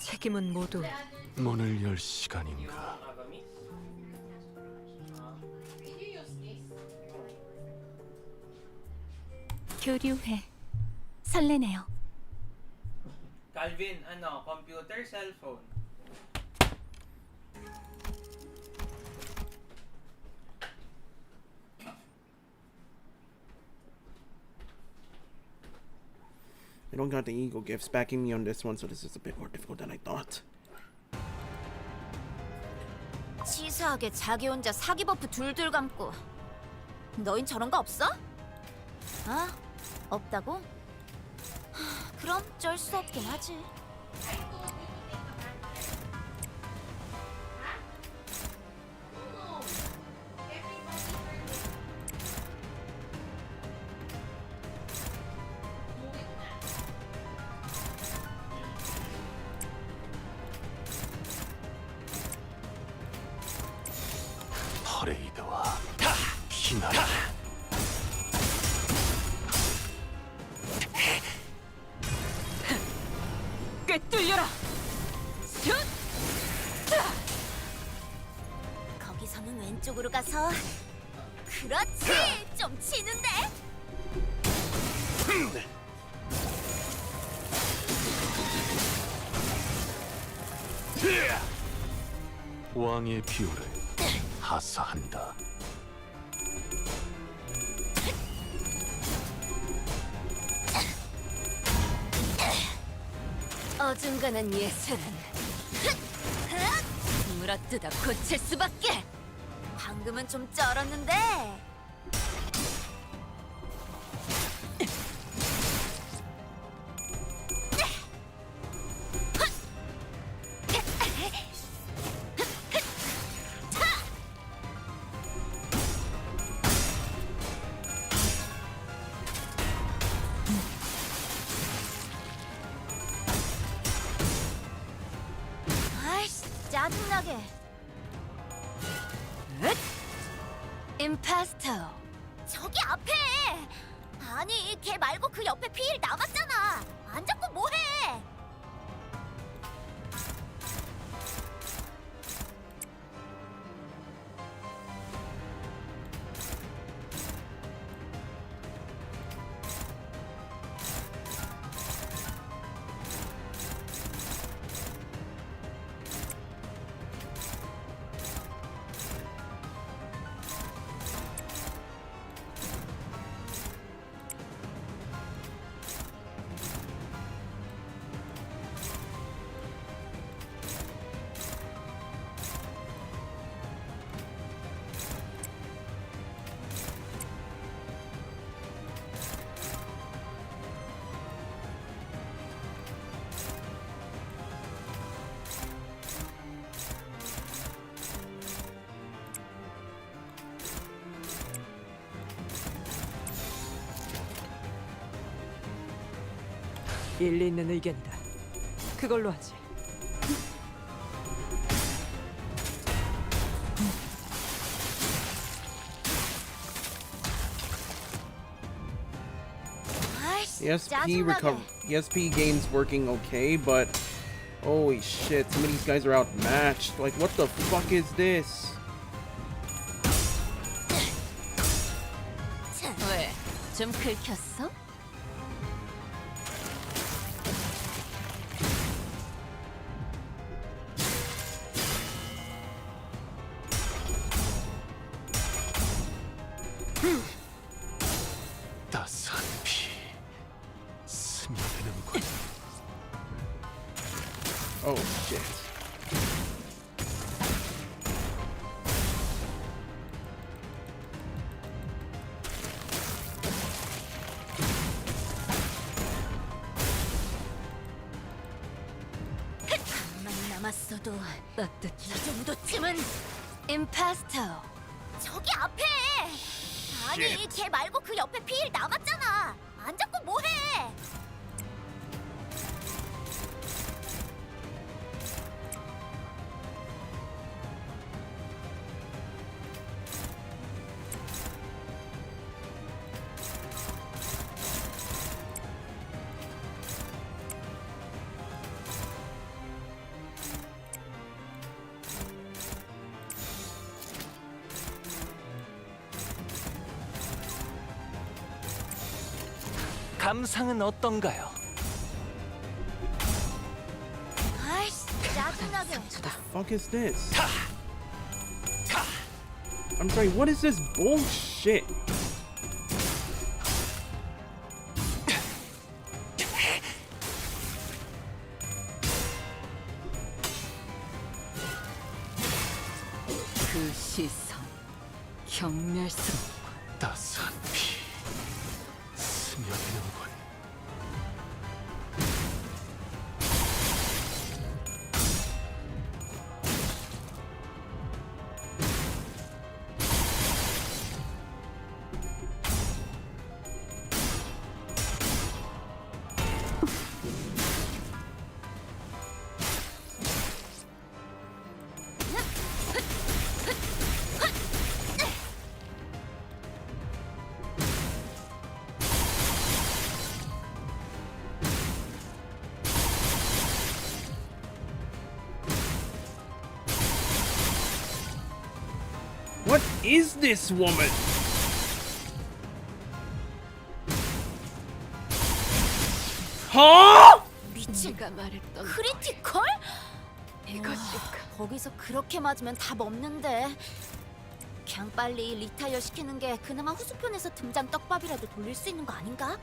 책임은 모두 문을 열 시간인가? 교류회. 설레네요. Calvin, ano, computer, cellphone. I don't got the Eagle gifts backing me on this one, so this is a bit more difficult than I thought. 치사하게 자기 혼자 사기 버프 둘둘 감고. 너흰 저런 거 없어? 아, 없다고? 그럼 쩔 수 없긴 하지. 퍼레이드와 피나르. 꿰뚫려라. 거기서는 왼쪽으로 가서. 그렇지! 좀 치는데? 왕의 비호를 하사한다. 어중간한 예술은 물어뜯어 고칠 수밖에. 방금은 좀 쩔었는데. 아이씨, 짜증나게. 임파스터. 저기 앞에! 아니, 걔 말고 그 옆에 피일 남았잖아. 안 잡고 뭐해? 일리 있는 의견이다. 그걸로 하지. 아이씨, ESP 짜증나게. ESP game's working okay, but holy shit, some of these guys are outmatched. Like, what the fuck is this? 왜? 좀 긁혔어? 따스한 피 스며드는군. Oh shit. 만 남았어도 따뜻해. 이 정도쯤은 임파스터. 저기 앞에. 아니, 걔 말고 그 옆에 피일 남았잖아. 안 잡고 뭐해? 감상은 어떤가요? 아이씨, 짜증나게. Fuck is this? I'm sorry, what is this bullshit? 그 시선 경멸스러워. 따스한 피 스며드는군. What is this woman? Huh? 미친. 네가 말했던 크리티컬? 이것이 거기서 그렇게 맞으면 답 없는데. 그냥 빨리 리타이어 시키는 게 그나마 후속편에서 등장 떡밥이라도 돌릴 수 있는 거 아닌가?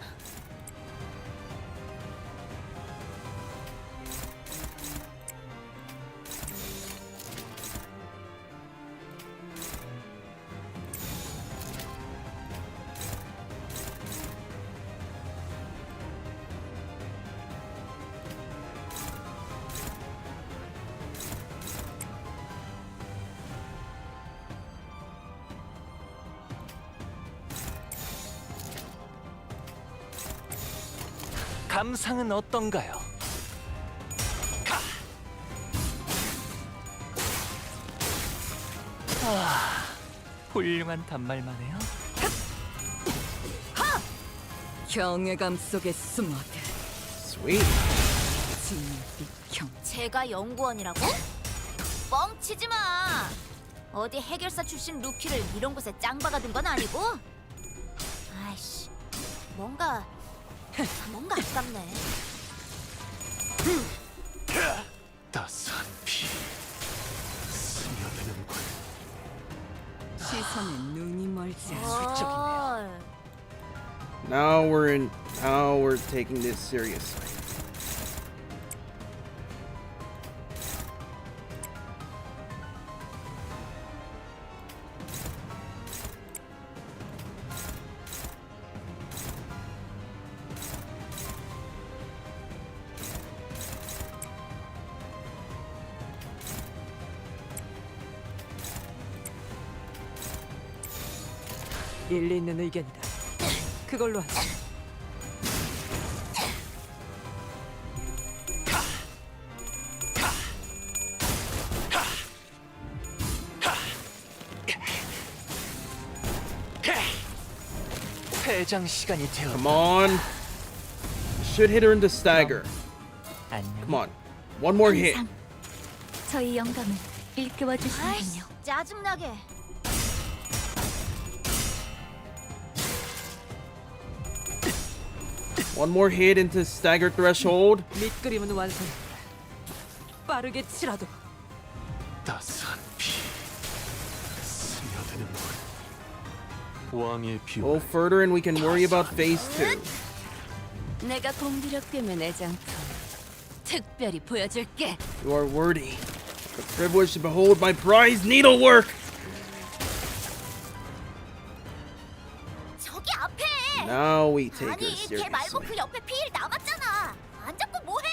감상은 어떤가요? 훌륭한 단말만해요. 경외감 속에 숨어들 Sweet. 진빛형. 제가 연구원이라고? 뻥치지 마. 어디 해결사 출신 루키를 이런 곳에 짱박아둔 건 아니고? 아이씨, 뭔가 아깝네. 따스한 피 스며드는군. 시선에 눈이 멀지 않아. 헐. Now we're taking this seriously. 일리 있는 의견이다. 그걸로 하지. 퇴장 시간이 되었다. Come on. Should hit her into stagger. 안녕. Come on. One more hit. 항상 저희 영감을 일깨워 아이씨, 주시는군요. 짜증나게. One more hit into stagger threshold. 밑그림은 완성이다. 빠르게 치라도. 따스한 피 스며드는 물 왕의 Go 비호 further and we can worry about phase 2. 내가 공기력 때문에 애장품 특별히 보여줄게. You are worthy. The privilege to behold my prize needlework. 저기 앞에. Now we take her 아니, 걔 말고 seriously. 그 옆에 피일 남았잖아. 안 잡고 뭐해?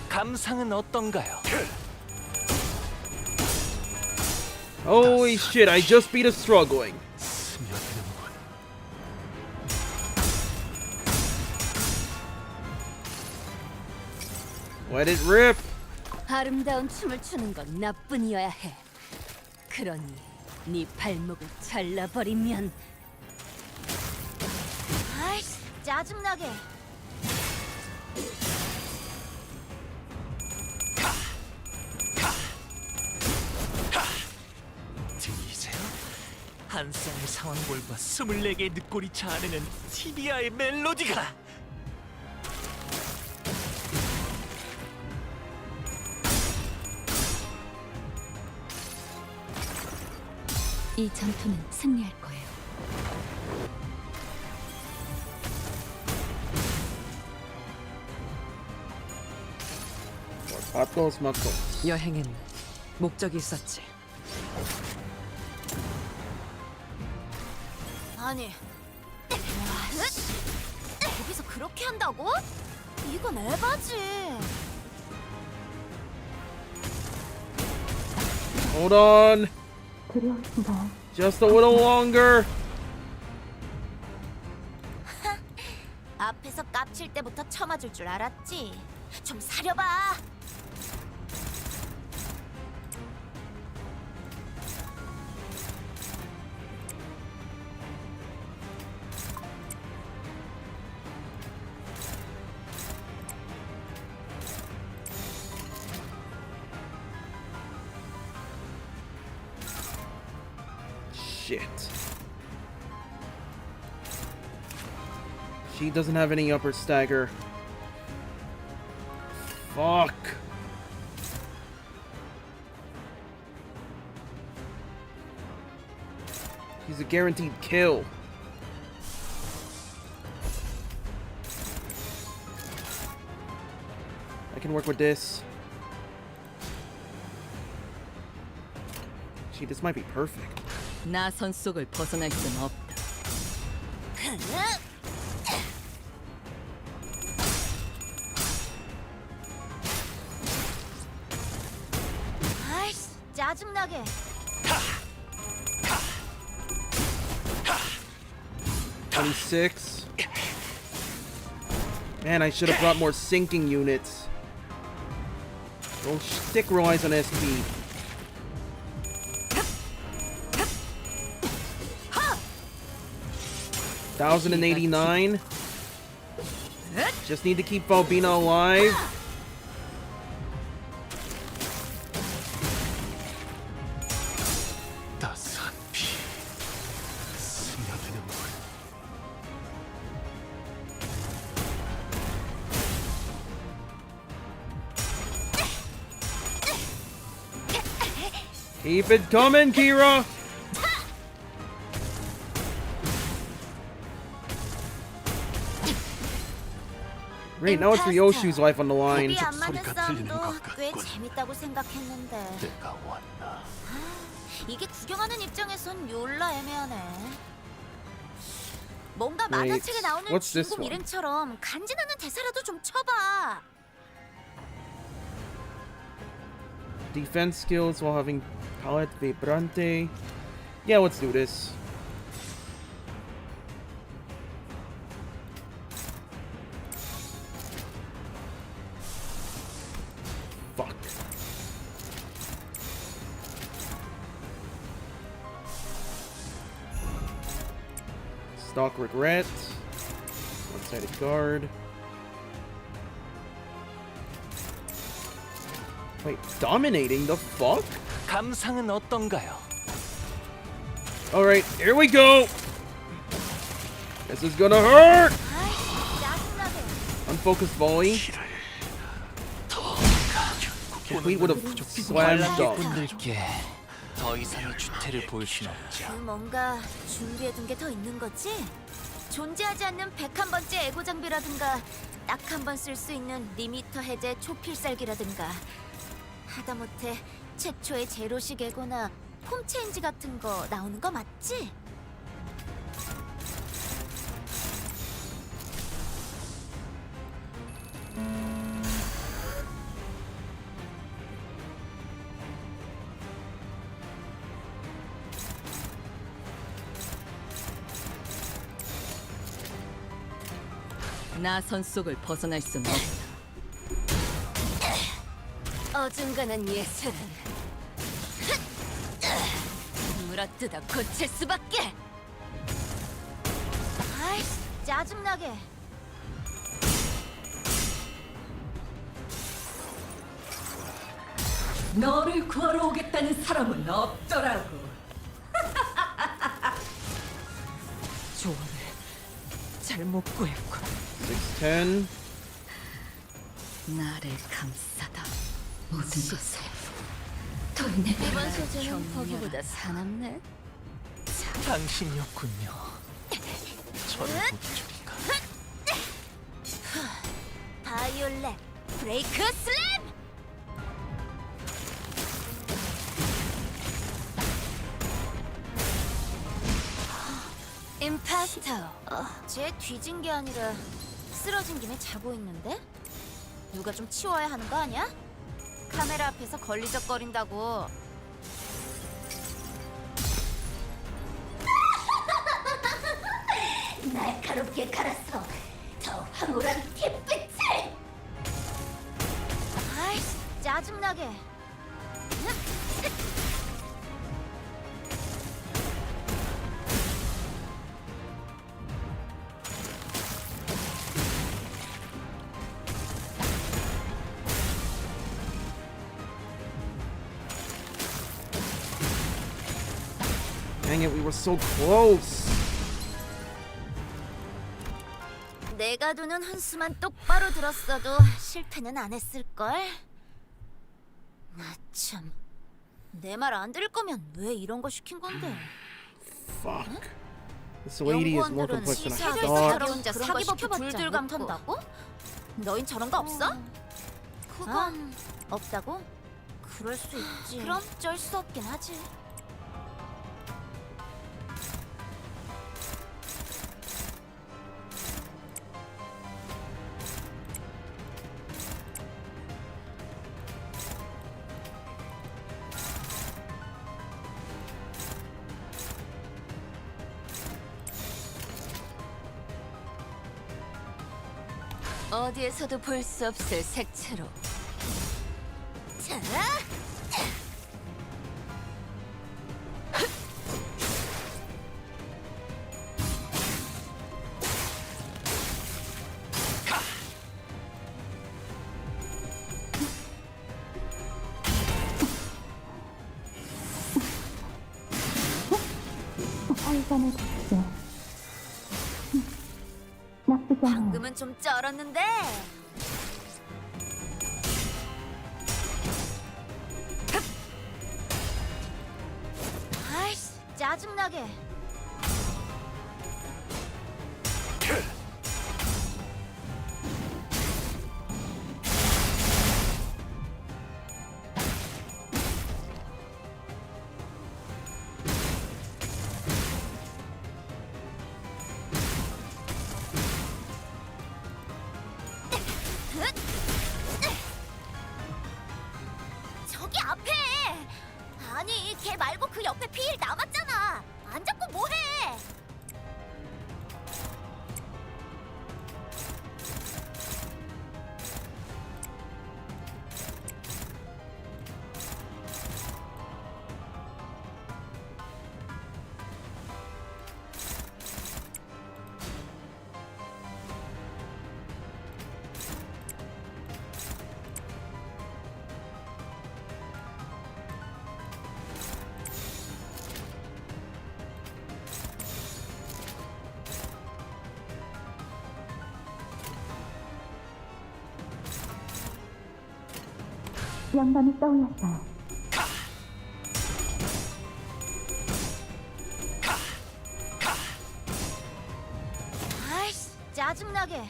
감상은 어떤가요? Holy shit, I just beat a struggling. 스며드는군 Let it rip. 아름다운 춤을 추는 건 나뿐이어야 해. 그러니 네 발목을 잘라버리면 아이씨, 짜증나게. 들리세요? 한 쌍의 상황볼과 24개의 늑골이 자아내는 T.T.B.TA의 멜로디가 이 전투는 승리할 거예요. Patos matos. 여행엔 목적이 있었지. 아니, 거기서 그렇게 한다고? 이건 에바지. Hold on. Just a little longer. 앞에서 깝칠 때부터 쳐맞을 줄 알았지. 좀 사려봐. Shit. She doesn't have any upper stagger. Fuck. He's a guaranteed kill. I can work with this. Gee, this might be perfect. 나선 속을 벗어날 순 없다. 아이씨, 짜증나게. $26. Man, I should have brought more sinking units. Don't stick relies on SP. $1,089. Just need to keep Valbina alive. Keep it coming, Kira! Great, now it's Ryoshu's life on the line. 입이 안 맞는 소리가 들리는 싸움도 것 꽤 같군. 재밌다고 생각했는데 내가 왔나? 이게 구경하는 입장에선 욜라 애매하네. 뭔가 Wait, 만화책에 나오는 what's this 주인공 one? 이름처럼 간지나는 대사라도 좀 쳐봐. Defense skills while having palette vibrante. Yeah, let's do this. Fuck. Stock regret. One-sided guard. Wait, dominating the fuck? 감상은 어떤가요? Alright, here we go! This is gonna hurt! 아이, 짜증나게. Unfocused volley. Complete with a slam dunk. 분들께 더 이상의 주태를 보일 수는 없죠. 그 뭔가 준비해둔 게 더 있는 거지? 존재하지 않는 101번째 에고 장비라든가 딱 한 번 쓸 수 있는 리미터 해제 초필살기라든가 하다못해 최초의 제로식 에고나 폼체인지 같은 거 나오는 거 맞지? 나선 속을 벗어날 수는 없다. 어중간한 예술은 물어뜯어 고칠 수밖에. 아이씨, 짜증나게. 너를 구하러 오겠다는 사람은 없더라고. 조언을 잘못 구했군. 610. 나를 감싸다 모든 것을 이번 소재는 거기보다 사납네. 당신이었군요. 저를 목줄이가. 바이올렛 브레이크 슬램! 임파스터. 쟤 뒤진 게 아니라 쓰러진 김에 자고 있는데? 누가 좀 치워야 하는 거 아니야? 카메라 앞에서 걸리적거린다고. 날카롭게 갈았어. 저 황홀한 햇빛을. 아이씨, 짜증나게. Dang it, we were so close. 내가 두는 훈수만 똑바로 들었어도 실패는 안 했을걸? 나 참... 내 말 안 들을 거면 왜 이런 거 시킨 건데? Fuck. This lady is more 연구원들은 complex than I 시사하게 thought. 자기 혼자 사기법도 둘둘 감탄다고? 너흰 저런 거 없어? 그건 없다고? 그럴 수 있지. 그럼 쩔 수 없긴 하지. 어디에서도 볼 수 없을 색채로 자, 살관을 봤어. 나쁘지 않아. 방금은 좀 쩔었는데. 짜증나게. 저기 앞에! 아니, 걔 말고 그 옆에 피일 남았잖아. 안 잡고 뭐해? 영감이 떠올랐어요. 아이씨, 짜증나게.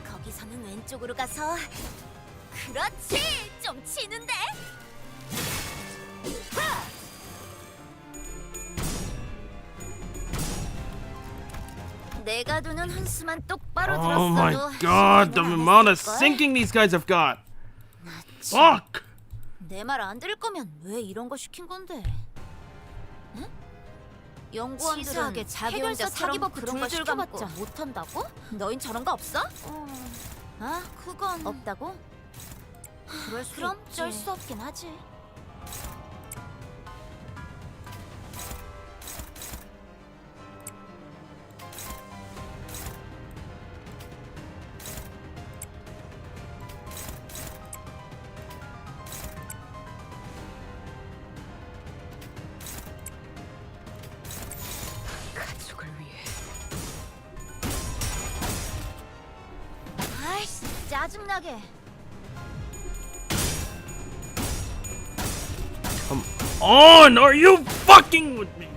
거기서는 왼쪽으로 가서. 그렇지, 좀 치는데. 내가 두는 한수만 똑바로 Oh my 들었어도 god, the 이건 안 amount of 했을걸? sinking these guys have got. Fuck! 내 말 안 들을 거면 왜 이런 거 시킨 건데? 응? 연구원들은 치사하게 자기 혼자 해결사 사기 사기법 버프 그런 거 둘둘 시켜봤자 감고. 못한다고? 너흰 저런 거 없어? 아, 그건 없다고? 그럴 수 그럼 있지. 어쩔 수 없긴 하지. 가족을 위해 아이씨, 짜증나게. Come on! Are you fucking with me?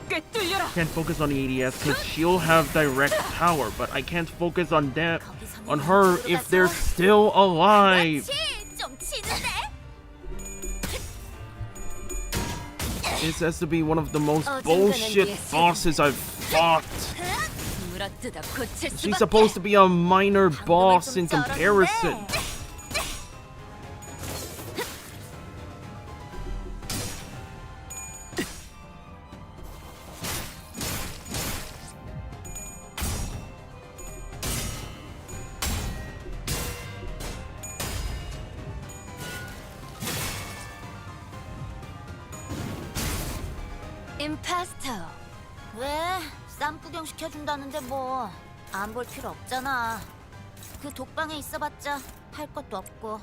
꿰뚫려라. Can't focus on the ADS because she'll have direct power, but I can't focus on them, on her if they're still alive. 그렇지, 좀 치는데. This has to be one of the most bullshit bosses I've fought. 물어뜯어 고칠 She's 수밖에. supposed to be a minor boss in comparison. 임파스터. 왜? 쌈 구경 시켜준다는데 뭐 안 볼 필요 없잖아. 그 독방에 있어봤자 할 것도 없고.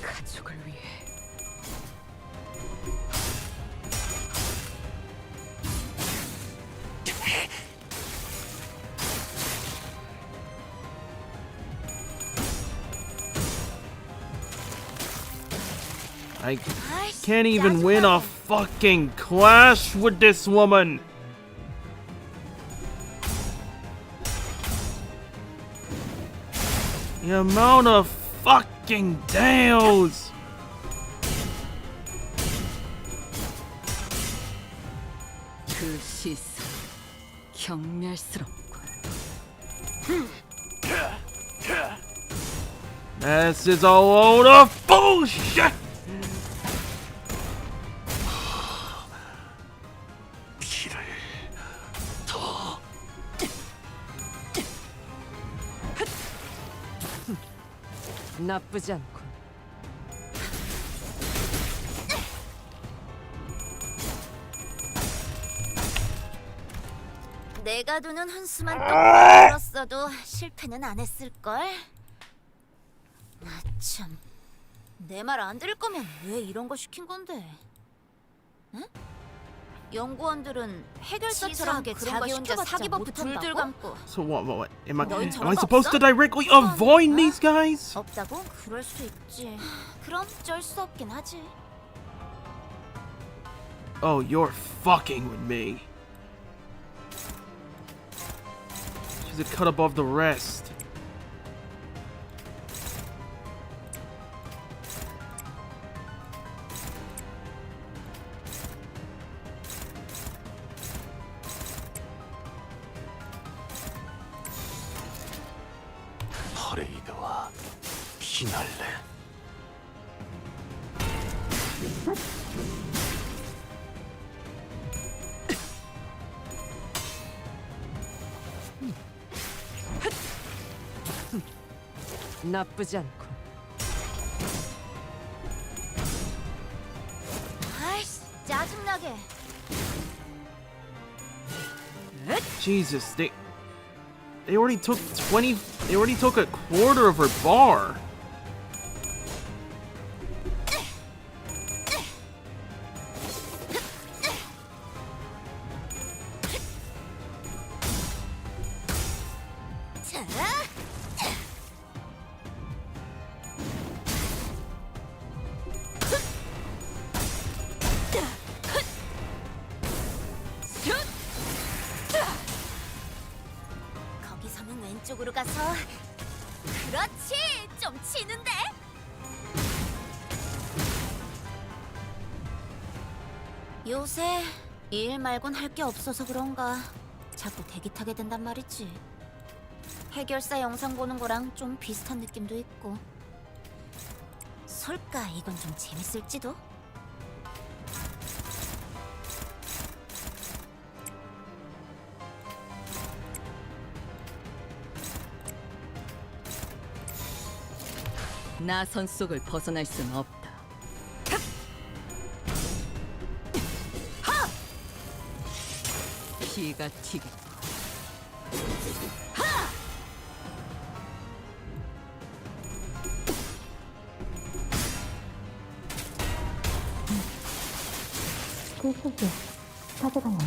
가족을 위해 I 아이씨, can't even win a 짜증나게. fucking clash with this woman. The amount of fucking damns. 그 시선 경멸스럽고. This is a load of bullshit! 피를 더 나쁘지 않군. 내가 두는 훈수만 똑바로 들었어도 실패는 안 했을걸? 아 참, 내 말 안 들을 거면 왜 이런 거 시킨 건데? 응? 연구원들은 해결사처럼 그런 거 시켜봤자 사기법도 둘둘 감고 So what? Am I 너희 am 저런 I 거 supposed to 없어? directly avoid these guys? 없다고? 그럴 수 있지. 그럼 어쩔 수 없긴 하지. Oh, you're fucking with me. She's a cut above the rest. 퍼레이드와 피날레. 나쁘지 않군. 아이씨, 짜증나게. Jesus, they already took 20. They already took a quarter of her bar. 거기서는 왼쪽으로 가서. 그렇지, 좀 치는데. 요새 일 말곤 할 게 없어서 그런가 자꾸 대기 타게 된단 말이지. 해결사 영상 보는 거랑 좀 비슷한 느낌도 있고. 설까 이건 좀 재밌을지도? 나선 속을 벗어날 순 없다. 피가 튀겠고. T.T.B.T.A 사제가 나와.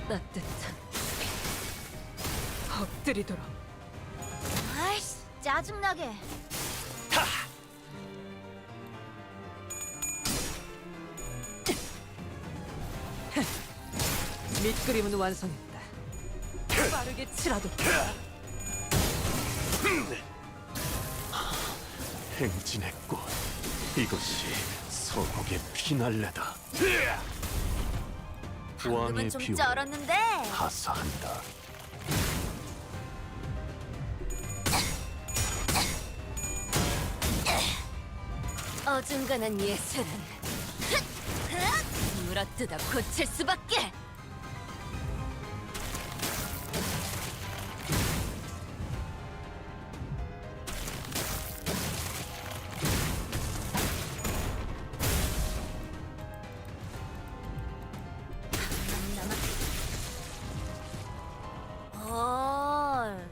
따뜻한 엎드리도록. 아이씨, 짜증나게. 밑그림은 완성했다. 빠르게 치라도. 행진의 꽃. 이것이 서곡의 피날레다. 방금은 왕의 좀 비호 쩔었는데. 하사한다. 어중간한 예술은 물어뜯어 고칠 수밖에. 헐.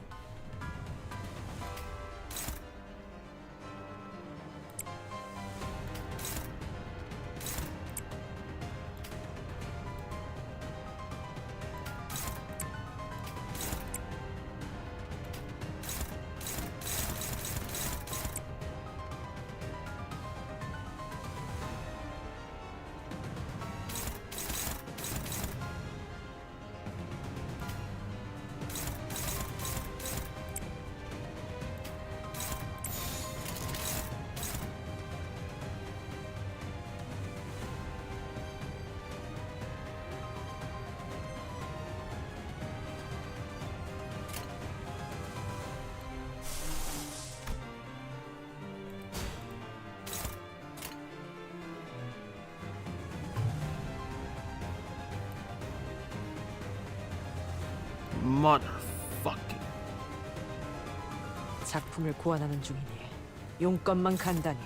Motherfucking. 작품을 고안하는 중이니 용건만 간단히.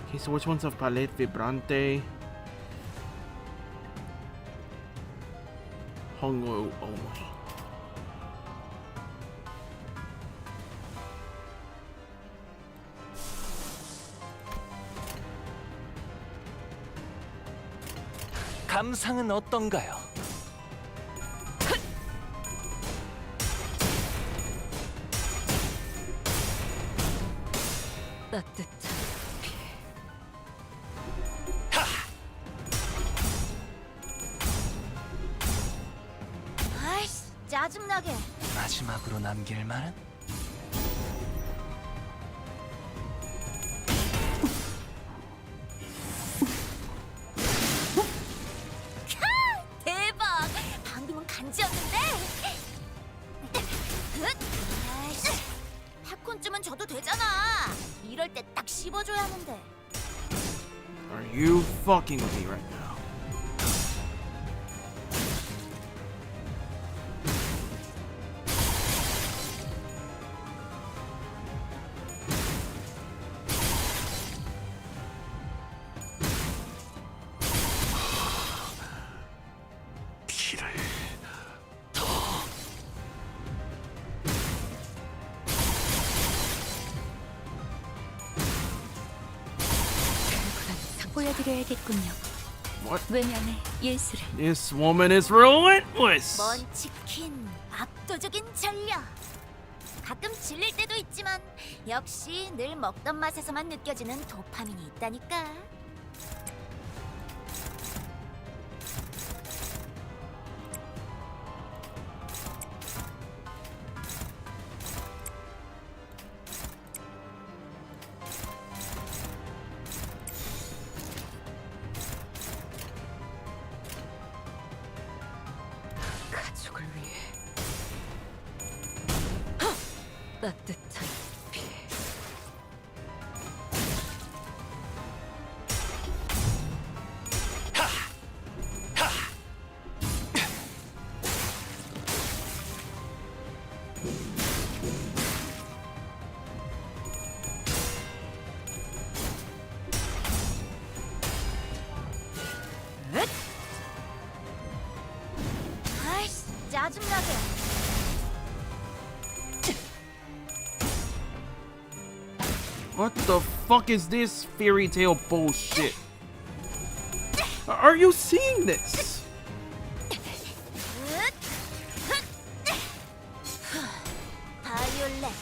Okay, so which ones have Palette Vibrante? Hongo only. 감상은 어떤가요? 따뜻한 아이씨, 짜증나게. 마지막으로 남길 말은? 대박! 방금은 간지였는데. 아이씨, 팝콘쯤은 줘도 되잖아. 이럴 때 딱 씹어줘야 하는데. Are you fucking with me right now? 피를 보여드려야겠군요. What? 외면의 예술을. This woman is relentless. 먼치킨, 압도적인 전력. 가끔 질릴 때도 있지만 역시 늘 먹던 맛에서만 느껴지는 도파민이 있다니까. 가족을 위해 따뜻한 피. 아이씨, 짜증나게. What the fuck is this fairy tale bullshit? Are you seeing this? 바이올렛.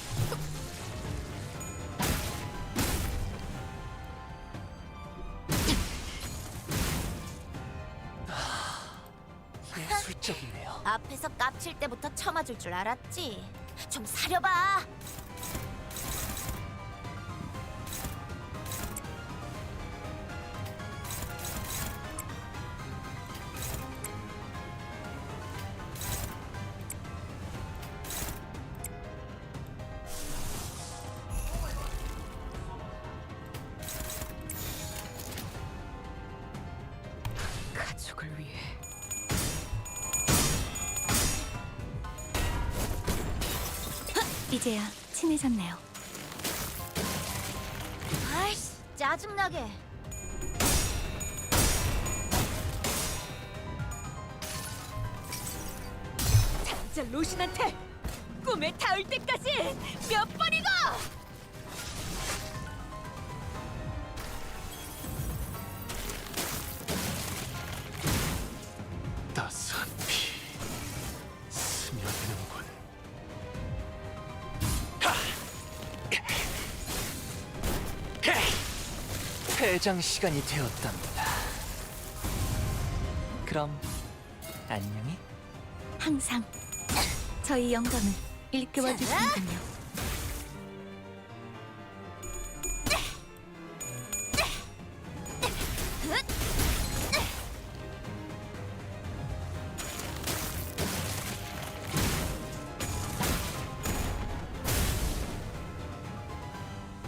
예술적이네요. 앞에서 깝칠 때부터 쳐맞을 줄 알았지. 좀 사려봐. 가족을 위해 이제야 친해졌네요. 아이씨, 짜증나게. 자, 로신한테 꿈에 닿을 때까지 몇 번이고! 따스한 피 스며드는군. 퇴장 시간이 되었답니다. 그럼 안녕히. 항상 저희 영감을 일깨워 주시는군요.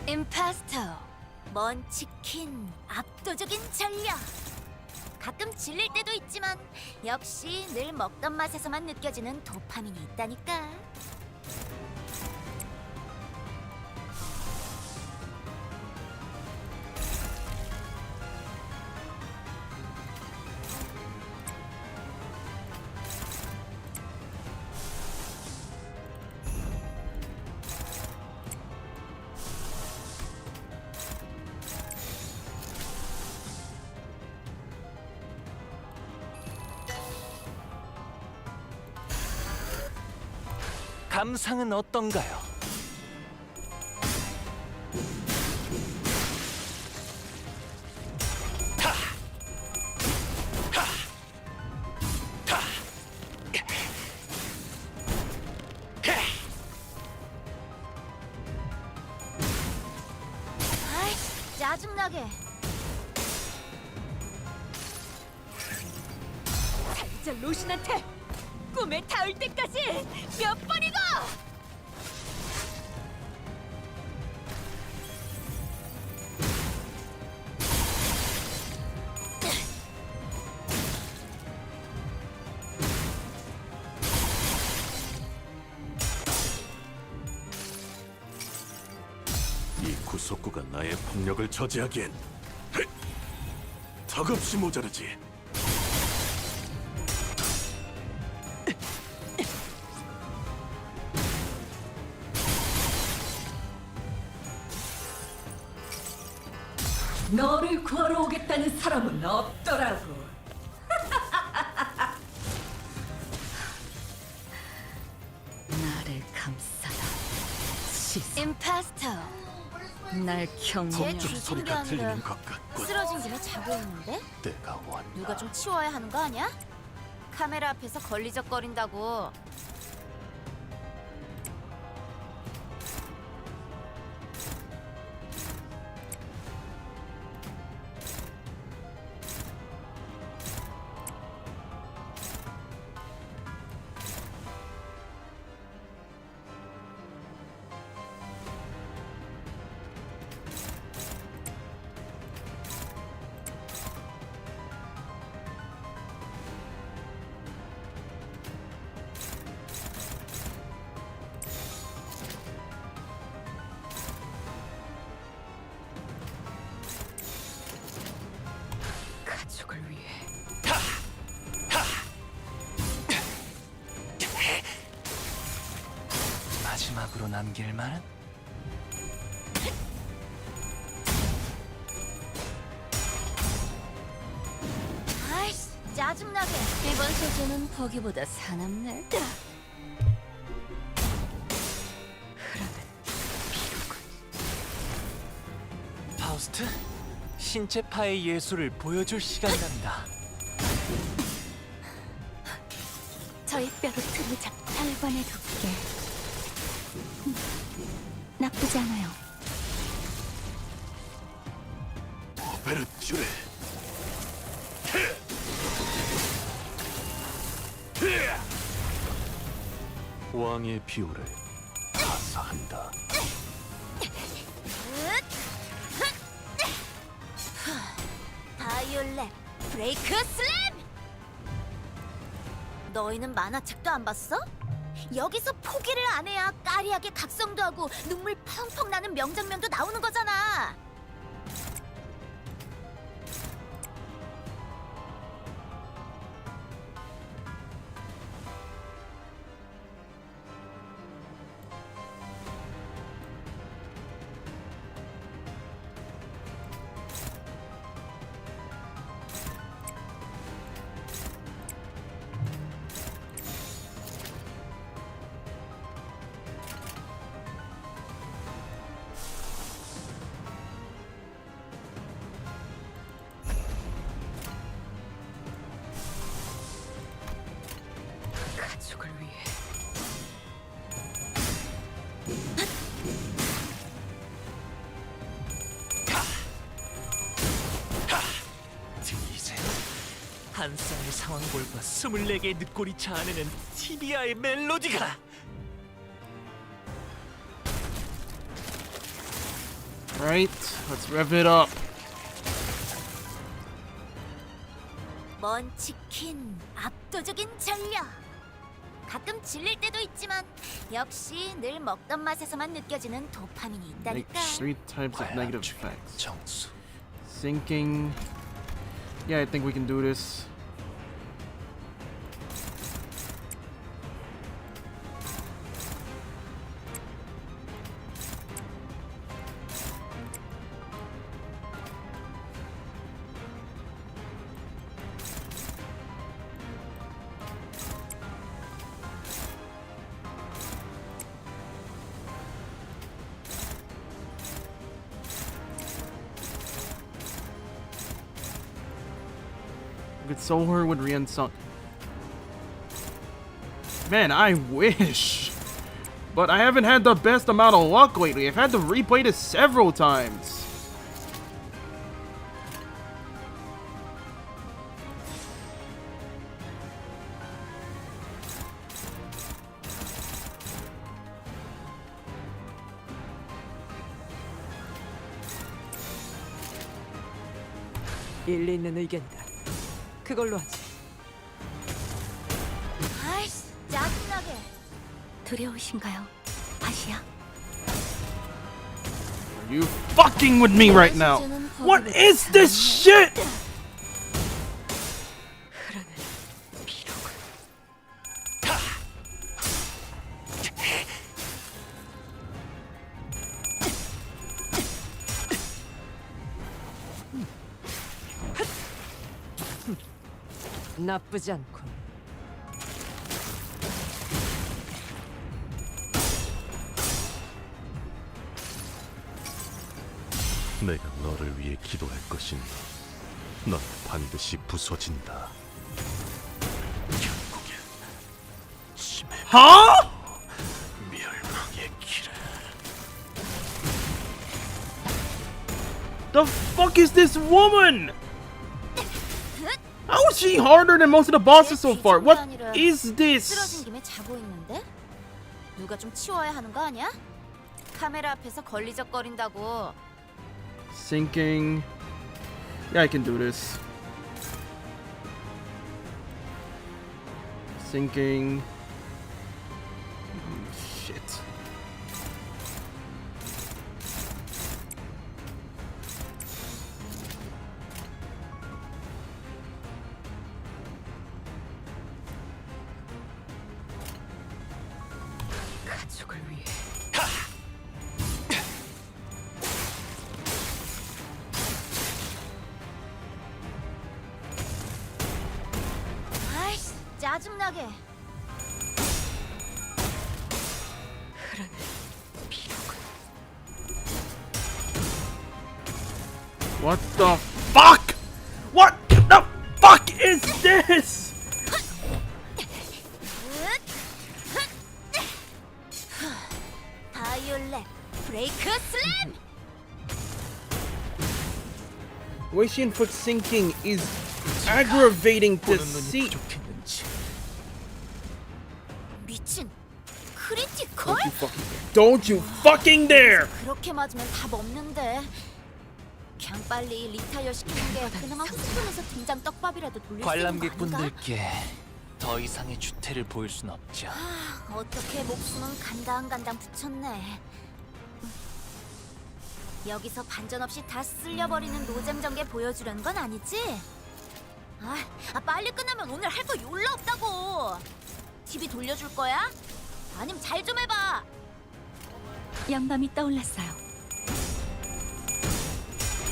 임파스터, 먼치킨, 압도적인 전력. 가끔 질릴 때도 있지만 역시 늘 먹던 맛에서만 느껴지는 도파민이 있다니까. 감상은 어떤가요? 아이씨, 짜증나게. 저 로신한테 꿈에 닿을 때까지 몇 번이고! 이 구속구가 나의 폭력을 저지하기엔 턱없이 모자르지. 너를 구하러 오겠다는 사람은 없더라고. 나를 감싸다. 시선. 임파스터, 날 경고하며 제 소리가 귀신이 들리는 아니라 것 같군. 쓰러진 김에 자고 있는데? 때가 왔다. 누가 좀 치워야 하는 거 아니야? 카메라 앞에서 걸리적거린다고. 가족을 위해 마지막으로 남길 말은? 아이씨, 짜증나게. 이번 소재는 보기보다 사납네. 파우스트? 신체파의 예술을 보여줄 시간이란다. 저희 뼈로 틈을 잡고 혈관에 돋게. 나쁘지 않아요. 오베르츄레. 왕의 비호를 하사한다. 바이올렛 브레이크 슬램! 너희는 만화책도 안 봤어? 여기서 포기를 안 해야 까리하게 각성도 하고 눈물 펑펑 나는 명장면도 나오는 거잖아. 한 쌍의 상황볼과 24개의 늑골이 자아내는 티비아의 멜로디가 Right, let's rev it up. 먼치킨 압도적인 전력. 가끔 질릴 때도 있지만 역시 늘 먹던 맛에서만 느껴지는 도파민이 Make 있다니까. 3 types of negative effects. 정수. Sinking. Yeah, I think we can do this. We could soul her with Rian-sung. Man, I wish. But I haven't had the best amount of luck lately. I've had to replay this several times. 일리 있는 의견이다. 그걸로 하지. 아이씨, 짜증나게. 두려우신가요, 아시아? Are you fucking with me right now? What is this shit? 흐르는 피로가. 나쁘지 않군. 내가 너를 위해 기도할 것이니 넌 반드시 부서진다. 결국엔 심해 Huh? 멸망의 길을. The fuck is this woman? How is she harder than most of the bosses so far? What is 쓰러진 this? 김에 자고 있는데? 누가 좀 치워야 하는 거 아니야? 카메라 앞에서 걸리적거린다고. Sinking. Yeah, I can do this. Sinking. Shit. 가족을 위해. 아이씨, 짜증나게. 흐르는 피로가. What the fuck? What the fuck is this? 바이올렛 브레이크 슬램. The way she inflicts sinking is aggravating to 보는 눈이 see. 부족했는지 미친 크리티컬? Don't you fucking dare! 그렇게 맞으면 답 없는데. 그냥 빨리 리타이어 시키는 게 그나마 후스톤에서 등장 떡밥이라도 돌릴 수 있는 거 아닌가? 관람객분들께 더 이상의 주태를 보일 순 없죠. 어떻게 목숨은 간당간당 붙였네. 여기서 반전 없이 다 쓸려버리는 노잼 전개 보여주려는 건 아니지? 빨리 끝나면 오늘 할 거 열나 없다고. TV 돌려줄 거야? 아님 잘 좀 해봐. 영감이 떠올랐어요.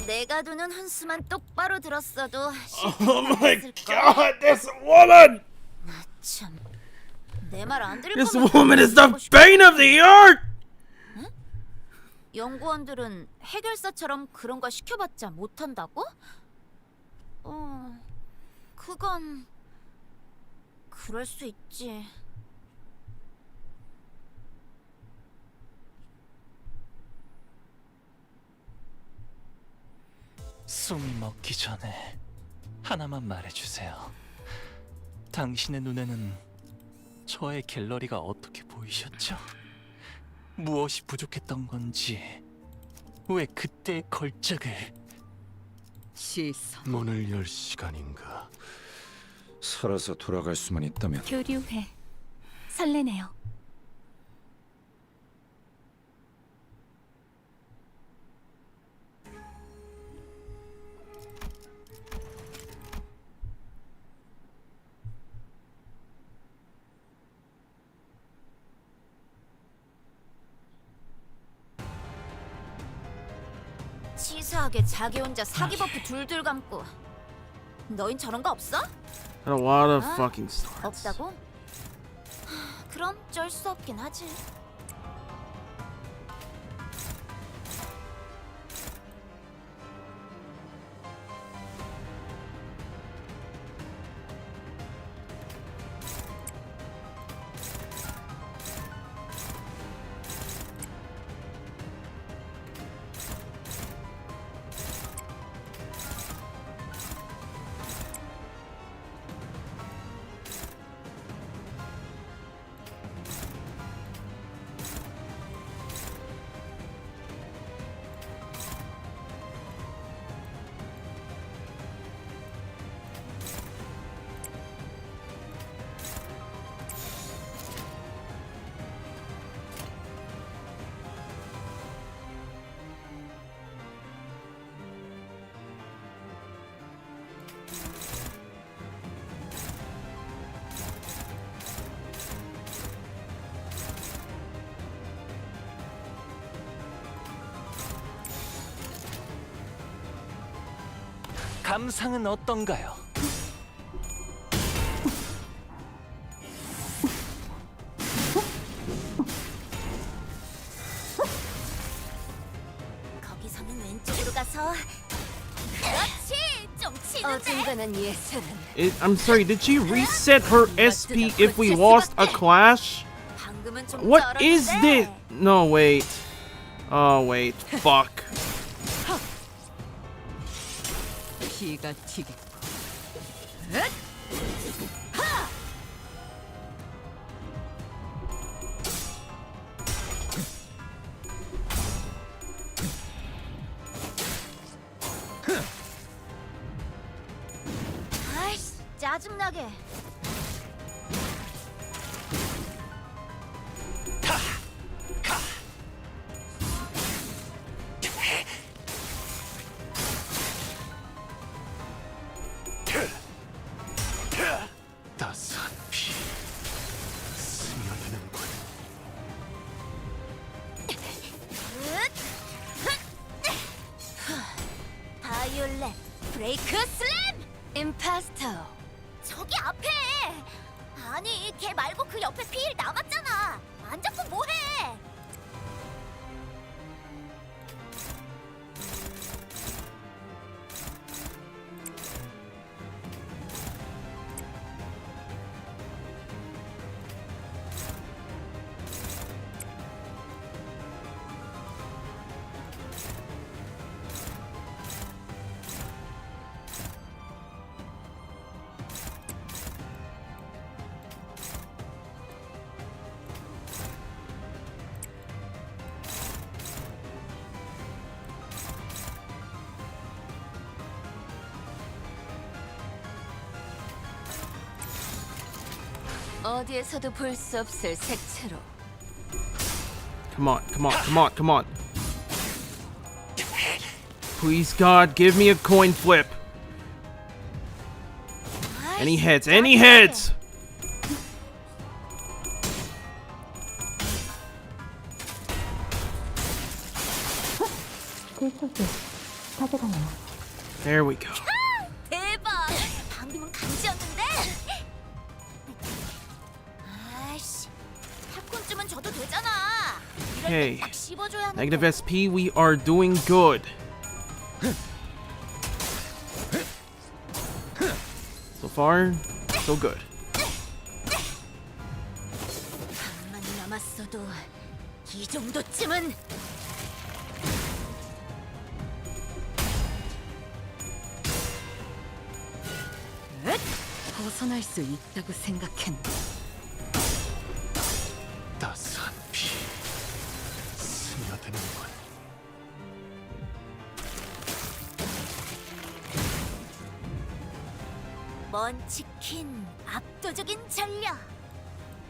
내가 두는 한수만 똑바로 들었어도 Oh my god, this woman! 참, 내 말 안 들을 This 거면 woman is the bane of the earth! 연구원들은 해결사처럼 그런 거 시켜봤자 못한다고? 그건 그럴 수 있지. 숨이 먹기 전에 하나만 말해주세요. 당신의 눈에는 저의 갤러리가 어떻게 보이셨죠? 무엇이 부족했던 건지, 왜 그때의 걸작을... 시선. 문을 열 시간인가? 살아서 돌아갈 수만 있다면 교류회. 설레네요. 치사하게 자기 혼자 사기 버프 둘둘 감고. 너흰 저런 거 없어? Got a lot of 아, fucking stars. 없다고? 그럼 쩔 수 없긴 하지. 감상은 어떤가요? 거기서는 왼쪽으로 가서. 그렇지, 좀 치는데. 어중간한 예상은 I'm sorry, did she reset her SP if we lost a clash? 방금은 좀 What is 쩔었는데. this? No, wait. Oh, wait. Fuck. 피가 튀게. 아이씨, 짜증나게. 따스한 피 스며드는군. 바이올렛 브레이크 슬램! 임파스터. 저기 앞에! 아니, 걔 말고 그 옆에 피일 남았잖아. 안 잡고 뭐해? 어디에서도 볼 수 없을 색채로. Come on, come on, come on, come on. Please, God, give me a coin flip. Any heads, any heads! There we go. 대박! 방금은 감지였는데? 아이씨, 팝콘쯤은 줘도 되잖아. 이럴 Okay. 땐딱 씹어줘야 하는데. Negative SP, we are doing good. So far, so good. 방만 남았어도 이 정도쯤은. 벗어날 수 있다고 생각했나? 따스한 피 스며드는군. 먼치킨 압도적인 전력.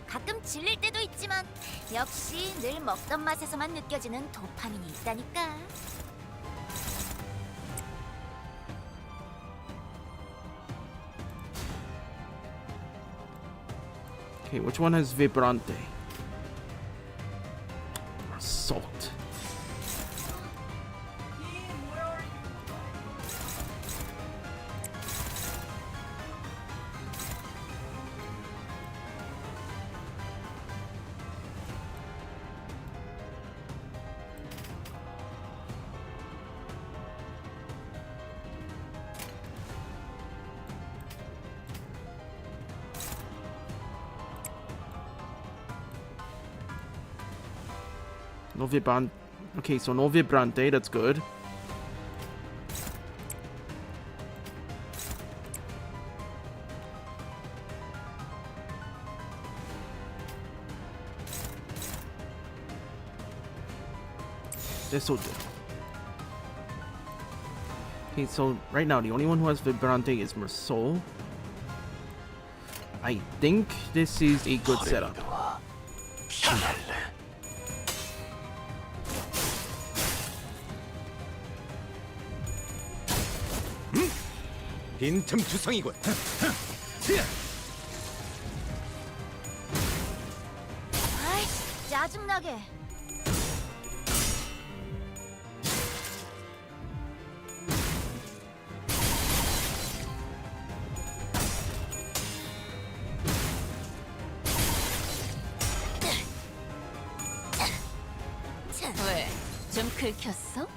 가끔 질릴 때도 있지만 역시 늘 먹던 맛에서만 느껴지는 도파민이 있다니까. Okay, which one has Vibrante? Assault. No Vibrante. Okay, so no Vibrante, that's good. This'll do. Okay, so right now the only one who has Vibrante is Mersol. I think this is a good setup. 퍼레이드와 피날레. 빈틈 투성이군. 아이씨, 짜증나게. 왜? 좀 긁혔어?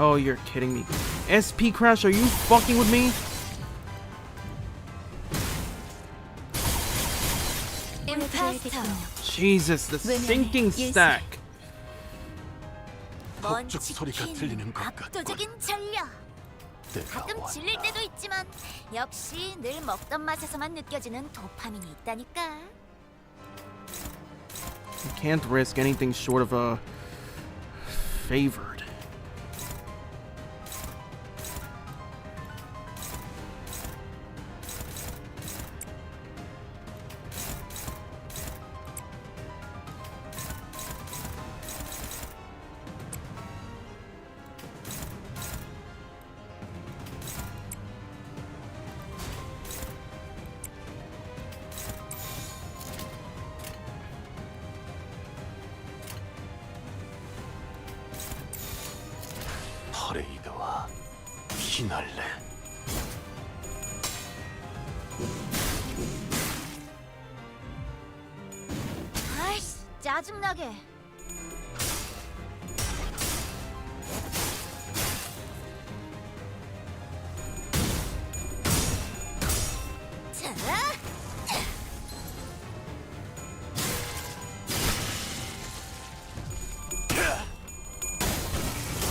Oh, you're kidding me. SP Crash, are you fucking with me? 임파스터. Jesus, the sinking stack. 폭죽 소리가 들리는 먼치킨 것 같군. 압도적인 전력. 때가 가끔 질릴 왔다. 때도 있지만 역시 늘 먹던 맛에서만 느껴지는 도파민이 있다니까. You can't risk anything short of a favored. 퍼레이드와 피날레. 아이씨, 짜증나게. 자,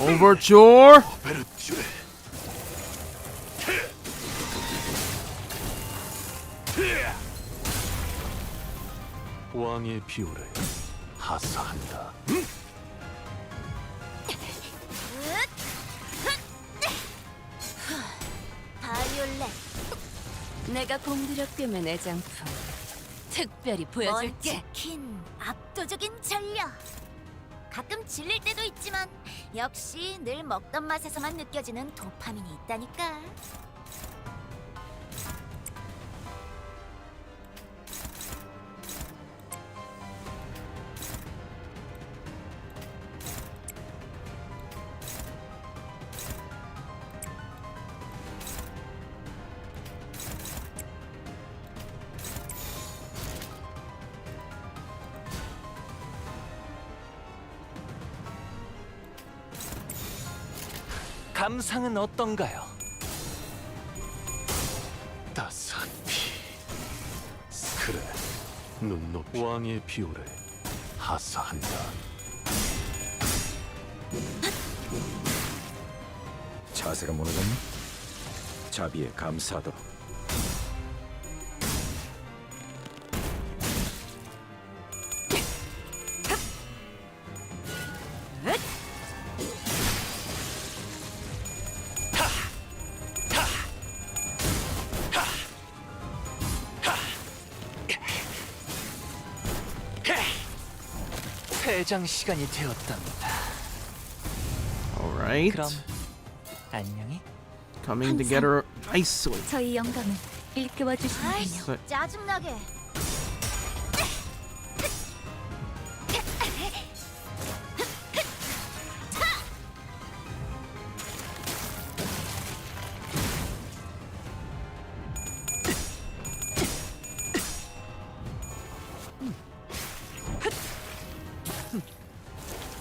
Overture. 베르츄레. 왕의 비호를 하사한다. 바이올렛. 내가 공들여 꿰맨 애장품 특별히 보여줄게. 먼치킨 압도적인 전력. 가끔 질릴 때도 있지만 역시 늘 먹던 맛에서만 느껴지는 도파민이 있다니까. 감상은 어떤가요? 따스한 피. 그래, 눈높이 왕의 비호를 하사한다. 자세가 무너졌니? 자비에 감사하도록. 퇴장 시간이 되었답니다. Alright. 그럼 안녕히. Coming together nicely. 저희 영감을 일깨워 주시면요. 아이씨, 짜증나게.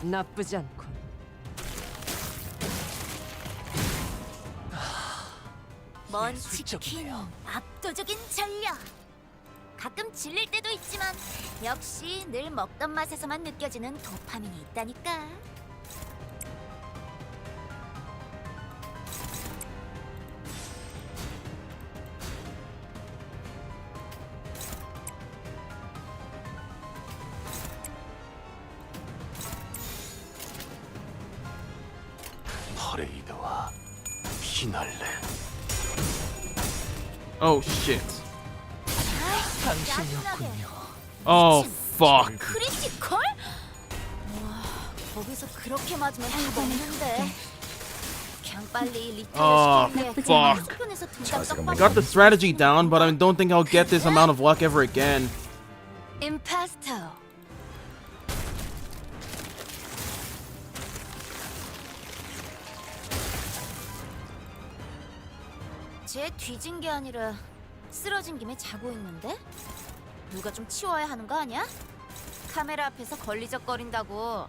나쁘지 않군. 먼 예술적이네요. 치킨, 압도적인 전력. 가끔 질릴 때도 있지만 역시 늘 먹던 맛에서만 느껴지는 도파민이 있다니까. 퍼레이드와 피날레. Oh shit. 당신이었군요. Oh fuck. 크리티컬? 와, 거기서 그렇게 맞으면 답 없는데. 그냥 빨리 Oh 리타를 시키는 게 fuck. 속편에서 등장 자세가 I got the strategy down, but I don't think I'll get this amount of luck ever again. 임파스터. 쟤 뒤진 게 아니라 쓰러진 김에 자고 있는데? 누가 좀 치워야 하는 거 아니야? 카메라 앞에서 걸리적거린다고.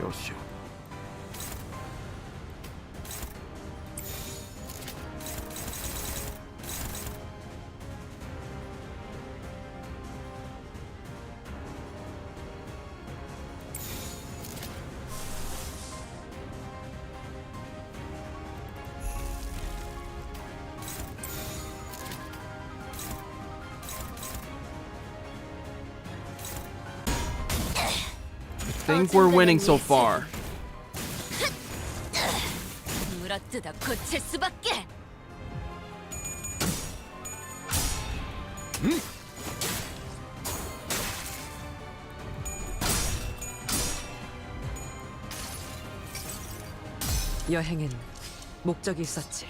Yoshu. I think we're winning so far. 물어뜯어 고칠 수밖에. 여행엔 목적이 있었지.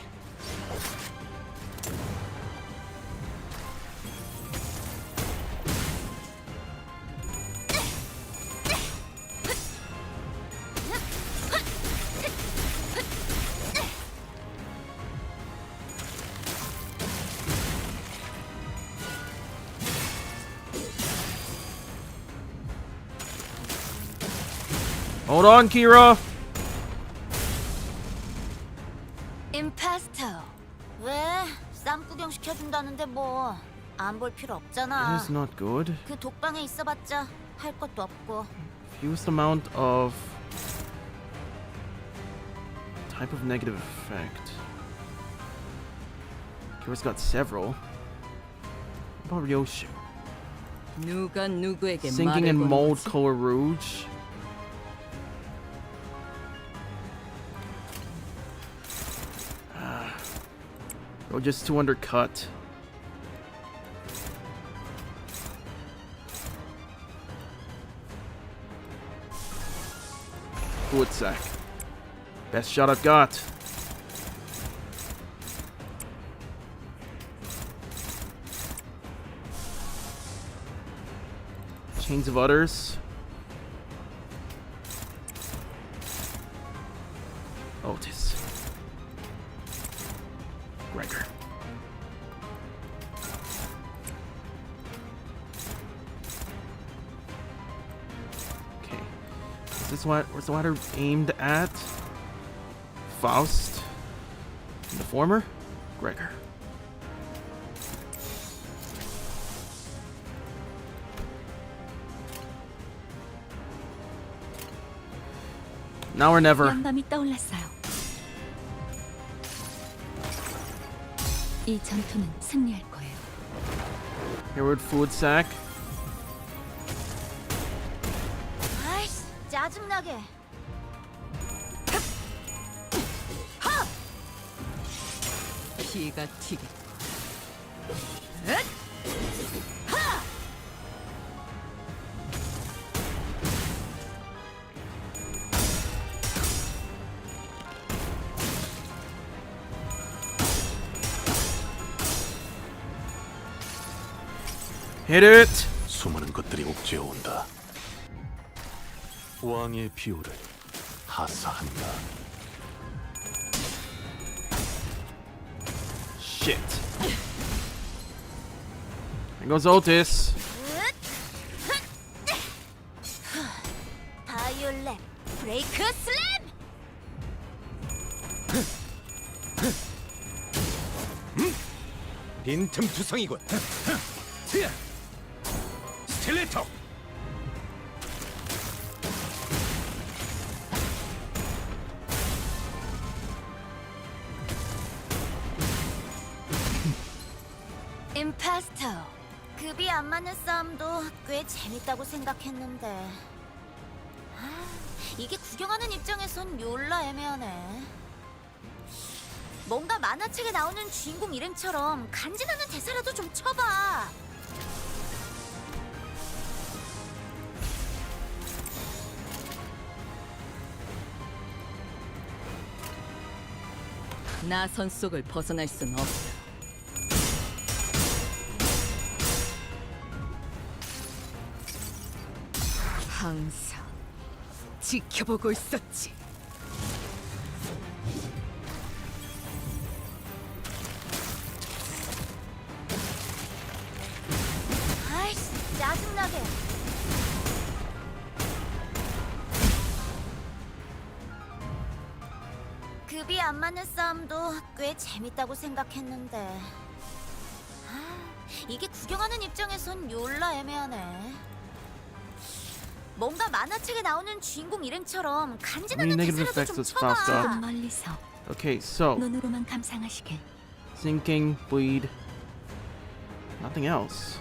Hold on, Kira. 임파스터. 왜? 쌈 구경 시켜준다는데 뭐 안 볼 필요 It 없잖아. is not good. 그 독방에 있어봤자 할 것도 없고. Fused amount of type of negative effect. Kira's got several. What about Ryoshu? 누가 누구에게 Sinking 말을 in 거는 mold 거지? color rouge. Or just to undercut. Woodsack. Best shot I've got. Kings of Others. Otis. Gregor. Okay. Is this what was the water aimed at? Faust. And the former? Gregor. Now or never. 영감이 떠올랐어요. 이 전투는 승리할 거예요. Hereward food sack. 아이씨, 짜증나게. 피가 튀게. Hit it. 수많은 것들이 옥죄어 온다. 왕의 비호를 하사한다. Shit. There goes Otis. 바이올렛 브레이크 슬램! 빈틈 투성이군. 스틸레터. 임파스터. 급이 안 맞는 싸움도 꽤 재밌다고 생각했는데. 아, 이게 구경하는 입장에선 졸라 애매하네. 뭔가 만화책에 나오는 주인공 이름처럼 간지나는 대사라도 좀 쳐봐. 나선 속을 벗어날 순 없다. 항상 지켜보고 있었지. 아이씨, 짜증나게. 급이 안 맞는 싸움도 꽤 재밌다고 생각했는데. 아, 이게 구경하는 입장에선 졸라 애매하네. 뭔가 만화책에 나오는 주인공 이름처럼 간지나는 Negative 대사라도 effects 좀 of Faust 쳐봐. up. 조금 멀리서 Okay, so 눈으로만 감상하시길. sinking, bleed, nothing else.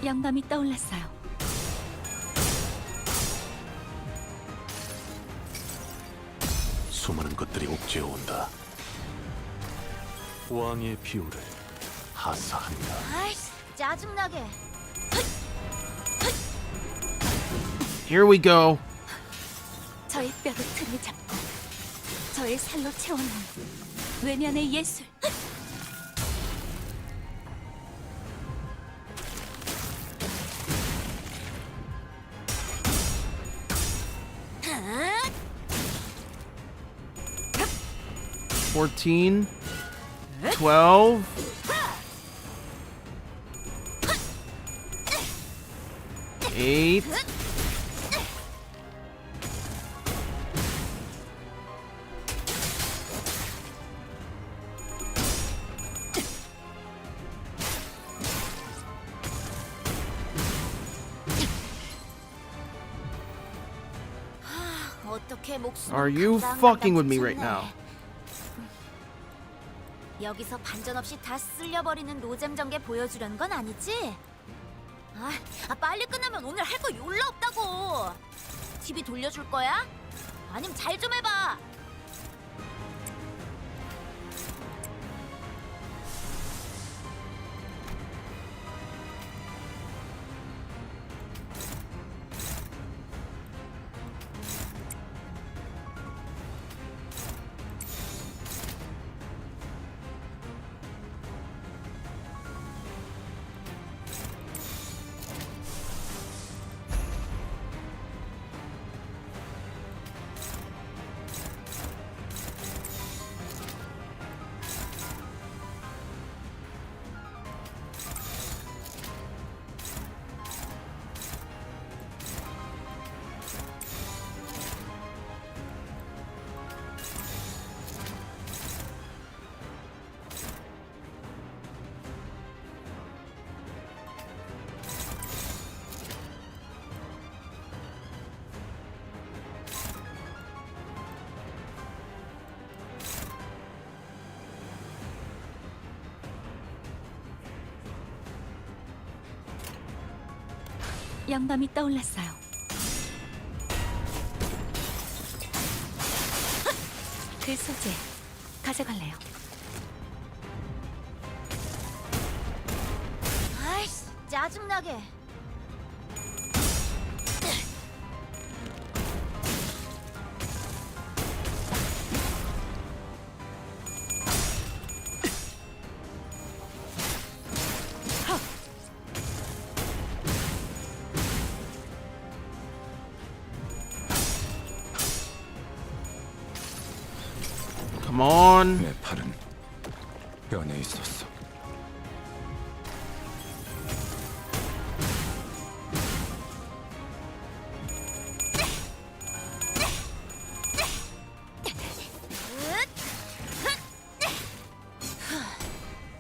영감이 떠올랐어요. 수많은 것들이 옥죄어 온다. 왕의 비호를 하사한다. 아이씨, 짜증나게. Here we go. 저의 뼈로 틈을 잡고 저의 살로 채워놓은 외면의 예술. 아, 14, 12. 8. 어떻게 목숨 Are you fucking with me right now? 여기서 반전 없이 다 쓸려버리는 노잼 전개 보여주려는 건 아니지? 빨리 끝나면 오늘 할 거 졸라 없다고. TV 돌려줄 거야? 아니면 잘 좀 해봐. 영감이 떠올랐어요. 그 소재 가져갈래요. 아이씨, 짜증나게. Come on. 내 팔은 변해 있었어.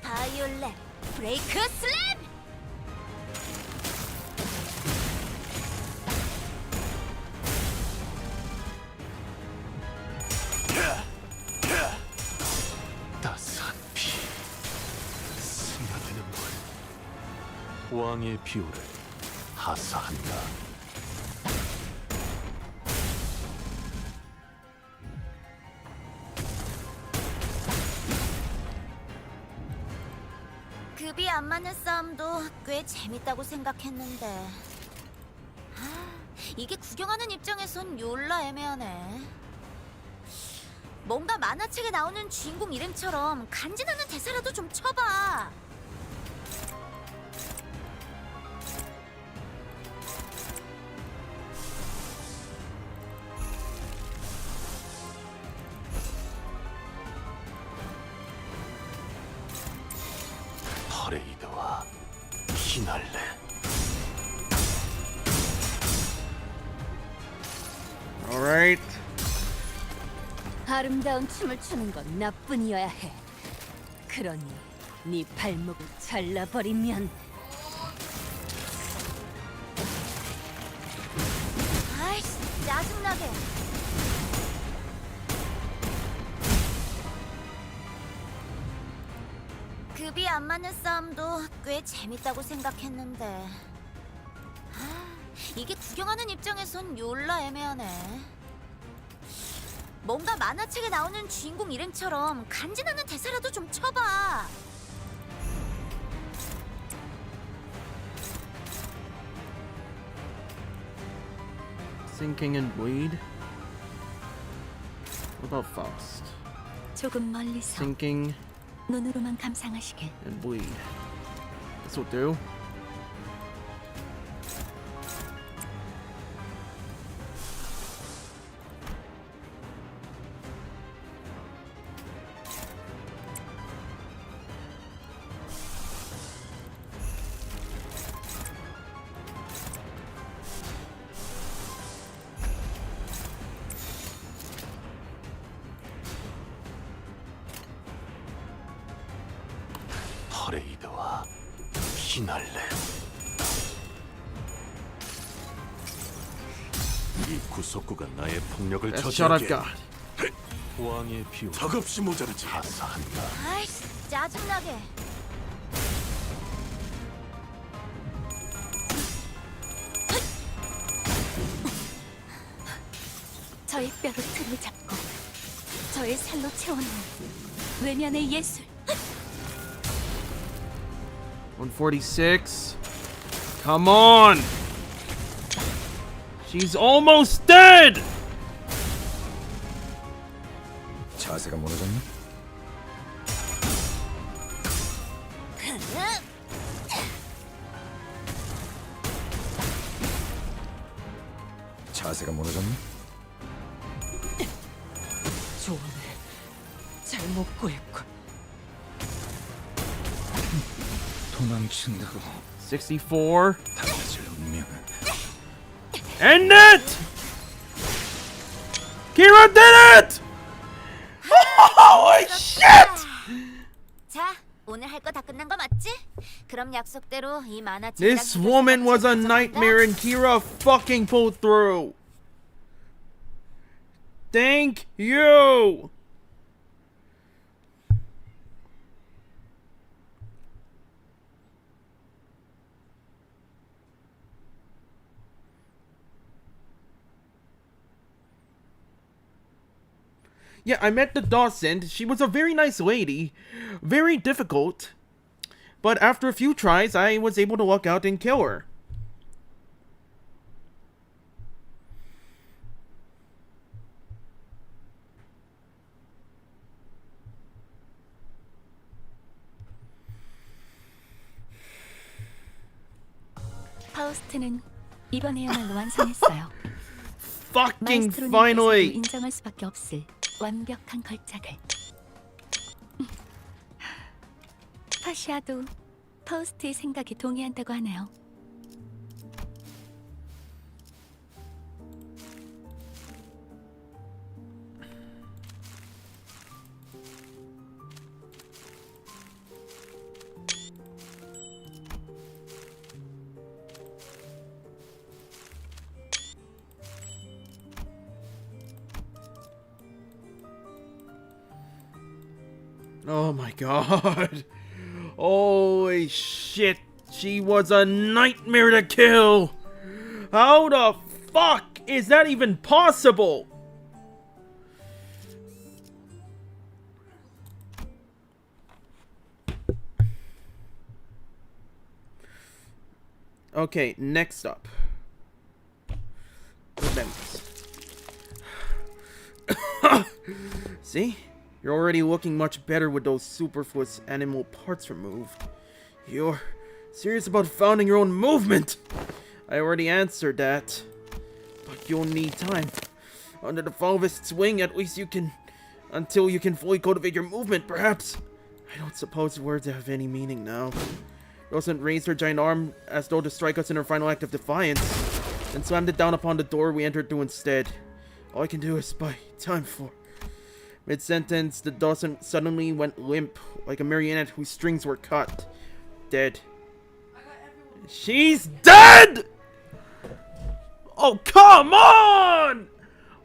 바이올렛 브레이크 슬램! 따스한 피, 스며드는 물, 왕의 비호를 하사한다. 급이 안 맞는 싸움도 꽤 재밌다고 생각했는데 이게 구경하는 입장에선 졸라 애매하네. 뭔가 만화책에 나오는 주인공 이름처럼 간지나는 대사라도 좀 쳐봐. 퍼레이드와 피날레. Alright. 아름다운 춤을 추는 건 나뿐이어야 해. 그러니 네 발목을 잘라버리면 아이씨, 짜증나게. 급이 안 맞는 싸움도 꽤 재밌다고 생각했는데 이게 구경하는 입장에선 졸라 애매하네. 뭔가 만화책에 나오는 주인공 이름처럼 간지나는 대사라도 좀 쳐봐. Sinking and bleed. What about Faust? 조금 멀리서 Sinking 눈으로만 감상하시길. and bleed. This will do. 퍼레이드와 피날레. 이 구속구가 나의 폭력을 Best shot I've 저지하게 got. 왕의 비호 턱없이 모자르지. 하사한다. 아이씨, 짜증나게. 저의 뼈로 틀을 잡고 저의 살로 채워놓은 외면의 예술. 146. Come on! She's almost dead! 자세가 무너졌니? 자세가 무너졌니? 조언을 잘못 구했군. 도망친다고 64. 달라질 운명을. End it! Kira did it! Holy shit! 자, 오늘 할 거 다 끝난 거 맞지? 그럼 약속대로 이 만화책. This woman was a nightmare and Kira fucking pulled through. Thank you! Yeah, I met the Dawson. She was a very nice lady. Very difficult. But after a few tries, I was able to walk out and kill her. 파우스트는 이번에야말로 완성했어요. Fucking 마에스트로님께서도 finally! 인정할 수밖에 없을 완벽한 걸작을. 파시아도 파우스트의 생각에 동의한다고 하네요. Oh my god. Holy shit. She was a nightmare to kill. How the fuck is that even possible? Okay, next up. Limbus. See? You're already looking much better with those superfluous animal parts removed. You're serious about founding your own movement? I already answered that. But you'll need time. Under the Falvist's wing, at least you can... until you can fully cultivate your movement, perhaps. I don't suppose words have any meaning now. Rosamund raised her giant arm as though to strike us in her final act of defiance, then slammed it down upon the door we entered through instead. All I can do is buy time for... Mid-sentence, the Dawson suddenly went limp, like a marionette whose strings were cut. Dead. She's dead! Oh, come on!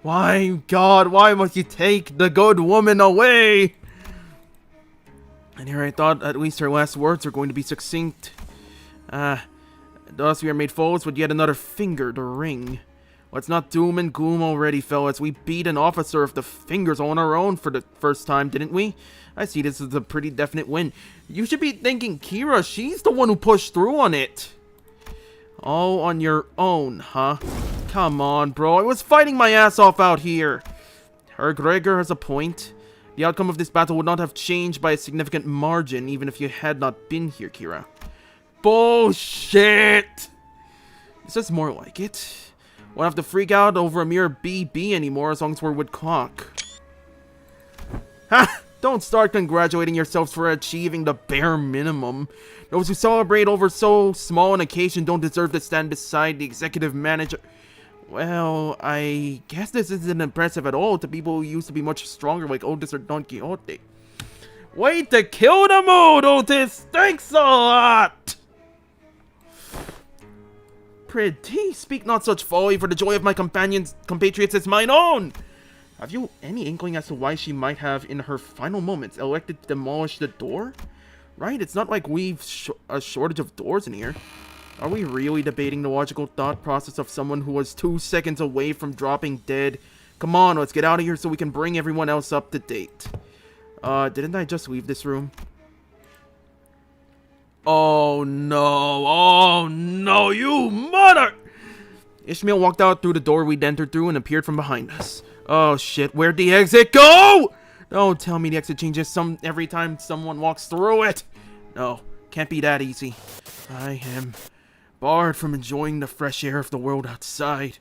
Why, God, why must you take the good woman away? And here I thought at least her last words were going to be succinct. Thus we are made foes with yet another finger to ring. Let's not doom and gloom already, fellas. We beat an officer of the fingers on our own for the first time, didn't we? I see this as a pretty definite win. You should be thanking Kira. She's the one who pushed through on it. All on your own, huh? Come on, bro. I was fighting my ass off out here. Herr Gregor has a point. The outcome of this battle would not have changed by a significant margin, even if you had not been here, Kira. Bullshit! This is more like it. Won't have to freak out over a mere BB anymore as long as we're with clock. Ha! Don't start congratulating yourselves for achieving the bare minimum. Those who celebrate over so small an occasion don't deserve to stand beside the executive manager. Well, I guess this isn't impressive at all to people who used to be much stronger like Otis or Don Quixote. Way to kill the mood, Otis! Thanks a lot! Pretty, speak not such folly, for the joy of my compatriots is mine own! Have you any inkling as to why she might have, in her final moments, elected to demolish the door? Right, it's not like we've a shortage of doors in here. Are we really debating the logical thought process of someone who was 2 seconds away from dropping dead? Come on, let's get out of here so we can bring everyone else up to date. Didn't I just leave this room? Oh no, you mother! Ishmael walked out through the door we'd entered through and appeared from behind us. Oh shit, where'd the exit go? Don't tell me the exit changes every time someone walks through it. No, can't be that easy. I am barred from enjoying the fresh air of the world outside.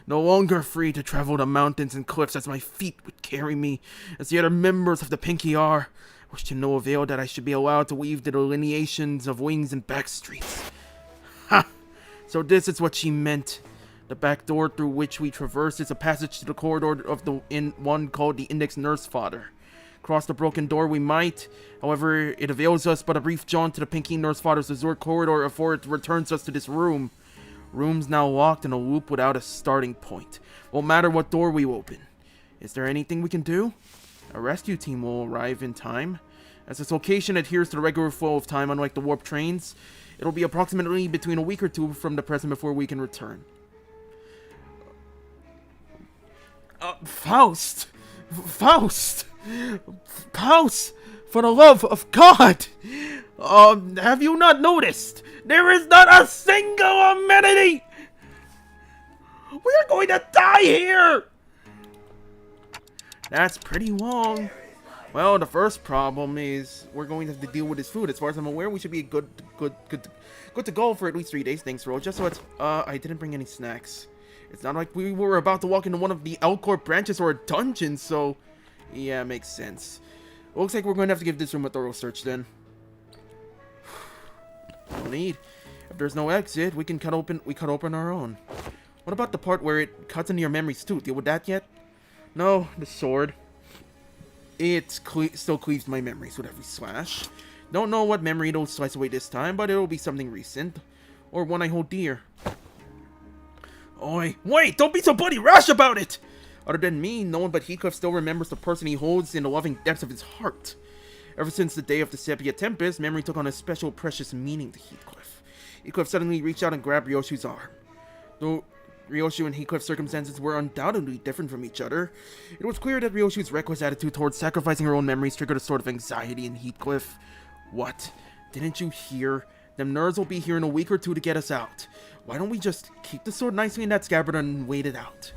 No longer free to travel the mountains and cliffs as my feet would carry me, as the other members of the Pinky are. Which to no avail that I should be allowed to weave the delineations of wings and back streets. Ha! So this is what she meant. The back door through which we traverse is a passage to the corridor of the one called the Index Nursefather. Across the broken door we might, however, it avails us but a brief jaunt to the Pinky Nursefather's azure corridor before it returns us to this room. Room's now locked in a loop without a starting point. Won't matter what door we open. Is there anything we can do? A rescue team will arrive in time. As this location adheres to the regular flow of time, unlike the warp trains, it'll be approximately between a week or two from the present before we can return. Faust! Faust! Faust! For the love of God! Have you not noticed? There is not a single amenity! We are going to die here! That's pretty long. Well, the first problem is we're going to have to deal with his food. As far as I'm aware, we should be good to go for at least 3 days. Thanks, Ro. Just so it's, I didn't bring any snacks. It's not like we were about to walk into one of the L-Corp branches or a dungeon, so yeah, makes sense. Looks like we're going to have to give this room a thorough search then. No need. If there's no exit, we cut open our own. What about the part where it cuts into your memories too? Deal with that yet? No, the sword. It still cleaves my memories with every slash. Don't know what memory it'll slice away this time, but it'll be something recent. Or one I hold dear. Oi, wait! Don't be so bloody rash about it! Other than me, no one but Heathcliff still remembers the person he holds in the loving depths of his heart. Ever since the day of the Sepia Tempest, memory took on a special precious meaning to Heathcliff. Heathcliff suddenly reached out and grabbed Ryoshu's arm. Though Ryoshu and Heathcliff's circumstances were undoubtedly different from each other, it was clear that Ryoshu's reckless attitude towards sacrificing her own memories triggered a sort of anxiety in Heathcliff. What? Didn't you hear? Them nerds will be here in a week or two to get us out. Why don't we just keep the sword nicely in that scabbard and wait it out?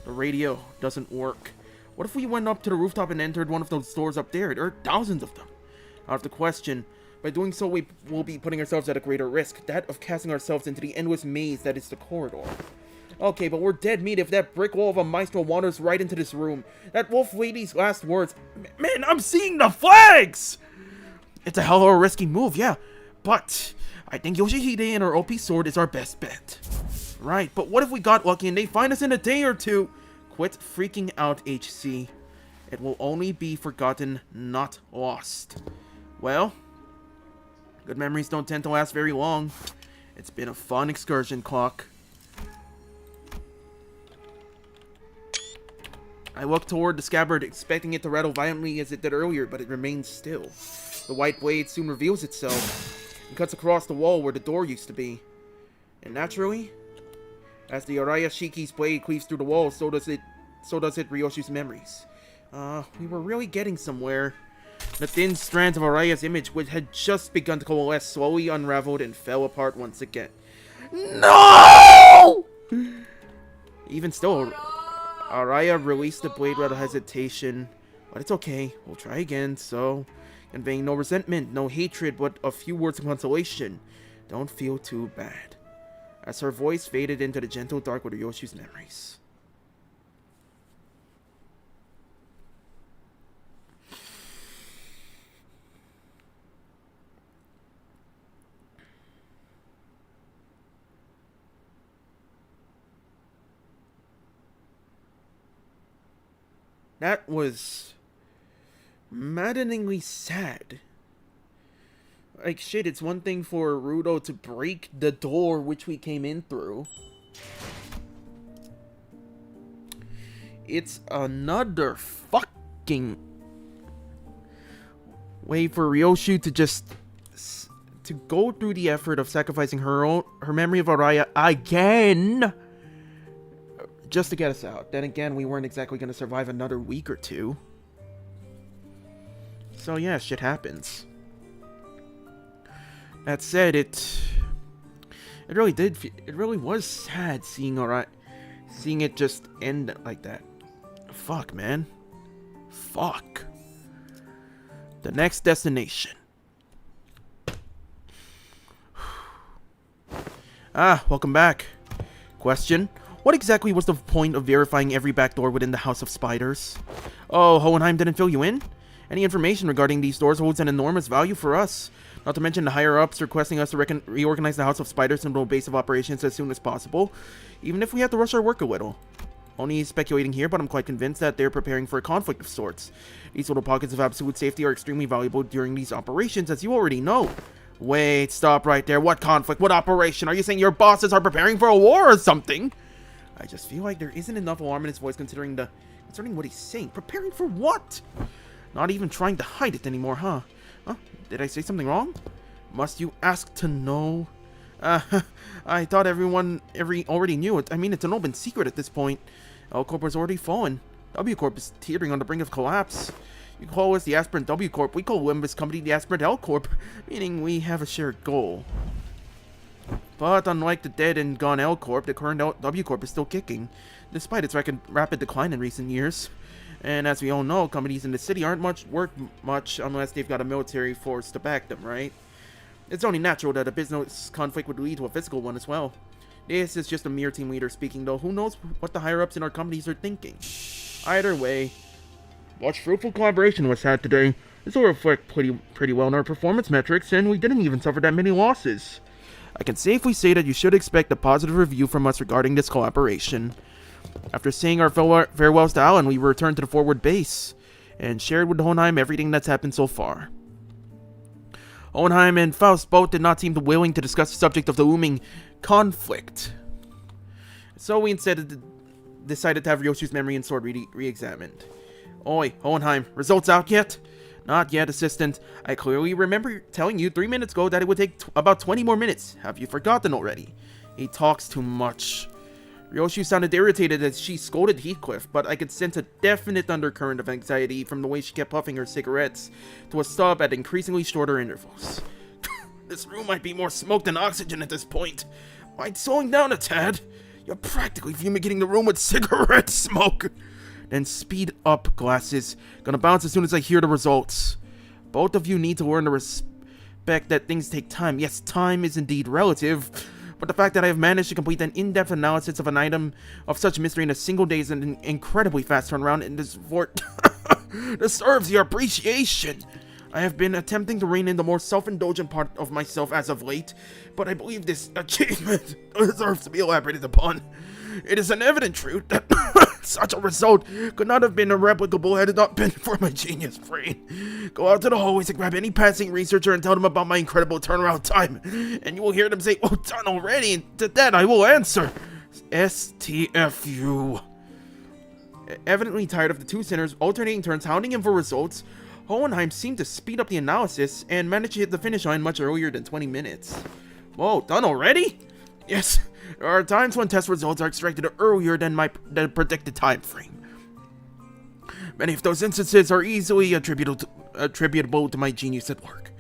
The radio doesn't work. What if we went up to the rooftop and entered one of those doors up there? There are thousands of them. Out of the question. By doing so, we will be putting ourselves at a greater risk, that of casting ourselves into the endless maze that is the corridor. Okay, but we're dead meat if that brick wall of a maestro wanders right into this room. That wolf lady's last words. Man, I'm seeing the flags! It's a hell of a risky move, yeah. But I think Yoshihide and her OP sword is our best bet. Right, but what if we got lucky and they find us in a day or two? Quit freaking out, HC. It will only be forgotten, not lost. Well, good memories don't tend to last very long. It's been a fun excursion, Clock. I looked toward the scabbard, expecting it to rattle violently as it did earlier, but it remained still. The white blade soon reveals itself and cuts across the wall where the door used to be. And naturally, as the Araya Shiki's blade cleaves through the wall, so does it Ryoshu's memories. We were really getting somewhere. The thin strands of Araya's image, which had just begun to coalesce, slowly unraveled and fell apart once again. No! Even still, Araya released the blade without hesitation. But it's okay, we'll try again, so... conveying no resentment, no hatred, but a few words of consolation. Don't feel too bad. As her voice faded into the gentle dark with Ryoshu's memories. That was maddeningly sad. Like, shit, it's one thing for Rudo to break the door which we came in through. It's another fucking way for Ryoshu to just to go through the effort of sacrificing her memory of Araya again just to get us out. Then again, we weren't exactly going to survive another week or two. So yeah, shit happens. That said, it really was sad seeing it just end like that. Fuck, man. Fuck. The next destination. Welcome back. Question: what exactly was the point of verifying every back door within the House of Spiders? Oh, Hohenheim didn't fill you in? Any information regarding these doors holds an enormous value for us. Not to mention the higher-ups requesting us to reorganize the House of Spiders into a base of operations as soon as possible, even if we have to rush our work a little. Only speculating here, but I'm quite convinced that they're preparing for a conflict of sorts. These little pockets of absolute safety are extremely valuable during these operations, as you already know. Wait, stop right there. What conflict? What operation? Are you saying your bosses are preparing for a war or something? I just feel like there isn't enough alarm in his voice concerning what he's saying. Preparing for what? Not even trying to hide it anymore, huh? Did I say something wrong? Must you ask to know? I thought everyone already knew it. I mean, it's an open secret at this point. L Corp has already fallen. W Corp is teetering on the brink of collapse. You call us the aspirant W Corp. We call Limbus Company the aspirant L Corp, meaning we have a shared goal. But unlike the dead and gone L Corp, the current W Corp is still kicking, despite its rapid decline in recent years. And as we all know, companies in the city aren't worth much unless they've got a military force to back them, right? It's only natural that a business conflict would lead to a physical one as well. This is just a mere team leader speaking, though. Who knows what the higher-ups in our companies are thinking? Either way, much fruitful collaboration was had today. This will reflect pretty well in our performance metrics, and we didn't even suffer that many losses. I can safely say that you should expect a positive review from us regarding this collaboration. After saying our farewells to Alan, we returned to the forward base, and shared with Hohenheim everything that's happened so far. Hohenheim and Faust both did not seem willing to discuss the subject of the looming conflict. So we instead decided to have Ryoshu's memory and sword re-examined. Oi, Hohenheim, results out yet? Not yet, Assistant. I clearly remember telling you 3 minutes ago that it would take about 20 more minutes. Have you forgotten already? He talks too much. Ryoshu sounded irritated as she scolded Heathcliff, but I could sense a definite undercurrent of anxiety from the way she kept puffing her cigarettes to a stub at increasingly shorter intervals. This room might be more smoke than oxygen at this point. Mind slowing down a tad? You're practically fumigating the room with cigarette smoke. Then speed up, glasses. Gonna bounce as soon as I hear the results. Both of you need to learn to respect that things take time. Yes, time is indeed relative. But the fact that I have managed to complete an in-depth analysis of an item of such mystery in a single day is an incredibly fast turnaround, and this fort deserves your appreciation. I have been attempting to rein in the more self-indulgent part of myself as of late, but I believe this achievement deserves to be elaborated upon. It is an evident truth that such a result could not have been replicable had it not been for my genius brain. Go out to the hallways and grab any passing researcher and tell them about my incredible turnaround time, and you will hear them say, "Oh, done already," and to that I will answer, STFU. Evidently tired of the two sinners alternating turns hounding him for results, Hohenheim seemed to speed up the analysis and managed to hit the finish line much earlier than 20 minutes. Whoa, done already? Yes, there are times when test results are extracted earlier than the predicted time frame. Many of those instances are easily attributable to my genius at work.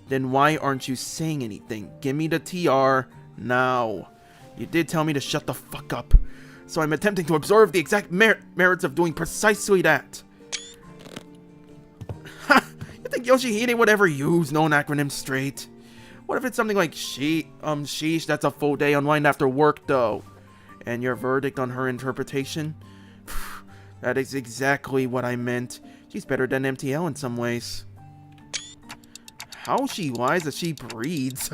Then why aren't you saying anything? Give me the TR now. You did tell me to shut the fuck up, so I'm attempting to observe the exact merits of doing precisely that. Ha! You think Yoshihide would ever use known acronyms straight? What if it's something like sheesh, that's a full day unwind after work though? And your verdict on her interpretation? That is exactly what I meant. She's better than MTL in some ways. How she lies as she breathes.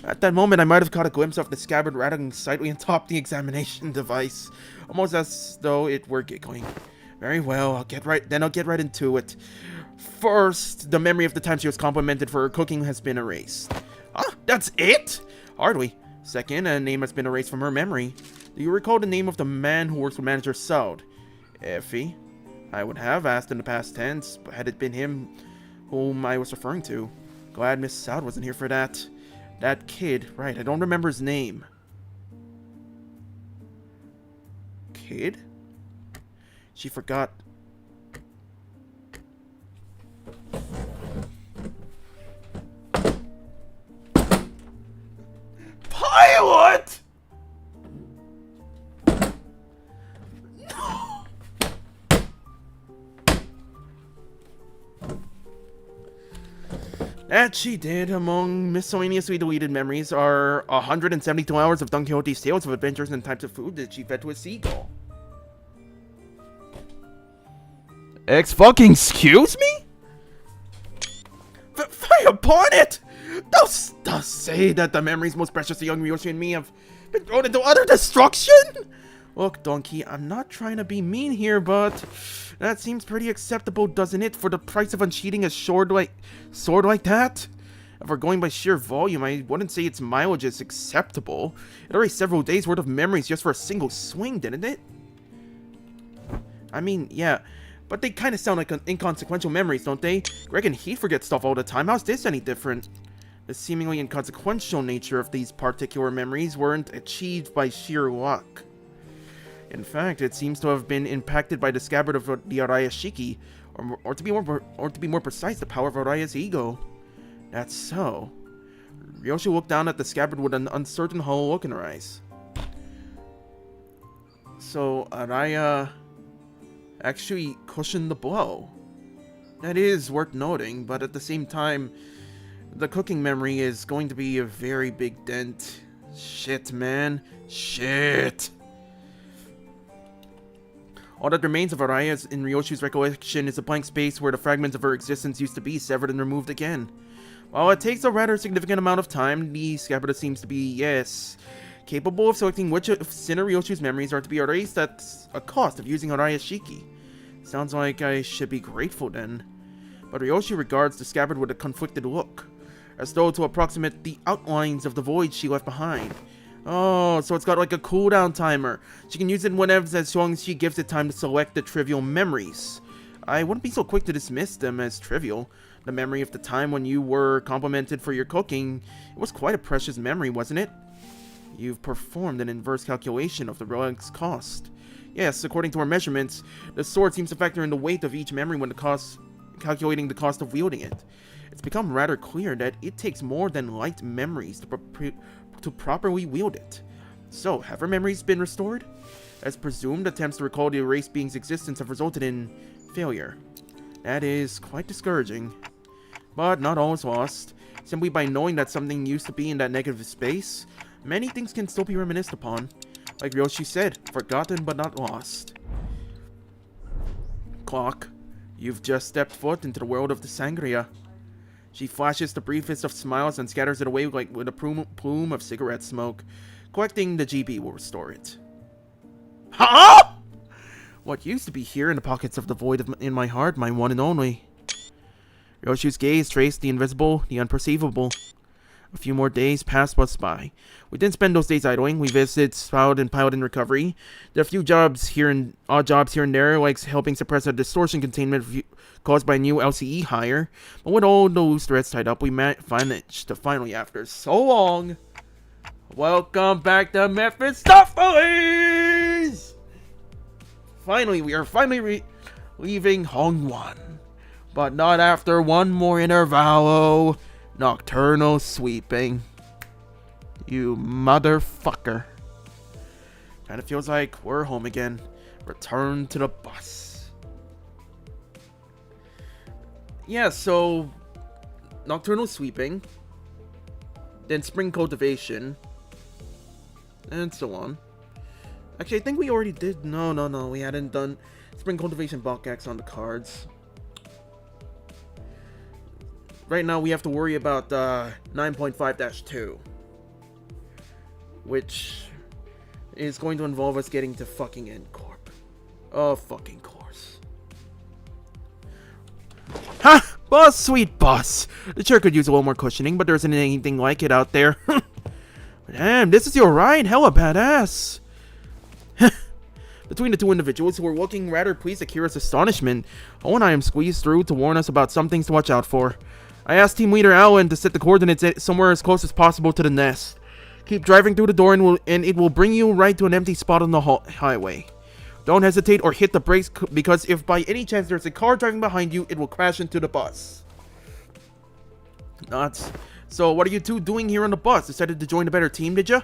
At that moment, I might have caught a glimpse of the scabbard rattling slightly atop the examination device, almost as though it were giggling. Very well, I'll get right into it. First, the memory of the time she was complimented for her cooking has been erased. Huh? That's it? Hardly. Second, a name has been erased from her memory. Do you recall the name of the man who works with Manager Saud? Effie? I would have asked in the past tense, but had it been him whom I was referring to. Glad Miss Saud wasn't here for that. That kid, right, I don't remember his name. Kid? She forgot. Pilot! No. That she did. Among miscellaneously deleted memories are 172 hours of Don Quixote's tales of adventures and types of food that she fed to a seagull. Fucking excuse me? Fire upon it! Does say that the memories most precious to young Ryoshi and me have been thrown into utter destruction? Look, Donkey, I'm not trying to be mean here, but that seems pretty acceptable, doesn't it, for the price of uncheating a sword like that? If we're going by sheer volume, I wouldn't say its mileage is acceptable. It erased several days' worth of memories just for a single swing, didn't it? I mean, yeah, but they kind of sound like inconsequential memories, don't they? Greg and he forget stuff all the time. How's this any different? The seemingly inconsequential nature of these particular memories weren't achieved by sheer luck. In fact, it seems to have been impacted by the scabbard of the Araya Shiki, or to be more precise, the power of Araya's ego. That's so. Ryoshi looked down at the scabbard with an uncertain, hollow look in her eyes. So Araya actually cushioned the blow. That is worth noting, but at the same time, the cooking memory is going to be a very big dent. Shit, man. Shit. All that remains of Araya's in Ryoshi's recollection is a blank space where the fragments of her existence used to be severed and removed again. While it takes a rather significant amount of time, the scabbard seems to be, yes, capable of selecting which of Sinner Ryoshi's memories are to be erased at a cost of using Araya's Shiki. Sounds like I should be grateful then. But Ryoshi regards the scabbard with a conflicted look, as though to approximate the outlines of the void she left behind. Oh, so it's got like a cooldown timer. She can use it whenever, as long as she gives it time to select the trivial memories. I wouldn't be so quick to dismiss them as trivial. The memory of the time when you were complimented for your cooking, it was quite a precious memory, wasn't it? You've performed an inverse calculation of the relic's cost. Yes, according to our measurements, the sword seems to factor in the weight of each memory when calculating the cost of wielding it. It's become rather clear that it takes more than light memories to properly wield it. So, have her memories been restored? As presumed, attempts to recall the erased being's existence have resulted in failure. That is quite discouraging. But not all is lost. Simply by knowing that something used to be in that negative space, many things can still be reminisced upon. Like Ryoshi said, forgotten but not lost. Clock, you've just stepped foot into the world of the Sangria. She flashes the briefest of smiles and scatters it away like with a plume of cigarette smoke. Collecting the GB will restore it. Huh? What used to be here in the pockets of the void in my heart, my one and only. Ryoshi's gaze traced the invisible, the unperceivable. A few more days passed us by. We didn't spend those days idling. We visited Spout and Pilot in recovery. There are a few odd jobs here and there, like helping suppress a distortion containment caused by a new LCE hire. But with all the loose threads tied up, we managed to finally, after so long, welcome back to Mephistopheles! Finally, we are leaving Hongwan. But not after one more Intervallo nocturnal sweeping. You motherfucker. Kinda feels like we're home again. Return to the bus. Yeah, so nocturnal sweeping, then spring cultivation, and so on. Actually, I think we already did. No, we hadn't done spring cultivation Balkax on the cards. Right now, we have to worry about 9.5-2, which is going to involve us getting to fucking N Corp. Oh, fucking Corp. course. Ha! Boss, sweet boss. The chair could use a little more cushioning, but there isn't anything like it out there. Damn, this is your ride? Hella badass. Between the two individuals who were looking rather pleased at Kira's astonishment, Owen and I am squeezed through to warn us about some things to watch out for. I asked team leader Alan to set the coordinates somewhere as close as possible to the nest. Keep driving through the door and it will bring you right to an empty spot on the highway. Don't hesitate or hit the brakes because if by any chance there's a car driving behind you, it will crash into the bus. Nuts. So what are you two doing here on the bus? Decided to join a better team, did ya?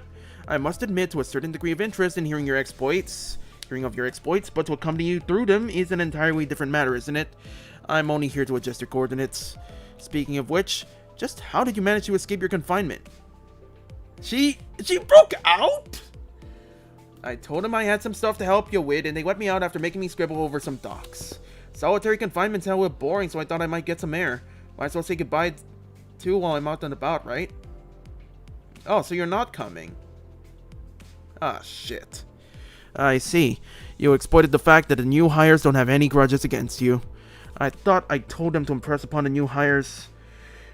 I must admit to a certain degree of interest in hearing of your exploits, but to accompany you through them is an entirely different matter, isn't it? I'm only here to adjust your coordinates. Speaking of which, just how did you manage to escape your confinement? She broke out? I told them I had some stuff to help you with, and they let me out after making me scribble over some docs. Solitary confinement's hella boring, so I thought I might get some air. Might as well say goodbye too while I'm out and about, right? Oh, so you're not coming. Ah, shit. I see. You exploited the fact that the new hires don't have any grudges against you. I thought I told them to impress upon the new hires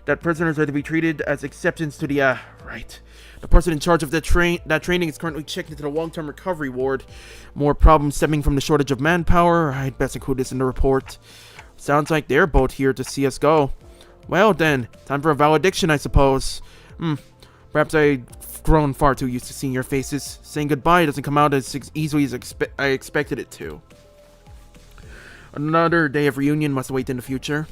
that prisoners are to be treated as exceptions to the, right. The person in charge of that training is currently checked into the long-term recovery ward. More problems stemming from the shortage of manpower. I'd best include this in the report. Sounds like they're both here to see us go. Well then, time for a valediction, I suppose. Perhaps I've grown far too used to seeing your faces. Saying goodbye doesn't come out as easily as I expected it to. Another day of reunion must await in the future.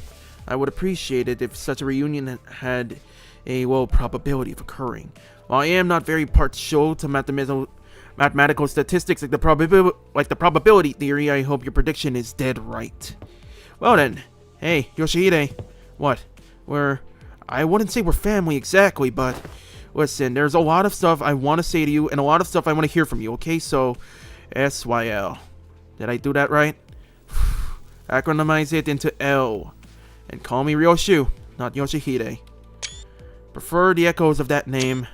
I would appreciate it if such a reunion had a low probability of occurring. While I am not very partial to mathematical statistics like the probability theory, I hope your prediction is dead right. Well then, hey, Yoshihide. What? I wouldn't say we're family exactly, but listen, there's a lot of stuff I want to say to you and a lot of stuff I want to hear from you, okay? So, SYL. Did I do that right? Acronymize it into L. And call me Ryoshu, not Yoshihide. Prefer the echoes of that name.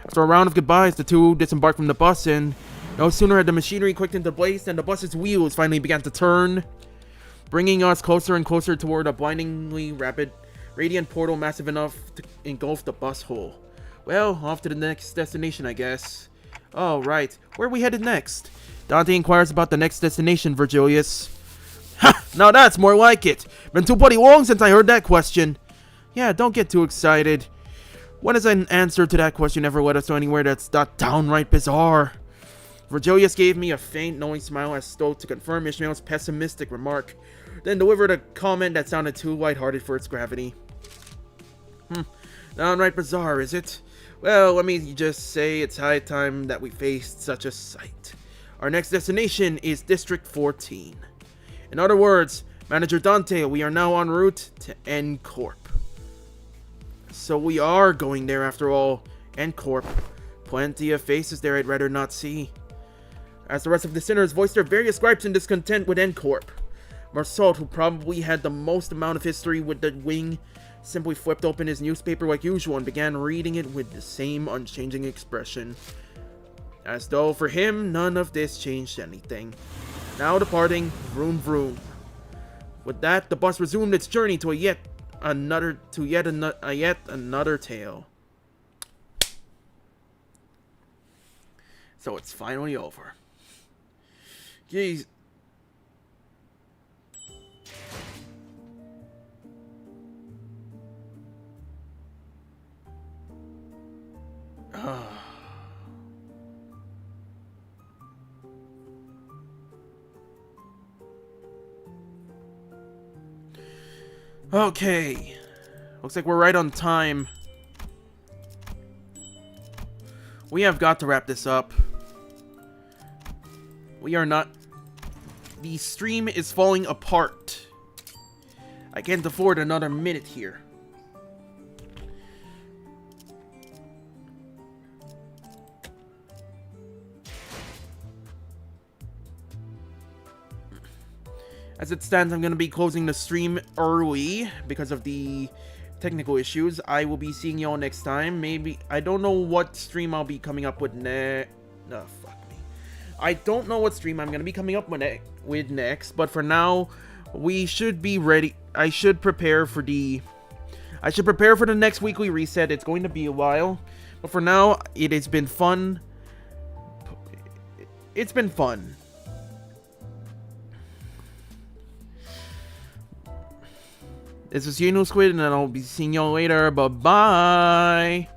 After a round of goodbyes, the two disembarked from the bus, and no sooner had the machinery clicked into place than the bus's wheels finally began to turn, bringing us closer and closer toward a blindingly radiant portal massive enough to engulf the bus hull. Well, off to the next destination, I guess. Oh, right. Where are we headed next? Dante inquires about the next destination, Virgilius. Ha! Now that's more like it. Been too bloody long since I heard that question. Yeah, don't get too excited. When has an answer to that question ever led us to anywhere that's not downright bizarre? Virgilius gave me a faint, knowing smile as though to confirm Ishmael's pessimistic remark, then delivered a comment that sounded too lighthearted for its gravity. Downright bizarre, is it? Well, let me just say it's high time that we faced such a sight. Our next destination is District 14. In other words, Manager Dante, we are now en route to N Corp. So we are going there after all. N Corp. Plenty of faces there I'd rather not see. As the rest of the sinners voiced their various gripes and discontent with N Corp, Marsault, who probably had the most amount of history with the wing, simply flipped open his newspaper like usual and began reading it with the same unchanging expression. As though for him, none of this changed anything. Now departing, vroom vroom. With that, the bus resumed its journey to yet another tale. So it's finally over. Jeez. Okay. Looks like we're right on time. We have got to wrap this up. We are not... The stream is falling apart. I can't afford another minute here. As it stands, I'm going to be closing the stream early because of the technical issues. I will be seeing y'all next time. Maybe, I don't know what stream I'll be coming up with next. No, fuck me. I don't know what stream I'm gonna be coming up with next, but for now, we should be ready. I should prepare for the next weekly reset. It's going to be a while, but for now, it has been fun. It's been fun. This is Squid, and I'll be seeing y'all later. Bye bye.